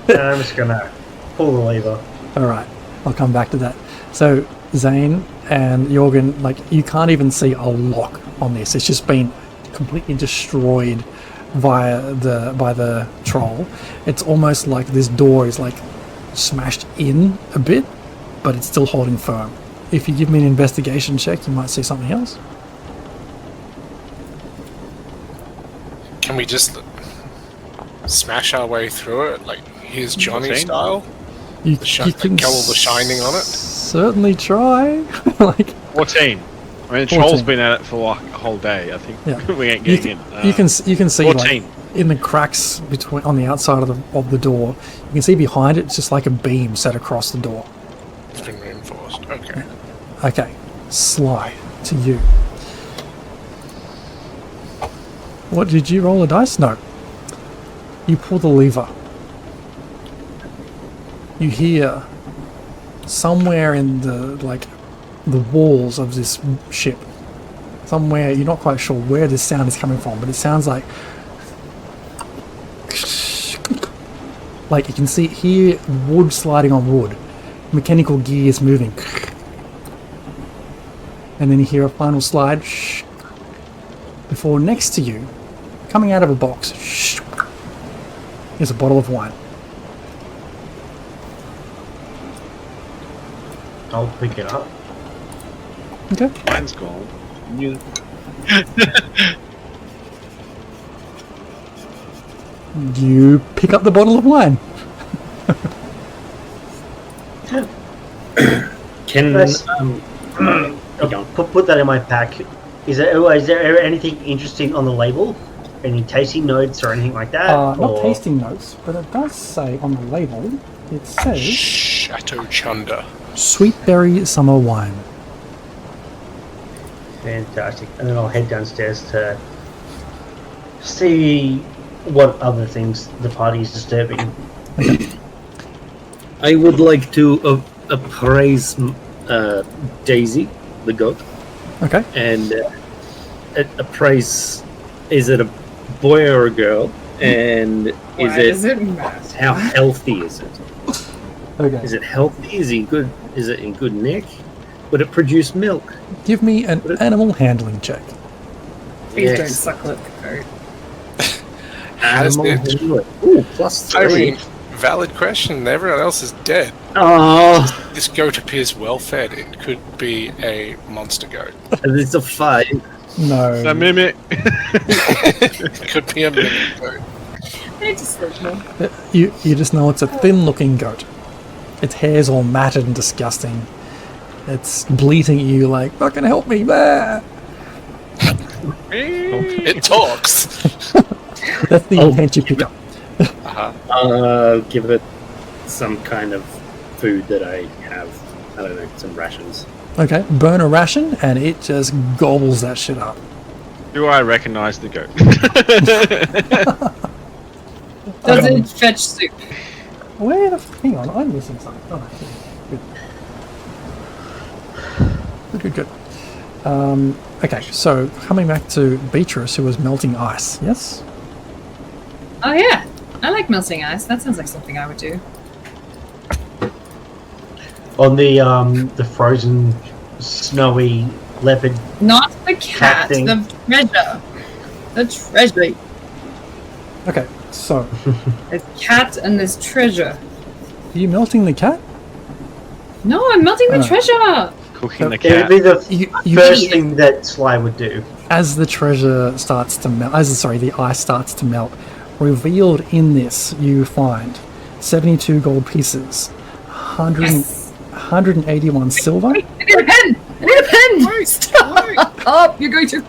And I'm just gonna pull the lever. Alright, I'll come back to that. So, Zane and Jorgen, like, you can't even see a lock on this. It's just been completely destroyed by the troll. It's almost like this door is, like, smashed in a bit, but it's still holding firm. If you give me an investigation check, you might see something else. can we just smash our way through it? Like, here's Johnny Zane? style? You, Like, get all the shining on it? certainly try. Like, 14. I mean, the 14. troll's been at it for like a whole day. I think Yeah. we ain't you getting can, in. you can see 14. like, in the cracks between on the outside of the door. You can see behind it. It's just like a beam set across the door. It's been reinforced. Okay. Okay, Sly, to you. What, did you roll a dice? No. You pull the lever. You hear somewhere in the walls of this ship. Somewhere, you're not quite sure where this sound is coming from, but it sounds like you can hear wood sliding on wood, mechanical gears moving. And then you hear a final slide before next to you, coming out of a box, is a bottle of wine. I'll pick it up. Okay. Mine's gone. You pick up the bottle of wine. Can Yes. go on. Put that in my pack. Is there anything interesting on the label? Any tasting notes or anything like that? Not tasting notes, but it does say on the label, it says Chateau Chunder. Sweet Berry Summer Wine. Fantastic. And then I'll head downstairs to see what other things the party is disturbing. I would like to appraise Daisy, the goat, Okay. and appraise, is it a boy or a girl? And Why does it matter? how healthy is it? Okay. Is it healthy? Is it good? Is it in good nick? Would it produce milk? Give me an animal handling check. Please don't Yes. suckle at the goat. Has Animal it? handling. Ooh, plus I 3. mean, valid question. Everyone else is dead. Oh, This goat appears well fed. It could be a monster goat. it's a 5. No. The mimic. It could be a mimic goat. I need to sleep more. You just know it's a thin-looking goat. Its hair's all matted and disgusting. It's bleating at you like, "Fucking help me!" Blah. It talks. That's the intent you pick up. Give it some kind of food that I have. I don't know, some rations. Okay, burn a ration, and it just gobbles that shit up. Do I recognize the goat? Does it fetch soup? Where the hang on, I'm missing something. Oh, good. Okay, so coming back to Beatrice, who was melting ice. Yes. Oh yeah, I like melting ice. That sounds like something I would do. On the frozen, snowy leopard. Not the cat, thing. the treasure. The treasure. Okay, so There's cat and there's treasure. are you melting the cat? No, I'm melting the Oh. treasure. Cooking the It would cat. be the You first idiot. thing that Sly would do. as the treasure starts to melt, the ice starts to melt, revealed in this, you find 72 gold pieces, 181 silver. Wait, I need a pen! I need a pen! Stop! You're going to...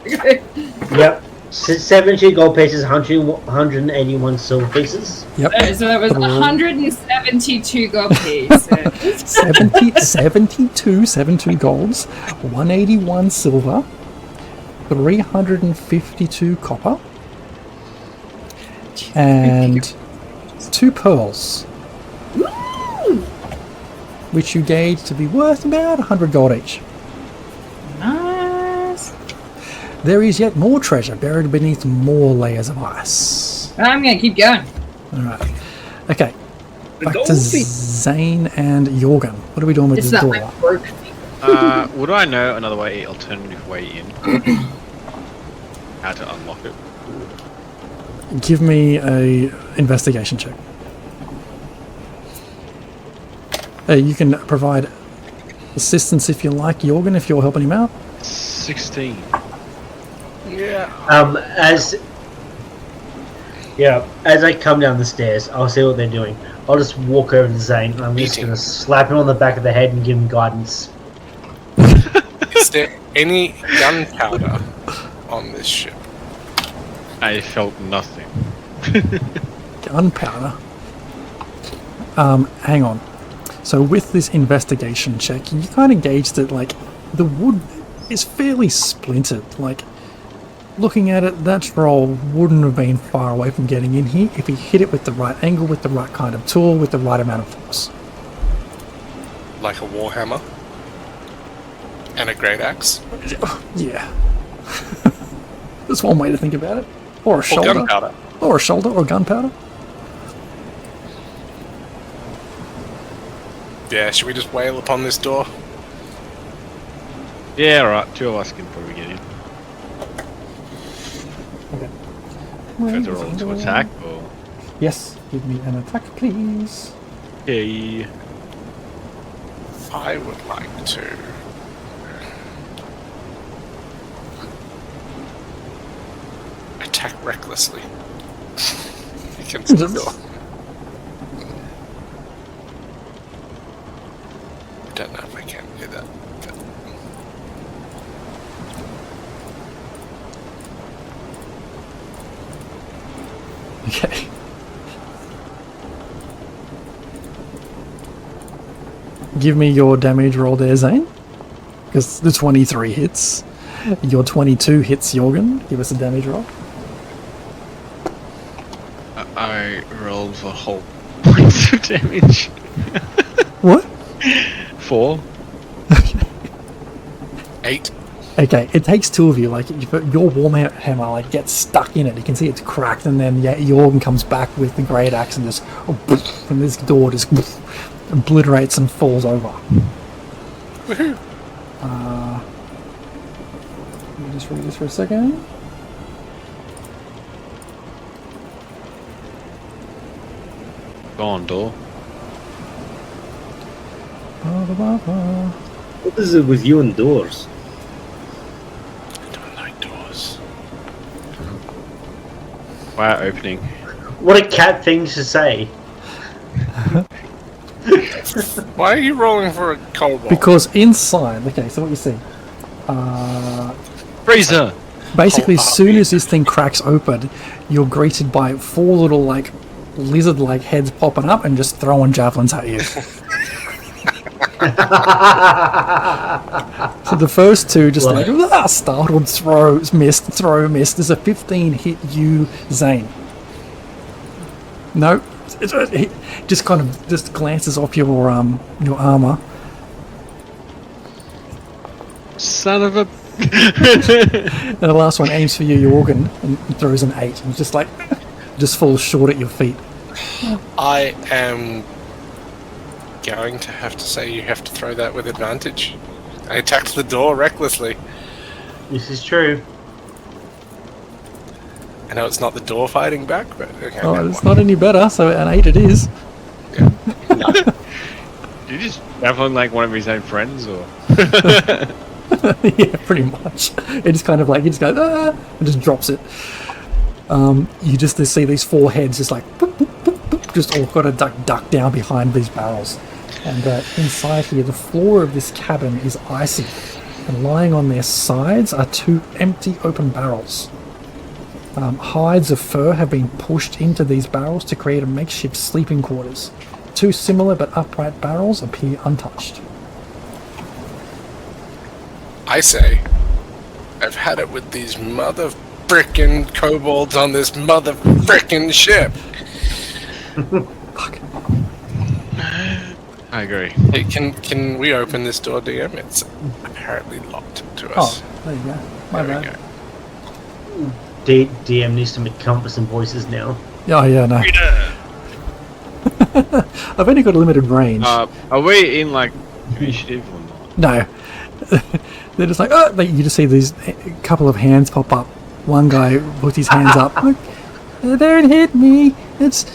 Yep. 72 gold pieces, 181 silver pieces. Yep. So that was 172 gold pieces. 72 golds, 181 silver, 352 copper, and 2 pearls, which you gauge to be worth about 100 gold each. Nice. There is yet more treasure buried beneath more layers of ice. I'm gonna keep going. Alright. Okay. Back to Zane and Jorgen. What are we doing with It's this that door? like broke thing. Would I know another alternative way in? How to unlock it? Give me a investigation check. You can provide assistance if you like, Jorgen, if you're helping him out. 16. As I come down the stairs, I'll see what they're doing. I'll just walk over to Zane and I'm just going to slap him on the back of the head and give him guidance. Is there any gunpowder on this ship? I felt nothing. Gunpowder. Hang on. So with this investigation check, you kind of gauge that, like, the wood is fairly splintered. Like, looking at it, that troll wouldn't have been far away from getting in here if he hit it with the right angle, with the right kind of tool, with the right amount of force. Like a warhammer? And a great axe? Yeah. That's one way to think about it. Or a shoulder. Or gunpowder? Or a shoulder, or gunpowder. Yeah, should we just wail upon this door? Yeah, alright. 2 of us can probably get in. Okay. Guys are rolling to attack, or... Yes, give me an attack, please. Okay. I would like to... attack recklessly. Against the door. I don't know if I can do that. Okay. Give me your damage roll there, Zane. Because the 23 hits. Your 22 hits, Jorgen. Give us a damage roll. I rolled for whole points of damage. What? 4. 8. Okay, it takes two of you. Like, your warhammer like gets stuck in it. You can see it's cracked, and then Jorgen comes back with the great axe and just, and this door just obliterates and falls over. Woohoo! Let me just read this for a second. Go on, door. What is it with you and doors? I don't like doors. Why opening? What a cat thing to say. Why are you rolling for a kobold? Because inside, okay, so what you see, Freezer! basically as soon as this thing cracks open, you're greeted by 4 little like lizard-like heads popping up and just throwing javelins at you. So the first two just startled, throws, missed, throw, missed. There's a 15 hit you, Zane. No, it just kind of just glances off your armor. Son of a... And the last one aims for you, Jorgen, and throws an 8. And just like, just falls short at your feet. I am going to have to say you have to throw that with advantage. I attacked the door recklessly. This is true. I know it's not the door fighting back, but okay. Oh, it's not any better, so an 8 it is. Yeah. No. Did you just javelin like one of his own friends, or...? Yeah, pretty much. It just kind of like, he just goes, and just drops it. You just see these 4 heads just like, boop, boop, boop, boop, just all got to duck down behind these barrels. And inside here, the floor of this cabin is icy. And lying on their sides are 2 empty open barrels. Hides of fur have been pushed into these barrels to create a makeshift sleeping quarters. 2 similar but upright barrels appear untouched. I say, I've had it with these mother frickin' kobolds on this mother frickin' ship. Fuck. I agree. Hey, can we open this door, DM? It's apparently locked to us. Oh, there you go. My There we bad. go. DM needs to make compass and voices now. Oh, yeah, no. I've only got a limited range. Are we in like initiative or not? No. They're just like, you just see these couple of hands pop up. One guy puts his hands up. Like, don't hit me. It's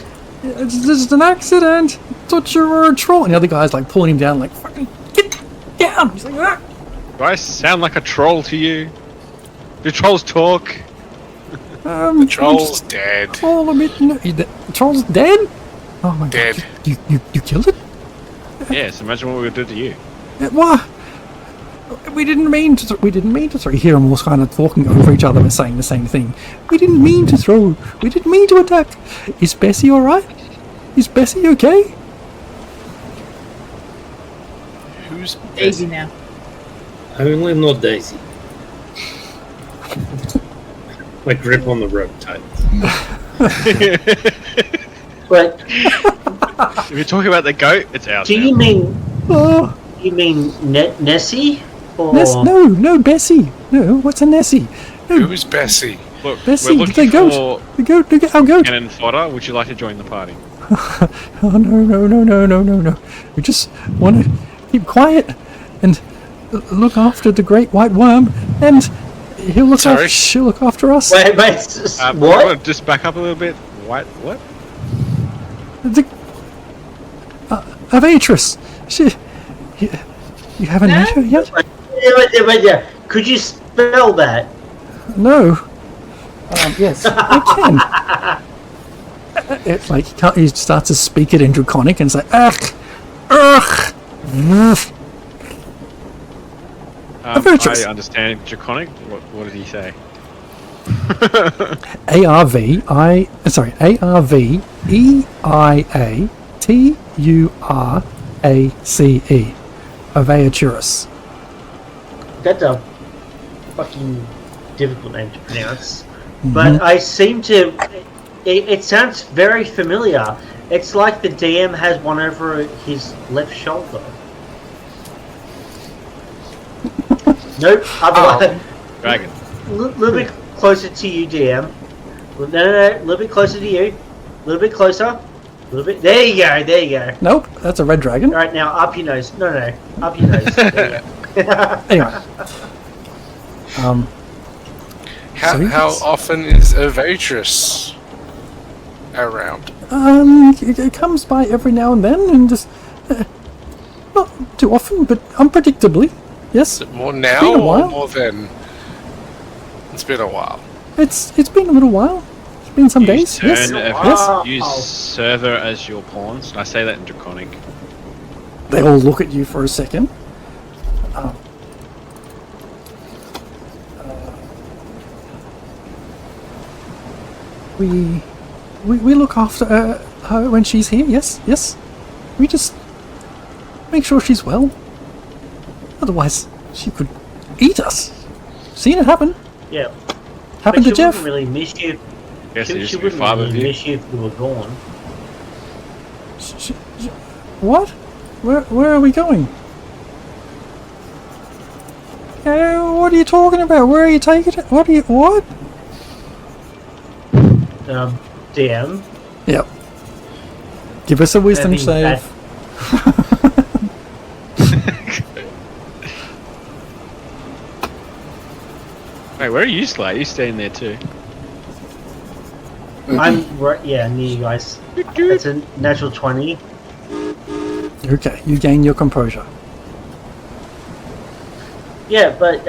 just an accident. Thought you were a troll. And the other guy's like pulling him down, like, fucking get down. He's like, ah. Do I sound like a troll to you? Do trolls talk? The troll's dead. Call him it. No, the troll's dead? Oh my Dead. god. You killed it? Yes, imagine what we would do to you. What? We didn't mean to. We didn't mean to throw. You hear them all kind of talking over each other and saying the same thing. We didn't mean to throw. We didn't mean to attack. Is Bessie all right? Is Bessie okay? Who's Daisy now. Only not Daisy. My grip on the rope tightens. But If you're talking about the goat, it's out. do now. you mean Oh, Nessie? Or no, Bessie. No, what's a Nessie? No, Who's Bessie? Look, Bessie, we're the looking goat. for The goat, our goat. cannon fodder. Would you like to join the party? Oh no. We just want to keep quiet and look after the great white worm, and she'll look after us. wait, What? what? Just back up a little bit. What? Beatrice. You haven't met her yet? Yeah. Could you spell that? No. Yes, I can. It's like he starts to speak it in Draconic and say, ugh. I Beatrice. understand Draconic. What did he say? ARVEIATURACE. Aveaturus. That's a fucking difficult name to pronounce. But I seem to... It sounds very familiar. It's like the DM has one over his left shoulder. Nope. Dragon. A little bit closer to you, DM. No. A little bit closer to you. A little bit closer. A little bit. There you go. Nope, that's a red dragon. All right, now up your nose. No. Up your nose. There you go. Anyway. How often is Aveaturus around? It comes by every now and then, and just not too often, but unpredictably. Yes. Is it more now been a or while. more then? It's been a while. It's been a little while. It's been some days. Yes. Wow. Use server as your pawns. I say that in Draconic. They all look at you for a second. We look after her when she's here. Yes. We just make sure she's well. Otherwise, she could eat us. Seen it happen. Yeah. Happened to She Jeff. wouldn't really miss you. Yes, it used She to be wouldn't 5 of really you. miss you if you were gone. What? Where are we going? What are you talking about? Where are you taking it? What? DM. Yep. Give us a wisdom Having save. Wait, where are you, Sly? You staying there too? I'm right, near you guys. It's a natural 20. Okay, you gain your composure. Yeah, but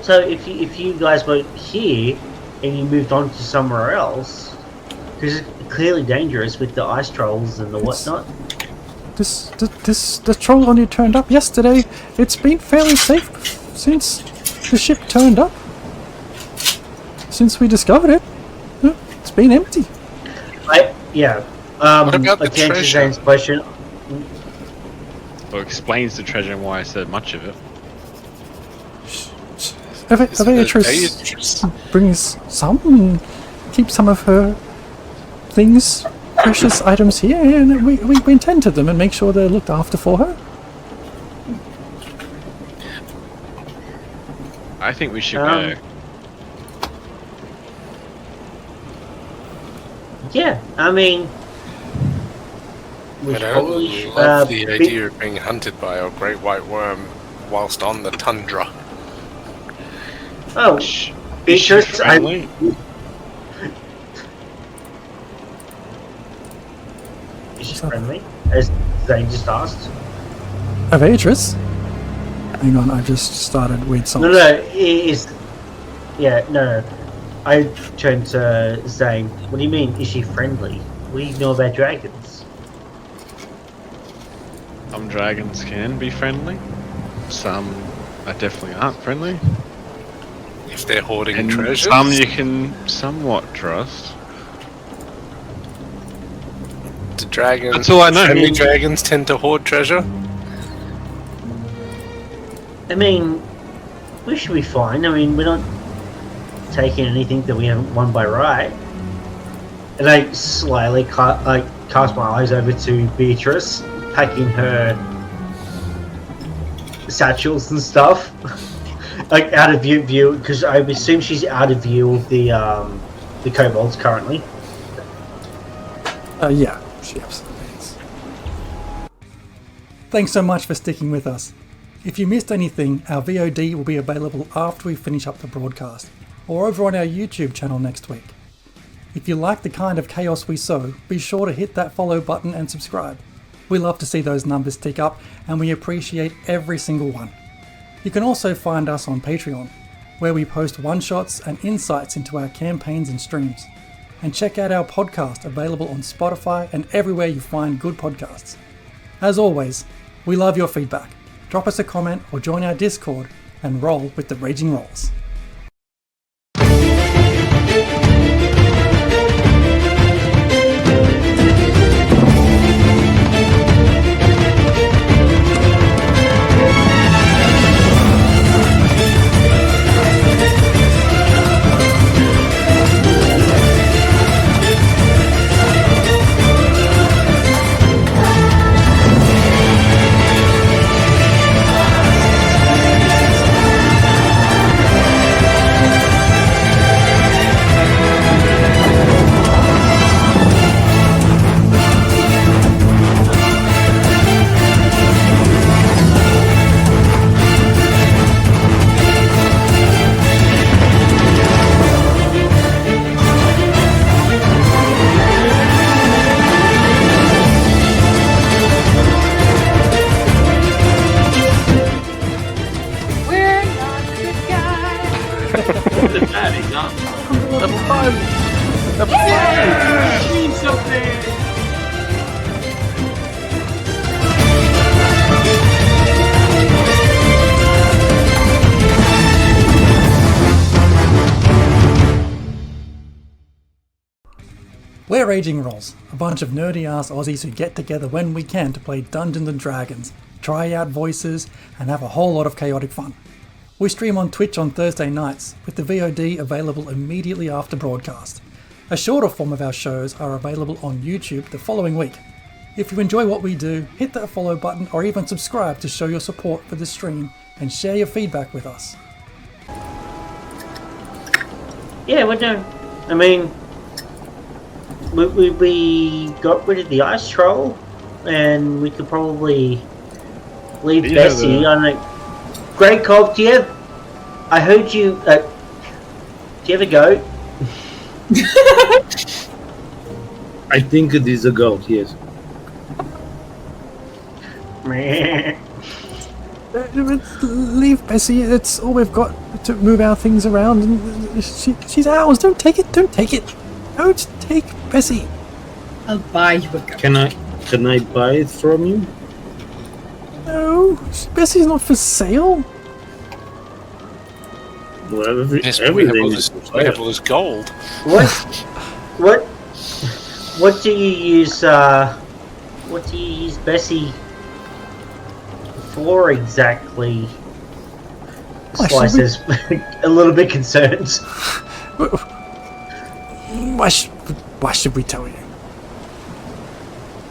so if you guys were here and you moved on to somewhere else, because it's clearly dangerous with the ice trolls and the whatnot. The troll only turned up yesterday. It's been fairly safe since the ship turned up. Since we discovered it, it's been empty. What about the to answer treasure? Zane's question, Well, explains the treasure and why I said much of it. Aveatrix brings some and keeps some of her things, precious items here, and we tend to them and make sure they're looked after for her. I think we should go. yeah, I mean, we I probably don't love the idea of being hunted by a great white worm whilst on the tundra. Oh, Is she because friendly? Is she friendly? As Zane just asked. Aveatrix? Hang on, I just started weird songs. No, no. I turned to Zane. What do you mean? Is she friendly? What do you know about dragons? Some dragons can be friendly. Some are definitely aren't friendly. If they're hoarding And treasures. some you can somewhat trust. Do dragons, That's all I know. friendly dragons tend to hoard treasure? I mean, we should be fine. I mean, we're not taking anything that we haven't won by right. And I slyly cast my eyes over to Beatrice, packing her satchels and stuff, like out of view, because I assume she's out of view of the kobolds currently. Yeah, she absolutely is. Thanks so much for sticking with us. If you missed anything, our VOD will be available after we finish up the broadcast, or over on our YouTube channel next week. If you like the kind of chaos we sow, be sure to hit that follow button and subscribe. We love to see those numbers tick up, and we appreciate every single one. You can also find us on Patreon, where we post one-shots and insights into our campaigns and streams. And check out our podcast, available on Spotify and everywhere you find good podcasts. As always, we love your feedback. Drop us a comment or join our Discord and roll with the Raging Rolls. Mean something. We're Raging Rolls, a bunch of nerdy-ass Aussies who get together when we can to play Dungeons & Dragons, try out voices, and have a whole lot of chaotic fun. We stream on Twitch on Thursday nights, with the VOD available immediately after broadcast. A shorter form of our shows are available on YouTube the following week. If you enjoy what we do, hit that follow button or even subscribe to show your support for the stream and share your feedback with us. Yeah, we're doing. I mean, we got rid of the ice troll, and we could probably leave Bessie. I don't know. Grey Cobb, do you have? I heard you. Do you have a goat? I think it is a goat. Yes. Leave Bessie, it's all we've got to move our things around. And she's ours, don't take it. Don't take Bessie. I'll buy you a goat. Can I buy it from you? No, Bessie's not for sale. Well, Yes, everything is formidable is gold. What do you use? What do you use Bessie for exactly? Slice is a little bit concerned. Why should we tell you?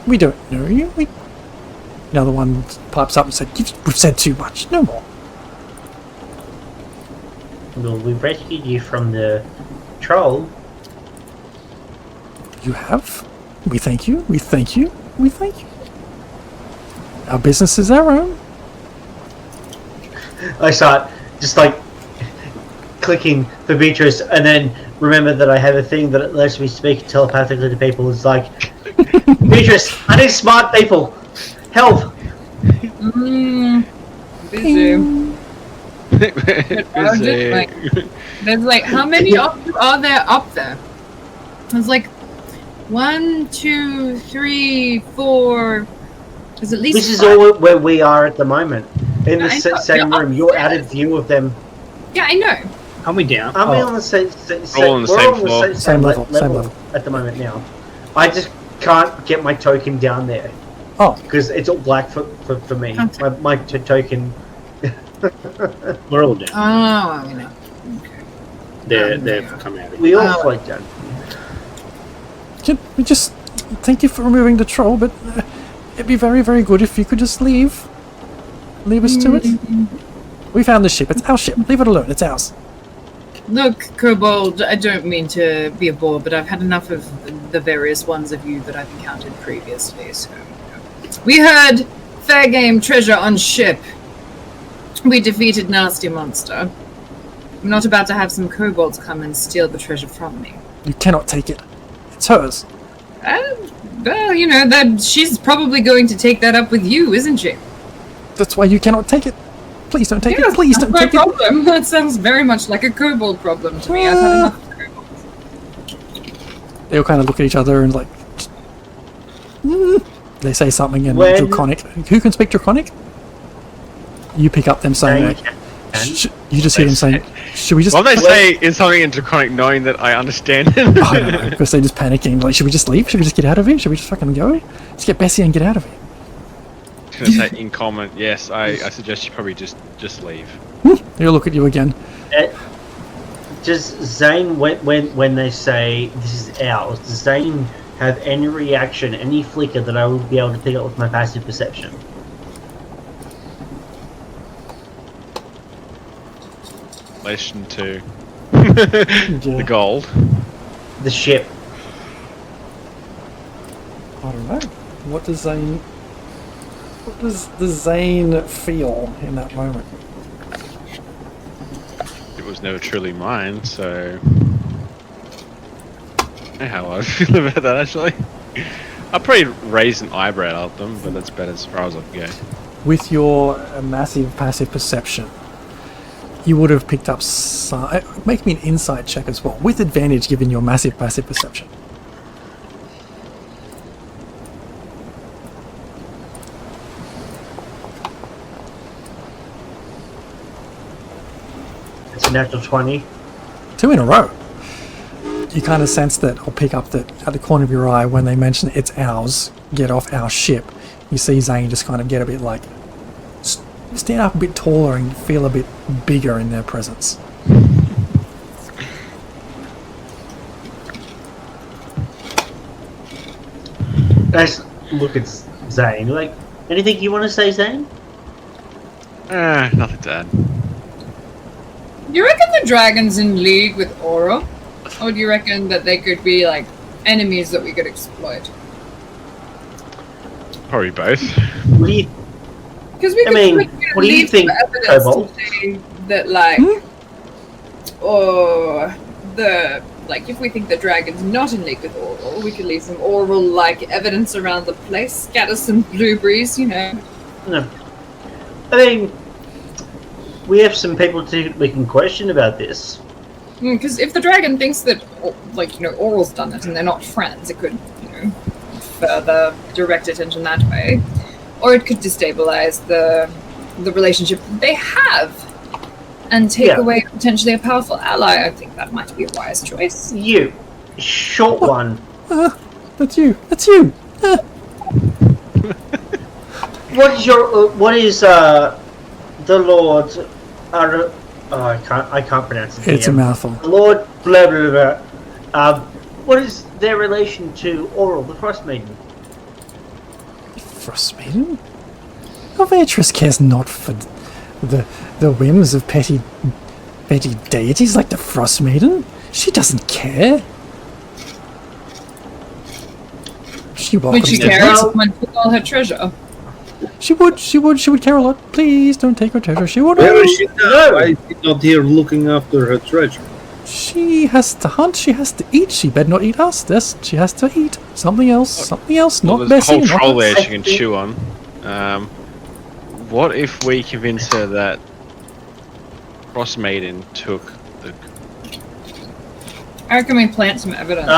We don't know you. Another one pipes up and said, "We've said too much. No more." Well, we rescued you from the troll. You have? We thank you. We thank you. We thank you. Our business is our own. I start just like clicking for Beatrice, and then remember that I have a thing that lets me speak telepathically to people. It's like, Beatrice, I need smart people. Help. Busy. There's like, how many are there up there? There's like 1, 2, 3, 4. There's at least This is 5. all where we are at the moment. In the same room. You're out of view of them. Yeah, I know. Are we down? Are we on the same level at the moment now? I just can't get my token down there. Oh. Because it's all black for me. My token. We're all down. Oh, I know. Okay. They've come out. We all float down. Can we just thank you for removing the troll, but it'd be very, very good if you could just leave. Leave us to it. We found the ship. It's our ship. Leave it alone. It's ours. Look, Kobold, I don't mean to be a bore, but I've had enough of the various ones of you that I've encountered previously, so... We heard fair game treasure on ship. We defeated nasty monster. I'm not about to have some kobolds come and steal the treasure from me. You cannot take it. It's hers. Well, you know, that she's probably going to take that up with you, isn't she? That's why you cannot take it. Please don't take Yeah, it. Please don't take no problem. That sounds very much like a kobold problem to me. I've had enough of kobolds. They all kind of look at each other and like... They say something in When- Draconic. Who can speak Draconic? You pick up them saying... like, you just hear them saying, should we just... Well, they say in something in Draconic knowing that I understand it. I don't know, because they're just panicking. Like, should we just leave? Should we just get out of here? Should we just fucking go? Let's get Bessie and get out of here. I was going to say in comment, yes, I suggest you probably just leave. He'll look at you again. Does Zane, when they say this is ours, does Zane have any reaction, any flicker that I would be able to pick up with my passive perception? Relation to the gold. The ship. I don't know. What does the Zane feel in that moment? It was never truly mine, so... I know how I feel about that, actually. I'll probably raise an eyebrow at them, but that's about as far as I can go. With your massive passive perception, you would have picked up... Make me an insight check as well, with advantage given your massive passive perception. It's a natural 20. 2 in a row. You kind of sense that, or pick up that at the corner of your eye when they mention it's ours, get off our ship. You see Zane just kind of get a bit like, stand up a bit taller and feel a bit bigger in their presence. Let's look at Zane. Like, anything you want to say, Zane? Nothing to add. Do you reckon the dragon's in league with Aura? Or do you reckon that they could be like enemies that we could exploit? Probably both. What do you? Because we I mean, what do you think, Cobalt? That like, or the like, if we think the dragon's not in league with Oral, we could leave some Oral-like evidence around the place, scatter some blueberries, you know. No. I mean, we have some people we can question about this. Because if the dragon thinks that, like, you know, Oral's done it and they're not friends, it could, you know, further direct attention that way. Or it could destabilize the relationship that they have and take away potentially a powerful ally. I think that might be a wise choice. You. Short one. That's you. That's you. What is the Lord... I can't pronounce it. It's a mouthful. Lord blah blah blah. What is their relation to Oral, the Frostmaiden? Frostmaiden? Beatrice cares not for the whims of petty deities like the Frostmaiden. She doesn't care. She Would she care if someone took all her treasure? She would care a lot. Please don't take her treasure. She would. Where is she now? Why is she not here looking after her treasure? She has to hunt. She has to eat. She better not eat us. She has to eat something else. Something else. Well, not there's a Bessie. whole troll there she can chew on. What if we convince her that Frostmaiden took the... I reckon we plant some evidence.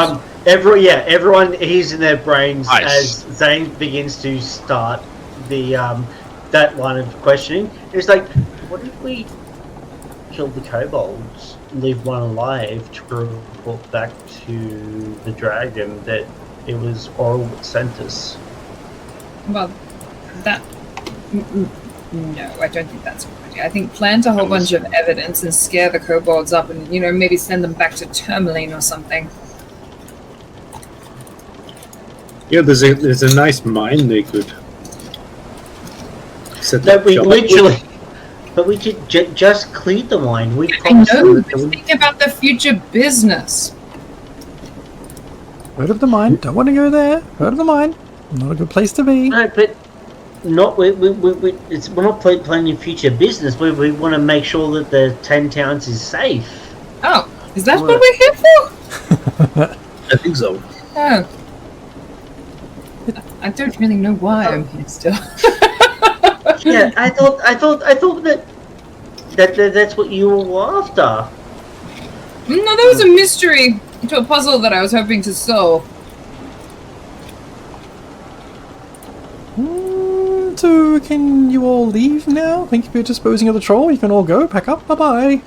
Everyone hears in their brains Nice. as Zane begins to start the that line of questioning. It's like, what if we kill the kobolds, leave one alive to report back to the dragon that it was Oral that sent us? Well, that... No, I don't think that's a good idea. I think plant a whole bunch of evidence and scare the kobolds up and, you know, maybe send them back to Tourmaline or something. Yeah, there's a nice mine they could set That up we shop. literally... But we could just clear the wine. We I promised know, them but that think about the future business. Heard of the mine. Don't want to go there. Heard of the mine. Not a good place to be. No, but not we're not planning future business. We want to make sure that the 10 towns is safe. Oh, is that what we're here for? I think so. Oh. I don't really know why I'm here still. Yeah, I thought that's what you were after. No, that was a mystery to a puzzle that I was hoping to solve. So can you all leave now? Thank you for disposing of the troll. You can all go. Pack up. Bye-bye.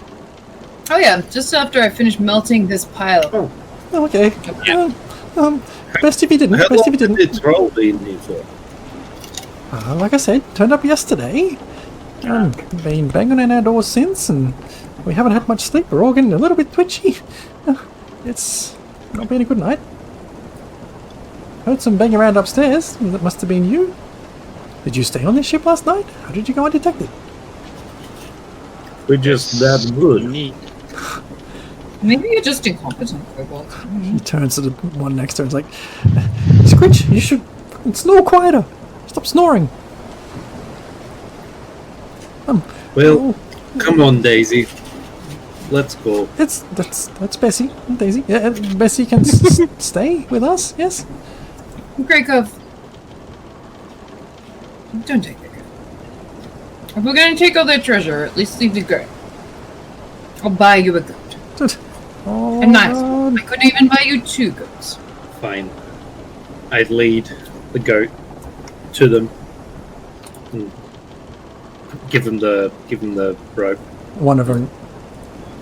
Oh yeah, just after I finish melting this pile. Oh, okay. Yeah. Best if you didn't. How Best long if you did didn't. the troll be in here for? Like I said, turned up yesterday. Been banging on our doors since, and we haven't had much sleep. We're all getting a little bit twitchy. It's not been a good night. Heard some banging around upstairs. That must have been you. Did you stay on this ship last night? How did you go undetected? We're just that good. Maybe you're just incompetent, Kobold. He turns to the one next to her and is like, Squitch, you should snore quieter. Stop snoring. Well, come on, Daisy. Let's go. That's Bessie and Daisy. Yeah, Bessie can stay with us. Yes. Greykov. Don't take their treasure. If we're going to take all their treasure, at least leave the girl. I'll buy you a goat. Oh, A nice one. I couldn't even buy you 2 goats. Fine. I'd lead the goat to them. And give them the rope. One of them.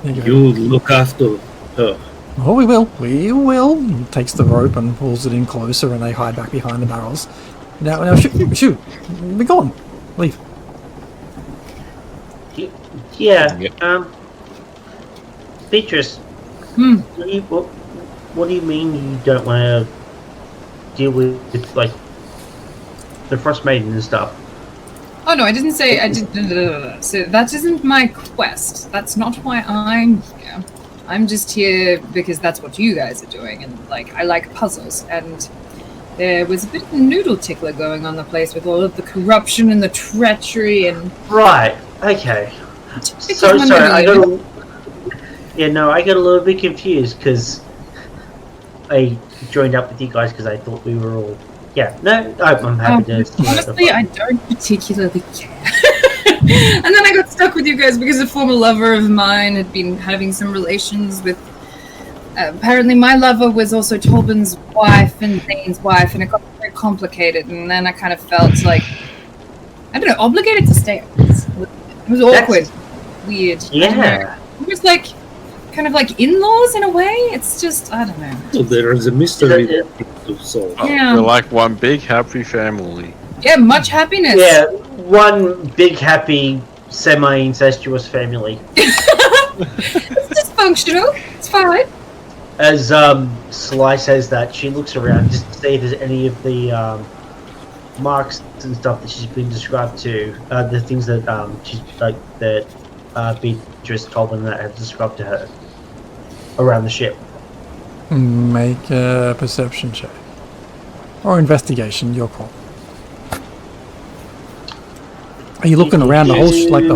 You look after her. Oh, we will. We will. He takes the rope and pulls it in closer, and they hide back behind the barrels. Now, shoot! Be gone. Leave. Yeah. Yep. Beatrice. What do you mean you don't want to deal with like the Frostmaiden and stuff? Oh no, I didn't say I did. So that isn't my quest. That's not why I'm here. I'm just here because that's what you guys are doing, and like I like puzzles. And there was a bit of a noodle tickler going on the place with all of the corruption and the treachery and. Right. Okay. So sorry. I got a little bit confused because I joined up with you guys because I thought we were all. Yeah. No, I'm happy to. Honestly, I don't particularly care. And then I got stuck with you guys because a former lover of mine had been having some relations with. Apparently, my lover was also Tolban's wife and Zane's wife, and it got very complicated. And then I kind of felt like, I don't know, obligated to stay. It was awkward, weird. Yeah. It was like, kind of like in-laws in a way. It's just, I don't know. So there is a mystery that to solve. Yeah. We're like one big happy family. Yeah, much happiness. Yeah, one big happy semi-incestuous family. It's dysfunctional. It's fine. As Sly says that, she looks around just to see if there's any of the marks and stuff that she's been described to, the things that she's like that Beatrice Tolman that have described to her around the ship. Make a perception check or investigation. Your call. Are you looking around the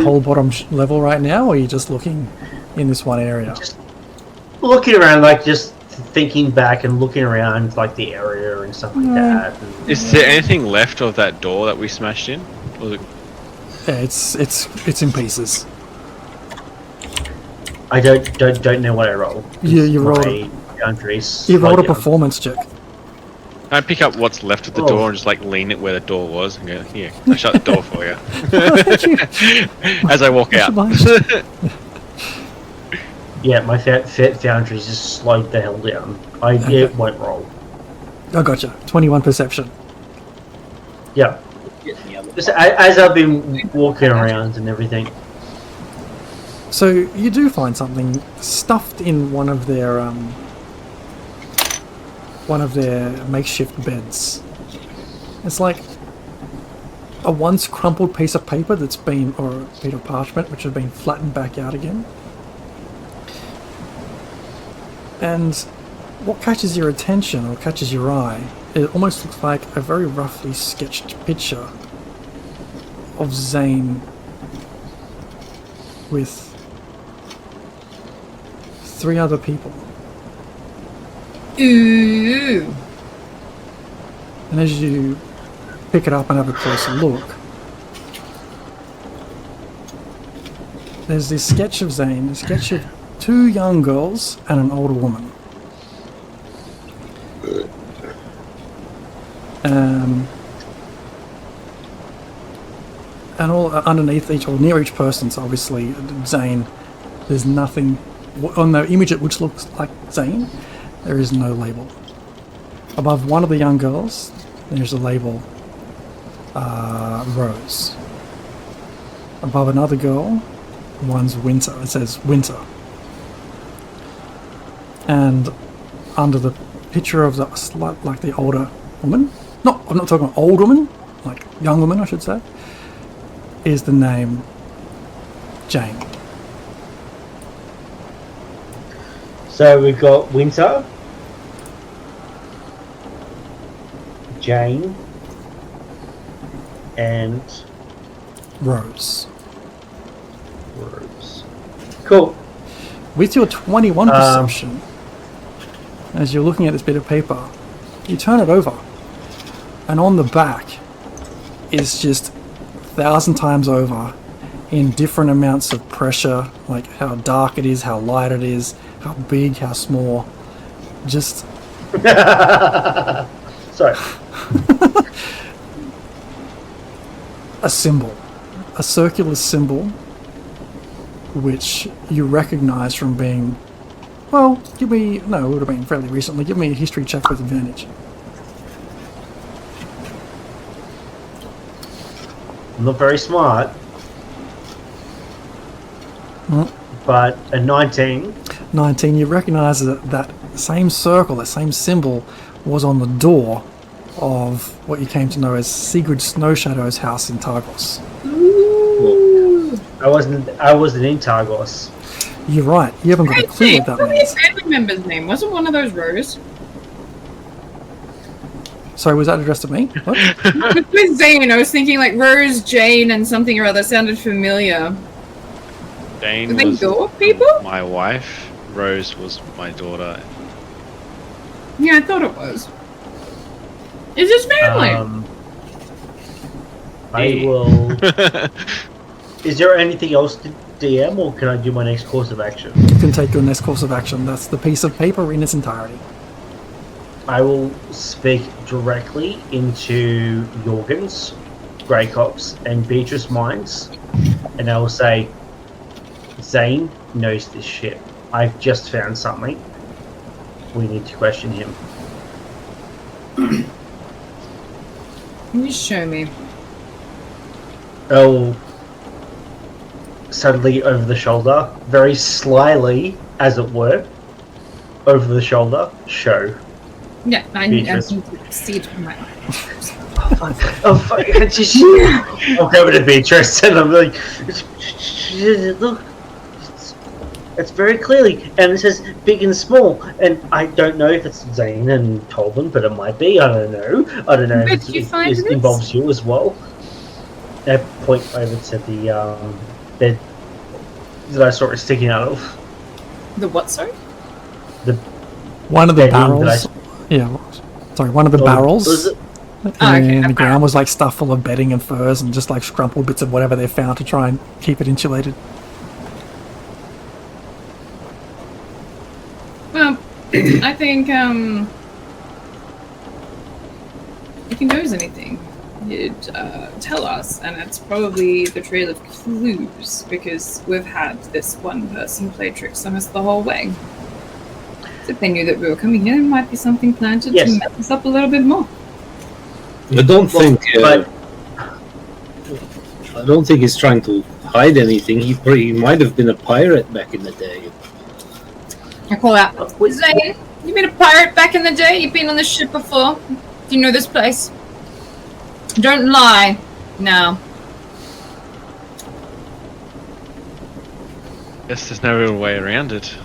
whole bottom level right now, or are you just looking in this one area? Just looking around, like just thinking back and looking around, like the area and stuff like that. And, Is there anything left of that door that we smashed in? Or the... Yeah, it's in pieces. I don't know what I rolled. You rolled. You rolled a performance check. I pick up what's left of the door and just like lean it where the door was and go, here, I shut the door for you. As I walk out. Yeah, my foundry's just slowed the hell down. It won't roll. I gotcha. 21 perception. Yeah. Just as I've been walking around and everything. So you do find something stuffed in one of their makeshift beds. It's like a once crumpled piece of paper that's been, or a piece of parchment which has been flattened back out again. And what catches your attention or catches your eye, it almost looks like a very roughly sketched picture of Zane with 3 other people. Ooh. And as you pick it up and have a closer look, there's this sketch of Zane, a sketch of 2 young girls and an older woman. And all underneath each, or near each person, so obviously Zane, there's nothing on the image which looks like Zane. There is no label. Above one of the young girls, there's a label, Rose. Above another girl, one's Winter. It says Winter. And under the picture of the older woman, I'm not talking about old woman, like young woman I should say, is the name Jane. So we've got Winter, Jane, and Rose. Cool. With your 21 perception, as you're looking at this bit of paper, you turn it over, and on the back is just 1,000 times over in different amounts of pressure, like how dark it is, how light it is, how big, how small. Just Sorry. a symbol, a circular symbol, which you recognise from being, well, it would have been fairly recently. Give me a history check with advantage. I'm not very smart, but a 19. 19, you recognise that same circle, that same symbol was on the door of what you came to know as Sigurd Snowshadow's house in Targos. I wasn't in Targos. You're right, you haven't got a clue what that means. I remember his name. Wasn't one of those Rose? Sorry, was that addressed to me? What? With Zane, I was thinking like Rose, Jane, and something or other sounded familiar. Dane Were they was your people? my wife. Rose was my daughter. Yeah, I thought it was. It's his family. I will. Is there anything else to DM, or can I do my next course of action? You can take your next course of action. That's the piece of paper in its entirety. I will speak directly into Jorgen's, Greycop's, and Beatrice's minds, and I will say, Zane knows this shit. I've just found something. We need to question him. Can you show me? Oh, suddenly over the shoulder, very slyly, as it were, over the shoulder, show. Yeah, I Beatrice. need to see it in my eyes. Oh fuck! I'll go over to Beatrice and I'm like, look, it's very clearly, and it says big and small, and I don't know if it's Zane and Tolman, but it might be. I don't know. Where If did you find this? involves you as well. I point over to the bed that I saw it sticking out of. The what, sorry? One of the bedroom that barrels. Yeah, sorry, one of the barrels. Was it? And the ground was like stuffed full of bedding and furs and just like scrumpled bits of whatever they found to try and keep it insulated. Well, I think if he knows anything, he'd tell us, and it's probably the trail of clues, because we've had this one person play tricks on us the whole way. So if they knew that we were coming here, there might be something planted to mess us up a little bit more. I don't think he's trying to hide anything. He might have been a pirate back in the day. I call out, Zane, you been a pirate back in the day? You've been on this ship before? Do you know this place? Don't lie. No. Guess there's no real way around it.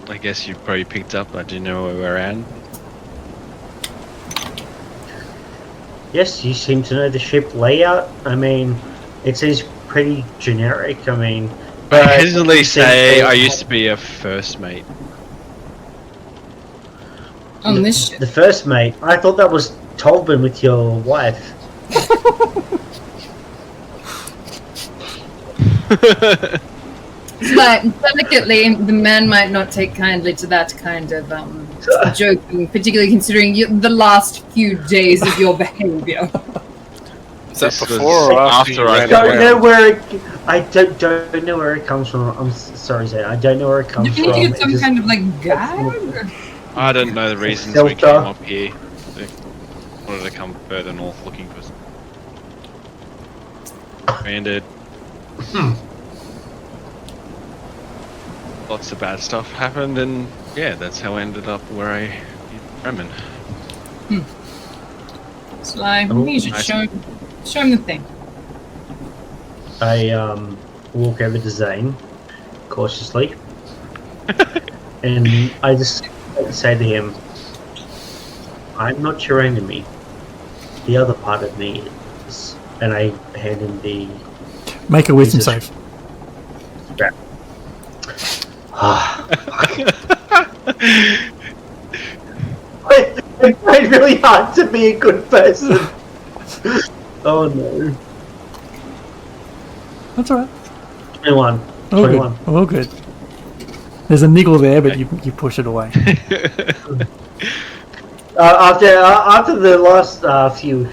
I guess you probably picked up. I do know where we're at. Yes, you seem to know the ship layout. I mean, it seems pretty generic. I mean, but I hesitantly say I used to be a first mate. On this ship. The first mate. I thought that was Tolman with your wife. But delicately, the man might not take kindly to that kind of joking, particularly considering the last few days of your behavior. Is that before or after I don't know where it comes from. I'm sorry, Zane. I don't know where it comes Do you from. think it's some kind of like gag? I don't know the reasons we came up here. They wanted to come further north looking for stranded. Lots of bad stuff happened, and yeah, that's how I ended up where I in Bremen. Sly, you should show him the thing. I walk over to Zane cautiously, and I just say to him, "I'm not your enemy. The other part of me is." And I hand him the. Make a wisdom save. Strap. I tried really hard to be a good person. Oh no. That's all right. 21. All 21. good. All good. There's a niggle there, but you push it away. After the last few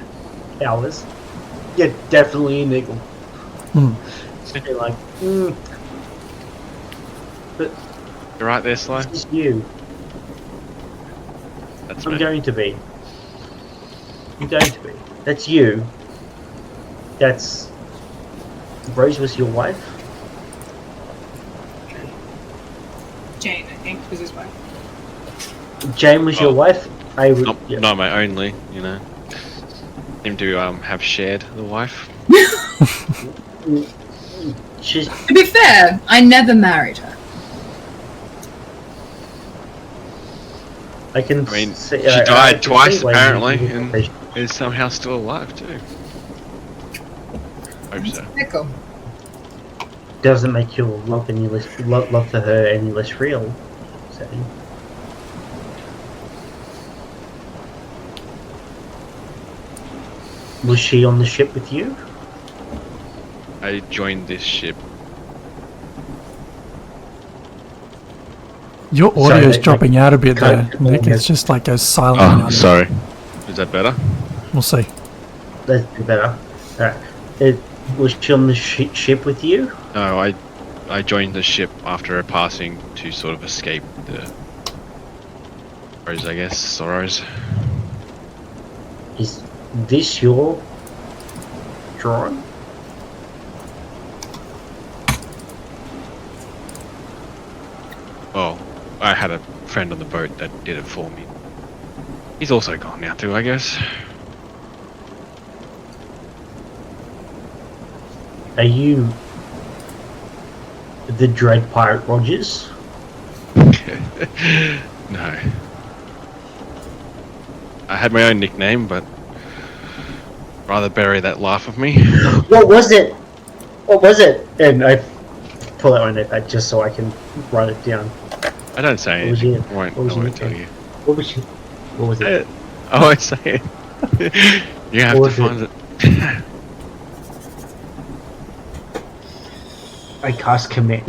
hours, yeah, definitely a niggle. Be like, but You're right there, Sly. this is you. That's I'm me. going to be. You're going to be. That's you. That's Rose was your wife. Jane, I think, was his wife. Jane was your wife. I would. Yeah. Not my only, you know. Seem to have shared the wife. She's To be fair, I never married her. I can. I mean, see, she I died can twice see why apparently, you- and is somehow still alive too. Hope so. Pickle. doesn't make your love any less love for her any less real. So. Was she on the ship with you? I joined this ship. Your Sorry, audio's like- dropping out a bit there, Cut- Nick. It's just like goes silent. Oh, now. sorry. Is that better? We'll see. That'd be better. Was she on the ship with you? No, I joined the ship after her passing to sort of escape the sorrows, I guess. Sorrows. Is this your drawing? Well, I had a friend on the boat that did it for me. He's also gone now too, I guess. Are you the Dread Pirate Rogers? No. I had my own nickname, but rather bury that laugh of me. What was it? What was it? And I pull out my notepad just so I can write it down. I don't say What was anything. it? I won't, What was I won't it? tell you. What was it? What was it? I won't say it. You have What to was find it. I cast commit.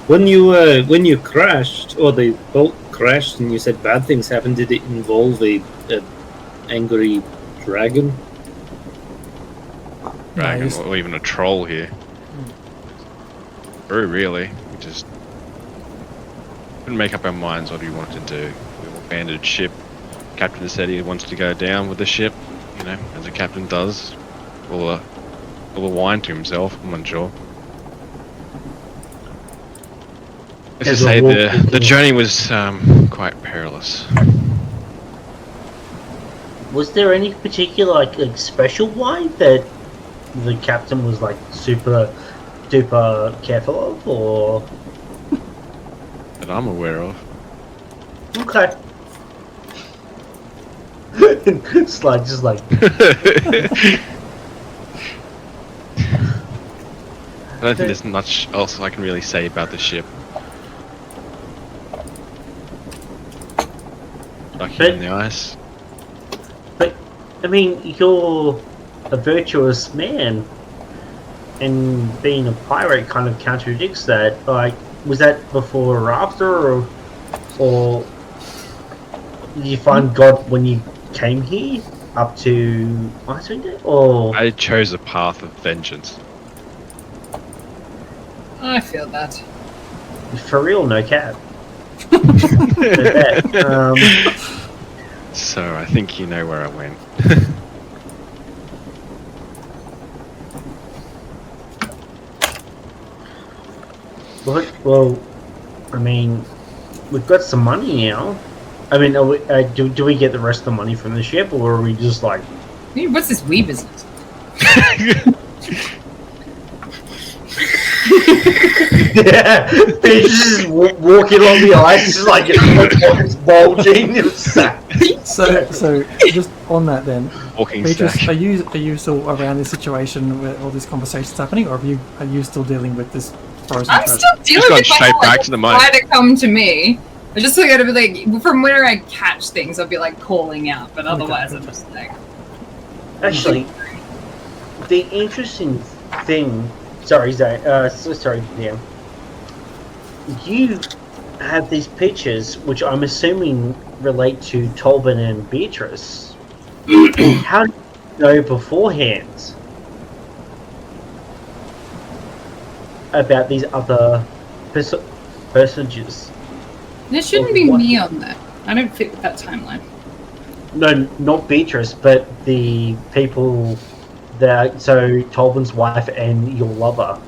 When you crashed, or the boat crashed, and you said bad things happened, did it involve a angry dragon? Dragon, Nice. or even a troll here. Very really. We just couldn't make up our minds what we wanted to do. We abandoned ship. Captain said he wants to go down with the ship, you know, as a captain does. All the wine to himself, I'm unsure. Let's As just a say walk the into- journey was quite perilous. Was there any particular like special wine that the captain was like super duper careful of, or That I'm aware of. okay? It's like just like I don't think there's much else I can really say about the ship. Lucky in the ice. But I mean, you're a virtuous man, and being a pirate kind of contradicts that. Like, was that before or after, or did you find God when you came here up to Icewind Dale, or I chose a path of vengeance. I feel that. for real, no cap? um, So I think you know where I went. well, I mean, we've got some money now. I mean, are we, do we get the rest of the money from the ship, or are we just like? Hey, what's this wee business? Yeah, they're just walking on the ice, just like it's bulging. So just on that then, Walking Beatrice, stack. are you still around this situation where all this conversation's happening, or are you still dealing with this frozen I'm treasure? still dealing gone with my straight whole, back to the mine. Try to come to me. I just gotta be like, from where I catch things, I'll be like calling out, but otherwise I'm just like, Actually, the interesting thing. Sorry, Zay. Sorry, Dan. You have these pictures, which I'm assuming relate to Tolbin and Beatrice. How do you know beforehand about these other personages? There shouldn't be me on that. I don't fit with that timeline. No, not Beatrice, but the people that. So Tolbin's wife and your lover.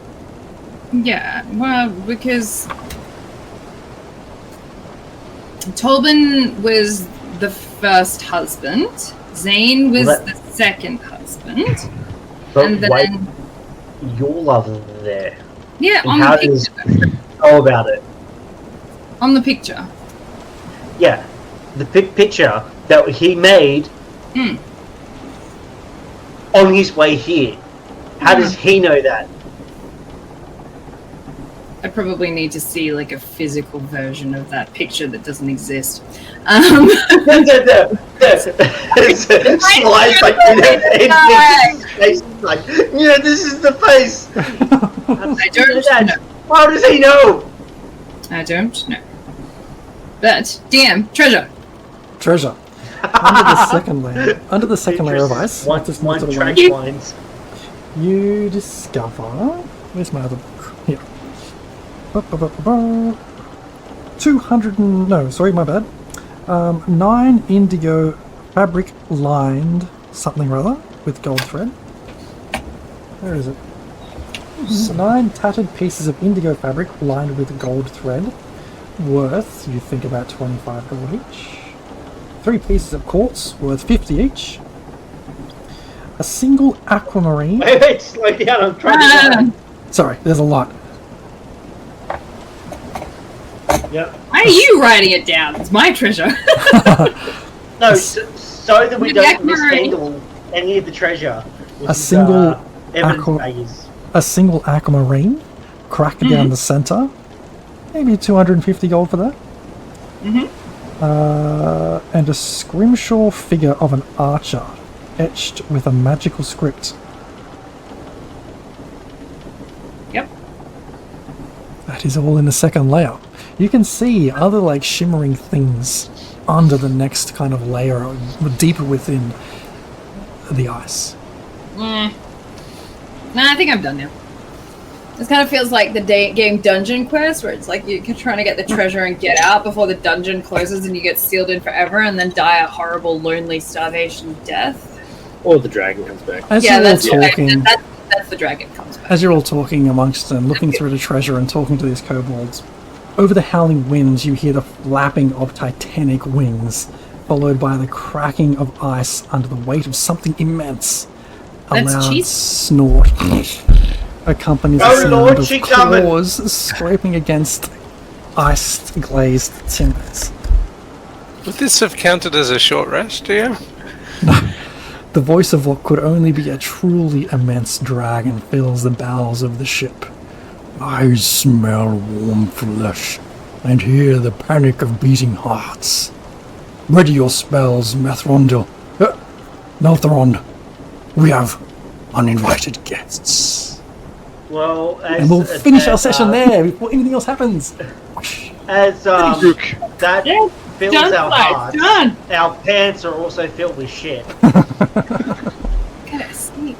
Yeah, well, because Tolbin was the first husband, Zane was the second husband, But and then wait, your lover there. yeah, And on how the does picture. he know about it? On the picture. Yeah, the picture that he made on his way here. How does he know that? I probably need to see like a physical version of that picture that doesn't exist. It slides like his face is like, yeah, this is the face. I don't know. How does he know? I don't know. But damn, treasure. Treasure. Under the second layer. Under the second layer of ice. One just move to the track right. lines. You discover. Where's my other book? Here. 200 and... No, sorry, my bad. 9 indigo fabric lined something or other with gold thread. Where is it? So 9 tattered pieces of indigo fabric lined with gold thread. Worth, you think, about 25 gold each. 3 pieces of quartz worth 50 each. A single aquamarine. Wait, slow down. I'm trying to. Sorry, there's a lot. Yep. Why are you writing it down? It's my treasure. No, so that we don't mishandle any of the treasure. A single evidence a single aquamarine, cracked down the center. Maybe 250 gold for that. And a scrimshaw figure of an archer, etched with a magical script. Yep. That is all in the second layer. You can see other like shimmering things under the next kind of layer, deeper within the ice. Nah, I think I'm done now. This kind of feels like the game Dungeon Quest, where it's like you're trying to get the treasure and get out before the dungeon closes and you get sealed in forever and then die a horrible, lonely starvation death. Or the dragon comes back. As Yeah, you're all that's talking, that's the dragon comes back. as you're all talking amongst them, looking through the treasure and talking to these kobolds, over the howling winds you hear the flapping of titanic wings, followed by the cracking of ice under the weight of something immense. A That's loud cheese. snort accompanies the sound Lord, of she coming. claws scraping against ice-glazed timbers. Would this have counted as a short rest, do you? The voice of what could only be a truly immense dragon fills the bowels of the ship. I smell warm flesh and hear the panic of beating hearts. Ready your spells, Methrondil. Meltherond. We have uninvited guests. Well, And we'll finish our session there before anything else happens. As that fills Done, our guys, hearts, done. our pants are also filled with shit. Gotta sleep.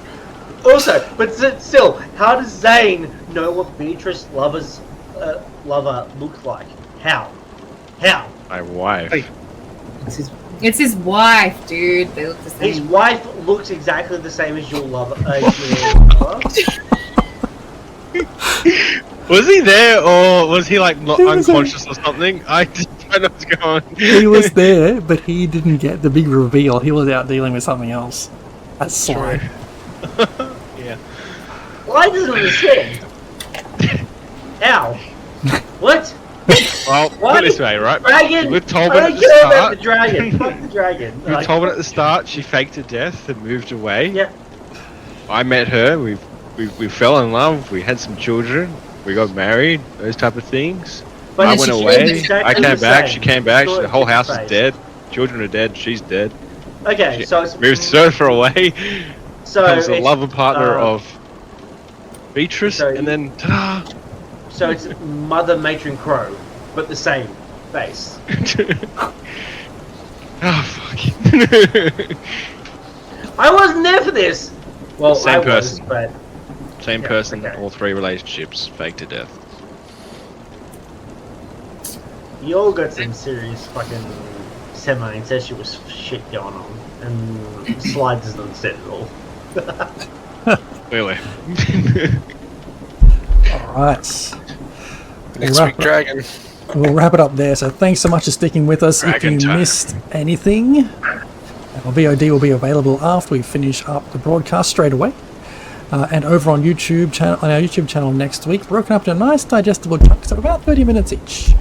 Also, but still, how does Zane know what Beatrice's lover looks like? How? My wife. Hey. It's his wife, dude. They look the same. His wife looks exactly the same as your lover. Was he there, or was he like not He was unconscious or something? I just don't know what's going on. He was there, but he didn't get the big reveal. He was out dealing with something else. That's Sly. Yeah. Well, I don't understand. Ow. What? Well, What? put it this way, right? Dragon? With I Tolbin don't at the care about start. the dragon. Fuck the dragon. With Tolbin at the start, she faked her death and moved away. Yeah. I met her. We fell in love. We had some children. We got married. Those type of things. But I she went killed away. exactly I came the back. same. She came back. Saw The it whole in house his is face. dead. Children are dead. She's dead. Okay, so it's moves Surfer away. so Becomes the it's, lover partner of Beatrice, so and then ta-da! So it's Mother Matron Crow, but the same face. Oh fuck! I wasn't there for this. Well, Same I person. was, but Same Yeah, person, okay. all three relationships, fake to death. you all got some serious fucking semi-incestuous shit going on, and Slide doesn't understand it all. Clearly. Alright. Next week, Dragon. We'll wrap it up there. So thanks so much for sticking with us. Dragon if you time. missed anything, our VOD will be available after we finish up the broadcast straight away. And over on our YouTube channel next week, broken up into nice digestible chunks of about 30 minutes each.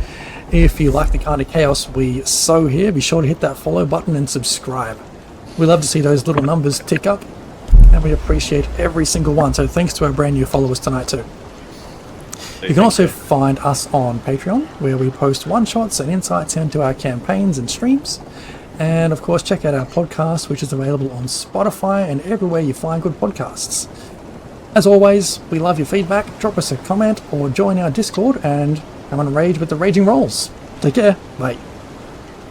If you like the kind of chaos we sow here, be sure to hit that follow button and subscribe. We love to see those little numbers tick up, and we appreciate every single one. So thanks to our brand new followers tonight too. You can also find us on Patreon, where we post one-shots and insights into our campaigns and streams. And of course, check out our podcast, which is available on Spotify and everywhere you find good podcasts. As always, we love your feedback. Drop us a comment or join our Discord and come on rage with the Raging Rolls. Take care. Bye.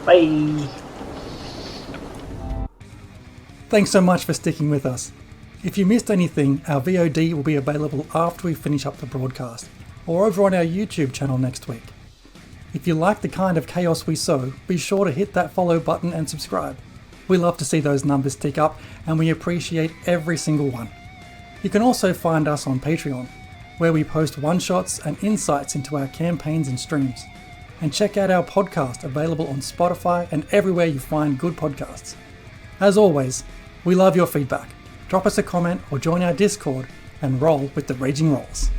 Bye. Thanks so much for sticking with us. If you missed anything, our VOD will be available after we finish up the broadcast, or over on our YouTube channel next week. If you like the kind of chaos we sow, be sure to hit that follow button and subscribe. We love to see those numbers tick up, and we appreciate every single one. You can also find us on Patreon, where we post one-shots and insights into our campaigns and streams. And check out our podcast, available on Spotify and everywhere you find good podcasts. As always, we love your feedback. Drop us a comment or join our Discord and roll with the Raging Rolls.